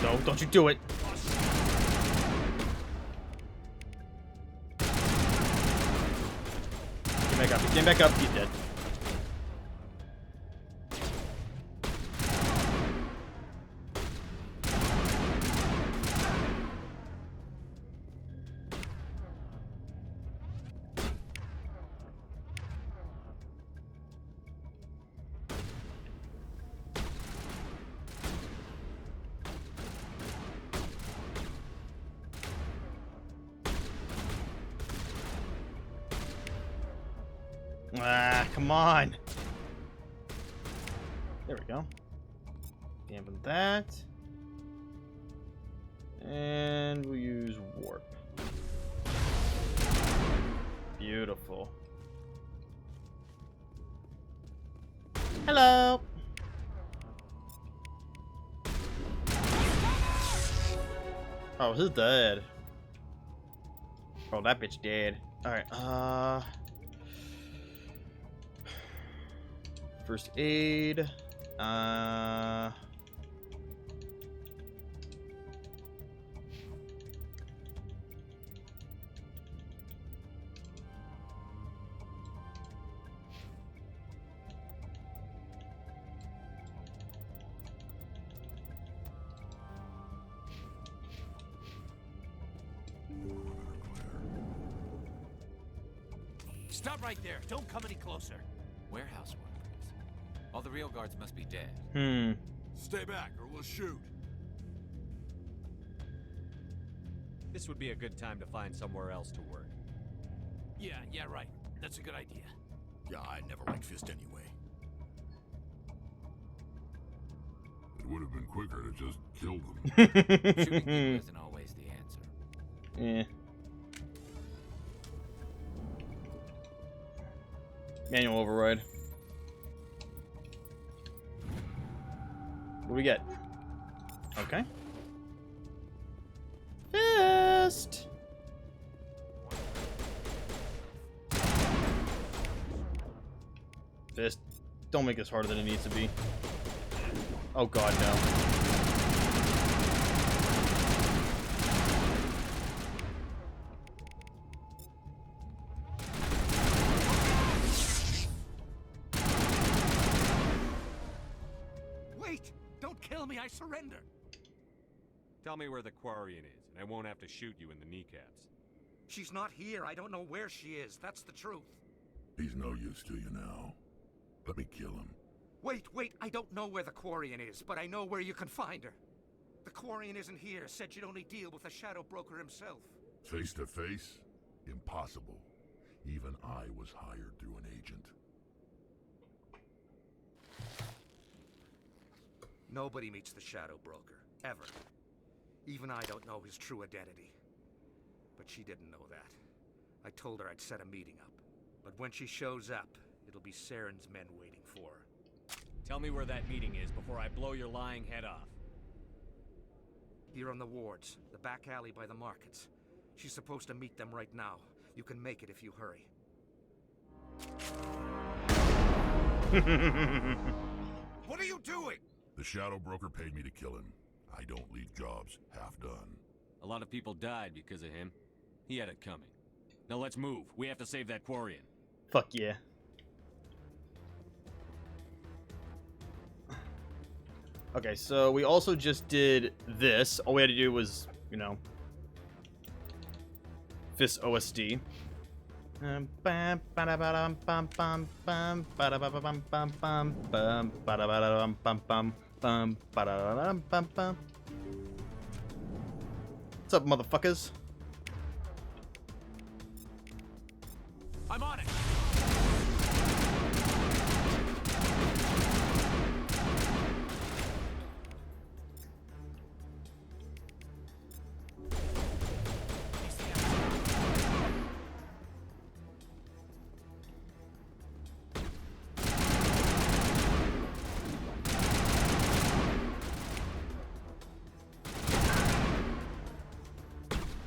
No, don't you do it. Get back up. Get back up. He's dead. Ah, come on. There we go. Dampen that. And we'll use warp. Beautiful. Hello. Oh, he's dead. Oh, that bitch dead. Alright, first aid. Stop right there. Don't come any closer. Warehouse workers. All the real guards must be dead. Stay back or we'll shoot. This would be a good time to find somewhere else to work. Yeah, right. That's a good idea. Yeah, I never liked Fist anyway. It would have been quicker to just kill them. Shooting people isn't always the answer. Yeah. Manual override. What do we get? Okay. Fist! Fist. Don't make this harder than it needs to be. Oh god, no. Wait! Don't kill me, I surrender! Tell me where the Quarian is, and I won't have to shoot you in the kneecaps. She's not here. I don't know where she is. That's the truth. He's no use to you now. Let me kill him. Wait. I don't know where the Quarian is, but I know where you can find her. The Quarian isn't here. Said you'd only deal with the Shadow Broker himself. Face to face? Impossible. Even I was hired through an agent. Nobody meets the Shadow Broker. Ever. Even I don't know his true identity. But she didn't know that. I told her I'd set a meeting up. But when she shows up, it'll be Saren's men waiting for her. Tell me where that meeting is before I blow your lying head off. Here on the wards, the back alley by the markets. She's supposed to meet them right now. You can make it if you hurry. What are you doing? The Shadow Broker paid me to kill him. I don't leave jobs half done. A lot of people died because of him. He had it coming. Now let's move. We have to save that Quarian. Fuck yeah. Okay, so we also just did this. All we had to do was, you know, Fist OSD. What's up, motherfuckers? I'm on it.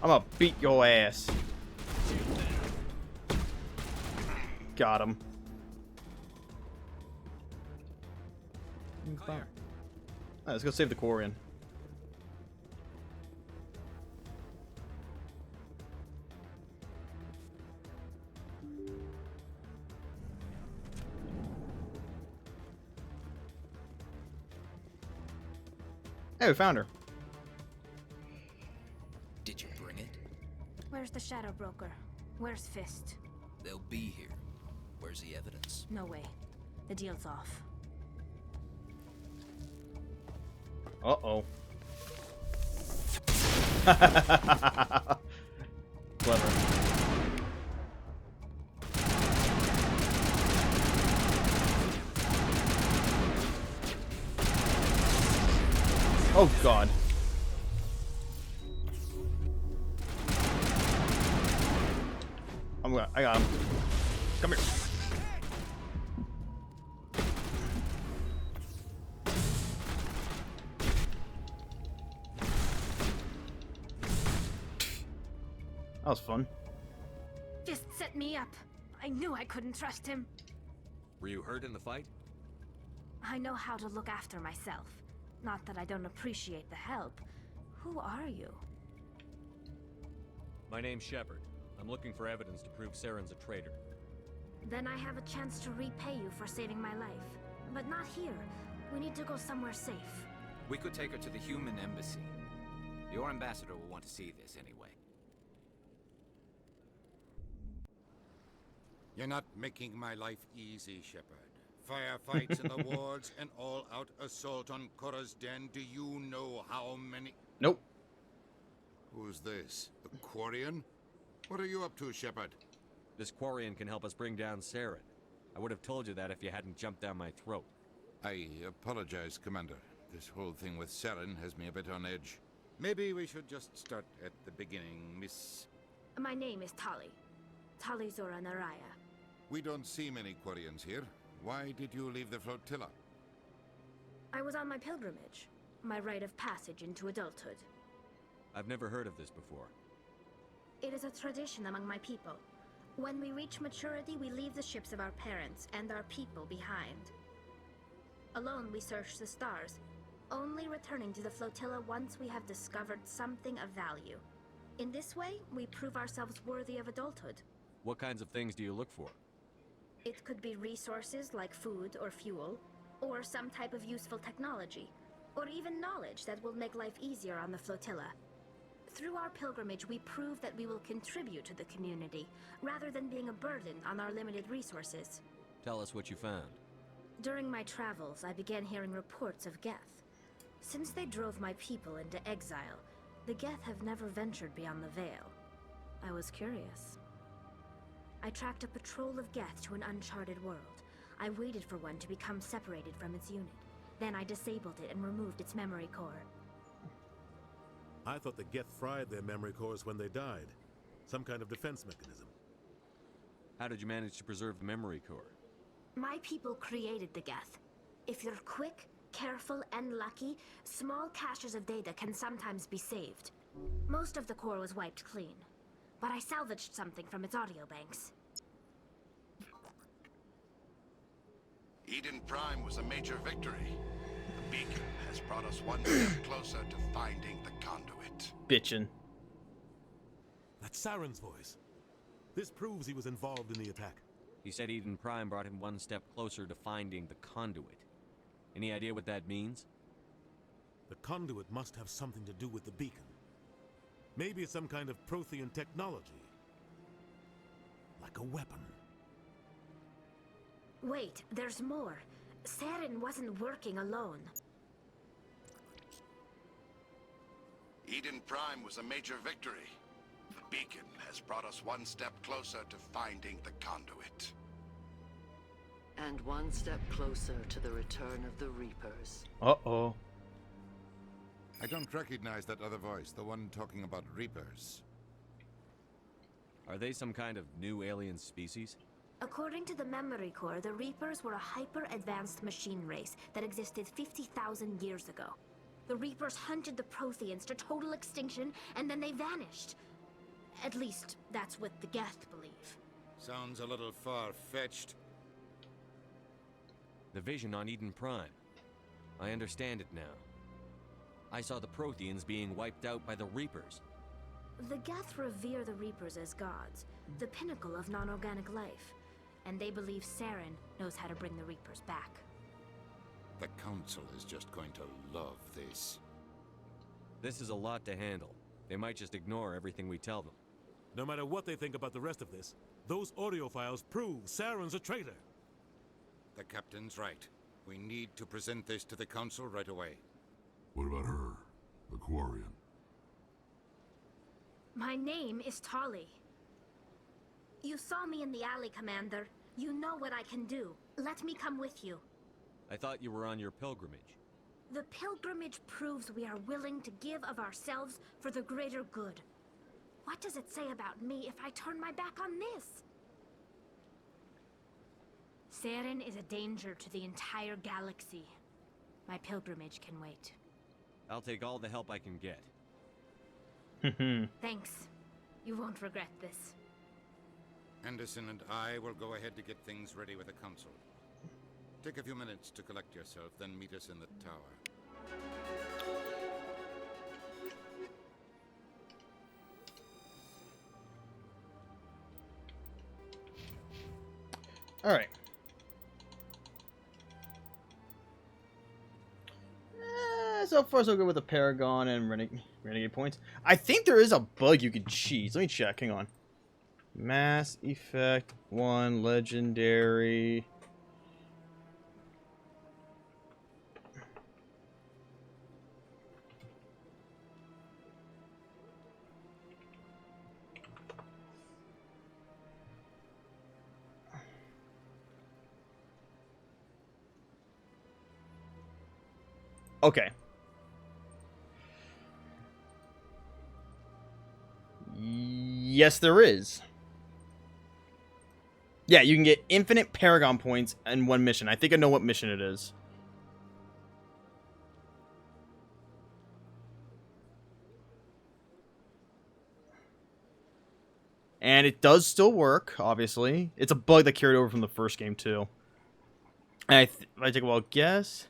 I'm gonna beat your ass. Got him. Alright, let's go save the Quarian. Hey, we found her. Did you bring it? Where's the Shadow Broker? Where's Fist? They'll be here. Where's the evidence? No way. The deal's off. Uh-oh. Clever. Oh, God. I got him. Come here. That was fun. Fist set me up. I knew I couldn't trust him. Were you hurt in the fight? I know how to look after myself. Not that I don't appreciate the help. Who are you? My name's Shepard. I'm looking for evidence to prove Saren's a traitor. Then I have a chance to repay you for saving my life. But not here. We need to go somewhere safe. We could take her to the human embassy. Your ambassador will want to see this anyway. You're not making my life easy, Shepard. Firefights in the wards, an all-out assault on Korra's Den. Do you know how many... Nope. Who's this? The Quarian? What are you up to, Shepard? This Quarian can help us bring down Saren. I would have told you that if you hadn't jumped down my throat. I apologize, Commander. This whole thing with Saren has me a bit on edge. Maybe we should just start at the beginning, Miss... My name is Tali. Tali Zora Naraya. We don't see many Quarians here. Why did you leave the flotilla? I was on my pilgrimage. My rite of passage into adulthood. I've never heard of this before. It is a tradition among my people. When we reach maturity, we leave the ships of our parents and our people behind. Alone, we search the stars, only returning to the flotilla once we have discovered something of value. In this way, we prove ourselves worthy of adulthood. What kinds of things do you look for? It could be resources like food or fuel, or some type of useful technology, or even knowledge that will make life easier on the flotilla. Through our pilgrimage, we prove that we will contribute to the community, rather than being a burden on our limited resources. Tell us what you found. During my travels, I began hearing reports of Geth. Since they drove my people into exile, the Geth have never ventured beyond the Veil. I was curious. I tracked a patrol of Geth to an uncharted world. I waited for one to become separated from its unit. Then I disabled it and removed its memory core. I thought the Geth fried their memory cores when they died. Some kind of defense mechanism. How did you manage to preserve the memory core? My people created the Geth. If you're quick, careful, and lucky, small caches of data can sometimes be saved. Most of the core was wiped clean, but I salvaged something from its audio banks. Eden Prime was a major victory. The beacon has brought us one step closer to finding the conduit. Bitchin'. That's Saren's voice. This proves he was involved in the attack. He said Eden Prime brought him one step closer to finding the conduit. Any idea what that means? The conduit must have something to do with the beacon. Maybe it's some kind of Prothean technology. Like a weapon. Wait, there's more. Saren wasn't working alone. Eden Prime was a major victory. The beacon has brought us one step closer to finding the conduit. And one step closer to the return of the Reapers. Uh-oh. I don't recognize that other voice, the one talking about Reapers. Are they some kind of new alien species? According to the memory core, the Reapers were a hyper-advanced machine race that existed 50,000 years ago. The Reapers hunted the Protheans to total extinction, and then they vanished. At least, that's what the Geth believe. Sounds a little far-fetched. The vision on Eden Prime. I understand it now. I saw the Protheans being wiped out by the Reapers. The Geth revere the Reapers as gods, the pinnacle of non-organic life. And they believe Saren knows how to bring the Reapers back. The Council is just going to love this. This is a lot to handle. They might just ignore everything we tell them. No matter what they think about the rest of this, those audio files prove Saren's a traitor. The Captain's right. We need to present this to the Council right away. What about her, the Quarian? My name is Tali. You saw me in the alley, Commander. You know what I can do. Let me come with you. I thought you were on your pilgrimage. The pilgrimage proves we are willing to give of ourselves for the greater good. What does it say about me if I turn my back on this? Saren is a danger to the entire galaxy. My pilgrimage can wait. I'll take all the help I can get. Thanks. You won't regret this. Anderson and I will go ahead to get things ready with the Council. Take a few minutes to collect yourself, then meet us in the tower. Alright. So far so good with the Paragon and Renegade points. I think there is a bug you can cheese. Let me check, hang on. Mass Effect 1 Legendary. Okay. Yes, there is. Yeah, you can get infinite Paragon points in one mission. I think I know what mission it is. And it does still work, obviously. It's a bug that carried over from the first game, too. And I take a wild guess.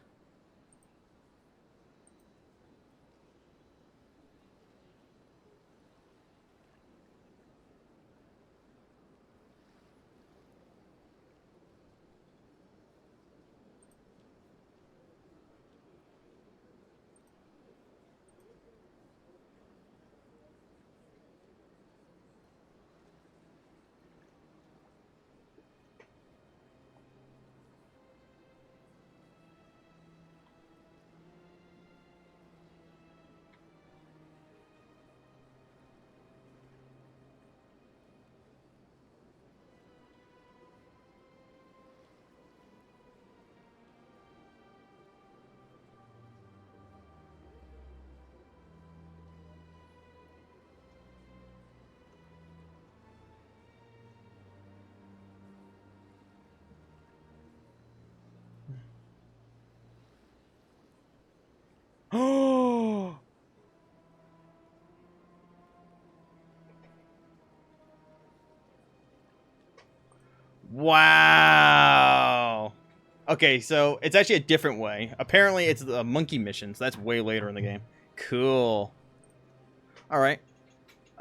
Oh! Wow. Okay, so it's actually a different way. Apparently, it's the monkey missions. That's way later in the game. Cool. All right.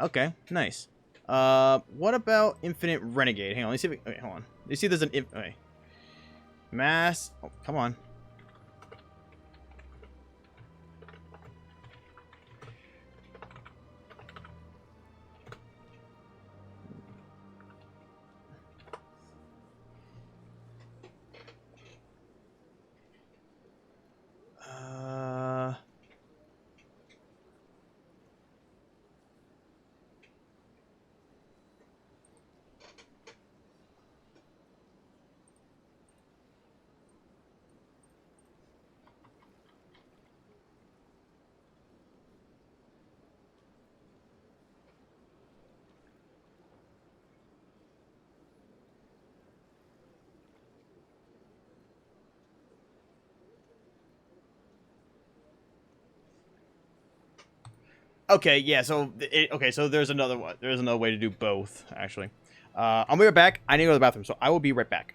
Okay, nice. What about Infinite Renegade? Hang on, let's see if wait, hold on. You see there's an okay. Mass. Oh, come on. Okay, yeah, so okay, so there's another one. There's another way to do both, actually. I'll be right back. I need to go to the bathroom, so I will be right back.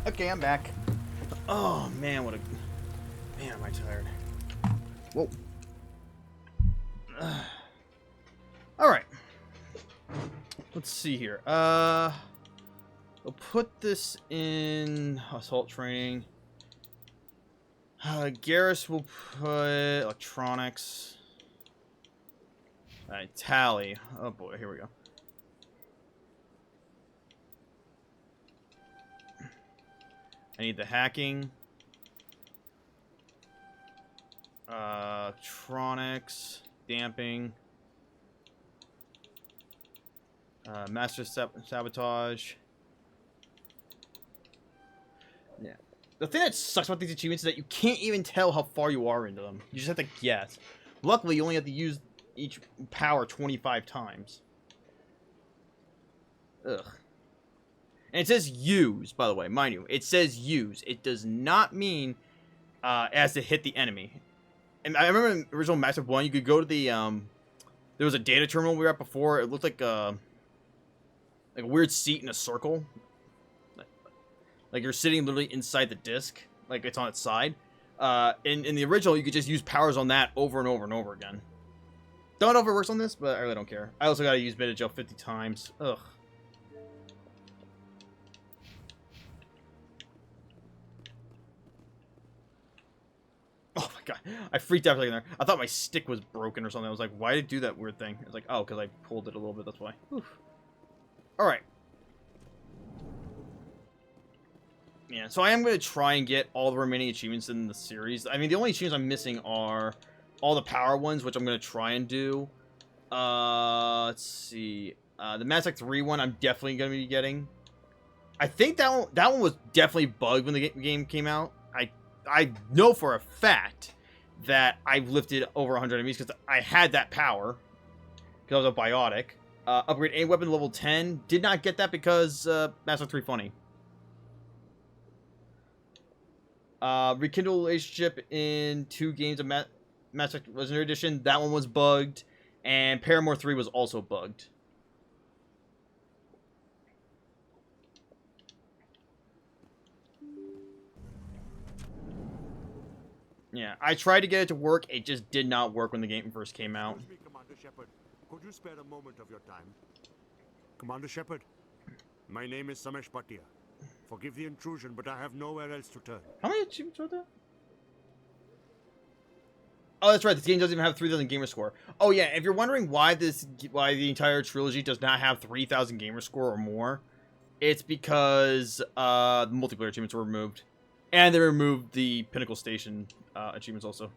Okay, I'm back. Oh man, what a man, am I tired. Whoa. All right. Let's see here. We'll put this in assault training. Garrus will put electronics. All right, Tally. Oh boy, here we go. I need the hacking. Electronics, damping. Master sabotage. Yeah. The thing that sucks about these achievements is that you can't even tell how far you are into them. You just have to guess. Luckily, you only have to use each power 25 times. Ugh. And it says use, by the way, mind you. It says use. It does not mean it has to hit the enemy. And I remember in original Mass Effect 1, you could go to the there was a data terminal we were at before. It looked like a weird seat in a circle. Like you're sitting literally inside the disc, like it's on its side. In the original, you could just use powers on that over and over and over again. Don't know if it works on this, but I really don't care. I also got to use Beta Gel 50 times. Ugh. Oh my god, I freaked out for a second there. I thought my stick was broken or something. I was like, why did it do that weird thing? I was like, oh, because I pulled it a little bit, that's why. Alright. Yeah, so I am going to try and get all the remaining achievements in the series. I mean, the only achievements I'm missing are all the power ones, which I'm going to try and do. Let's see. The Mass Effect 3 one, I'm definitely going to be getting. I think that one was definitely bugged when the game came out. I know for a fact that I've lifted over 100 enemies because I had that power. Because I was a biotic. Upgrade a weapon to level 10. Did not get that because Mass Effect 3 funny. Rekindle relationship in 2 games of Mass Effect Legendary Edition. That one was bugged. And Paramore 3 was also bugged. Yeah, I tried to get it to work. It just did not work when the game first came out. Excuse me, Commander Shepard. Could you spare a moment of your time? Commander Shepard, my name is Samesh Bhatia. Forgive the intrusion, but I have nowhere else to turn. How many achievements are there? Oh, that's right. This game doesn't even have 3,000 gamer score. Oh yeah, if you're wondering why the entire trilogy does not have 3,000 gamer score or more, it's because the multiplayer achievements were removed. And they removed the Pinnacle Station achievements also.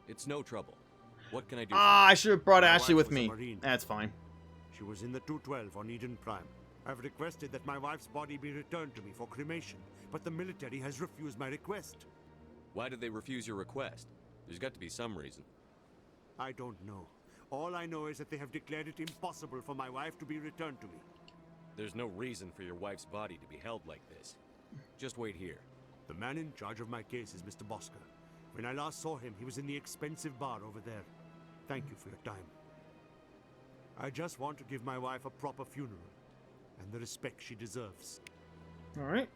It's no trouble. What can I do? I should have brought My Ashley wife with was a me. Marine. That's fine. She was in the 212 on Eden Prime. I've requested that my wife's body be returned to me for cremation, but the military has refused my request. Why did they refuse your request? There's got to be some reason. I don't know. All I know is that they have declared it impossible for my wife to be returned to me. There's no reason for your wife's body to be held like this. Just wait here. The man in charge of my case is Mr. Bosker. When I last saw him, he was in the expensive bar over there. Thank you for your time. I just want to give my wife a proper funeral and the respect she deserves. All right.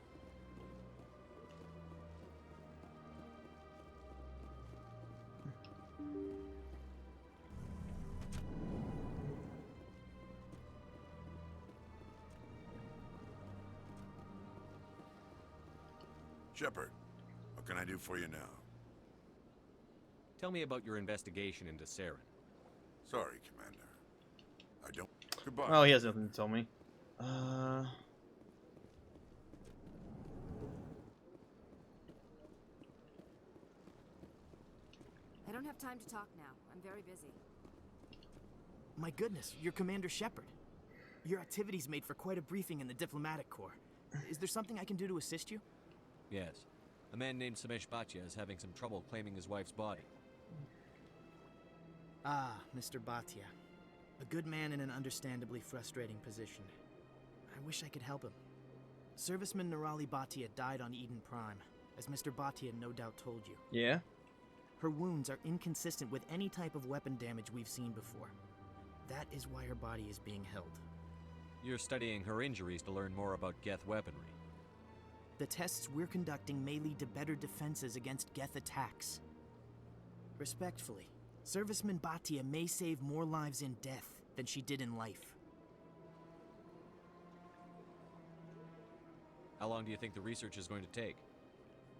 Shepard, what can I do for you now? Tell me about your investigation into Saren. Sorry, Commander. I don't... Goodbye. Oh, he has nothing to tell me. I don't have time to talk now. I'm very busy. My goodness, you're Commander Shepard. Your activities made for quite a briefing in the Diplomatic Corps. Is there something I can do to assist you? Yes. A man named Samesh Bhatia is having some trouble claiming his wife's body. Ah, Mr. Bhatia. A good man in an understandably frustrating position. I wish I could help him. Serviceman Nirali Bhatia died on Eden Prime, as Mr. Bhatia no doubt told you. Yeah? Her wounds are inconsistent with any type of weapon damage we've seen before. That is why her body is being held. You're studying her injuries to learn more about Geth weaponry. The tests we're conducting may lead to better defenses against Geth attacks. Respectfully, Serviceman Bhatia may save more lives in death than she did in life. How long do you think the research is going to take?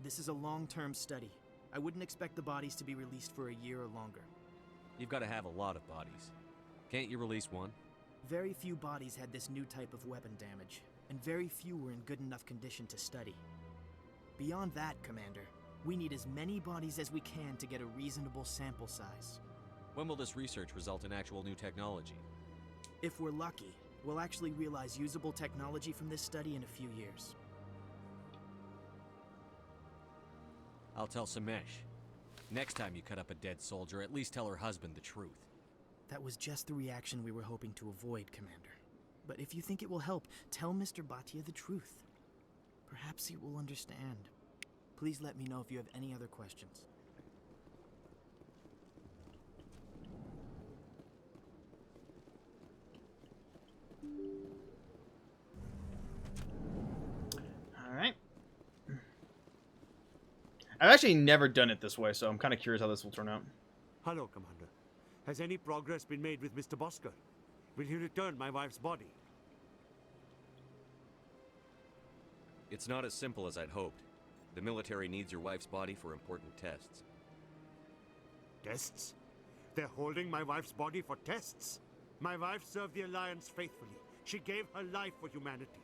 This is a long-term study. I wouldn't expect the bodies to be released for a year or longer. You've got to have a lot of bodies. Can't you release one? Very few bodies had this new type of weapon damage, and very few were in good enough condition to study. Beyond that, Commander, we need as many bodies as we can to get a reasonable sample size. When will this research result in actual new technology? If we're lucky, we'll actually realize usable technology from this study in a few years. I'll tell Samesh. Next time you cut up a dead soldier, at least tell her husband the truth. That was just the reaction we were hoping to avoid, Commander. But if you think it will help, tell Mr. Bhatia the truth. Perhaps he will understand. Please let me know if you have any other questions. Alright. I've actually never done it this way, so I'm kind of curious how this will turn out. Hello, Commander. Has any progress been made with Mr. Bosker? Will he return my wife's body? It's not as simple as I'd hoped. The military needs your wife's body for important tests. Tests? They're holding my wife's body for tests? My wife served the Alliance faithfully. She gave her life for humanity.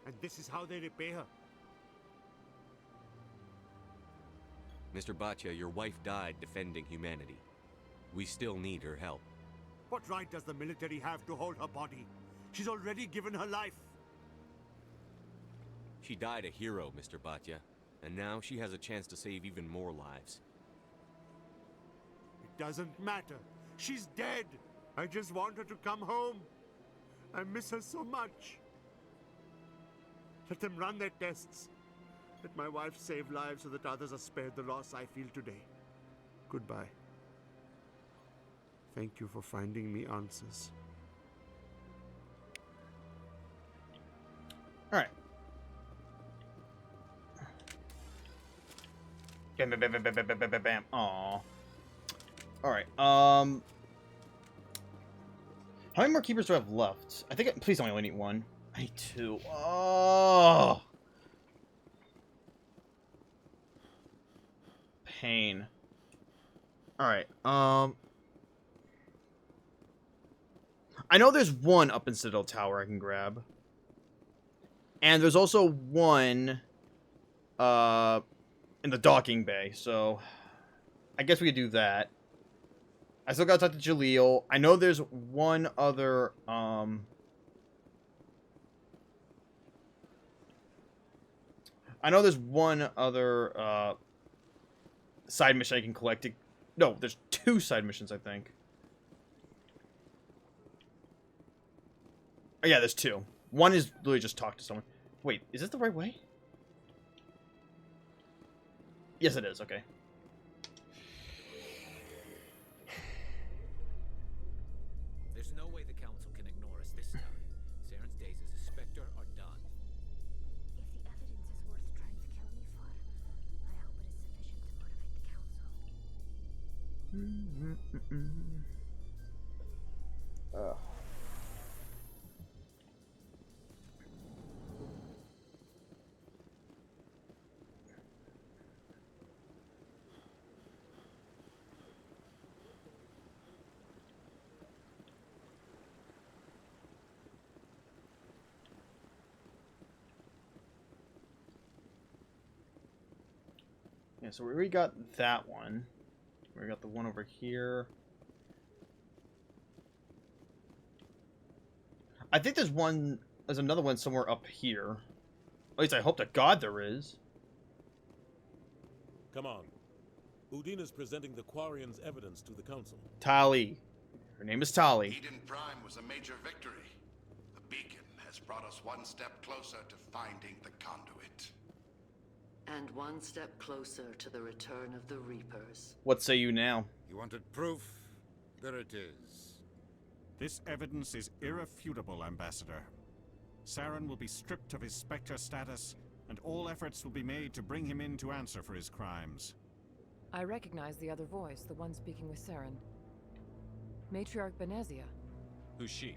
And this is how they repay her. Mr. Bhatia, your wife died defending humanity. We still need her help. What right does the military have to hold her body? She's already given her life. She died a hero, Mr. Bhatia, and now she has a chance to save even more lives. It doesn't matter. She's dead. I just want her to come home. I miss her so much. Let them run their tests. Let my wife save lives so that others are spared the loss I feel today. Goodbye. Thank you for finding me answers. Alright. Bam, bam, bam, bam, bam, bam, bam, bam, bam. Aww. Alright, how many more keepers do I have left? I think please only need one. I need two. Oh! Pain. Alright, I know there's one up in Citadel Tower I can grab. And there's also one, in the docking bay, so I guess we could do that. I still gotta talk to Jaleel. I know there's one other, I know there's one other, side mission I can collect. No, there's two side missions, I think. Oh, yeah, there's two. One is literally just talk to someone. Wait, is this the right way? Yes, it is. Okay. There's no way the Council can ignore us this time. Saren's days as a Spectre are done. If the evidence is worth trying to kill me for, I hope it is sufficient to motivate the Council. Yeah, so we already got that one. We got the one over here. I think there's another one somewhere up here. At least I hope to God there is. Come on. Udina's presenting the Quarian's evidence to the Council. Tali. Her name is Tali. Eden Prime was a major victory. The beacon has brought us one step closer to finding the conduit. And one step closer to the return of the Reapers. What say you now? You wanted proof? There it is. This evidence is irrefutable, Ambassador. Saren will be stripped of his Spectre status and all efforts will be made to bring him in to answer for his crimes. I recognize the other voice, the one speaking with Saren. Matriarch Benezia. Who's she?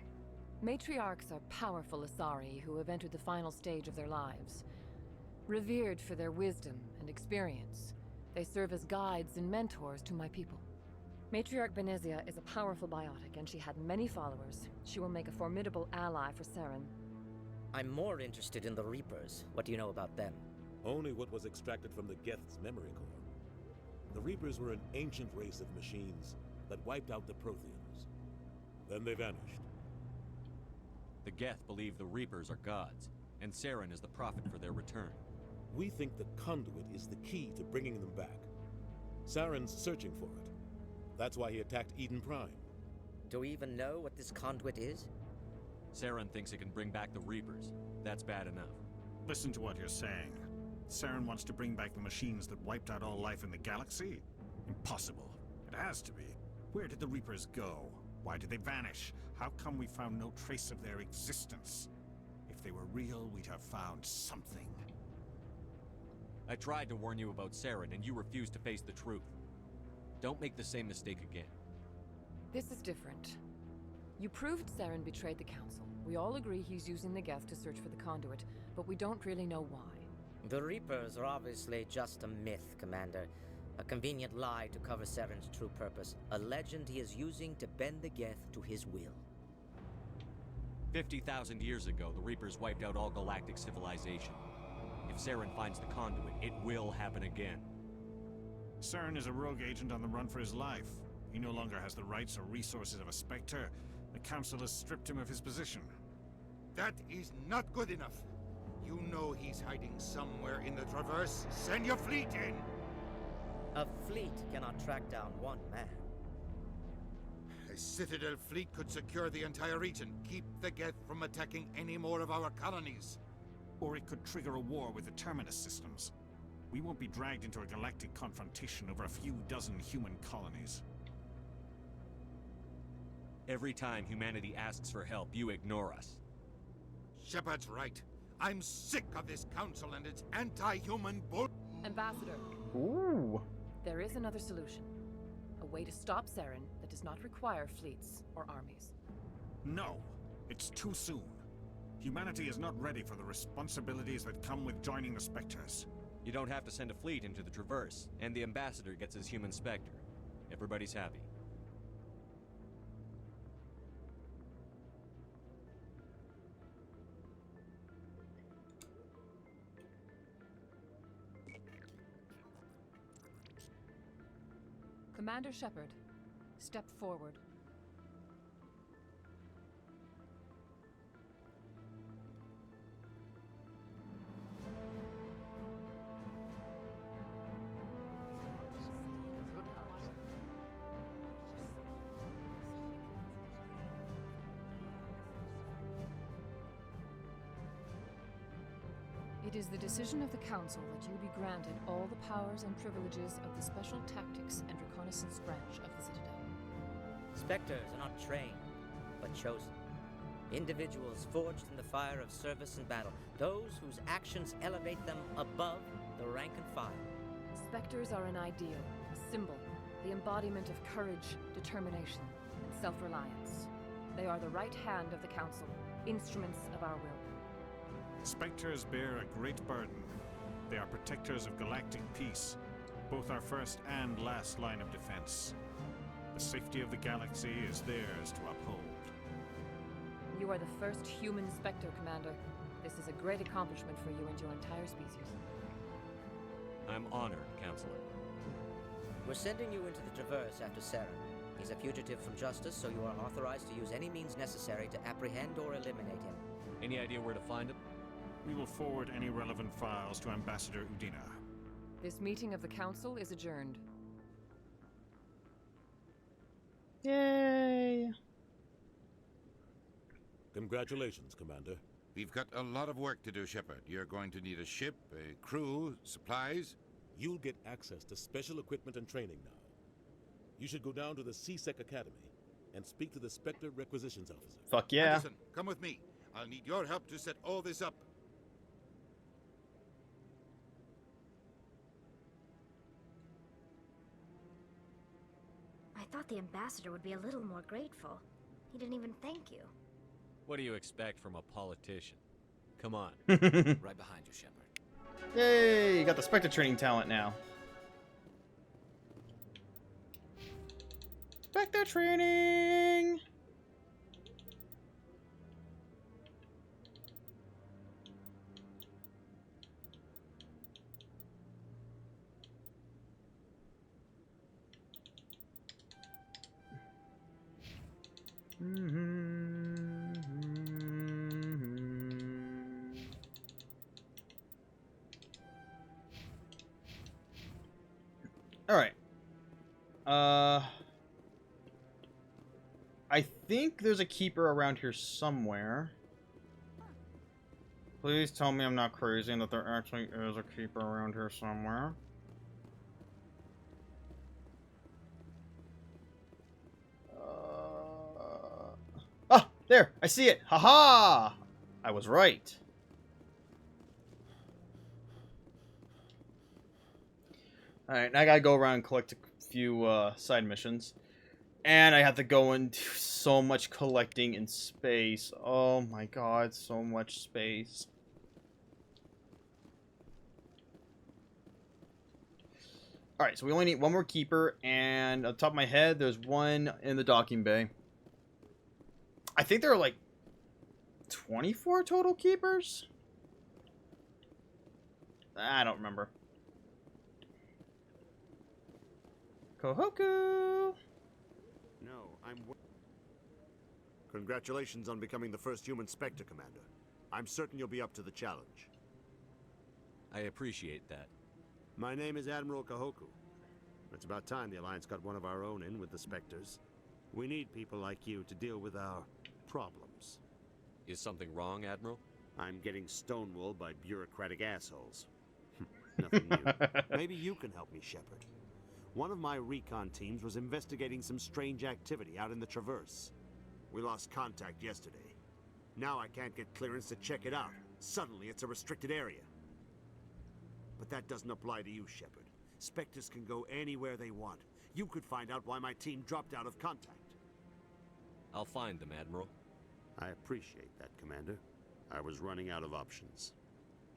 Matriarchs are powerful Asari who have entered the final stage of their lives. Revered for their wisdom and experience, they serve as guides and mentors to my people. Matriarch Benezia is a powerful biotic, and she had many followers. She will make a formidable ally for Saren. I'm more interested in the Reapers. What do you know about them? Only what was extracted from the Geth's memory core. The Reapers were an ancient race of machines that wiped out the Protheans. Then they vanished. The Geth believe the Reapers are gods, and Saren is the prophet for their return. We think the Conduit is the key to bringing them back. Saren's searching for it. That's why he attacked Eden Prime. Do we even know what this Conduit is? Saren thinks it can bring back the Reapers. That's bad enough. Listen to what you're saying. Saren wants to bring back the machines that wiped out all life in the galaxy? Impossible. It has to be. Where did the Reapers go? Why did they vanish? How come we found no trace of their existence? If they were real, we'd have found something. I tried to warn you about Saren, and you refused to face the truth. Don't make the same mistake again. This is different. You proved Saren betrayed the Council. We all agree he's using the Geth to search for the Conduit, but we don't really know why. The Reapers are obviously just a myth, Commander. A convenient lie to cover Saren's true purpose. A legend he is using to bend the Geth to his will. 50,000 years ago, the Reapers wiped out all galactic civilization. If Saren finds the Conduit, it will happen again. Saren is a rogue agent on the run for his life. He no longer has the rights or resources of a Spectre. The Council has stripped him of his position. That is not good enough. You know he's hiding somewhere in the Traverse. Send your fleet in! A fleet cannot track down one man. A Citadel fleet could secure the entire region, keep the Geth from attacking any more of our colonies. Or it could trigger a war with the Terminus systems. We won't be dragged into a galactic confrontation over a few dozen human colonies. Every time humanity asks for help, you ignore us. Shepard's right. I'm sick of this council and its anti-human bull... Ambassador. Ooh. There is another solution. A way to stop Saren that does not require fleets or armies. No, it's too soon. Humanity is not ready for the responsibilities that come with joining the Spectres. You don't have to send a fleet into the Traverse, and the Ambassador gets his human Spectre. Everybody's happy. Commander Shepard, step forward. It is the decision of the Council that you be granted all the powers and privileges of the Special Tactics and Reconnaissance branch of the Citadel. Spectres are not trained, but chosen. Individuals forged in the fire of service and battle. Those whose actions elevate them above the rank and file. Spectres are an ideal, a symbol, the embodiment of courage, determination, and self-reliance. They are the right hand of the Council, instruments of our will. Spectres bear a great burden. They are protectors of galactic peace, both our first and last line of defense. The safety of the galaxy is theirs to uphold. You are the first human Spectre, Commander. This is a great accomplishment for you and your entire species. I'm honored, Counselor. We're sending you into the Traverse after Saren. He's a fugitive from justice, so you are authorized to use any means necessary to apprehend or eliminate him. Any idea where to find him? We will forward any relevant files to Ambassador Udina. This meeting of the Council is adjourned. Yay! Congratulations, Commander. We've got a lot of work to do, Shepard. You're going to need a ship, a crew, supplies. You'll get access to special equipment and training now. You should go down to the C-Sec Academy and speak to the Spectre Requisitions Officer. Fuck yeah. Anderson, come with me. I'll need your help to set all this up. thought the ambassador would be a little more grateful. He didn't even thank you. What do you expect from a politician? Come on. Right behind you, Shepard. Yay! You got the Spectre training talent now. Spectre training! All right. I think there's a keeper around here somewhere. Please tell me I'm not crazy and that there actually is a keeper around here somewhere. Ah, there! I see it! Haha! I was right. Alright, now I gotta go around and collect a few side missions. And I have to go and do so much collecting in space. Oh my god, so much space. Alright, so we only need one more keeper, and on the top of my head, there's one in the docking bay. I think there are like 24 total keepers? I don't remember. Kohoku! No, Congratulations on becoming the first human Spectre, Commander. I'm certain you'll be up to the challenge. I appreciate that. My name is Admiral Kohoku. It's about time the Alliance got one of our own in with the Spectres. We need people like you to deal with our problems. Is something wrong, Admiral? I'm getting stonewalled by bureaucratic assholes. Nothing new. Maybe you can help me, Shepard. One of my recon teams was investigating some strange activity out in the Traverse. We lost contact yesterday. Now I can't get clearance to check it out. Suddenly it's a restricted area. But that doesn't apply to you, Shepard. Spectres can go anywhere they want. You could find out why my team dropped out of contact. I'll find them, Admiral. I appreciate that, Commander. I was running out of options.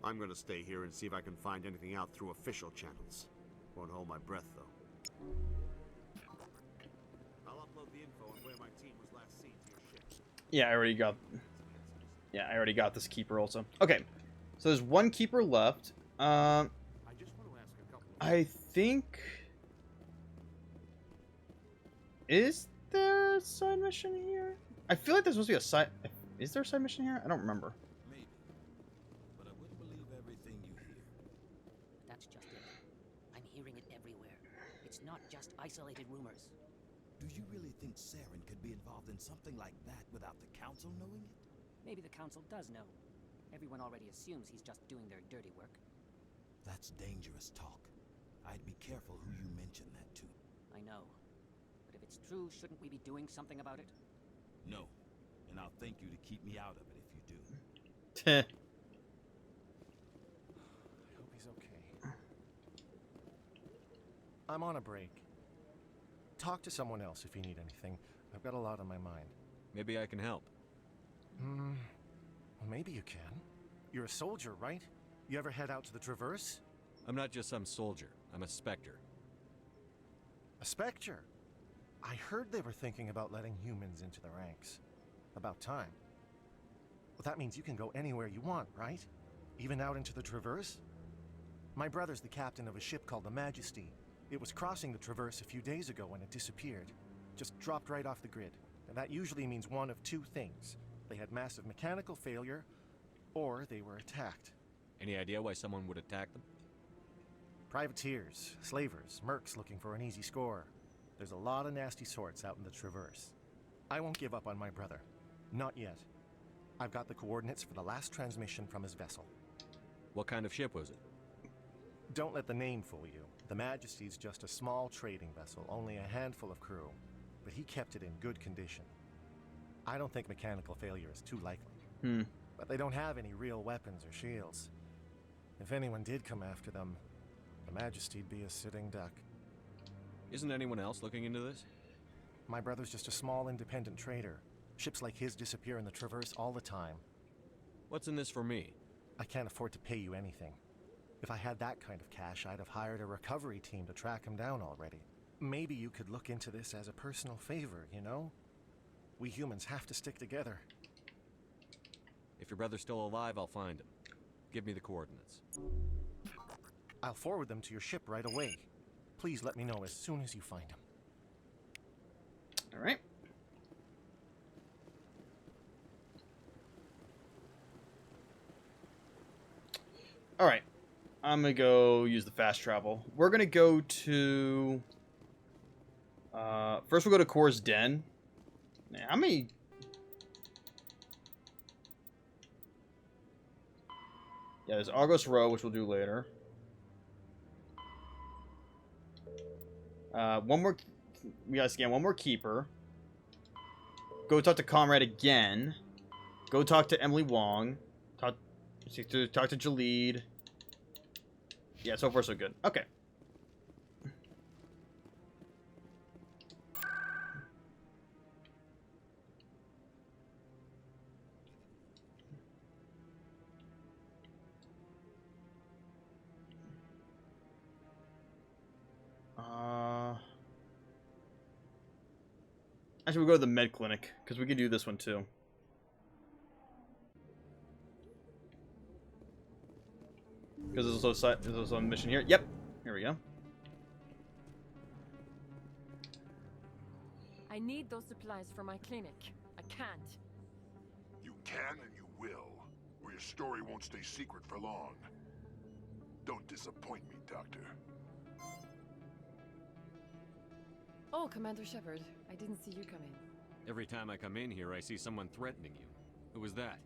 I'm gonna stay here and see if I can find anything out through official channels. Won't hold my breath, though. I'll upload the info on where my team was last seen to your ship. Yeah, I already got this keeper also. Okay, so there's one keeper left. I think... Is there a side mission here? I feel like there's supposed to be a side... Is there a side mission here? I don't remember. Maybe. But I wouldn't believe everything you hear. That's just it. I'm hearing it everywhere. It's not just isolated rumors. Do you really think Saren could be involved in something like that without the Council knowing it? Maybe the Council does know. Everyone already assumes he's just doing their dirty work. That's dangerous talk. I'd be careful who you mention that to. I know. But if it's true, shouldn't we be doing something about it? No. And I'll thank you to keep me out of it if you do. I hope he's okay. I'm on a break. Talk to someone else if you need anything. I've got a lot on my mind. Maybe I can help. Well, maybe you can. You're a soldier, right? You ever head out to the Traverse? I'm not just some soldier. I'm a Spectre. A Spectre? I heard they were thinking about letting humans into the ranks. About time. Well, that means you can go anywhere you want, right? Even out into the Traverse? My brother's the captain of a ship called the Majesty. It was crossing the Traverse a few days ago when it disappeared. Just dropped right off the grid. And that usually means one of two things. They had massive mechanical failure, or they were attacked. Any idea why someone would attack them? Privateers, slavers, mercs looking for an easy score. There's a lot of nasty sorts out in the Traverse. I won't give up on my brother. Not yet. I've got the coordinates for the last transmission from his vessel. What kind of ship was it? Don't let the name fool you. The Majesty's just a small trading vessel, only a handful of crew. But he kept it in good condition. I don't think mechanical failure is too likely. But they don't have any real weapons or shields. If anyone did come after them, the Majesty'd be a sitting duck. Isn't anyone else looking into this? My brother's just a small independent trader. Ships like his disappear in the Traverse all the time. What's in this for me? I can't afford to pay you anything. If I had that kind of cash, I'd have hired a recovery team to track him down already. Maybe you could look into this as a personal favor, you know? We humans have to stick together. If your brother's still alive, I'll find him. Give me the coordinates. I'll forward them to your ship right away. Please let me know as soon as you find him. All right. All right. I'm gonna go use the fast travel. We're gonna go to. First, we'll go to Kor's Den. How many? Yeah, there's Argos Row, which we'll do later. One more. We gotta scan one more keeper. Go talk to Comrade again. Go talk to Emily Wong. Talk to Jalid. Yeah, so far so good. Okay. Actually, we'll go to the med clinic, because we can do this one too. Because there's also a mission here. Yep, here we go. I need those supplies for my clinic. I can't. You can and you will, or your story won't stay secret for long. Don't disappoint me, Doctor. Oh, Commander Shepard. I didn't see you come in. Every time I come in here, I see someone threatening you. Who was that?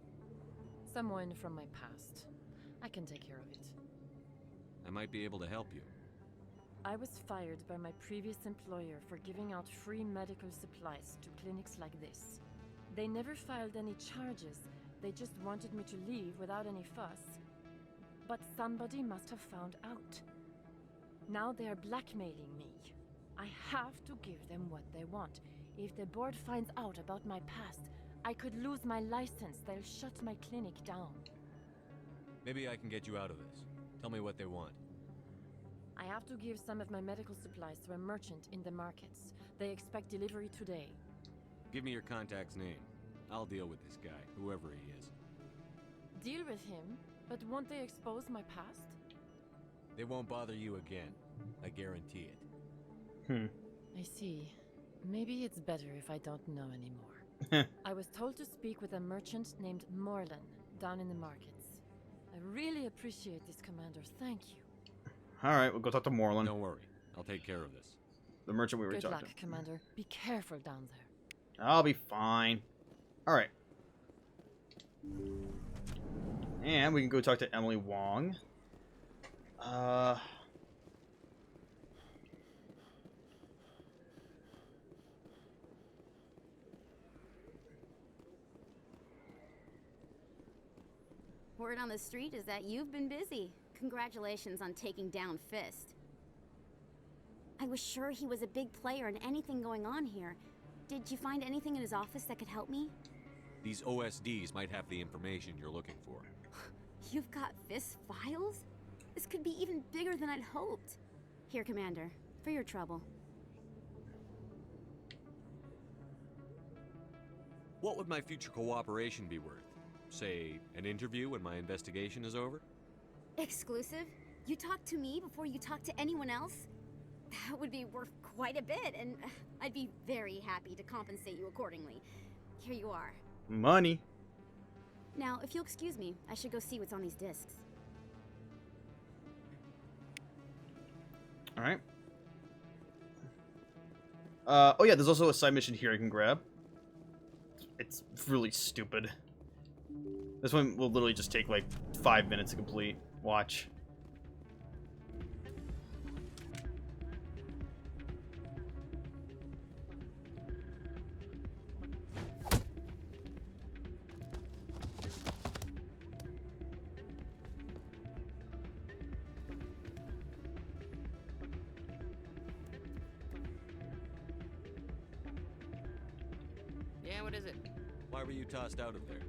Someone from my past. I can take care of it. I might be able to help you. I was fired by my previous employer for giving out free medical supplies to clinics like this. They never filed any charges. They just wanted me to leave without any fuss. But somebody must have found out. Now they are blackmailing me. I have to give them what they want. If the board finds out about my past, I could lose my license. They'll shut my clinic down. Maybe I can get you out of this. Tell me what they want. I have to give some of my medical supplies to a merchant in the markets. They expect delivery today. Give me your contact's name. I'll deal with this guy, whoever he is. Deal with him? But won't they expose my past? They won't bother you again. I guarantee it. I see. Maybe it's better if I don't know anymore. I was told to speak with a merchant named Morlan down in the markets. I really appreciate this, Commander. Thank you. Alright, we'll go talk to Morlan. Don't worry. I'll take care of this. The merchant we were Good talking luck, to. Commander. Be careful down there. I'll be fine. Alright. And we can go talk to Emily Wong. Word on the street is that you've been busy. Congratulations on taking down Fist. I was sure he was a big player in anything going on here. Did you find anything in his office that could help me? These OSDs might have the information you're looking for. You've got Fist's files? This could be even bigger than I'd hoped. Here, Commander, for your trouble. What would my future cooperation be worth? Say, an interview when my investigation is over? Exclusive? You talk to me before you talk to anyone else? That would be worth quite a bit, and I'd be very happy to compensate you accordingly. Here you are. Money. Now, if you'll excuse me, I should go see what's on these discs. Alright. Oh yeah, there's also a side mission here I can grab. It's really stupid. This one will literally just take like 5 minutes to complete. Watch. Yeah, what is it? Why were you tossed out of there?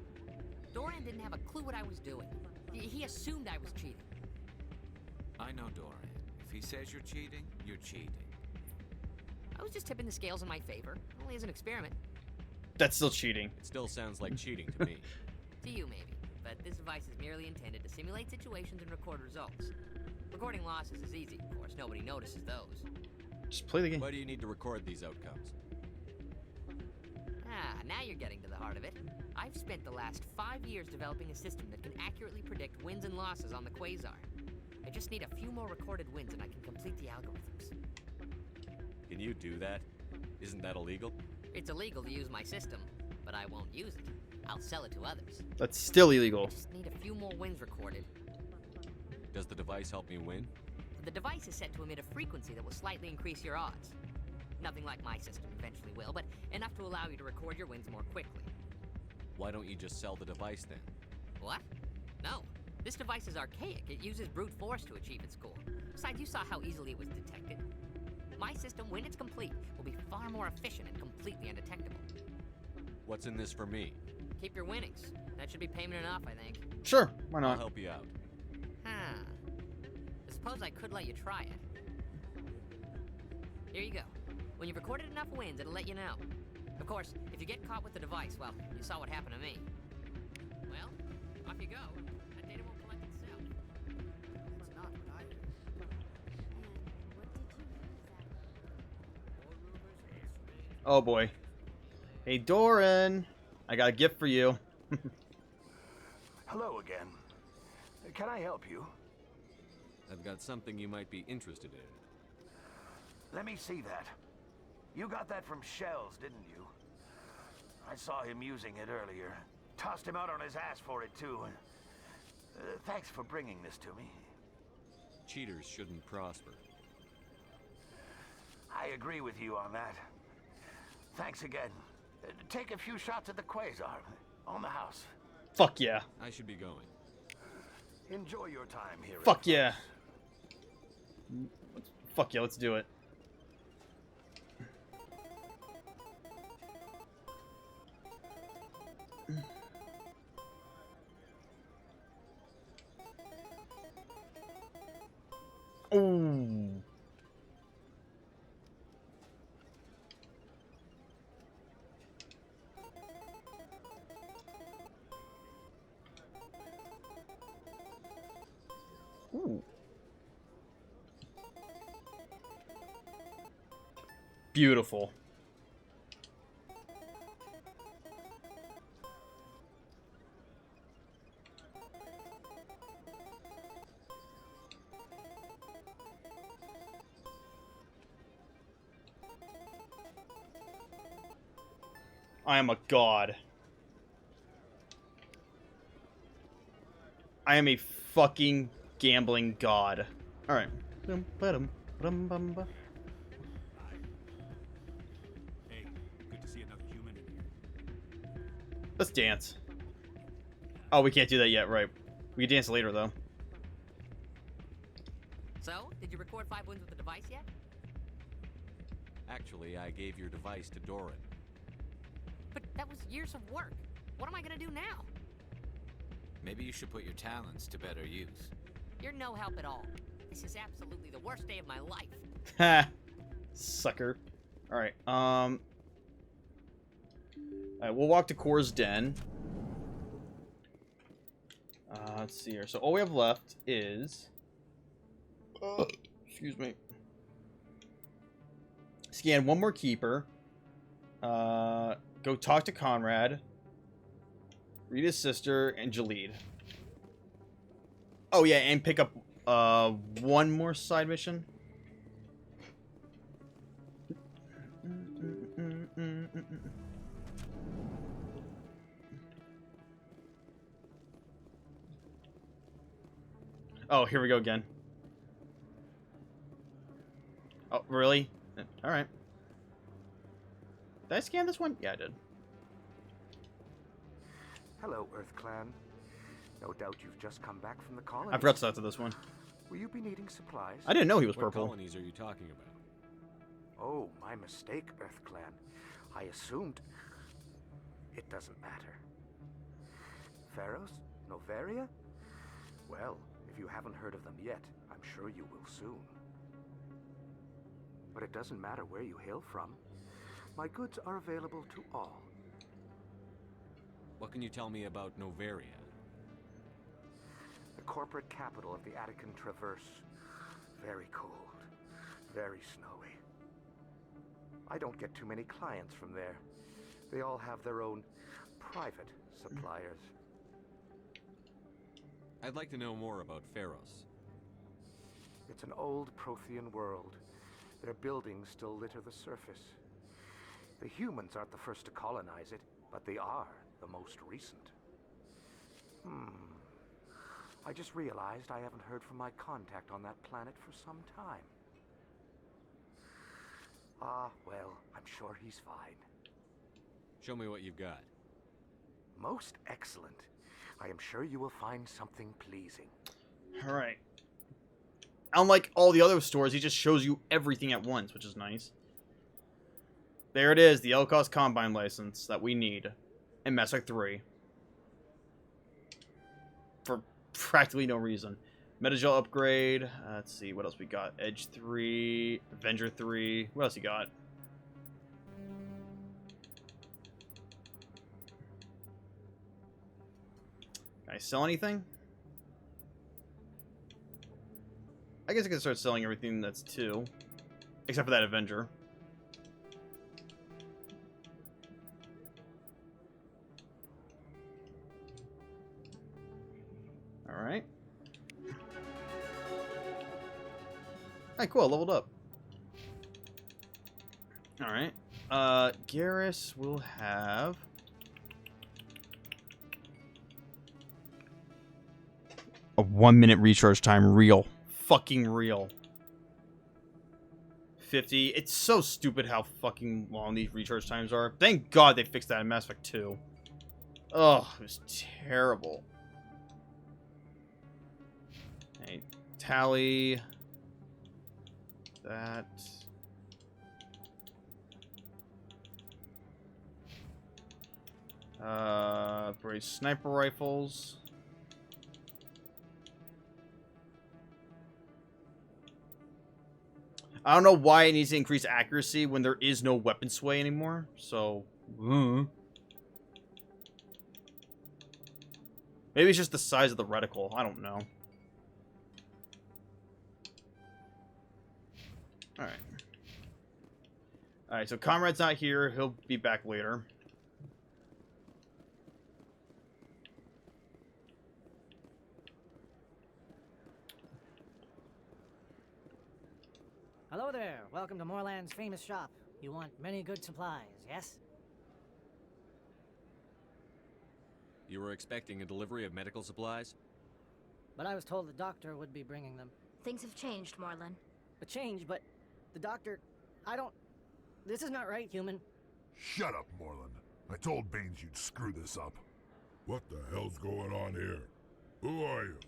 Doran didn't have a clue what I was doing. He assumed I was cheating. I know Doran. If he says you're cheating, you're cheating. I was just tipping the scales in my favor. Only as an experiment. That's still cheating. It still sounds like cheating to me. To you, maybe. But this device is merely intended to simulate situations and record results. Recording losses is easy, of course. Nobody notices those. Just play the game. Why do you need to record these outcomes? Now you're getting to the heart of it. I've spent the last 5 years developing a system that can accurately predict wins and losses on the Quasar. I just need a few more recorded wins and I can complete the algorithms. Can you do that? Isn't that illegal? It's illegal to use my system, but I won't use it. I'll sell it to others. That's still illegal. I just need a few more wins recorded. Does the device help me win? The device is set to emit a frequency that will slightly increase your odds. Nothing like my system eventually will, but enough to allow you to record your wins more quickly. Why don't you just sell the device then? What? No. This device is archaic. It uses brute force to achieve its goal. Besides, you saw how easily it was detected. My system, when it's complete, will be far more efficient and completely undetectable. What's in this for me? Keep your winnings. That should be payment enough, I think. Sure, why not? I'll help you out. Huh. I suppose I could let you try it. Here you go. When you've recorded enough wins, it'll let you know. Of course, if you get caught with the device, well, you saw what happened to me. Well, off you go. That data won't collect itself. It's not what I Oh boy. Hey Doran, I got a gift for you. Hello again. Can I help you? I've got something you might be interested in. Let me see that. You got that from Shells, didn't you? I saw him using it earlier. Tossed him out on his ass for it, too. Thanks for bringing this to me. Cheaters shouldn't prosper. I agree with you on that. Thanks again. Take a few shots at the Quasar. On the house. Fuck yeah. I should be going. Enjoy your time here. Fuck yeah. Fuck yeah, let's do it. Ooh. Ooh. Beautiful. I am a god. I am a fucking gambling god. Alright. Hey, good to see another human in here. Let's dance. Oh, we can't do that yet, right. We can dance later, though. So, did you record 5 wins with the device yet? Actually, I gave your device to Doran. But that was years of work. What am I gonna do now? Maybe you should put your talents to better use. You're no help at all. This is absolutely the worst day of my life. Ha! Sucker. Alright, Alright, we'll walk to Kor's Den. Let's see here. So all we have left is... excuse me. Scan one more keeper. Go talk to Conrad. Read his sister and Jalid. Oh yeah, and pick up one more side mission. Oh, here we go again. Oh, really? Alright. Did I scan this one? Yeah, I did. Hello, Earth Clan. No doubt you've just come back from the colony. I forgot to start to this one. Will you be needing supplies? I didn't know he was What purple. colonies are you talking about? Oh, my mistake, Earth Clan. I assumed... It doesn't matter. Pharos? Noveria? Well, if you haven't heard of them yet, I'm sure you will soon. But it doesn't matter where you hail from. My goods are available to all. What can you tell me about Noveria? The corporate capital of the Attican Traverse. Very cold. Very snowy. I don't get too many clients from there. They all have their own private suppliers. I'd like to know more about Pharos. It's an old Prothean world. Their buildings still litter the surface. The humans aren't the first to colonize it, but they are the most recent. I just realized I haven't heard from my contact on that planet for some time. Well, I'm sure he's fine. Show me what you've got. Most excellent. I am sure you will find something pleasing. Alright. Unlike all the other stores, he just shows you everything at once, which is nice. There it is, the Elcos Combine license that we need in Mass Effect 3. For practically no reason. Metagel upgrade. Let's see, what else we got? Edge 3, Avenger 3. What else you got? Can I sell anything? I guess I can start selling everything that's 2. Except for that Avenger. Alright. Alright, cool, leveled up. Alright. Garrus will have... a 1-minute recharge time. Real. Fucking real. 50. It's so stupid how fucking long these recharge times are. Thank God they fixed that in Mass Effect 2. Ugh, it was terrible. Okay, tally. That. Brace sniper rifles. I don't know why it needs to increase accuracy when there is no weapon sway anymore, so... Maybe it's just the size of the reticle, I don't know. Alright. Alright, so Comrade's not here, he'll be back later. Hello there. Welcome to Morland's famous shop. You want many good supplies, yes? You were expecting a delivery of medical supplies? But I was told the doctor would be bringing them. Things have changed, Morland. A change, but the doctor... I don't... This is not right, human. Shut up, Morland. I told Baines you'd screw this up. What the hell's going on here? Who are you?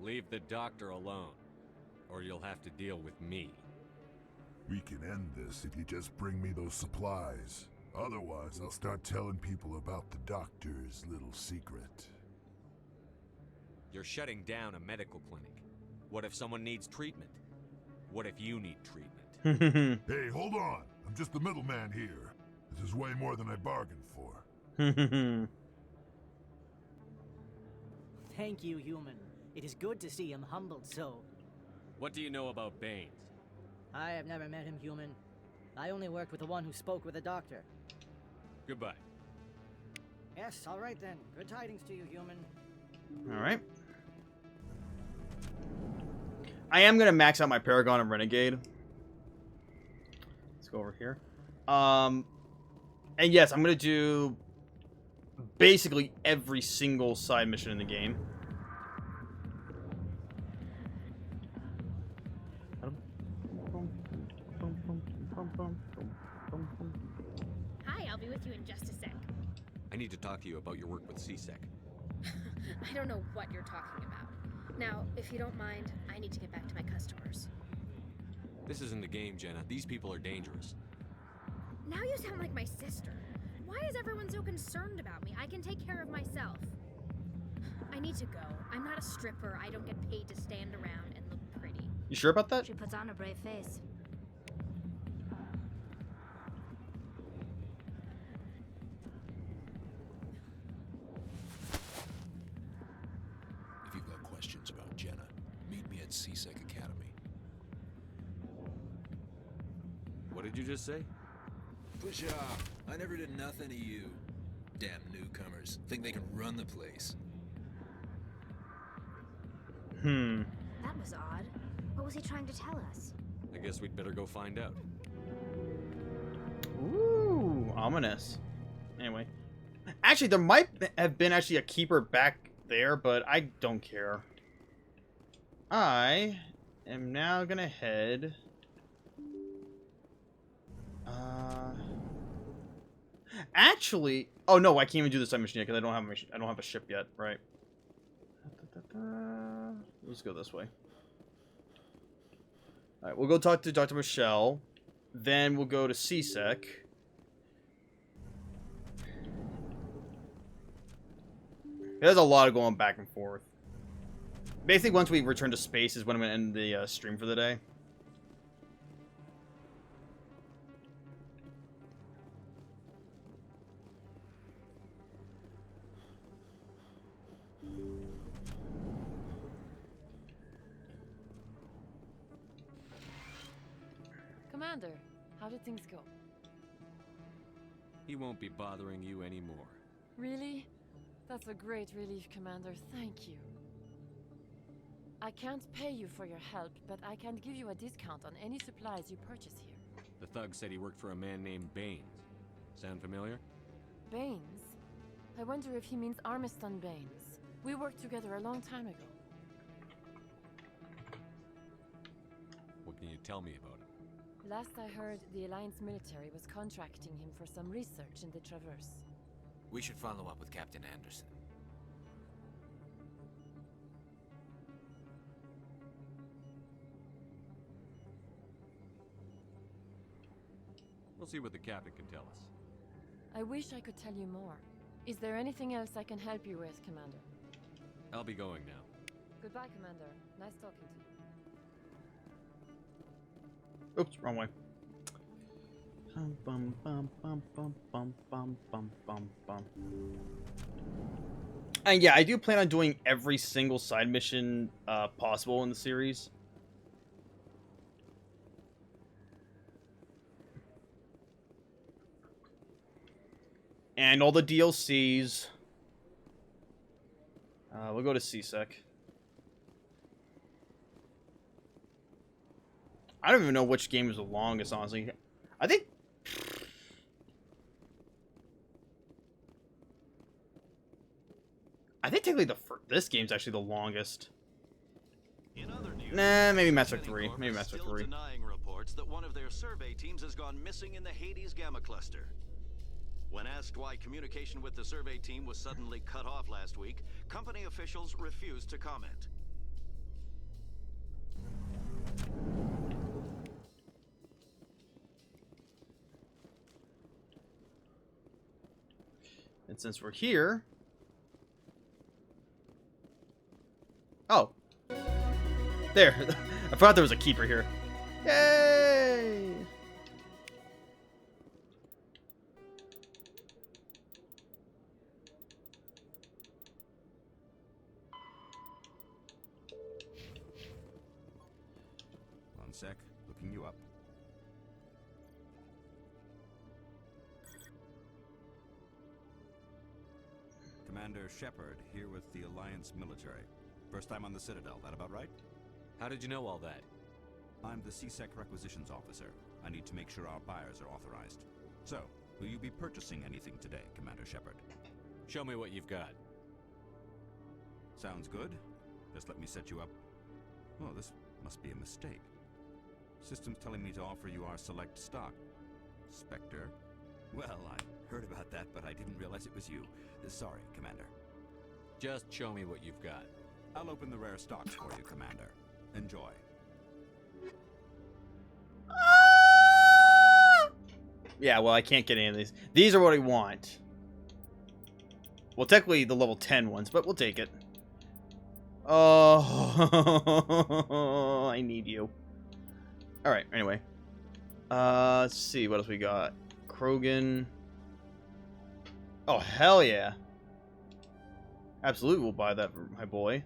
Leave the doctor alone, or you'll have to deal with me. We can end this if you just bring me those supplies. Otherwise, I'll start telling people about the doctor's little secret. You're shutting down a medical clinic. What if someone needs treatment? What if you need treatment? Hey, hold on. I'm just the middleman here. This is way more than I bargained for. Thank you, human. It is good to see him humbled so. What do you know about Baines? I have never met him, human. I only worked with the one who spoke with the doctor. Goodbye. Yes, all right then. Good tidings to you, human. Alright. I am going to max out my Paragon and Renegade. Let's go over here. And yes, I'm going to do basically every single side mission in the game. Hi, I'll be with you in just a sec. I need to talk to you about your work with CSEC. I don't know what you're talking about. Now, if you don't mind, I need to get back to my customers. This isn't a game, Jenna. These people are dangerous. Now you sound like my sister. Why is everyone so concerned about me? I can take care of myself. I need to go. I'm not a stripper. I don't get paid to stand around and look pretty. You sure about that? She puts on a brave face. If you've got questions about Jenna, meet me at CSEC Academy. What did you just say? Push off. I never did nothing to you. Damn newcomers. Think they can run the place. That was odd. What was he trying to tell us? I guess we'd better go find out. Ooh, ominous. Anyway. Actually, there might have been actually a keeper back there, but I don't care. I am now gonna head... Actually... Oh no, I can't even do this time machine yet because I don't have a ship yet, right? Let's go this way. Alright, we'll go talk to Dr. Michelle. Then we'll go to CSEC. There's a lot of going back and forth. Basically, once we return to space is when I'm going to end the stream for the day. Commander, how did things go? He won't be bothering you anymore. Really? That's a great relief, Commander. Thank you. I can't pay you for your help, but I can give you a discount on any supplies you purchase here. The thug said he worked for a man named Baines. Sound familiar? Baines? I wonder if he means Armiston Baines. We worked together a long time ago. What can you tell me about him? Last I heard, the Alliance military was contracting him for some research in the Traverse. We should follow up with Captain Anderson. We'll see what the captain can tell us. I wish I could tell you more. Is there anything else I can help you with, Commander? I'll be going now. Goodbye, Commander. Nice talking to you. Oops, wrong way. Bum, bum, bum, bum, bum, bum, bum, bum, bum. And yeah, I do plan on doing every single side mission possible in the series. And all the DLCs. We'll go to CSEC. I don't even know which game is the longest, honestly. I think... technically this game's actually the longest. In other news, nah, maybe Mass Effect 3. Maybe Mass Effect still 3. denying reports that one of their survey teams has gone missing in the Hades Gamma Cluster. When asked why communication with the survey team was suddenly cut off last week, company officials refused to comment. And since we're here... Oh. There. I forgot there was a keeper here. Yay! One sec. Looking you up. Commander Shepard, here with the Alliance military. First time on the Citadel, that about right? How did you know all that? I'm the CSEC requisitions officer. I need to make sure our buyers are authorized. So, will you be purchasing anything today, Commander Shepard? Show me what you've got. Sounds good. Just let me set you up. Oh, this must be a mistake. System's telling me to offer you our select stock. Spectre? Well, I heard about that, but I didn't realize it was you. Sorry, Commander. Just show me what you've got. I'll open the rare stocks for you, Commander. Enjoy. Yeah, well, I can't get any of these. These are what I want. Well, technically the level 10 ones, but we'll take it. Oh, I need you. Alright, anyway. Let's see, what else we got? Krogan. Oh, hell yeah. Absolutely, we'll buy that for my boy.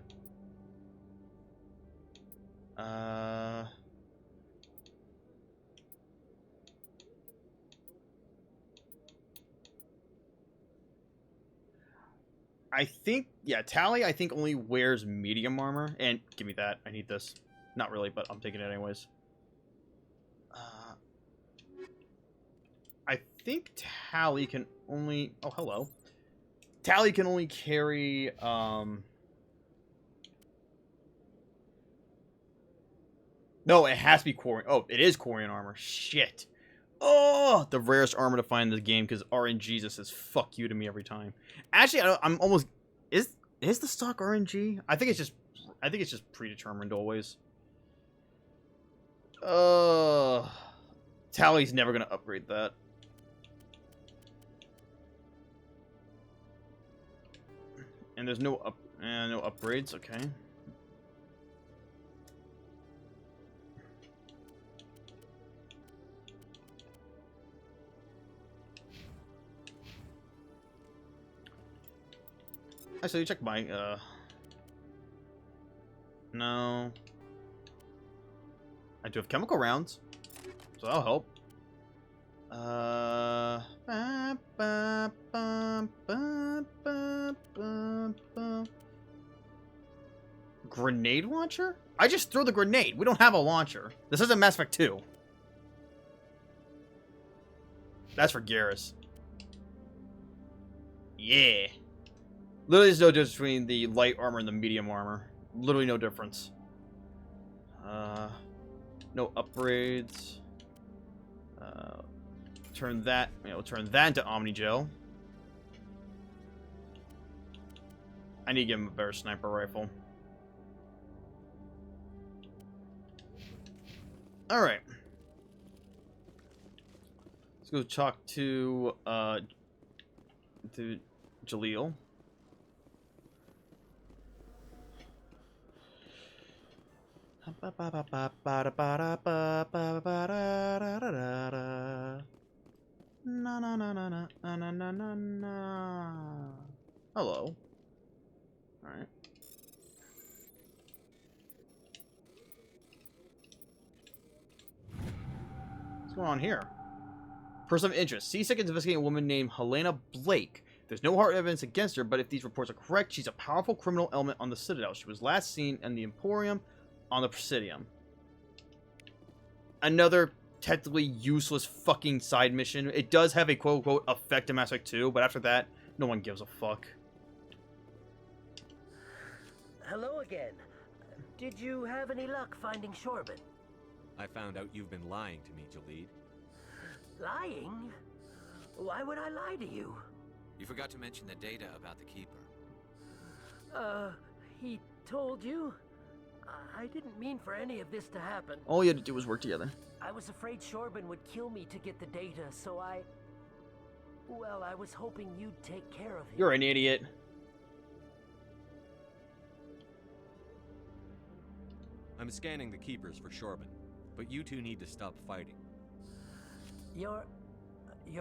I think, yeah, Tally, I think, only wears medium armor. And give me that. I need this. Not really, but I'm taking it anyways. I think Tally can only... Oh, hello. Tally can only carry... No, it has to be Quarian. Oh, it is Quarian armor. Shit. Oh, the rarest armor to find in this game because RNG just says fuck you to me every time. Actually, I'm almost... Is the stock RNG? I think it's just predetermined always. Tally's never gonna upgrade that. And there's no upgrades, okay. So you check my, no. I do have chemical rounds, so that'll help. Grenade launcher? I just throw the grenade. We don't have a launcher. This isn't Mass Effect 2. That's for Garrus. Yeah. Literally, there's no difference between the light armor and the medium armor. Literally no difference. No upgrades. Turn that. We'll turn that into Omnigel. I need to give him a better sniper rifle. All right. Let's go talk to Jaleel. Hello. All right. What's going on here? Person of interest. C-Sec is investigating a woman named Helena Blake. There's no hard evidence against her, but if these reports are correct, she's a powerful criminal element on the Citadel. She was last seen in the Emporium on the Presidium. Another technically useless fucking side mission. It does have a quote-unquote effect in Mass Effect 2, but after that, no one gives a fuck. Hello again. Did you have any luck finding Shorben? I found out you've been lying to me, Jalid. Lying? Why would I lie to you? You forgot to mention the data about the Keeper. He told you? I didn't mean for any of this to happen. All you had to do was work together. I was afraid Shorben would kill me to get the data, so well, I was hoping you'd take care of him. You're an idiot. I'm scanning the Keepers for Shorben, but you two need to stop fighting. You're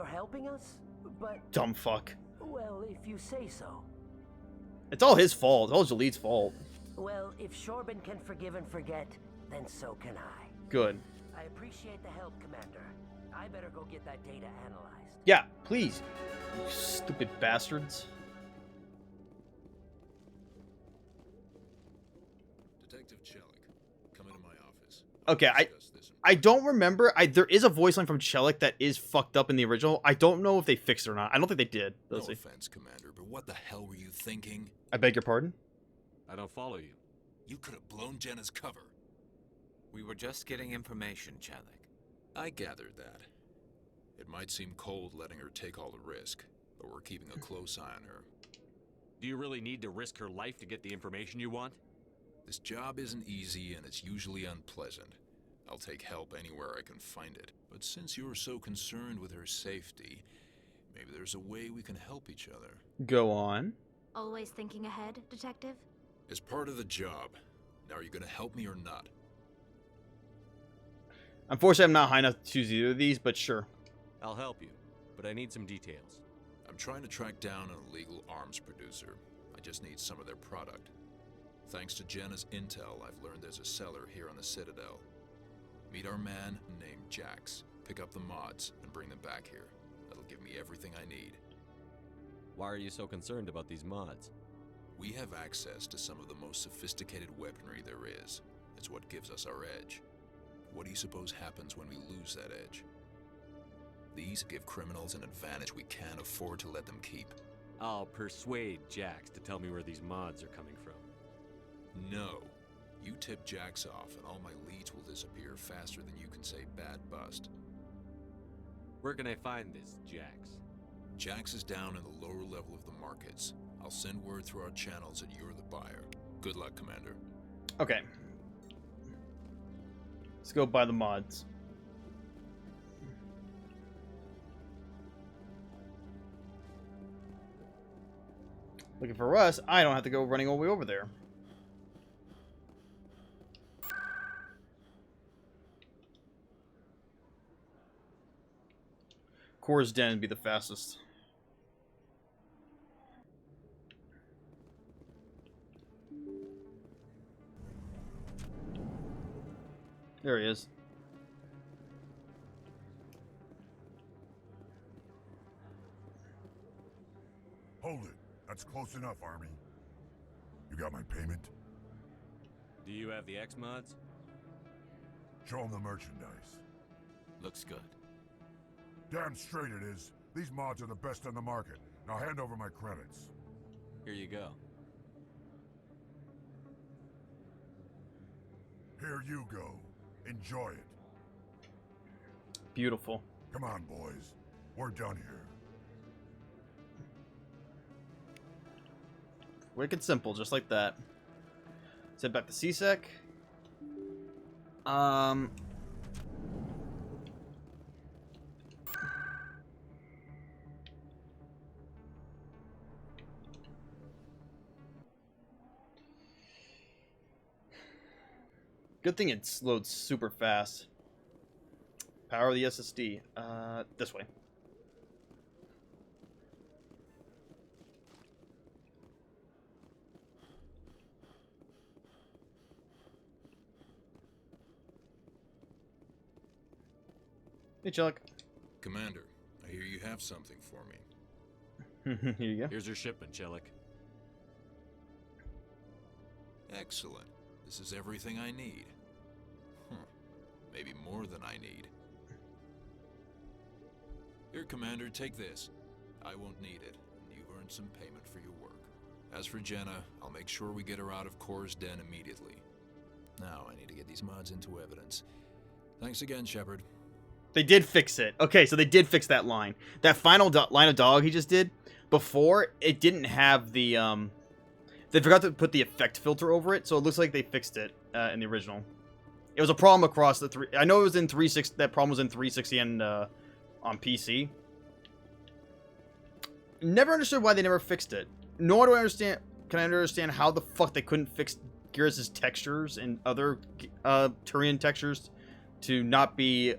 helping us? But... Dumb fuck. Well, if you say so. It's all his fault. It's all Jalid's fault. Well, if Shorben can forgive and forget, then so can I. Good. I appreciate the help, Commander. I better go get that data analyzed. Yeah, please. You stupid bastards. Detective Chelik, come into my office. Okay, I don't remember. There is a voice line from Chelik that is fucked up in the original. I don't know if they fixed it or not. I don't think they did. No offense, Commander, but what the hell were you thinking? I beg your pardon? I don't follow you. You could have blown Jenna's cover. We were just getting information, Chelik. I gathered that. It might seem cold letting her take all the risk, but we're keeping a close eye on her. Do you really need to risk her life to get the information you want? This job isn't easy, and it's usually unpleasant. I'll take help anywhere I can find it. But since you're so concerned with her safety, maybe there's a way we can help each other. Go on. Always thinking ahead, Detective? As part of the job. Now, are you gonna help me or not? Unfortunately, I'm not high enough to choose either of these, but sure. I'll help you, but I need some details. I'm trying to track down an illegal arms producer. I just need some of their product. Thanks to Jenna's intel, I've learned there's a seller here on the Citadel. Meet our man named Jax. Pick up the mods and bring them back here. That'll give me everything I need. Why are you so concerned about these mods? We have access to some of the most sophisticated weaponry there is. It's what gives us our edge. What do you suppose happens when we lose that edge? These give criminals an advantage we can't afford to let them keep. I'll persuade Jax to tell me where these mods are coming from. No. You tip Jax off and all my leads will disappear faster than you can say bad bust. Where can I find this Jax? Jax is down in the lower level of the markets. I'll send word through our channels that you're the buyer. Good luck, Commander. Okay. Let's go buy the mods. Looking for Russ, I don't have to go running all the way over there. Core's Den would be the fastest. There he is. Hold it. That's close enough, Army. You got my payment? Do you have the X mods? Show them the merchandise. Looks good. Damn straight it is. These mods are the best on the market. Now hand over my credits. Here you go. Here you go. Enjoy it. Beautiful. Come on, boys. We're done here. Wicked simple, just like that. Send back to CSEC. Good thing it loads super fast. Power of the SSD. This way. Hey, Chuck. Commander, I hear you have something for me. Here you go. Here's your shipment, Chelik. Excellent. This is everything I need. Maybe more than I need. Here, Commander, take this. I won't need it, and you've earned some payment for your work. As for Jenna, I'll make sure we get her out of Core's Den immediately. Now, I need to get these mods into evidence. Thanks again, Shepard. They did fix it. Okay, so they did fix that line. That final line of dialogue he just did, before, it didn't have the, they forgot to put the effect filter over it, so it looks like they fixed it in the original. It was a problem across the three. I know it was in 360. That problem was in 360 and on PC. Never understood why they never fixed it. Nor do I understand. Can I understand how the fuck they couldn't fix Garrus's textures and other Turian textures to not be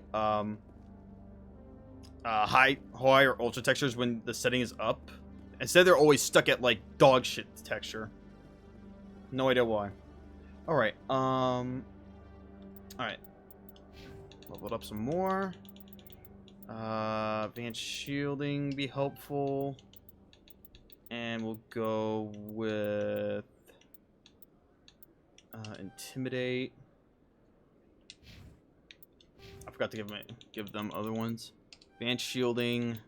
high or ultra textures when the setting is up. Instead, they're always stuck at like dog shit texture. No idea why. All right. All right. Level it up some more. Advanced shielding be helpful. And we'll go with intimidate. I forgot to give them other ones. Advanced shielding.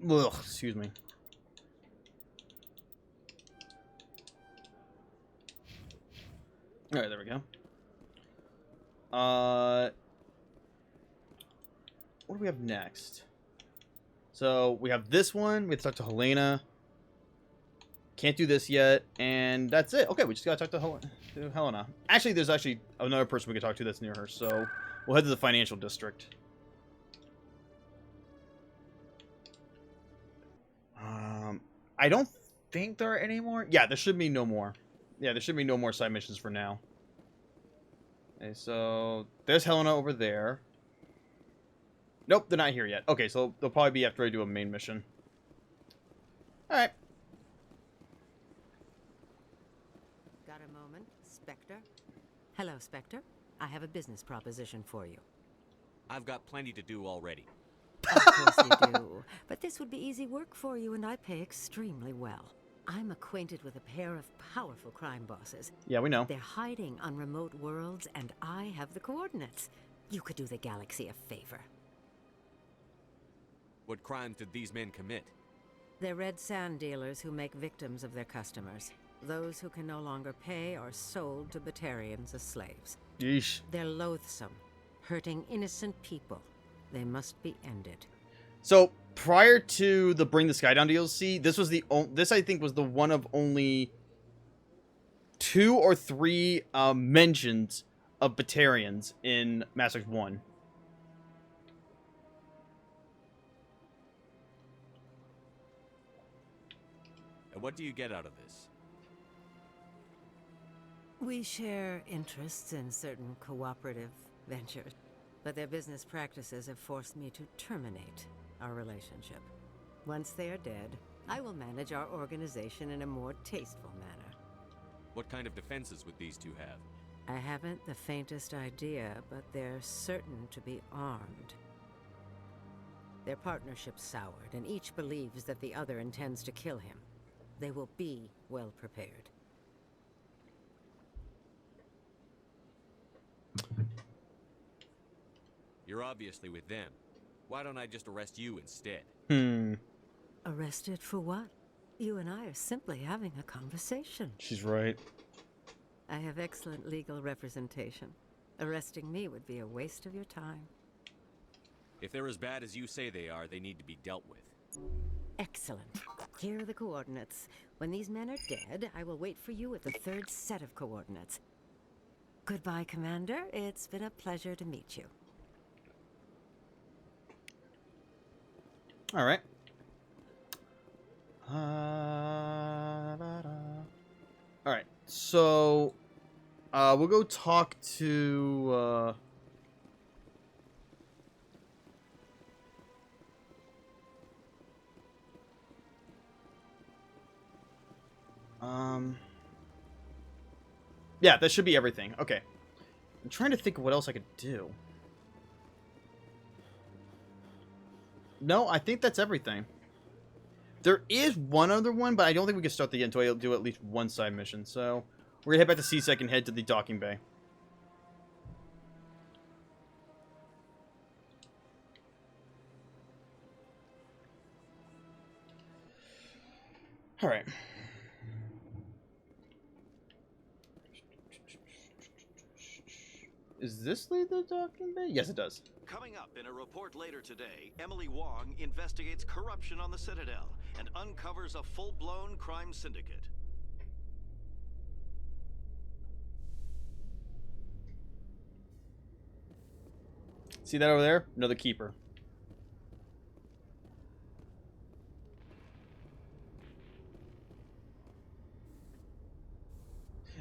Ugh, excuse me. All right, there we go. What do we have next? So we have this one. We have to talk to Helena. can't do this yet, and that's it. Okay, we just gotta talk to Helena. Actually, there's actually another person we can talk to that's near her, so we'll head to the financial district. I don't think there are any more. Yeah, there should be no more. Yeah, there should be no more side missions for now. Okay, so there's Helena over there. Nope, they're not here yet. Okay, so they'll probably be after I do a main mission. Alright. Got a moment, Spectre? Hello, Spectre. I have a business proposition for you. I've got plenty to do already. Of course you do. But this would be easy work for you, and I pay extremely well. I'm acquainted with a pair of powerful crime bosses. Yeah, we know. They're hiding on remote worlds, and I have the coordinates. You could do the galaxy a favor. What crimes did these men commit? They're red sand dealers who make victims of their customers. Those who can no longer pay are sold to Batarians as slaves. Yeesh. They're loathsome, hurting innocent people. They must be ended. So, prior to the Bring the Sky Down DLC, this was this I think was the one of only 2 or 3 mentions of Batarians in Mass Effect 1. And what do you get out of this? We share interests in certain cooperative ventures, but their business practices have forced me to terminate our relationship. Once they are dead, I will manage our organization in a more tasteful manner. What kind of defenses would these two have? I haven't the faintest idea, but they're certain to be armed. Their partnership soured, and each believes that the other intends to kill him. They will be well prepared. You're obviously with them. Why don't I just arrest you instead? Arrested for what? You and I are simply having a conversation. She's right. I have excellent legal representation. Arresting me would be a waste of your time. If they're as bad as you say they are, they need to be dealt with. Excellent. Here are the coordinates. When these men are dead, I will wait for you with the 3rd set of coordinates. Goodbye, Commander. It's been a pleasure to meet you. All right. All right. So, we'll go talk to. Yeah, that should be everything. Okay. I'm trying to think of what else I could do. No, I think that's everything. There is one other one, but I don't think we can start the until I do at least one side mission. So we're gonna head back to C-Sec and head to the docking bay. All right. Is this lead the docking bay? Yes, it does. Coming up in a report later today, Emily Wong investigates corruption on the Citadel and uncovers a full-blown crime syndicate. See that over there? Another keeper.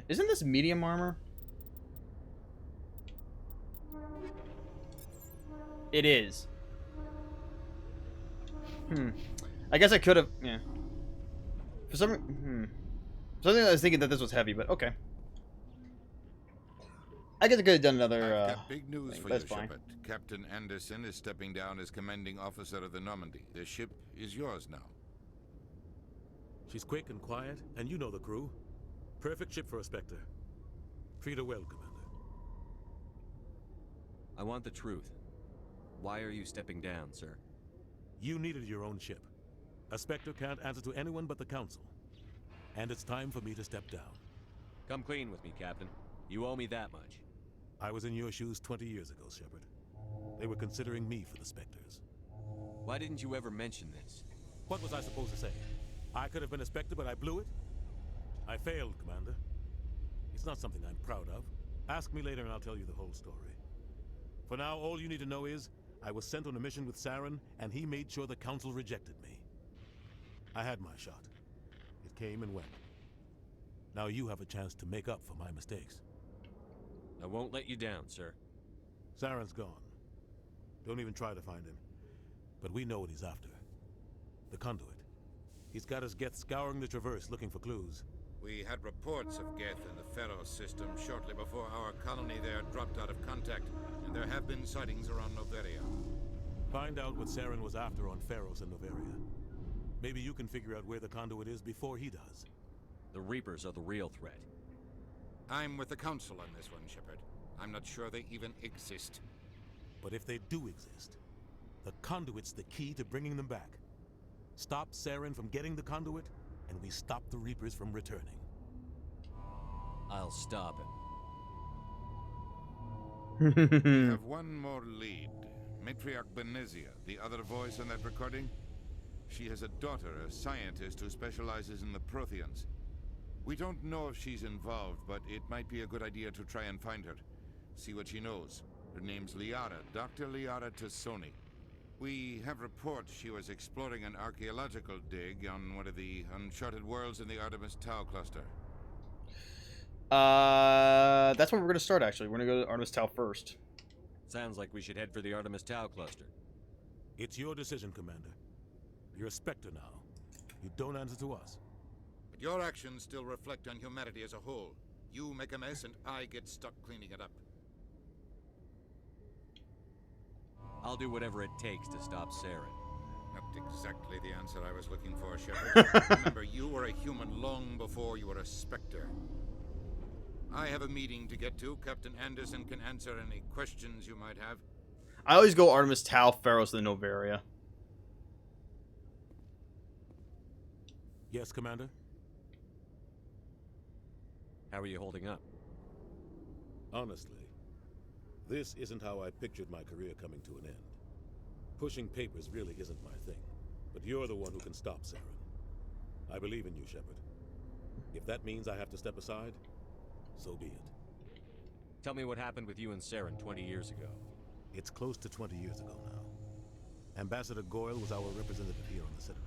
Isn't this medium armor? It is. I guess I could have. Yeah. For some. Something I was thinking that this was heavy, but okay. I guess I could have done another. I've got big news for you, that's fine. Shepard. Captain Anderson is stepping down as commanding officer of the Normandy. The ship is yours now. She's quick and quiet, and you know the crew. Perfect ship for a Spectre. Treat her well, Commander. I want the truth. Why are you stepping down, sir? You needed your own ship. A Spectre can't answer to anyone but the Council. And it's time for me to step down. Come clean with me, Captain. You owe me that much. I was in your shoes 20 years ago, Shepard. They were considering me for the Spectres. Why didn't you ever mention this? What was I supposed to say? I could have been a Spectre, but I blew it? I failed, Commander. It's not something I'm proud of. Ask me later and I'll tell you the whole story. For now, all you need to know is, I was sent on a mission with Saren, and he made sure the Council rejected me. I had my shot. It came and went. Now you have a chance to make up for my mistakes. I won't let you down, sir. Saren's gone. Don't even try to find him. But we know what he's after. The conduit. He's got us Geth scouring the Traverse looking for clues. We had reports of Geth in the Pharaoh system shortly before our colony there dropped out of contact, and there have been sightings around Noveria. Find out what Saren was after on Pharos and Noveria. Maybe you can figure out where the conduit is before he does. The Reapers are the real threat. I'm with the Council on this one, Shepard. I'm not sure they even exist. But if they do exist, the conduit's the key to bringing them back. Stop Saren from getting the conduit, and we stop the Reapers from returning. I'll stop We have one more lead. Matriarch Benezia, the other voice on that recording. She has a daughter, a scientist who specializes in the Protheans. We don't know if she's involved, but it might be a good idea to try and find her. See what she knows. Her name's Liara, Dr. Liara Tassoni. We have reports she was exploring an archaeological dig on one of the uncharted worlds in the Artemis Tau cluster. That's where we're going to start, actually. We're going to go to Artemis Tau first. Sounds like we should head for the Artemis Tau cluster. It's your decision, Commander. You're a Spectre now. You don't answer to us. But your actions still reflect on humanity as a whole. You make a mess and I get stuck cleaning it up. I'll do whatever it takes to stop Saren. Not exactly the answer I was looking for, Shepard. Remember, you were a human long before you were a Spectre. I have a meeting to get to. Captain Anderson can answer any questions you might have. I always go Artemis Tau, Pharos, and Noveria. Yes, Commander? How are you holding up? Honestly, this isn't how I pictured my career coming to an end. Pushing papers really isn't my thing, but you're the one who can stop Saren. I believe in you, Shepard. If that means I have to step aside, so be it. Tell me what happened with you and Saren 20 years ago. It's close to 20 years ago now. Ambassador Goyle was our representative here on the Citadel.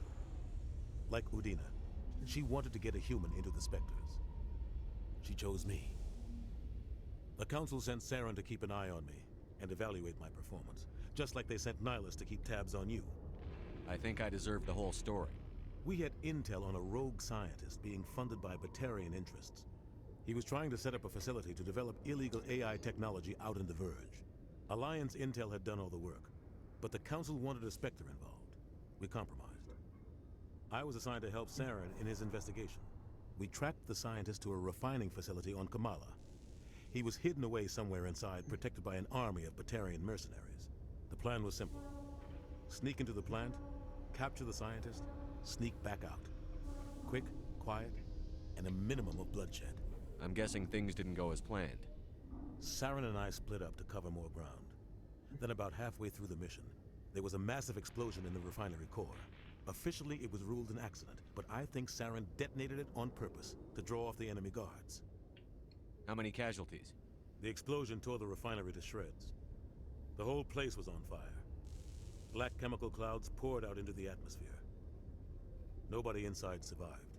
Like Udina, she wanted to get a human into the Spectres. She chose me. The Council sent Saren to keep an eye on me and evaluate my performance, just like they sent Nihilus to keep tabs on you. I think I deserve the whole story. We had intel on a rogue scientist being funded by Batarian interests. He was trying to set up a facility to develop illegal AI technology out in the Verge. Alliance intel had done all the work, but the Council wanted a Spectre involved. We compromised. I was assigned to help Saren in his investigation. We tracked the scientist to a refining facility on Kamala. He was hidden away somewhere inside, protected by an army of Batarian mercenaries. The plan was simple. Sneak into the plant, capture the scientist, sneak back out. Quick, quiet, and a minimum of bloodshed. I'm guessing things didn't go as planned. Saren and I split up to cover more ground. Then about halfway through the mission, there was a massive explosion in the refinery core. Officially, it was ruled an accident, but I think Saren detonated it on purpose to draw off the enemy guards. How many casualties? The explosion tore the refinery to shreds. The whole place was on fire. Black chemical clouds poured out into the atmosphere. Nobody inside survived.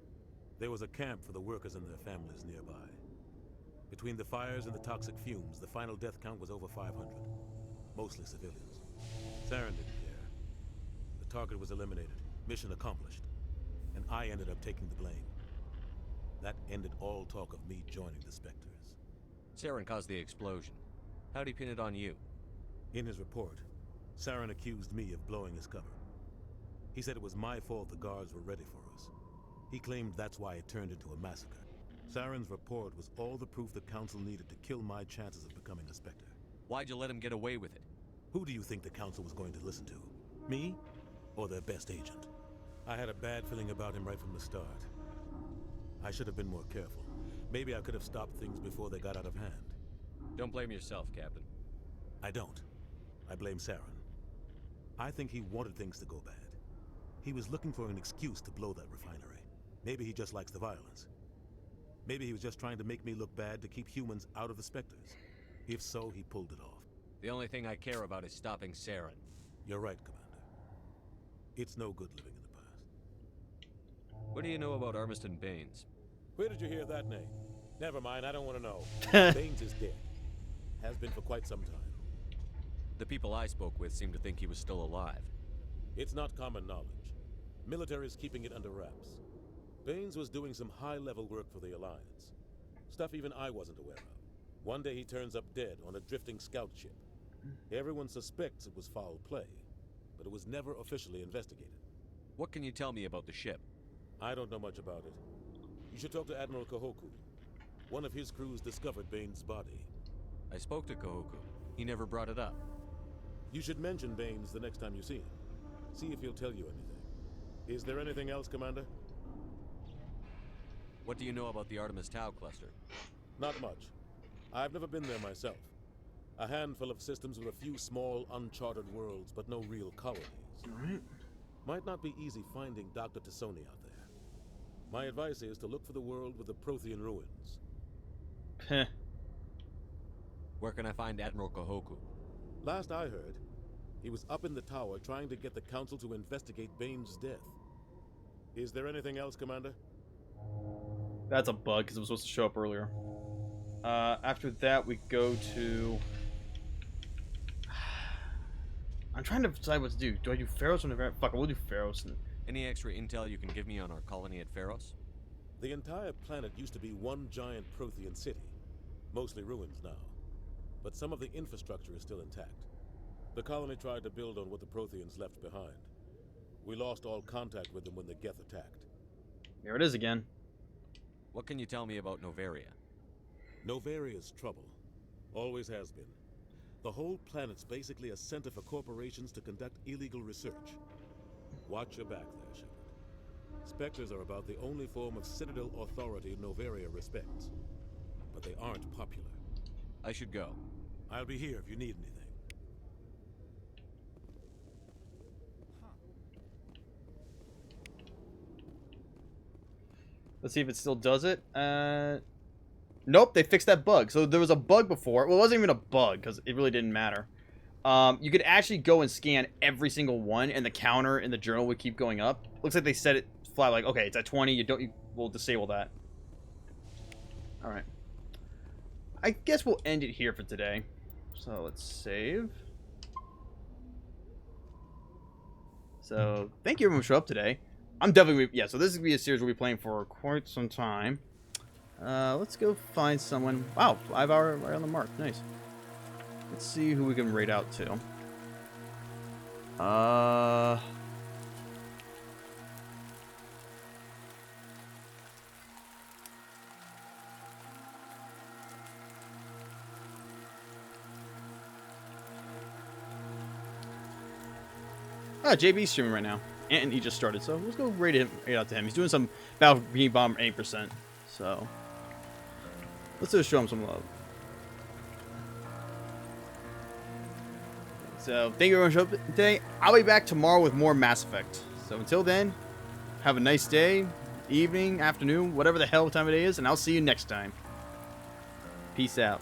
There was a camp for the workers and their families nearby. Between the fires and the toxic fumes, the final death count was over 500. Mostly civilians. Saren didn't care. The target was eliminated. Mission accomplished. And I ended up taking the blame. That ended all talk of me joining the Spectres. Saren caused the explosion. How'd he pin it on you? In his report, Saren accused me of blowing his cover. He said it was my fault the guards were ready for us. He claimed that's why it turned into a massacre. Saren's report was all the proof the Council needed to kill my chances of becoming a Spectre. Why'd you let him get away with it? Who do you think the Council was going to listen to? Me? Or their best agent? I had a bad feeling about him right from the start. I should have been more careful. Maybe I could have stopped things before they got out of hand. Don't blame yourself, Captain. I don't. I blame Saren. I think he wanted things to go bad. He was looking for an excuse to blow that refinery. Maybe he just likes the violence. Maybe he was just trying to make me look bad to keep humans out of the Spectres. If so, he pulled it off. The only thing I care about is stopping Saren. You're right, Commander. It's no good living in the past. What do you know about Armiston Baines? Where did you hear that name? Never mind, I don't want to know. Baines is dead. Has been for quite some time. The people I spoke with seemed to think he was still alive. It's not common knowledge. Military's keeping it under wraps. Baines was doing some high-level work for the Alliance. Stuff even I wasn't aware of. One day he turns up dead on a drifting scout ship. Everyone suspects it was foul play, but it was never officially investigated. What can you tell me about the ship? I don't know much about it. You should talk to Admiral Kahoku. One of his crews discovered Baines' body. I spoke to Kahoku. He never brought it up. You should mention Baines the next time you see him. See if he'll tell you anything. Is there anything else, Commander? What do you know about the Artemis Tau cluster? Not much. I've never been there myself. A handful of systems with a few small, uncharted worlds, but no real colonies. Alright. Might not be easy finding Dr. Tassoni out there. My advice is to look for the world with the Prothean ruins. Heh. Where can I find Admiral Kahoku? Last I heard, he was up in the tower trying to get the Council to investigate Baines' death. Is there anything else, Commander? That's a bug, because it was supposed to show up earlier. After that, we go to... I'm trying to decide what to do. Do I do Pharos or Nevarra? Fuck, we'll do Pharos. Any extra intel you can give me on our colony at Pharos? The entire planet used to be one giant Prothean city. Mostly ruins now. But some of the infrastructure is still intact. The colony tried to build on what the Protheans left behind. We lost all contact with them when the Geth attacked. There it is again. What can you tell me about Novaria? Novaria's trouble. Always has been. The whole planet's basically a center for corporations to conduct illegal research. Watch your back there, Shepard. Spectres are about the only form of Citadel authority Novaria respects. But they aren't popular. I should go. I'll be here if you need anything. Let's see if it still does it. Nope, they fixed that bug. So there was a bug before. Well, it wasn't even a bug because it really didn't matter. You could actually go and scan every single one, and the counter in the journal would keep going up. Looks like they set it flat. Like, okay, it's at 20. We'll disable that. All right. I guess we'll end it here for today. So let's save. So thank you everyone for showing up today. I'm definitely, yeah, so this is going to be a series we'll be playing for quite some time. Let's go find someone. Wow, 5 hour right on the mark. Nice. Let's see who we can raid out to. JB's streaming right now. And he just started, so let's go raid him out to him. He's doing some Battle Beam Bomb 8%. So let's just show him some love. So thank you everyone for showing up today. I'll be back tomorrow with more Mass Effect. So until then, have a nice day, evening, afternoon, whatever the hell time it is, and I'll see you next time. Peace out.